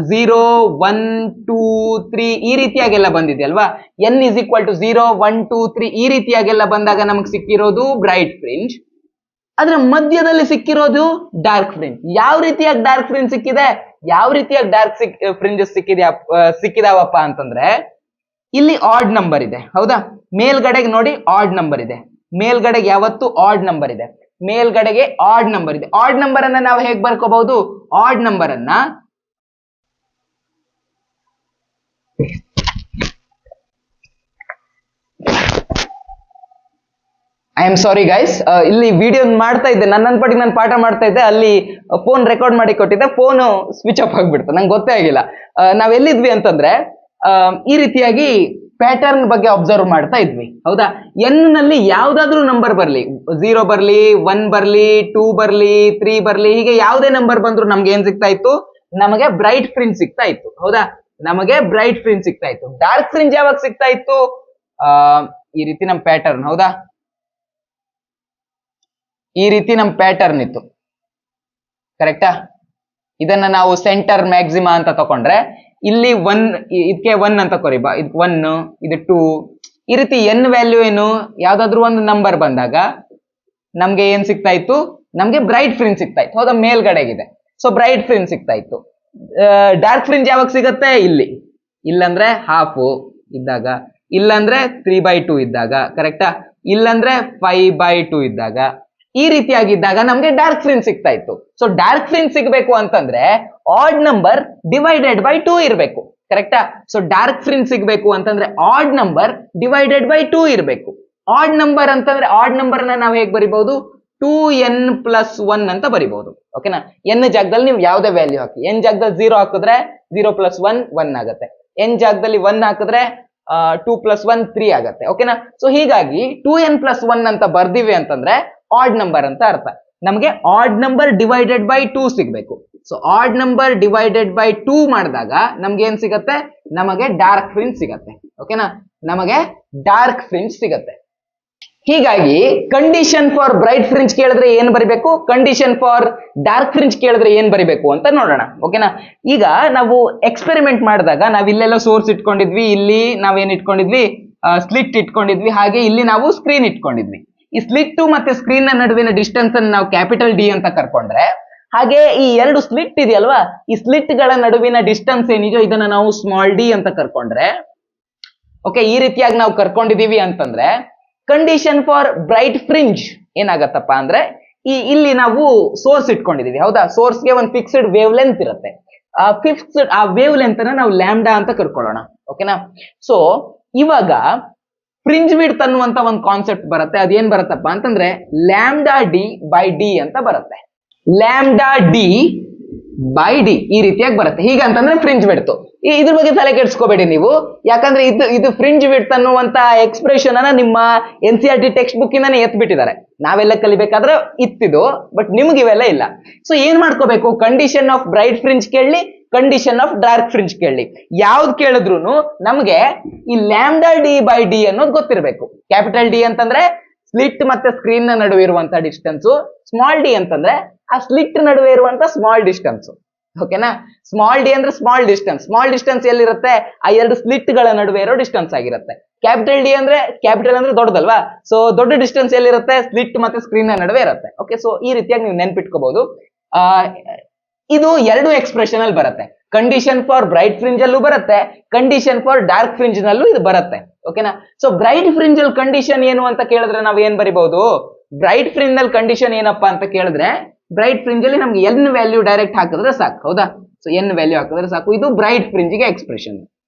0, 1, 2, 3 ಈ ರೀತಿಯಾಗೆಲ್ಲ ಬಂದಿದೆ ಅಲ್ವಾ. n ಇಸ್ ಈಕ್ವಲ್ ಟು 0, 1, 2, 3 ಈ ರೀತಿಯಾಗೆಲ್ಲ ಬಂದಾಗ ನಮಗೆ ಸಿಕ್ಕಿರೋದು ಬ್ರೈಟ್ ಫ್ರಿಂಜ್. ಅದ್ರ ಮಧ್ಯದಲ್ಲಿ ಸಿಕ್ಕಿರೋದು ಡಾರ್ಕ್ ಫ್ರಿಂಜ್. ಯಾವ ರೀತಿಯಾಗಿ ಡಾರ್ಕ್ ಫ್ರಿಂಜ್ ಸಿಕ್ಕಿದೆ, ಯಾವ ರೀತಿಯಾಗಿ ಡಾರ್ಕ್ ಫ್ರಿಂಜಸ್ ಸಿಕ್ಕಿದಾವಪ್ಪ ಅಂತಂದ್ರೆ, ಇಲ್ಲಿ ಆಡ್ ನಂಬರ್ ಇದೆ. ಹೌದಾ? ಮೇಲ್ಗಡೆಗೆ ನೋಡಿ ಆಡ್ ನಂಬರ್ ಇದೆ, ಮೇಲ್ಗಡೆಗೆ ಯಾವತ್ತು ಆಡ್ ನಂಬರ್ ಇದೆ, ಮೇಲ್ಗಡೆಗೆ ಆಡ್ ನಂಬರ್ ಇದೆ. ಆಡ್ ನಂಬರ್ ಅನ್ನ ನಾವು ಹೇಗೆ ಬರ್ಕೋಬಹುದು, ಆಡ್ ನಂಬರ್ ಅನ್ನ ಐ ಆಮ್ ಸಾರಿ ಗೈಸ್, ಇಲ್ಲಿ ವಿಡಿಯೋ ಮಾಡ್ತಾ ಇದ್ದೆ, ನನ್ನ ಪಾಟಿಗೆ ನಾನು ಪಾಠ ಮಾಡ್ತಾ ಇದ್ದೆ, ಅಲ್ಲಿ ಫೋನ್ ರೆಕಾರ್ಡ್ ಮಾಡಿ ಕೊಟ್ಟಿದ್ದೆ, ಫೋನ್ ಸ್ವಿಚ್ ಆಫ್ ಆಗಿಬಿಡ್ತು, ನಂಗೆ ಗೊತ್ತೇ ಆಗಿಲ್ಲ. ನಾವೆಲ್ಲಿದ್ವಿ ಅಂತಂದ್ರೆ ಈ ರೀತಿಯಾಗಿ ಪ್ಯಾಟರ್ನ್ ಬಗ್ಗೆ ಅಬ್ಸರ್ವ್ ಮಾಡ್ತಾ ಇದ್ವಿ. ಹೌದಾ? ಎನ್ ನಲ್ಲಿ ಯಾವ್ದಾದ್ರು ನಂಬರ್ ಬರ್ಲಿ, 0 ಬರ್ಲಿ, 1 ಬರ್ಲಿ, 2 ಬರ್ಲಿ, 3 ಬರ್ಲಿ, ಹೀಗೆ ಯಾವುದೇ ನಂಬರ್ ಬಂದ್ರು ನಮ್ಗೆ ಏನ್ ಸಿಗ್ತಾ ಇತ್ತು, ನಮಗೆ ಬ್ರೈಟ್ ಫ್ರಿಂಜ್ ಸಿಗ್ತಾ ಇತ್ತು. ಹೌದಾ? ನಮಗೆ ಬ್ರೈಟ್ ಫ್ರಿಂಜ್ ಸಿಗ್ತಾ ಇತ್ತು. ಡಾರ್ಕ್ ಫ್ರಿಂಜ್ ಯಾವಾಗ ಸಿಗ್ತಾ ಇತ್ತು, ಈ ರೀತಿ ನಮ್ ಪ್ಯಾಟರ್ನ್. ಹೌದಾ? ಈ ರೀತಿ ನಮ್ ಪ್ಯಾಟರ್ನ್ ಇತ್ತು. ಕರೆಕ್ಟಾ? ಇದನ್ನ ನಾವು ಸೆಂಟರ್ ಮ್ಯಾಕ್ಸಿಮಾ ಅಂತ ತಕೊಂಡ್ರೆ, ಇಲ್ಲಿ 1, ಇದಕ್ಕೆ 1 ಅಂತ ಕೊರಿಬಾ, ಇದಕ್ಕೆ 1, ಇದು 2 ಈ ರೀತಿ n ವ್ಯಾಲ್ಯೂ ಏನು, ಯಾವ್ದಾದ್ರು ಒಂದು ನಂಬರ್ ಬಂದಾಗ ನಮ್ಗೆ ಏನ್ ಸಿಗ್ತಾ ಇತ್ತು, ನಮ್ಗೆ ಬ್ರೈಟ್ ಫ್ರಿಂಜ್ ಸಿಗ್ತಾ ಇತ್ತು. ಹೌದಾ? ಮೇಲ್ಗಡೆಗಿದೆ. ಸೊ ಬ್ರೈಟ್ ಫ್ರಿಂಜ್ ಸಿಗ್ತಾ ಇತ್ತು. ಡಾರ್ಕ್ ಫ್ರಿಂಜ್ ಯಾವಾಗ ಸಿಗತ್ತೆ, ಇಲ್ಲಂದ್ರೆ ಹಾಫ್ ಇದ್ದಾಗ, ಇಲ್ಲಂದ್ರೆ 3/2 ಇದ್ದಾಗ. ಕರೆಕ್ಟಾ? ಇಲ್ಲಂದ್ರೆ 5/2 ಇದ್ದಾಗ. ಈ ರೀತಿಯಾಗಿದ್ದಾಗ ನಮ್ಗೆ ಡಾರ್ಕ್ ಫ್ರಿಂಜ್ ಸಿಗ್ತಾ ಇತ್ತು. ಸೊ ಡಾರ್ಕ್ ಫ್ರಿಂಜ್ ಸಿಗ್ಬೇಕು ಅಂತಂದ್ರೆ ಆಡ್ ನಂಬರ್ ಡಿವೈಡೆಡ್ ಬೈ 2 ಇರಬೇಕು. ಕರೆಕ್ಟಾ? ಸೊ ಡಾರ್ಕ್ ಫ್ರಿಂಜ್ ಸಿಗ್ಬೇಕು ಅಂತಂದ್ರೆ ಆಡ್ ನಂಬರ್ ಡಿವೈಡೆಡ್ ಬೈ 2 ಇರಬೇಕು. ಆಡ್ ನಂಬರ್ ಅಂತಂದ್ರೆ ಆಡ್ ನಂಬರ್ ನ ನಾವು ಹೇಗೆ ಬರಿಬಹುದು, 2n + 1 ಅಂತ ಬರಿಬಹುದು. ಓಕೆನಾ? n ಜಾಗದಲ್ಲಿ ನೀವು ಯಾವುದೇ ವ್ಯಾಲ್ಯೂ ಹಾಕಿ, n ಜಾಗದಲ್ಲಿ 0 ಹಾಕಿದ್ರೆ 0 + 1 1 ಆಗುತ್ತೆ, n ಜಾಗದಲ್ಲಿ 1 ಹಾಕಿದ್ರೆ 2 + 1 3 ಆಗುತ್ತೆ. ಓಕೆನಾ? ಸೊ ಹೀಗಾಗಿ 2n + 1 ಅಂತ ಬರ್ದಿವಿ ಅಂತಂದ್ರೆ ಆಡ್ ನಂಬರ್ ಅಂತ ಅರ್ಥ. ನಮಗೆ ಆಡ್ ನಂಬರ್ ಡಿವೈಡೆಡ್ ಬೈ 2 ಸಿಗ್ಬೇಕು. So odd number divided by 2 ಮಾಡಿದಾಗ ನಮ್ಗೆ ಏನ್ ಸಿಗತ್ತೆ, ನಮಗೆ ಡಾರ್ಕ್ ಫ್ರಿಂಜ್ ಸಿಗತ್ತೆ. ಓಕೆನಾ? ನಮಗೆ ಡಾರ್ಕ್ ಫ್ರಿಂಜ್ ಸಿಗತ್ತೆ. ಹೀಗಾಗಿ ಕಂಡೀಷನ್ ಫಾರ್ ಬ್ರೈಟ್ ಫ್ರಿಂಜ್ ಕೇಳಿದ್ರೆ ಏನ್ ಬರಿಬೇಕು, ಕಂಡೀಷನ್ ಫಾರ್ ಡಾರ್ಕ್ ಫ್ರಿಂಜ್ ಕೇಳಿದ್ರೆ ಏನ್ ಬರಿಬೇಕು ಅಂತ ನೋಡೋಣ. ಓಕೆನಾ. ಈಗ ನಾವು ಎಕ್ಸ್ಪೆರಿಮೆಂಟ್ ಮಾಡಿದಾಗ ನಾವ್ ಇಲ್ಲೆಲ್ಲ ಸೋರ್ಸ್ ಇಟ್ಕೊಂಡಿದ್ವಿ, ಇಲ್ಲಿ ನಾವೇನ್ ಇಟ್ಕೊಂಡಿದ್ವಿ, ಸ್ಲಿಟ್ ಇಟ್ಕೊಂಡಿದ್ವಿ, ಹಾಗೆ ಇಲ್ಲಿ ನಾವು ಸ್ಕ್ರೀನ್ ಇಟ್ಕೊಂಡಿದ್ವಿ. ಈ ಸ್ಲಿಟ್ ಮತ್ತೆ ಸ್ಕ್ರೀನ್ ನ ನಡುವಿನ ಡಿಸ್ಟೆನ್ಸ್ ಅನ್ನು ನಾವು ಕ್ಯಾಪಿಟಲ್ ಡಿ ಅಂತ ಕರ್ಕೊಂಡ್ರೆ, ಹಾಗೆ ಈ ಎರಡು ಸ್ಲಿಟ್ ಇದೆಯಲ್ವಾ, ಈ ಸ್ಲಿಟ್ ಗಳ ನಡುವಿನ ಡಿಸ್ಟೆನ್ಸ್ ಏನಿದೆಯೋ ಇದನ್ನ ನಾವು ಸ್ಮಾಲ್ ಡಿ ಅಂತ ಕರ್ಕೊಂಡ್ರೆ, ಓಕೆ, ಈ ರೀತಿಯಾಗಿ ನಾವು ಕರ್ಕೊಂಡಿದೀವಿ ಅಂತಂದ್ರೆ ಕಂಡೀಷನ್ ಫಾರ್ ಬ್ರೈಟ್ ಫ್ರಿಂಜ್ ಏನಾಗತ್ತಪ್ಪ ಅಂದ್ರೆ, ಇಲ್ಲಿ ನಾವು ಸೋರ್ಸ್ ಇಟ್ಕೊಂಡಿದೀವಿ, ಹೌದಾ. ಸೋರ್ಸ್ಗೆ ಒಂದು ಫಿಕ್ಸ್ಡ್ ವೇವ್ ಲೆಂತ್ ಇರುತ್ತೆ. ಆ ವೇವ್ ಲೆಂತ್ ಅನ್ನ ನಾವು ಲ್ಯಾಂಬ್ಡಾ ಅಂತ ಕರ್ಕೊಳ್ಳೋಣ. ಓಕೆನಾ. ಸೊ ಇವಾಗ ಫ್ರಿಂಜ್ ವಿಡ್ತ್ ಅನ್ನುವಂತ ಒಂದು ಕಾನ್ಸೆಪ್ಟ್ ಬರುತ್ತೆ. ಅದೇನ್ ಬರುತ್ತಪ್ಪ ಅಂತಂದ್ರೆ ಲ್ಯಾಂಬ್ಡಾ ಡಿ ಬೈ ಡಿ ಅಂತ ಬರುತ್ತೆ. ಲ್ಯಾಂಬ್ಡಾ ಡಿ ಬೈ ಡಿ ಈ ರೀತಿಯಾಗಿ ಬರುತ್ತೆ. ಹೀಗಂತಂದ್ರೆ ಫ್ರಿಂಜ್ ವಿಡ್ತ್. ಇದ್ರ ಬಗ್ಗೆ ತಲೆ ಕೆಡಿಸ್ಕೋಬೇಡಿ ನೀವು, ಯಾಕಂದ್ರೆ ಇದು ಫ್ರಿಂಜ್ ವಿಡ್ತ್ ಅನ್ನುವಂತ ಎಕ್ಸ್ಪ್ರೆಷನ್ ಅನ್ನ ನಿಮ್ಮ NCERT ಟೆಕ್ಸ್ಟ್ ಬುಕ್ ಇಂದಾನೆ ಎತ್ಬಿಟ್ಟಿದ್ದಾರೆ. ನಾವೆಲ್ಲ ಕಲಿಬೇಕಾದ್ರೆ ಇತ್ತಿದು, ಬಟ್ ನಿಮ್ಗೆ ಇವೆಲ್ಲ ಇಲ್ಲ. ಸೊ ಏನ್ ಮಾಡ್ಕೋಬೇಕು, ಕಂಡೀಷನ್ ಆಫ್ ಬ್ರೈಟ್ ಫ್ರಿಂಜ್ ಕೇಳಿ, ಕಂಡೀಷನ್ ಆಫ್ ಡಾರ್ಕ್ ಫ್ರಿಂಜ್ ಕೇಳಿ, ಯಾವ್ದು ಕೇಳಿದ್ರು ನಮ್ಗೆ ಈ ಲ್ಯಾಂಬ್ಡಾ ಡಿ ಬೈ ಡಿ ಅನ್ನೋದು ಗೊತ್ತಿರಬೇಕು. ಕ್ಯಾಪಿಟಲ್ ಡಿ ಅಂತಂದ್ರೆ ಸ್ಲಿಟ್ ಮತ್ತೆ ಸ್ಕ್ರೀನ್ ನ ನಡುವೆ ಇರುವಂತ ಡಿಸ್ಟೆನ್ಸ್, ಸ್ಮಾಲ್ ಡಿ ಅಂತಂದ್ರೆ ಆ ಸ್ಲಿಟ್ ನಡುವೆ ಇರುವಂತ ಸ್ಮಾಲ್ ಡಿಸ್ಟೆನ್ಸ್. ಓಕೆನಾ. ಸ್ಮಾಲ್ ಡಿ ಅಂದ್ರೆ ಸ್ಮಾಲ್ ಡಿಸ್ಟೆನ್ಸ್ ಎಲ್ಲಿರುತ್ತೆ, ಆ ಎರಡು ಸ್ಲಿಟ್ ಗಳ ನಡುವೆ ಇರೋ ಡಿಸ್ಟೆನ್ಸ್ ಆಗಿರುತ್ತೆ. ಕ್ಯಾಪಿಟಲ್ ಡಿ ಅಂದ್ರೆ ಕ್ಯಾಪಿಟಲ್ ಅಂದ್ರೆ ದೊಡ್ಡದಲ್ವಾ, ಸೊ ದೊಡ್ಡ ಡಿಸ್ಟೆನ್ಸ್ ಎಲ್ಲಿರುತ್ತೆ, ಸ್ಲಿಟ್ ಮತ್ತೆ ಸ್ಕ್ರೀನ್ ನ ನಡುವೆ ಇರುತ್ತೆ. ಓಕೆ, ಸೊ ಈ ರೀತಿಯಾಗಿ ನೀವು ನೆನ್ಪಿಟ್ಕೋಬಹುದು. ಇದು ಎರಡು ಎಕ್ಸ್ಪ್ರೆಷನ್ ಅಲ್ಲಿ ಬರುತ್ತೆ. ಕಂಡೀಷನ್ ಫಾರ್ ಬ್ರೈಟ್ ಫ್ರಿಂಜ್ ಅಲ್ಲೂ ಬರುತ್ತೆ, ಕಂಡೀಷನ್ ಫಾರ್ ಡಾರ್ಕ್ ಫ್ರಿಂಜ್ ನಲ್ಲೂ ಇದು ಬರುತ್ತೆ. ಓಕೆನಾ. ಸೊ ಬ್ರೈಟ್ ಫ್ರಿಂಜ್ ಅಲ್ಲಿ ಕಂಡೀಷನ್ ಏನು ಅಂತ ಕೇಳಿದ್ರೆ ನಾವ್ ಏನ್ ಬರಿಬಹುದು, ಬ್ರೈಟ್ ಫ್ರಿಂಜ್ ನಲ್ಲಿ ಕಂಡೀಷನ್ ಏನಪ್ಪಾ ಅಂತ ಕೇಳಿದ್ರೆ, ಬ್ರೈಟ್ ಫ್ರಿಂಜ್ ಅಲ್ಲಿ ನಮ್ಗೆ ಎನ್ ವ್ಯಾಲ್ಯೂ ಡೈರೆಕ್ಟ್ ಹಾಕಿದ್ರೆ ಸಾಕು, ಹೌದಾ. ಸೊ ಎನ್ ವ್ಯಾಲ್ಯೂ ಹಾಕಿದ್ರೆ ಸಾಕು. ಇದು ಬ್ರೈಟ್ ಫ್ರಿಂಜ್ ಗೆ ಎಕ್ಸ್ಪ್ರೆಷನ್.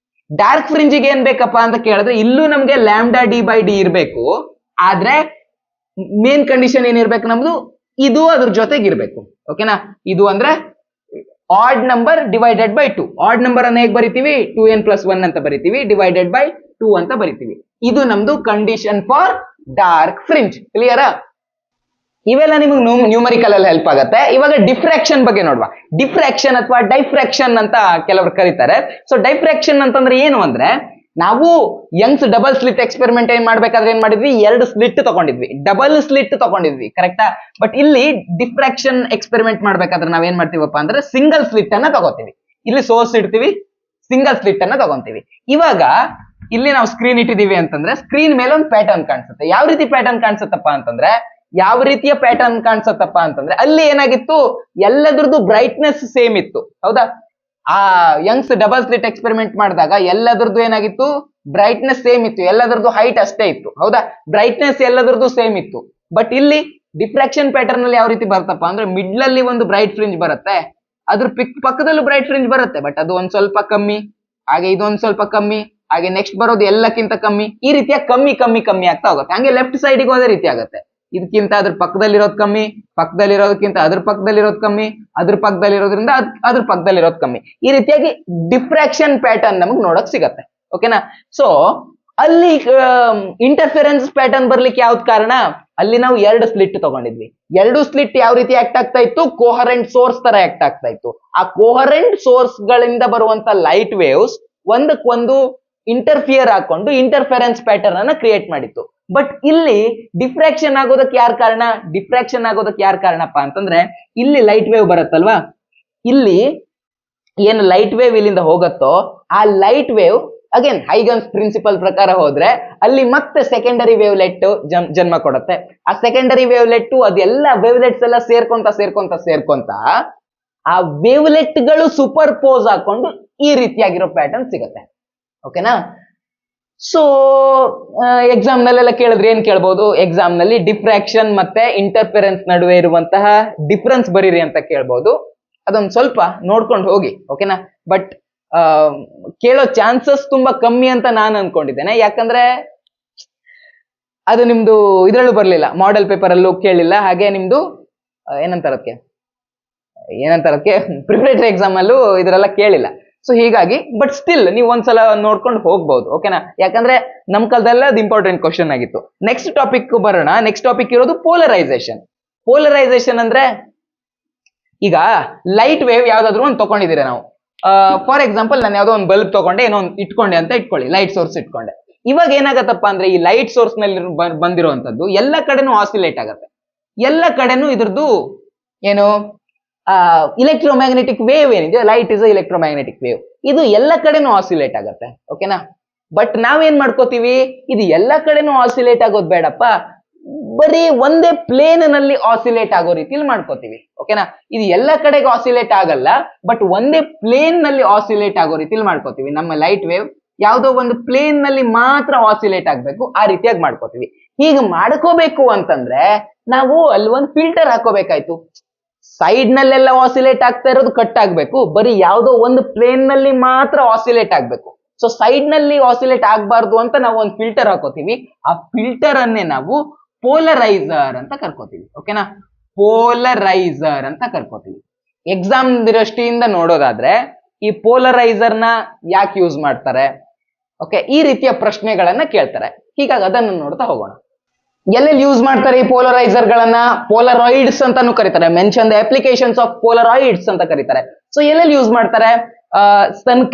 ಡಾರ್ಕ್ ಫ್ರಿಂಜ್ ಗೆ ಏನ್ ಬೇಕಪ್ಪ ಅಂತ ಕೇಳಿದ್ರೆ, ಇಲ್ಲೂ ನಮ್ಗೆ ಲ್ಯಾಂಬ್ಡಾ ಡಿ ಬೈ ಡಿ ಇರ್ಬೇಕು, ಆದ್ರೆ ಮೇನ್ ಕಂಡೀಷನ್ ಏನಿರ್ಬೇಕು ನಮ್ದು, ಇದು ಅದ್ರ ಜೊತೆಗೆ ಇರ್ಬೇಕು. ಓಕೆನಾ. ಇದು ಅಂದ್ರೆ odd number divided by 2. Odd number ಅನ್ನ ಹೇಗೆ ಬರಿತೀವಿ, 2n+1 ಅಂತ ಬರಿತೀವಿ, ಡಿವೈಡೆಡ್ ಬೈ 2 ಅಂತ ಬರಿತೀವಿ. ಇದು ನಮ್ದು ಕಂಡೀಷನ್ ಫಾರ್ ಡಾರ್ಕ್ ಫ್ರಿಂಜ್. ಕ್ಲಿಯರಾ. ಇವೆಲ್ಲ ನಿಮಗೆ ನ್ಯೂಮರಿಕಲ್ ಅಲ್ಲಿ ಹೆಲ್ಪ್ ಆಗುತ್ತೆ. ಇವಾಗ ಡಿಫ್ರಾಕ್ಷನ್ ಬಗ್ಗೆ ನೋಡುವ. ಡಿಫ್ರಾಕ್ಷನ್ ಅಥವಾ ಡೈಫ್ರಾಕ್ಷನ್ ಅಂತ ಕೆಲವರು ಕರೀತಾರೆ. ಸೊ ಡೈಫ್ರಾಕ್ಷನ್ ಅಂತಂದ್ರೆ ಏನು ಅಂದ್ರೆ, ನಾವು ಯಂಗ್ಸ್ ಡಬಲ್ ಸ್ಲಿಟ್ ಎಕ್ಸ್ಪೆರಿಮೆಂಟ್ ಏನ್ ಮಾಡ್ಬೇಕಾದ್ರೆ ಏನ್ ಮಾಡಿದ್ವಿ, ಎರಡು ಸ್ಲಿಟ್ ತಗೊಂಡಿದ್ವಿ, ಡಬಲ್ ಸ್ಲಿಟ್ ತಗೊಂಡಿದ್ವಿ, ಕರೆಕ್ಟಾ. ಬಟ್ ಇಲ್ಲಿ ಡಿಫ್ರಾಕ್ಷನ್ ಎಕ್ಸ್ಪೆರಿಮೆಂಟ್ ಮಾಡ್ಬೇಕಾದ್ರೆ ನಾವೇನ್ ಮಾಡ್ತೀವಪ್ಪ ಅಂದ್ರೆ ಸಿಂಗಲ್ ಸ್ಲಿಟ್ ಅನ್ನ ತಗೋತೀವಿ. ಇಲ್ಲಿ ಸೋರ್ಸ್ ಇಡ್ತೀವಿ, ಸಿಂಗಲ್ ಸ್ಲಿಟ್ ಅನ್ನ ತಗೊಂತೀವಿ. ಇವಾಗ ಇಲ್ಲಿ ನಾವು ಸ್ಕ್ರೀನ್ ಇಟ್ಟಿದೀವಿ ಅಂತಂದ್ರೆ ಸ್ಕ್ರೀನ್ ಮೇಲೆ ಒಂದು ಪ್ಯಾಟರ್ನ್ ಕಾಣಿಸುತ್ತೆ. ಯಾವ ರೀತಿ ಪ್ಯಾಟರ್ನ್ ಕಾಣಿಸುತ್ತಪ್ಪ ಅಂತಂದ್ರೆ, ಅಲ್ಲಿ ಏನಾಗಿತ್ತು, ಎಲ್ಲದ್ರದ್ದು ಬ್ರೈಟ್ನೆಸ್ ಸೇಮ್ ಇತ್ತು, ಹೌದಾ. ಆ ಯಂಗ್ಸ್ ಡಬಲ್ ಸ್ಲಿಟ್ ಎಕ್ಸ್ಪೆರಿಮೆಂಟ್ ಮಾಡಿದಾಗ ಎಲ್ಲದ್ರದ್ದು ಏನಾಗಿತ್ತು, ಬ್ರೈಟ್ನೆಸ್ ಸೇಮ್ ಇತ್ತು, ಎಲ್ಲದ್ರದ್ದು ಹೈಟ್ ಅಷ್ಟೇ ಇತ್ತು, ಹೌದಾ. ಬ್ರೈಟ್ನೆಸ್ ಎಲ್ಲದ್ರದ್ದು ಸೇಮ್ ಇತ್ತು. ಬಟ್ ಇಲ್ಲಿ ಡಿಫ್ರಾಕ್ಷನ್ ಪ್ಯಾಟರ್ನ್ ಅಲ್ಲಿ ಯಾವ ರೀತಿ ಬರ್ತಪ್ಪ ಅಂದ್ರೆ, ಮಿಡ್ಲ್ ಅಲ್ಲಿ ಒಂದು ಬ್ರೈಟ್ ಫ್ರಿಂಜ್ ಬರುತ್ತೆ, ಅದ್ರ ಪಕ್ಕದಲ್ಲೂ ಬ್ರೈಟ್ ಫ್ರಿಂಜ್ ಬರುತ್ತೆ, ಬಟ್ ಅದು ಒಂದ್ ಸ್ವಲ್ಪ ಕಮ್ಮಿ, ಹಾಗೆ ಇದೊಂದ್ ಸ್ವಲ್ಪ ಕಮ್ಮಿ, ಹಾಗೆ ನೆಕ್ಸ್ಟ್ ಬರೋದು ಎಲ್ಲಕ್ಕಿಂತ ಕಮ್ಮಿ. ಈ ರೀತಿಯ ಕಮ್ಮಿ ಆಗ್ತಾ ಹೋಗುತ್ತೆ. ಹಂಗೆ ಲೆಫ್ಟ್ ಸೈಡ್ಗೂ ಅದೇ ರೀತಿ ಆಗುತ್ತೆ. ಇದಕ್ಕಿಂತ ಅದ್ರ ಪಕ್ಕದಲ್ಲಿರೋದು ಕಮ್ಮಿ, ಪಕ್ಕದಲ್ಲಿರೋದಕ್ಕಿಂತ ಅದ್ರ ಪಕ್ಕದಲ್ಲಿರೋದು ಕಮ್ಮಿ, ಅದ್ರ ಪಕ್ಕದಲ್ಲಿರೋದ್ರಿಂದ ಅದ್ರ ಪಕ್ಕದಲ್ಲಿರೋದು ಕಮ್ಮಿ. ಈ ರೀತಿಯಾಗಿ ಡಿಫ್ರಾಕ್ಷನ್ ಪ್ಯಾಟರ್ನ್ ನಮಗ್ ನೋಡಕ್ ಸಿಗತ್ತೆ. ಓಕೆನಾ. ಸೊ ಅಲ್ಲಿ ಇಂಟರ್ಫೆರೆನ್ಸ್ ಪ್ಯಾಟರ್ನ್ ಬರ್ಲಿಕ್ಕೆ ಯಾವ್ದು ಕಾರಣ, ಅಲ್ಲಿ ನಾವು ಎರಡು ಸ್ಲಿಟ್ ತಗೊಂಡಿದ್ವಿ. ಎರಡು ಸ್ಲಿಟ್ ಯಾವ ರೀತಿ ಆಕ್ಟ್ ಆಗ್ತಾ ಇತ್ತು, ಕೋಹರೆಂಟ್ ಸೋರ್ಸ್ ತರ ಆಕ್ಟ್ ಆಗ್ತಾ ಇತ್ತು. ಆ ಕೋಹರೆಂಟ್ ಸೋರ್ಸ್ ಗಳಿಂದ ಬರುವಂತ ಲೈಟ್ ವೇವ್ಸ್ ಒಂದಕ್ಕೊಂದು ಇಂಟರ್ಫಿಯರ್ ಹಾಕೊಂಡು ಇಂಟರ್ಫೆರೆನ್ಸ್ ಪ್ಯಾಟರ್ನ್ ಅನ್ನ ಕ್ರಿಯೇಟ್ ಮಾಡಿತ್ತು. ಬಟ್ ಇಲ್ಲಿ ಡಿಫ್ರಾಕ್ಷನ್ ಆಗೋದಕ್ಕೆ ಯಾರು ಕಾರಣಪ್ಪ ಅಂತಂದ್ರೆ, ಇಲ್ಲಿ ಲೈಟ್ ವೇವ್ ಬರುತ್ತಲ್ವಾ, ಇಲ್ಲಿ ಏನು ಲೈಟ್ ವೇವ್ ಇಲ್ಲಿಂದ ಹೋಗುತ್ತೋ ಆ light wave again Huygens principle ಪ್ರಕಾರ ಹೋದ್ರೆ ಅಲ್ಲಿ ಮತ್ತೆ ಸೆಕೆಂಡರಿ ವೇವ್ಲೆಟ್ ಜನ್ಮ ಕೊಡುತ್ತೆ. ಆ ಸೆಕೆಂಡರಿ ವೇವ್ಲೆಟ್ ಅದೆಲ್ಲ ವೇವ್ಲೆಟ್ಸ್ ಎಲ್ಲ ಸೇರ್ಕೊಂತ ಆ ವೇವ್ಲೆಟ್ ಗಳು ಸೂಪರ್ ಪೋಸ್ ಹಾಕೊಂಡು ಈ ರೀತಿಯಾಗಿರೋ ಪ್ಯಾಟರ್ನ್ ಸಿಗುತ್ತೆ. ಓಕೆನಾ. ಸೊ ಎಕ್ಸಾಮ್ ನಲ್ಲೆಲ್ಲ ಕೇಳಿದ್ರೆ ಏನ್ ಕೇಳ್ಬೋದು, ಎಕ್ಸಾಮ್ ನಲ್ಲಿ ಡಿಫ್ರಾಕ್ಷನ್ ಮತ್ತೆ ಇಂಟರ್ಫೆರೆನ್ಸ್ ನಡುವೆ ಇರುವಂತಹ ಡಿಫ್ರೆನ್ಸ್ ಬರೀರಿ ಅಂತ ಕೇಳ್ಬೋದು. ಅದೊಂದು ಸ್ವಲ್ಪ ನೋಡ್ಕೊಂಡು ಹೋಗಿ. ಓಕೆನಾ. ಬಟ್ ಕೇಳೋ ಚಾನ್ಸಸ್ ತುಂಬಾ ಕಮ್ಮಿ ಅಂತ ನಾನು ಅನ್ಕೊಂಡಿದ್ದೇನೆ. ಯಾಕಂದ್ರೆ ಅದು ನಿಮ್ದು ಇದ್ರಲ್ಲೂ ಬರ್ಲಿಲ್ಲ, ಮಾಡೆಲ್ ಪೇಪರ್ ಅಲ್ಲೂ ಕೇಳಿಲ್ಲ, ಹಾಗೆ ನಿಮ್ದು ಏನಂತಾರಕ್ಕೆ ಪ್ರಿಪರೇಟರಿ ಎಕ್ಸಾಮ್ ಅಲ್ಲೂ ಇದರೆಲ್ಲ ಕೇಳಿಲ್ಲ. ಸೊ ಹೀಗಾಗಿ ಬಟ್ ಸ್ಟಿಲ್ ನೀವು ಒಂದ್ಸಲ ನೋಡ್ಕೊಂಡು ಹೋಗ್ಬಹುದು. ಓಕೆನಾ. ಯಾಕಂದ್ರೆ ನಮ್ ಕಾಲದಲ್ಲ ಅದು ಇಂಪಾರ್ಟೆಂಟ್ ಕ್ವಶನ್ ಆಗಿತ್ತು. ನೆಕ್ಸ್ಟ್ ಟಾಪಿಕ್ ಬರೋಣ. ನೆಕ್ಸ್ಟ್ ಟಾಪಿಕ್ ಇರೋದು ಪೋಲರೈಸೇಷನ್ ಅಂದ್ರೆ, ಈಗ ಲೈಟ್ ವೇವ್ ಯಾವ್ದಾದ್ರು ಒಂದು ತಗೊಂಡಿದ್ದೀರಾ ನಾವು. ಫಾರ್ ಎಕ್ಸಾಂಪಲ್ ನಾನು ಯಾವ್ದೋ ಒಂದು ಬಲ್ಬ್ ತಗೊಂಡೆ, ಏನೋ ಒಂದು ಇಟ್ಕೊಂಡೆ ಅಂತ ಇಟ್ಕೊಳ್ಳಿ, ಲೈಟ್ ಸೋರ್ಸ್ ಇಟ್ಕೊಂಡೆ. ಇವಾಗ ಏನಾಗತ್ತಪ್ಪ ಅಂದ್ರೆ ಈ ಲೈಟ್ ಸೋರ್ಸ್ ನಲ್ಲಿ ಬಂದಿರುವಂತದ್ದು ಎಲ್ಲ ಕಡೆನೂ ಆಸಿಲೇಟ್ ಆಗತ್ತೆ. ಎಲ್ಲ ಕಡೆನೂ ಇದ್ರದ್ದು ಏನು ಇಲೆಕ್ಟ್ರೋಮ್ಯಾಗ್ನೆಟಿಕ್ ವೇವ್ ಏನಿದೆ, ಲೈಟ್ ಇಸ್ ಇಲೆಕ್ಟ್ರೋಮ್ಯಾಗ್ನೆಟಿಕ್ ವೇವ್, ಇದು ಎಲ್ಲ ಕಡೆನೂ ಆಸಿಲೇಟ್ ಆಗತ್ತೆ. ಓಕೆನಾ? ಬಟ್ ನಾವೇನ್ ಮಾಡ್ಕೋತೀವಿ, ಇದು ಎಲ್ಲ ಕಡೆನೂ ಆಸಿಲೇಟ್ ಆಗೋದು ಬೇಡಪ್ಪ, ಬರೀ ಒಂದೇ ಪ್ಲೇನ್ ನಲ್ಲಿ ಆಸಿಲೇಟ್ ಆಗೋ ರೀತಿಲಿ ಮಾಡ್ಕೋತೀವಿ. ಓಕೆನಾ? ಇದು ಎಲ್ಲ ಕಡೆಗೆ ಆಸಿಲೇಟ್ ಆಗಲ್ಲ, ಬಟ್ ಒಂದೇ ಪ್ಲೇನ್ ನಲ್ಲಿ ಆಸಿಲೇಟ್ ಆಗೋ ರೀತಿಲಿ ಮಾಡ್ಕೋತೀವಿ. ನಮ್ಮ ಲೈಟ್ ವೇವ್ ಯಾವುದೋ ಒಂದು ಪ್ಲೇನ್ ನಲ್ಲಿ ಮಾತ್ರ ಆಸಿಲೇಟ್ ಆಗ್ಬೇಕು, ಆ ರೀತಿಯಾಗಿ ಮಾಡ್ಕೋತೀವಿ. ಹೀಗೆ ಮಾಡ್ಕೋಬೇಕು ಅಂತಂದ್ರೆ ನಾವು ಅಲ್ಲಿ ಒಂದು ಫಿಲ್ಟರ್ ಹಾಕೋಬೇಕಾಯ್ತು. ಸೈಡ್ ನಲ್ಲೆಲ್ಲ ಆಸಿಲೇಟ್ ಆಗ್ತಾ ಇರೋದು ಕಟ್ ಆಗ್ಬೇಕು, ಬರೀ ಯಾವುದೋ ಒಂದು ಪ್ಲೇನ್ ನಲ್ಲಿ ಮಾತ್ರ ಆಸಿಲೇಟ್ ಆಗ್ಬೇಕು. ಸೊ ಸೈಡ್ ನಲ್ಲಿ ಆಸಿಲೇಟ್ ಆಗ್ಬಾರ್ದು ಅಂತ ನಾವು ಒಂದು ಫಿಲ್ಟರ್ ಹಾಕೋತೀವಿ. ಆ ಫಿಲ್ಟರ್ ಅನ್ನೇ ನಾವು ಪೋಲರೈಸರ್ ಅಂತ ಕರ್ಕೋತೀವಿ. ಓಕೆನಾ? ಪೋಲರೈಸರ್ ಅಂತ ಕರ್ಕೋತೀವಿ. ಎಕ್ಸಾಮ್ ದೃಷ್ಟಿಯಿಂದ ನೋಡೋದಾದ್ರೆ ಈ ಪೋಲರೈಸರ್ ನ ಯಾಕೆ ಯೂಸ್ ಮಾಡ್ತಾರೆ, ಓಕೆ, ಈ ರೀತಿಯ ಪ್ರಶ್ನೆಗಳನ್ನ ಕೇಳ್ತಾರೆ. ಹೀಗಾಗಿ ಅದನ್ನು ನೋಡ್ತಾ ಹೋಗೋಣ. ಎಲ್ಲೆಲ್ಲಿ ಯೂಸ್ ಮಾಡ್ತಾರೆ ಈ ಪೋಲರೈಸರ್ ಗಳನ್ನ? ಪೋಲರಾಯ್ಡ್ಸ್ ಅಂತಾನು ಕರೀತಾರೆ. ಮೆನ್ಷನ್ ದ ಅಪ್ಲಿಕೇಶನ್ಸ್ ಆಫ್ ಪೋಲರಾಯ್ಡ್ಸ್ ಅಂತ ಕರೀತಾರೆ. ಸೊ ಎಲ್ಲೆಲ್ಲಿ ಯೂಸ್ ಮಾಡ್ತಾರೆ?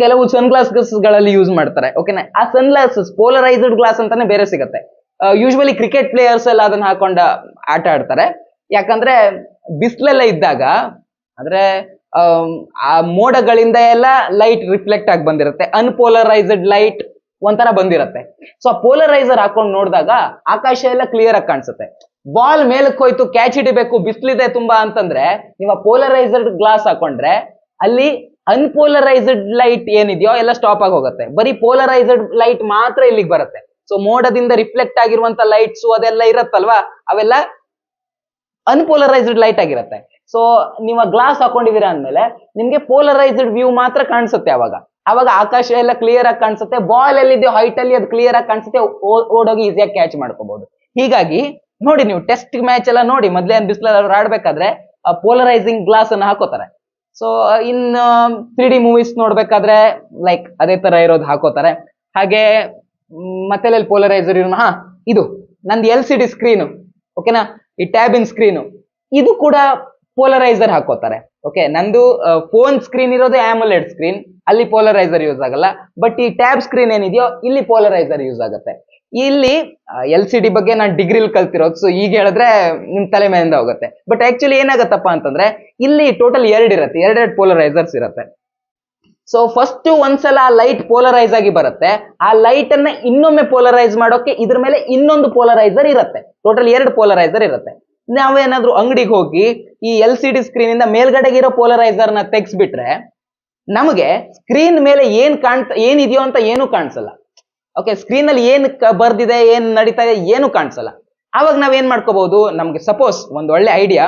ಕೆಲವು ಸನ್ ಗ್ಲಾಸಸ್ ಗಳಲ್ಲಿ ಯೂಸ್ ಮಾಡ್ತಾರೆ. ಓಕೆನಾ? ಆ ಸನ್ ಗ್ಲಾಸಸ್ ಪೋಲರೈಸ್ಡ್ ಗ್ಲಾಸ್ ಅಂತಾನೆ ಬೇರೆ ಸಿಗುತ್ತೆ. ಯೂಶುವಲಿ ಕ್ರಿಕೆಟ್ ಪ್ಲೇಯರ್ಸ್ ಎಲ್ಲ ಅದನ್ನ ಹಾಕೊಂಡ ಆಟ ಆಡ್ತಾರೆ. ಯಾಕಂದ್ರೆ ಬಿಸಿಲೆಲ್ಲ ಇದ್ದಾಗ ಅಂದ್ರೆ ಆ ಮೋಡಗಳಿಂದ ಎಲ್ಲ ಲೈಟ್ ರಿಫ್ಲೆಕ್ಟ್ ಆಗಿ ಬಂದಿರುತ್ತೆ, ಅನ್ಪೋಲರೈಸ್ಡ್ ಲೈಟ್ ಒಂಥರ ಬಂದಿರತ್ತೆ. ಸೊ ಆ ಪೋಲರೈಸರ್ ಹಾಕೊಂಡು ನೋಡಿದಾಗ ಆಕಾಶ ಎಲ್ಲ ಕ್ಲಿಯರ್ ಆಗಿ ಕಾಣಿಸುತ್ತೆ. ಬಾಲ್ ಮೇಲಕ್ಕೆ ಹೋಯ್ತು, ಕ್ಯಾಚ್ ಹಿಡಿಬೇಕು, ಬಿಸಿಲಿದೆ ತುಂಬಾ ಅಂತಂದ್ರೆ ನೀವು ಆ ಪೋಲರೈಸ್ಡ್ ಗ್ಲಾಸ್ ಹಾಕೊಂಡ್ರೆ ಅಲ್ಲಿ ಅನ್ಪೋಲರೈಸ್ಡ್ ಲೈಟ್ ಏನಿದೆಯೋ ಎಲ್ಲ ಸ್ಟಾಪ್ ಆಗಿ ಹೋಗುತ್ತೆ. ಬರೀ ಪೋಲರೈಸ್ಡ್ ಲೈಟ್ ಮಾತ್ರ ಇಲ್ಲಿಗೆ ಬರುತ್ತೆ. ಸೊ ಮೋಡದಿಂದ ರಿಫ್ಲೆಕ್ಟ್ ಆಗಿರುವಂತ ಲೈಟ್ಸ್ ಅದೆಲ್ಲ ಇರತ್ತಲ್ವಾ, ಅವೆಲ್ಲ ಅನ್ಪೋಲರೈಸ್ಡ್ ಲೈಟ್ ಆಗಿರುತ್ತೆ. ಸೊ ನೀವು ಗ್ಲಾಸ್ ಹಾಕೊಂಡಿದೀರಾ ಅಂದ್ಮೇಲೆ ನಿಮ್ಗೆ ಪೋಲರೈಸ್ಡ್ ವ್ಯೂ ಮಾತ್ರ ಕಾಣಿಸುತ್ತೆ. ಅವಾಗ ಆಕಾಶ ಎಲ್ಲ ಕ್ಲಿಯರ್ ಆಗಿ ಕಾಣಿಸುತ್ತೆ, ಬಾಲ್ ಎಲ್ಲಿದೆಯೋ ಹೈಟ್ ಅಲ್ಲಿ ಅದು ಕ್ಲಿಯರ್ ಆಗಿ ಕಾಣಿಸುತ್ತೆ, ಓಡೋಗಿ ಈಸಿಯಾಗಿ ಕ್ಯಾಚ್ ಮಾಡ್ಕೋಬಹುದು. ಹೀಗಾಗಿ ನೋಡಿ, ನೀವು ಟೆಸ್ಟ್ ಮ್ಯಾಚ್ ಎಲ್ಲ ನೋಡಿ, ಮೊದ್ಲೇ ಬಿಸಿಲಲ್ಲಿ ಅವ್ರು ಆಡ್ಬೇಕಾದ್ರೆ ಪೋಲರೈಸಿಂಗ್ ಗ್ಲಾಸ್ ಅನ್ನ ಹಾಕೋತಾರೆ. ಸೊ ಇನ್ 3D ಮೂವೀಸ್ ನೋಡ್ಬೇಕಾದ್ರೆ ಲೈಕ್ ಅದೇ ತರ ಇರೋದು ಹಾಕೋತಾರೆ. ಹಾಗೆ ಮತ್ತೆ ಪೋಲರೈಸರ್ ಇದು ನಂದು LCD ಸ್ಕ್ರೀನು, ಓಕೆನಾ, ಈ ಟ್ಯಾಬಿನ್ ಸ್ಕ್ರೀನು, ಇದು ಕೂಡ ಪೋಲರೈಸರ್ ಹಾಕೋತಾರೆ. ಓಕೆ, ನಂದು ಫೋನ್ ಸ್ಕ್ರೀನ್ ಇರೋದು ಆಮೋಲೆಡ್ ಸ್ಕ್ರೀನ್, ಅಲ್ಲಿ ಪೋಲರೈಸರ್ ಯೂಸ್ ಆಗಲ್ಲ. ಬಟ್ ಈ ಟ್ಯಾಬ್ ಸ್ಕ್ರೀನ್ ಏನಿದೆಯೋ ಇಲ್ಲಿ ಪೋಲರೈಸರ್ ಯೂಸ್ ಆಗುತ್ತೆ. ಇಲ್ಲಿ LCD ಬಗ್ಗೆ ನಾನು ಡಿಗ್ರಿಲಿ ಕಲ್ತಿರೋದು, ಸೊ ಈಗ ಹೇಳಿದ್ರೆ ನಿಮ್ ತಲೆ ಮೇಲಿಂದ ಹೋಗುತ್ತೆ. ಬಟ್ ಆಕ್ಚುಲಿ ಏನಾಗತ್ತಪ್ಪ ಅಂತಂದ್ರೆ ಇಲ್ಲಿ ಟೋಟಲ್ ಎರಡು ಪೋಲರೈಸರ್ಸ್ ಇರುತ್ತೆ. ಸೊ ಫಸ್ಟ್ ಒಂದ್ಸಲ ಲೈಟ್ ಪೋಲರೈಸ್ ಆಗಿ ಬರುತ್ತೆ, ಆ ಲೈಟ್ ಅನ್ನ ಇನ್ನೊಮ್ಮೆ ಪೋಲರೈಸ್ ಮಾಡೋಕೆ ಇದ್ರ ಮೇಲೆ ಇನ್ನೊಂದು ಪೋಲರೈಸರ್ ಇರುತ್ತೆ. ಟೋಟಲ್ 2 ಪೋಲರೈಸರ್ ಇರುತ್ತೆ. ನಾವೇನಾದ್ರೂ ಅಂಗಡಿಗೆ ಹೋಗಿ ಈ LCD ಸ್ಕ್ರೀನ್ ಇಂದ ಮೇಲ್ಗಡೆಗಿರೋ ಪೋಲರೈಸರ್ ನ ತೆಗ್ಸ್ಬಿಟ್ರೆ ನಮಗೆ ಸ್ಕ್ರೀನ್ ಮೇಲೆ ಏನಿದೆಯೋ ಅಂತ ಏನು ಕಾಣಿಸಲ್ಲ. ಓಕೆ, ಸ್ಕ್ರೀನ್ ಅಲ್ಲಿ ಏನ್ ಬರ್ದಿದೆ, ಏನ್ ನಡೀತಾ ಇದೆ ಏನು ಕಾಣಿಸಲ್ಲ. ಆವಾಗ ನಾವೇನ್ ಮಾಡ್ಕೋಬಹುದು, ನಮ್ಗೆ ಸಪೋಸ್ ಒಂದು ಒಳ್ಳೆ ಐಡಿಯಾ,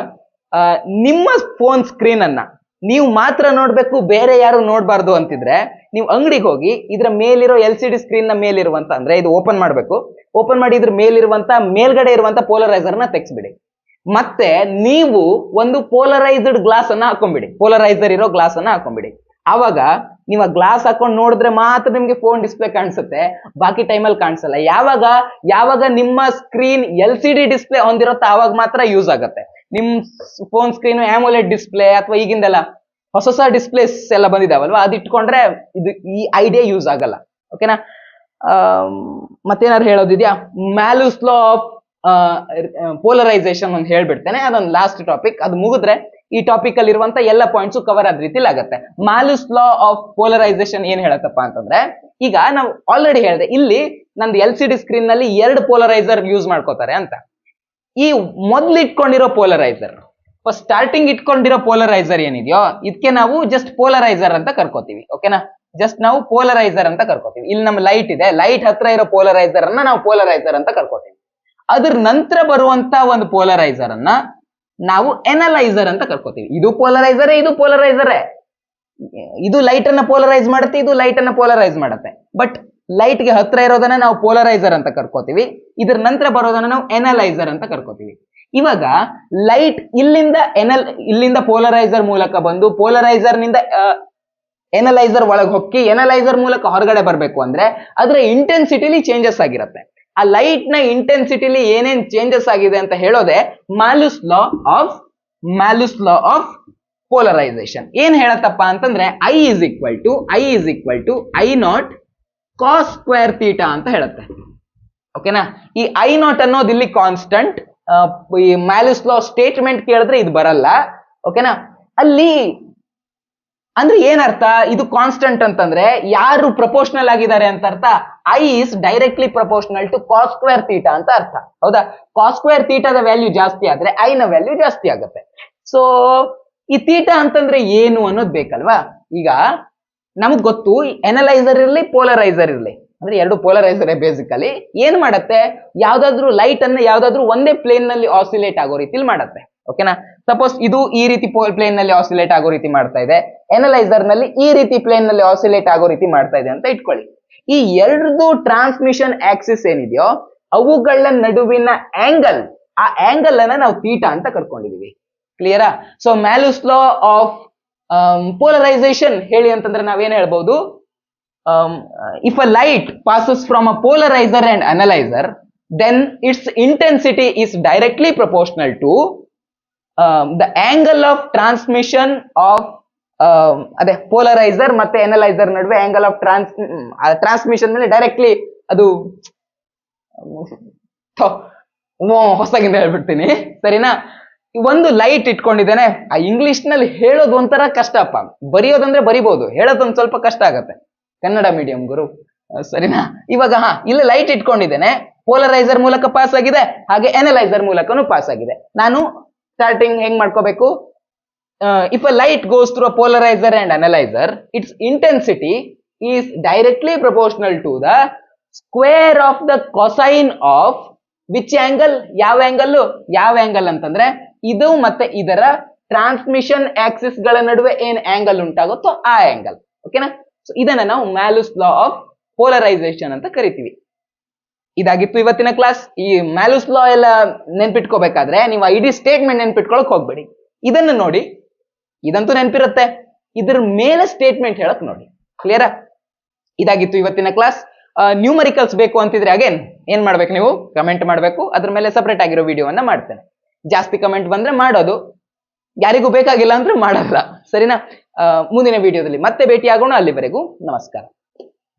ನಿಮ್ಮ ಫೋನ್ ಸ್ಕ್ರೀನ್ ಅನ್ನ ನೀವು ಮಾತ್ರ ನೋಡ್ಬೇಕು, ಬೇರೆ ಯಾರು ನೋಡ್ಬಾರ್ದು ಅಂತಿದ್ರೆ ನೀವು ಅಂಗಡಿಗೆ ಹೋಗಿ ಇದ್ರ ಮೇಲಿರೋ LCD ಸ್ಕ್ರೀನ್ ನ ಮೇಲಿರುವಂತ, ಅಂದ್ರೆ ಇದು ಓಪನ್ ಮಾಡ್ಬೇಕು, ಓಪನ್ ಮಾಡಿ ಇದ್ರ ಮೇಲಿರುವಂತ ಮೇಲ್ಗಡೆ ಇರುವಂತ ಪೋಲರೈಸರ್ ನ ತೆಗ್ಸ್ಬಿಡಿ. ಮತ್ತೆ ನೀವು ಒಂದು ಪೋಲರೈಸ್ಡ್ ಗ್ಲಾಸ್ ಅನ್ನ ಹಾಕೊಂಡ್ಬಿಡಿ, ಪೋಲರೈಸರ್ ಇರೋ ಗ್ಲಾಸ್ ಅನ್ನ ಹಾಕೊಂಡ್ಬಿಡಿ. ಆವಾಗ ನೀವು ಗ್ಲಾಸ್ ಹಾಕೊಂಡು ನೋಡಿದ್ರೆ ಮಾತ್ರ ನಿಮ್ಗೆ ಫೋನ್ ಡಿಸ್ಪ್ಲೇ ಕಾಣಿಸುತ್ತೆ, ಬಾಕಿ ಟೈಮಲ್ಲಿ ಕಾಣಿಸಲ್ಲ. ಯಾವಾಗ ನಿಮ್ಮ ಸ್ಕ್ರೀನ್ LCD ಡಿಸ್ಪ್ಲೇ ಹೊಂದಿರುತ್ತೆ ಆವಾಗ ಮಾತ್ರ ಯೂಸ್ ಆಗುತ್ತೆ. ನಿಮ್ ಫೋನ್ ಸ್ಕ್ರೀನ್ ಆಮೋಲೆಡ್ ಡಿಸ್ಪ್ಲೇ ಅಥವಾ ಈಗಿಂದೆಲ್ಲ ಹೊಸ ಡಿಸ್ಪ್ಲೇಸ್ ಎಲ್ಲ ಬಂದಿದಾವಲ್ವಾ, ಅದು ಇಟ್ಕೊಂಡ್ರೆ ಈ ಐಡಿಯಾ ಯೂಸ್ ಆಗಲ್ಲ. ಓಕೆನಾ? ಮತ್ತೇನಾದ್ರು ಹೇಳೋದಿದ್ಯಾ? ಮ್ಯಾಲೂಸ್ ಲಾ ಆಫ್ ಪೋಲರೈಸೇಷನ್ ಅಂತ ಹೇಳ್ಬಿಡ್ತೇನೆ, ಅದೊಂದು ಲಾಸ್ಟ್ ಟಾಪಿಕ್. ಅದು ಮುಗಿದ್ರೆ ಈ ಟಾಪಿಕ್ ಅಲ್ಲಿ ಇರುವಂತ ಎಲ್ಲ ಪಾಯಿಂಟ್ಸ್ ಕವರ್ ಆದ ರೀತಿಲಿ ಆಗುತ್ತೆ. ಮ್ಯಾಲೂಸ್ ಲಾ ಆಫ್ ಪೋಲರೈಸೇಷನ್ ಏನ್ ಹೇಳತ್ತಪ್ಪ ಅಂತಂದ್ರೆ, ಈಗ ನಾವು ಆಲ್ರೆಡಿ ಹೇಳಿದೆ ಇಲ್ಲಿ ನಂದು LCD ಸ್ಕ್ರೀನ್ ನಲ್ಲಿ 2 ಪೋಲರೈಸರ್ ಯೂಸ್ ಮಾಡ್ಕೋತಾರೆ ಅಂತ. ಈ ಮೊದ್ಲು ಇಟ್ಕೊಂಡಿರೋ ಪೋಲರೈಸರ್, ಫಸ್ಟ್ ಸ್ಟಾರ್ಟಿಂಗ್ ಇಟ್ಕೊಂಡಿರೋ ಪೋಲರೈಸರ್ ಏನಿದೆಯೋ ಇದಕ್ಕೆ ನಾವು ಜಸ್ಟ್ ಪೋಲರೈಸರ್ ಅಂತ ಕರ್ಕೋತೀವಿ. ಓಕೆನಾ? ಜಸ್ಟ್ ನಾವು ಪೋಲರೈಸರ್ ಅಂತ ಕರ್ಕೋತೀವಿ. ಇಲ್ಲಿ ನಮ್ಮ ಲೈಟ್ ಇದೆ, ಲೈಟ್ ಹತ್ರ ಇರೋ ಪೋಲರೈಸರ್ ಅನ್ನ ನಾವು ಪೋಲರೈಸರ್ ಅಂತ ಕರ್ಕೋತೀವಿ. ಅದ್ರ ನಂತರ ಬರುವಂತ ಒಂದು ಪೋಲರೈಸರ್ ಅನ್ನ ನಾವು ಎನಲೈಸರ್ ಅಂತ ಕರ್ಕೋತೀವಿ. ಇದು ಪೋಲರೈಸರೇ, ಇದು ಪೋಲರೈಸರೇ. ಇದು ಲೈಟ್ ಅನ್ನ ಪೋಲರೈಸ್ ಮಾಡುತ್ತೆ, ಇದು ಲೈಟ್ ಅನ್ನ ಪೋಲರೈಸ್ ಮಾಡುತ್ತೆ. ಬಟ್ ಲೈಟ್ ಗೆ ಹತ್ರ ಇರೋದನ್ನ ನಾವು ಪೋಲರೈಸರ್ ಅಂತ ಕರ್ಕೋತೀವಿ, ಇದ್ರ ನಂತರ ಬರೋದನ್ನ ನಾವು ಎನಲೈಸರ್ ಅಂತ ಕರ್ಕೋತೀವಿ. ಇವಾಗ ಲೈಟ್ ಇಲ್ಲಿಂದ ಪೋಲರೈಸರ್ ಮೂಲಕ ಬಂದು ಪೋಲರೈಸರ್ ನಿಂದ ಎನಲೈಸರ್ ಒಳಗೆ ಹೋಗಿ ಎನಲೈಸರ್ ಮೂಲಕ ಹೊರಗಡೆ ಬರಬೇಕು ಅಂದ್ರೆ ಅದರ ಇಂಟೆನ್ಸಿಟಿಲಿ ಚೇಂಜಸ್ ಆಗಿರುತ್ತೆ. ಆ ಲೈಟ್ ನ ಇಂಟೆನ್ಸಿಟಿಲಿ ಏನೇನ್ ಚೇಂಜಸ್ ಆಗಿದೆ ಅಂತ ಹೇಳೋದೆ ಮ್ಯಾಲೂಸ್ ಲಾ ಆಫ್ ಪೋಲರೈಸೇಷನ್. ಏನ್ ಹೇಳತ್ತಪ್ಪ ಅಂತಂದ್ರೆ I is equal to I naught cos square theta ಅಂತ ಹೇಳುತ್ತೆ. ಓಕೆನಾ, ಈ ಐ ನಾಟ್ ಅನ್ನೋದು ಇಲ್ಲಿ ಕಾನ್ಸ್ಟಂಟ್. ಈ ಮ್ಯಾಲಿಸ್ ಲಾ ಸ್ಟೇಟ್ಮೆಂಟ್ ಕೇಳಿದ್ರೆ ಇದು ಬರಲ್ಲ. ಓಕೆನಾ, ಅಲ್ಲಿ ಅಂದ್ರೆ ಏನರ್ಥ, ಇದು ಕಾನ್ಸ್ಟಂಟ್ ಅಂತಂದ್ರೆ ಯಾರು ಪ್ರಪೋರ್ಷನಲ್ ಆಗಿದ್ದಾರೆ ಅಂತ ಅರ್ಥ. I is directly proportional to cos square theta ಅಂತ ಅರ್ಥ. ಹೌದಾ, ಕಾಸ್ ಸ್ಕ್ವೇರ್ ಥೀಟಾದ ವ್ಯಾಲ್ಯೂ ಜಾಸ್ತಿ ಆದ್ರೆ ಐ ನ ವ್ಯಾಲ್ಯೂ ಜಾಸ್ತಿ ಆಗುತ್ತೆ. ಸೊ ಈ ಥೀಟಾ ಅಂತಂದ್ರೆ ಏನು ಅನ್ನೋದು ಬೇಕಲ್ವಾ. ಈಗ ನಮಗ್ ಗೊತ್ತು, ಎನಲೈಸರ್ ಇರಲಿ ಪೋಲರೈಸರ್ ಇರಲಿ, ಅಂದ್ರೆ ಎರಡು ಪೋಲರೈಸರ್ ಬೇಸಿಕಲಿ ಏನ್ ಮಾಡತ್ತೆ, ಯಾವ್ದಾದ್ರು ಲೈಟ್ ಅನ್ನ ಯಾವ್ದಾದ್ರು ಒಂದೇ ಪ್ಲೇನ್ ನಲ್ಲಿ ಆಸಿಲೇಟ್ ಆಗೋ ರೀತಿಲಿ ಮಾಡತ್ತೆ. ಓಕೆನಾ, ಸಪೋಸ್ ಇದು ಈ ರೀತಿ ಪ್ಲೇನ್ ನಲ್ಲಿ ಆಸಿಲೇಟ್ ಆಗೋ ರೀತಿ ಮಾಡ್ತಾ ಇದೆ, ಎನಲೈಸರ್ ನಲ್ಲಿ ಈ ರೀತಿ ಪ್ಲೇನ್ ನಲ್ಲಿ ಆಸಿಲೇಟ್ ಆಗೋ ರೀತಿ ಮಾಡ್ತಾ ಇದೆ ಅಂತ ಇಟ್ಕೊಳ್ಳಿ. ಈ ಎರಡೂ ಟ್ರಾನ್ಸ್ಮಿಷನ್ ಆಕ್ಸಿಸ್ ಏನಿದೆಯೋ ಅವುಗಳ ನಡುವಿನ ಆಂಗಲ್, ಆ ಆಂಗಲ್ ಅನ್ನ ನಾವು ಥೀಟಾ ಅಂತ ಕರ್ಕೊಂಡಿದೀವಿ. ಕ್ಲಿಯರಾ? ಸೊ ಮ್ಯಾಲುಸ್ ಲಾ ಆಫ್ ಪೋಲರೈಸೇಷನ್ ಹೇಳಿ ಅಂತಂದ್ರೆ ನಾವೇನ್ ಹೇಳ್ಬಹುದು, if a light passes from a polariser and analyser, then its intensity is directly proportional to the angle of transmission of ಅದೇ ಪೋಲರೈಸರ್ ಮತ್ತೆ ಎನಲೈಸರ್ ನಡುವೆ ಆಂಗಲ್ ಆಫ್ ಟ್ರಾನ್ಸ್ಮಿಷನ್ ಮೇಲೆ ಡೈರೆಕ್ಟ್ಲಿ ಅದು ಹೊಸಗಿಂದ ಹೇಳ್ಬಿಡ್ತೀನಿ, ಸರಿನಾ. ಒಂದು ಲೈಟ್ ಇಟ್ಕೊಂಡಿದ್ದೇನೆ, ಆ ಇಂಗ್ಲಿಷ್ ನಲ್ಲಿ ಹೇಳೋದು ಒಂಥರ ಕಷ್ಟಪ್ಪ, ಬರೆಯೋದಂದ್ರೆ ಬರಿಬಹುದು, ಹೇಳೋದೊಂದು ಸ್ವಲ್ಪ ಕಷ್ಟ ಆಗತ್ತೆ, ಕನ್ನಡ ಮೀಡಿಯಂ ಗುರು, ಸರಿನಾ. ಇವಾಗ ಇಲ್ಲಿ ಲೈಟ್ ಇಟ್ಕೊಂಡಿದ್ದೇನೆ, ಪೋಲರೈಸರ್ ಮೂಲಕ ಪಾಸ್ ಆಗಿದೆ, ಹಾಗೆ ಎನಲೈಸರ್ ಮೂಲಕನೂ ಪಾಸ್ ಆಗಿದೆ. ನಾನು ಸ್ಟಾರ್ಟಿಂಗ್ ಹೆಂಗ್ ಮಾಡ್ಕೋಬೇಕು, if a light goes through a polariser and analyser, its intensity is directly proportional to the square of the cosine of which angle, ಯಾವ ಆಂಗಲ್ ಅಂತಂದ್ರೆ ಇದು ಮತ್ತೆ ಇದರ ಟ್ರಾನ್ಸ್ಮಿಷನ್ ಆಕ್ಸಿಸ್ ಗಳ ನಡುವೆ ಏನ್ ಆಂಗಲ್ ಉಂಟಾಗುತ್ತೋ ಆ ಆಂಗಲ್. ಓಕೆನಾ, ಸೊ ಇದನ್ನ ನಾವು ಮ್ಯಾಲುಸ್ ಲಾ ಆಫ್ ಪೋಲರೈಸೇಷನ್ ಅಂತ ಕರಿತೀವಿ. ಇದಾಗಿತ್ತು ಇವತ್ತಿನ ಕ್ಲಾಸ್. ಈ ಮ್ಯಾಲುಸ್ ಲಾ ಎಲ್ಲ ನೆನ್ಪಿಟ್ಕೋಬೇಕಾದ್ರೆ ನೀವು ಇಡೀ ಸ್ಟೇಟ್ಮೆಂಟ್ ನೆನ್ಪಿಟ್ಕೊಳಕ್ ಹೋಗ್ಬೇಡಿ, ಇದನ್ನು ನೋಡಿ, ಇದಂತೂ ನೆನಪಿರುತ್ತೆ, ಇದ್ರ ಮೇಲೆ ಸ್ಟೇಟ್ಮೆಂಟ್ ಹೇಳಕ್ ನೋಡಿ. ಕ್ಲಿಯರಾ? ಇದಾಗಿತ್ತು ಇವತ್ತಿನ ಕ್ಲಾಸ್. ನ್ಯೂಮರಿಕಲ್ಸ್ ಬೇಕು ಅಂತಿದ್ರೆ ಅಗೇನ್ ಏನ್ ಮಾಡ್ಬೇಕು, ನೀವು ಕಮೆಂಟ್ ಮಾಡ್ಬೇಕು, ಅದ್ರ ಮೇಲೆ ಸಪರೇಟ್ ಆಗಿರೋ ವಿಡಿಯೋವನ್ನ ಮಾಡ್ತೇನೆ. ಜಾಸ್ತಿ ಕಮೆಂಟ್ ಬಂದ್ರೆ ಮಾಡೋದು, ಯಾರಿಗೂ ಬೇಕಾಗಿಲ್ಲ ಅಂದ್ರೆ ಮಾಡಲ್ಲ, ಸರಿನಾ. ಮುಂದಿನ ವಿಡಿಯೋದಲ್ಲಿ ಮತ್ತೆ ಭೇಟಿ ಆಗೋಣ, ಅಲ್ಲಿವರೆಗೂ ನಮಸ್ಕಾರ.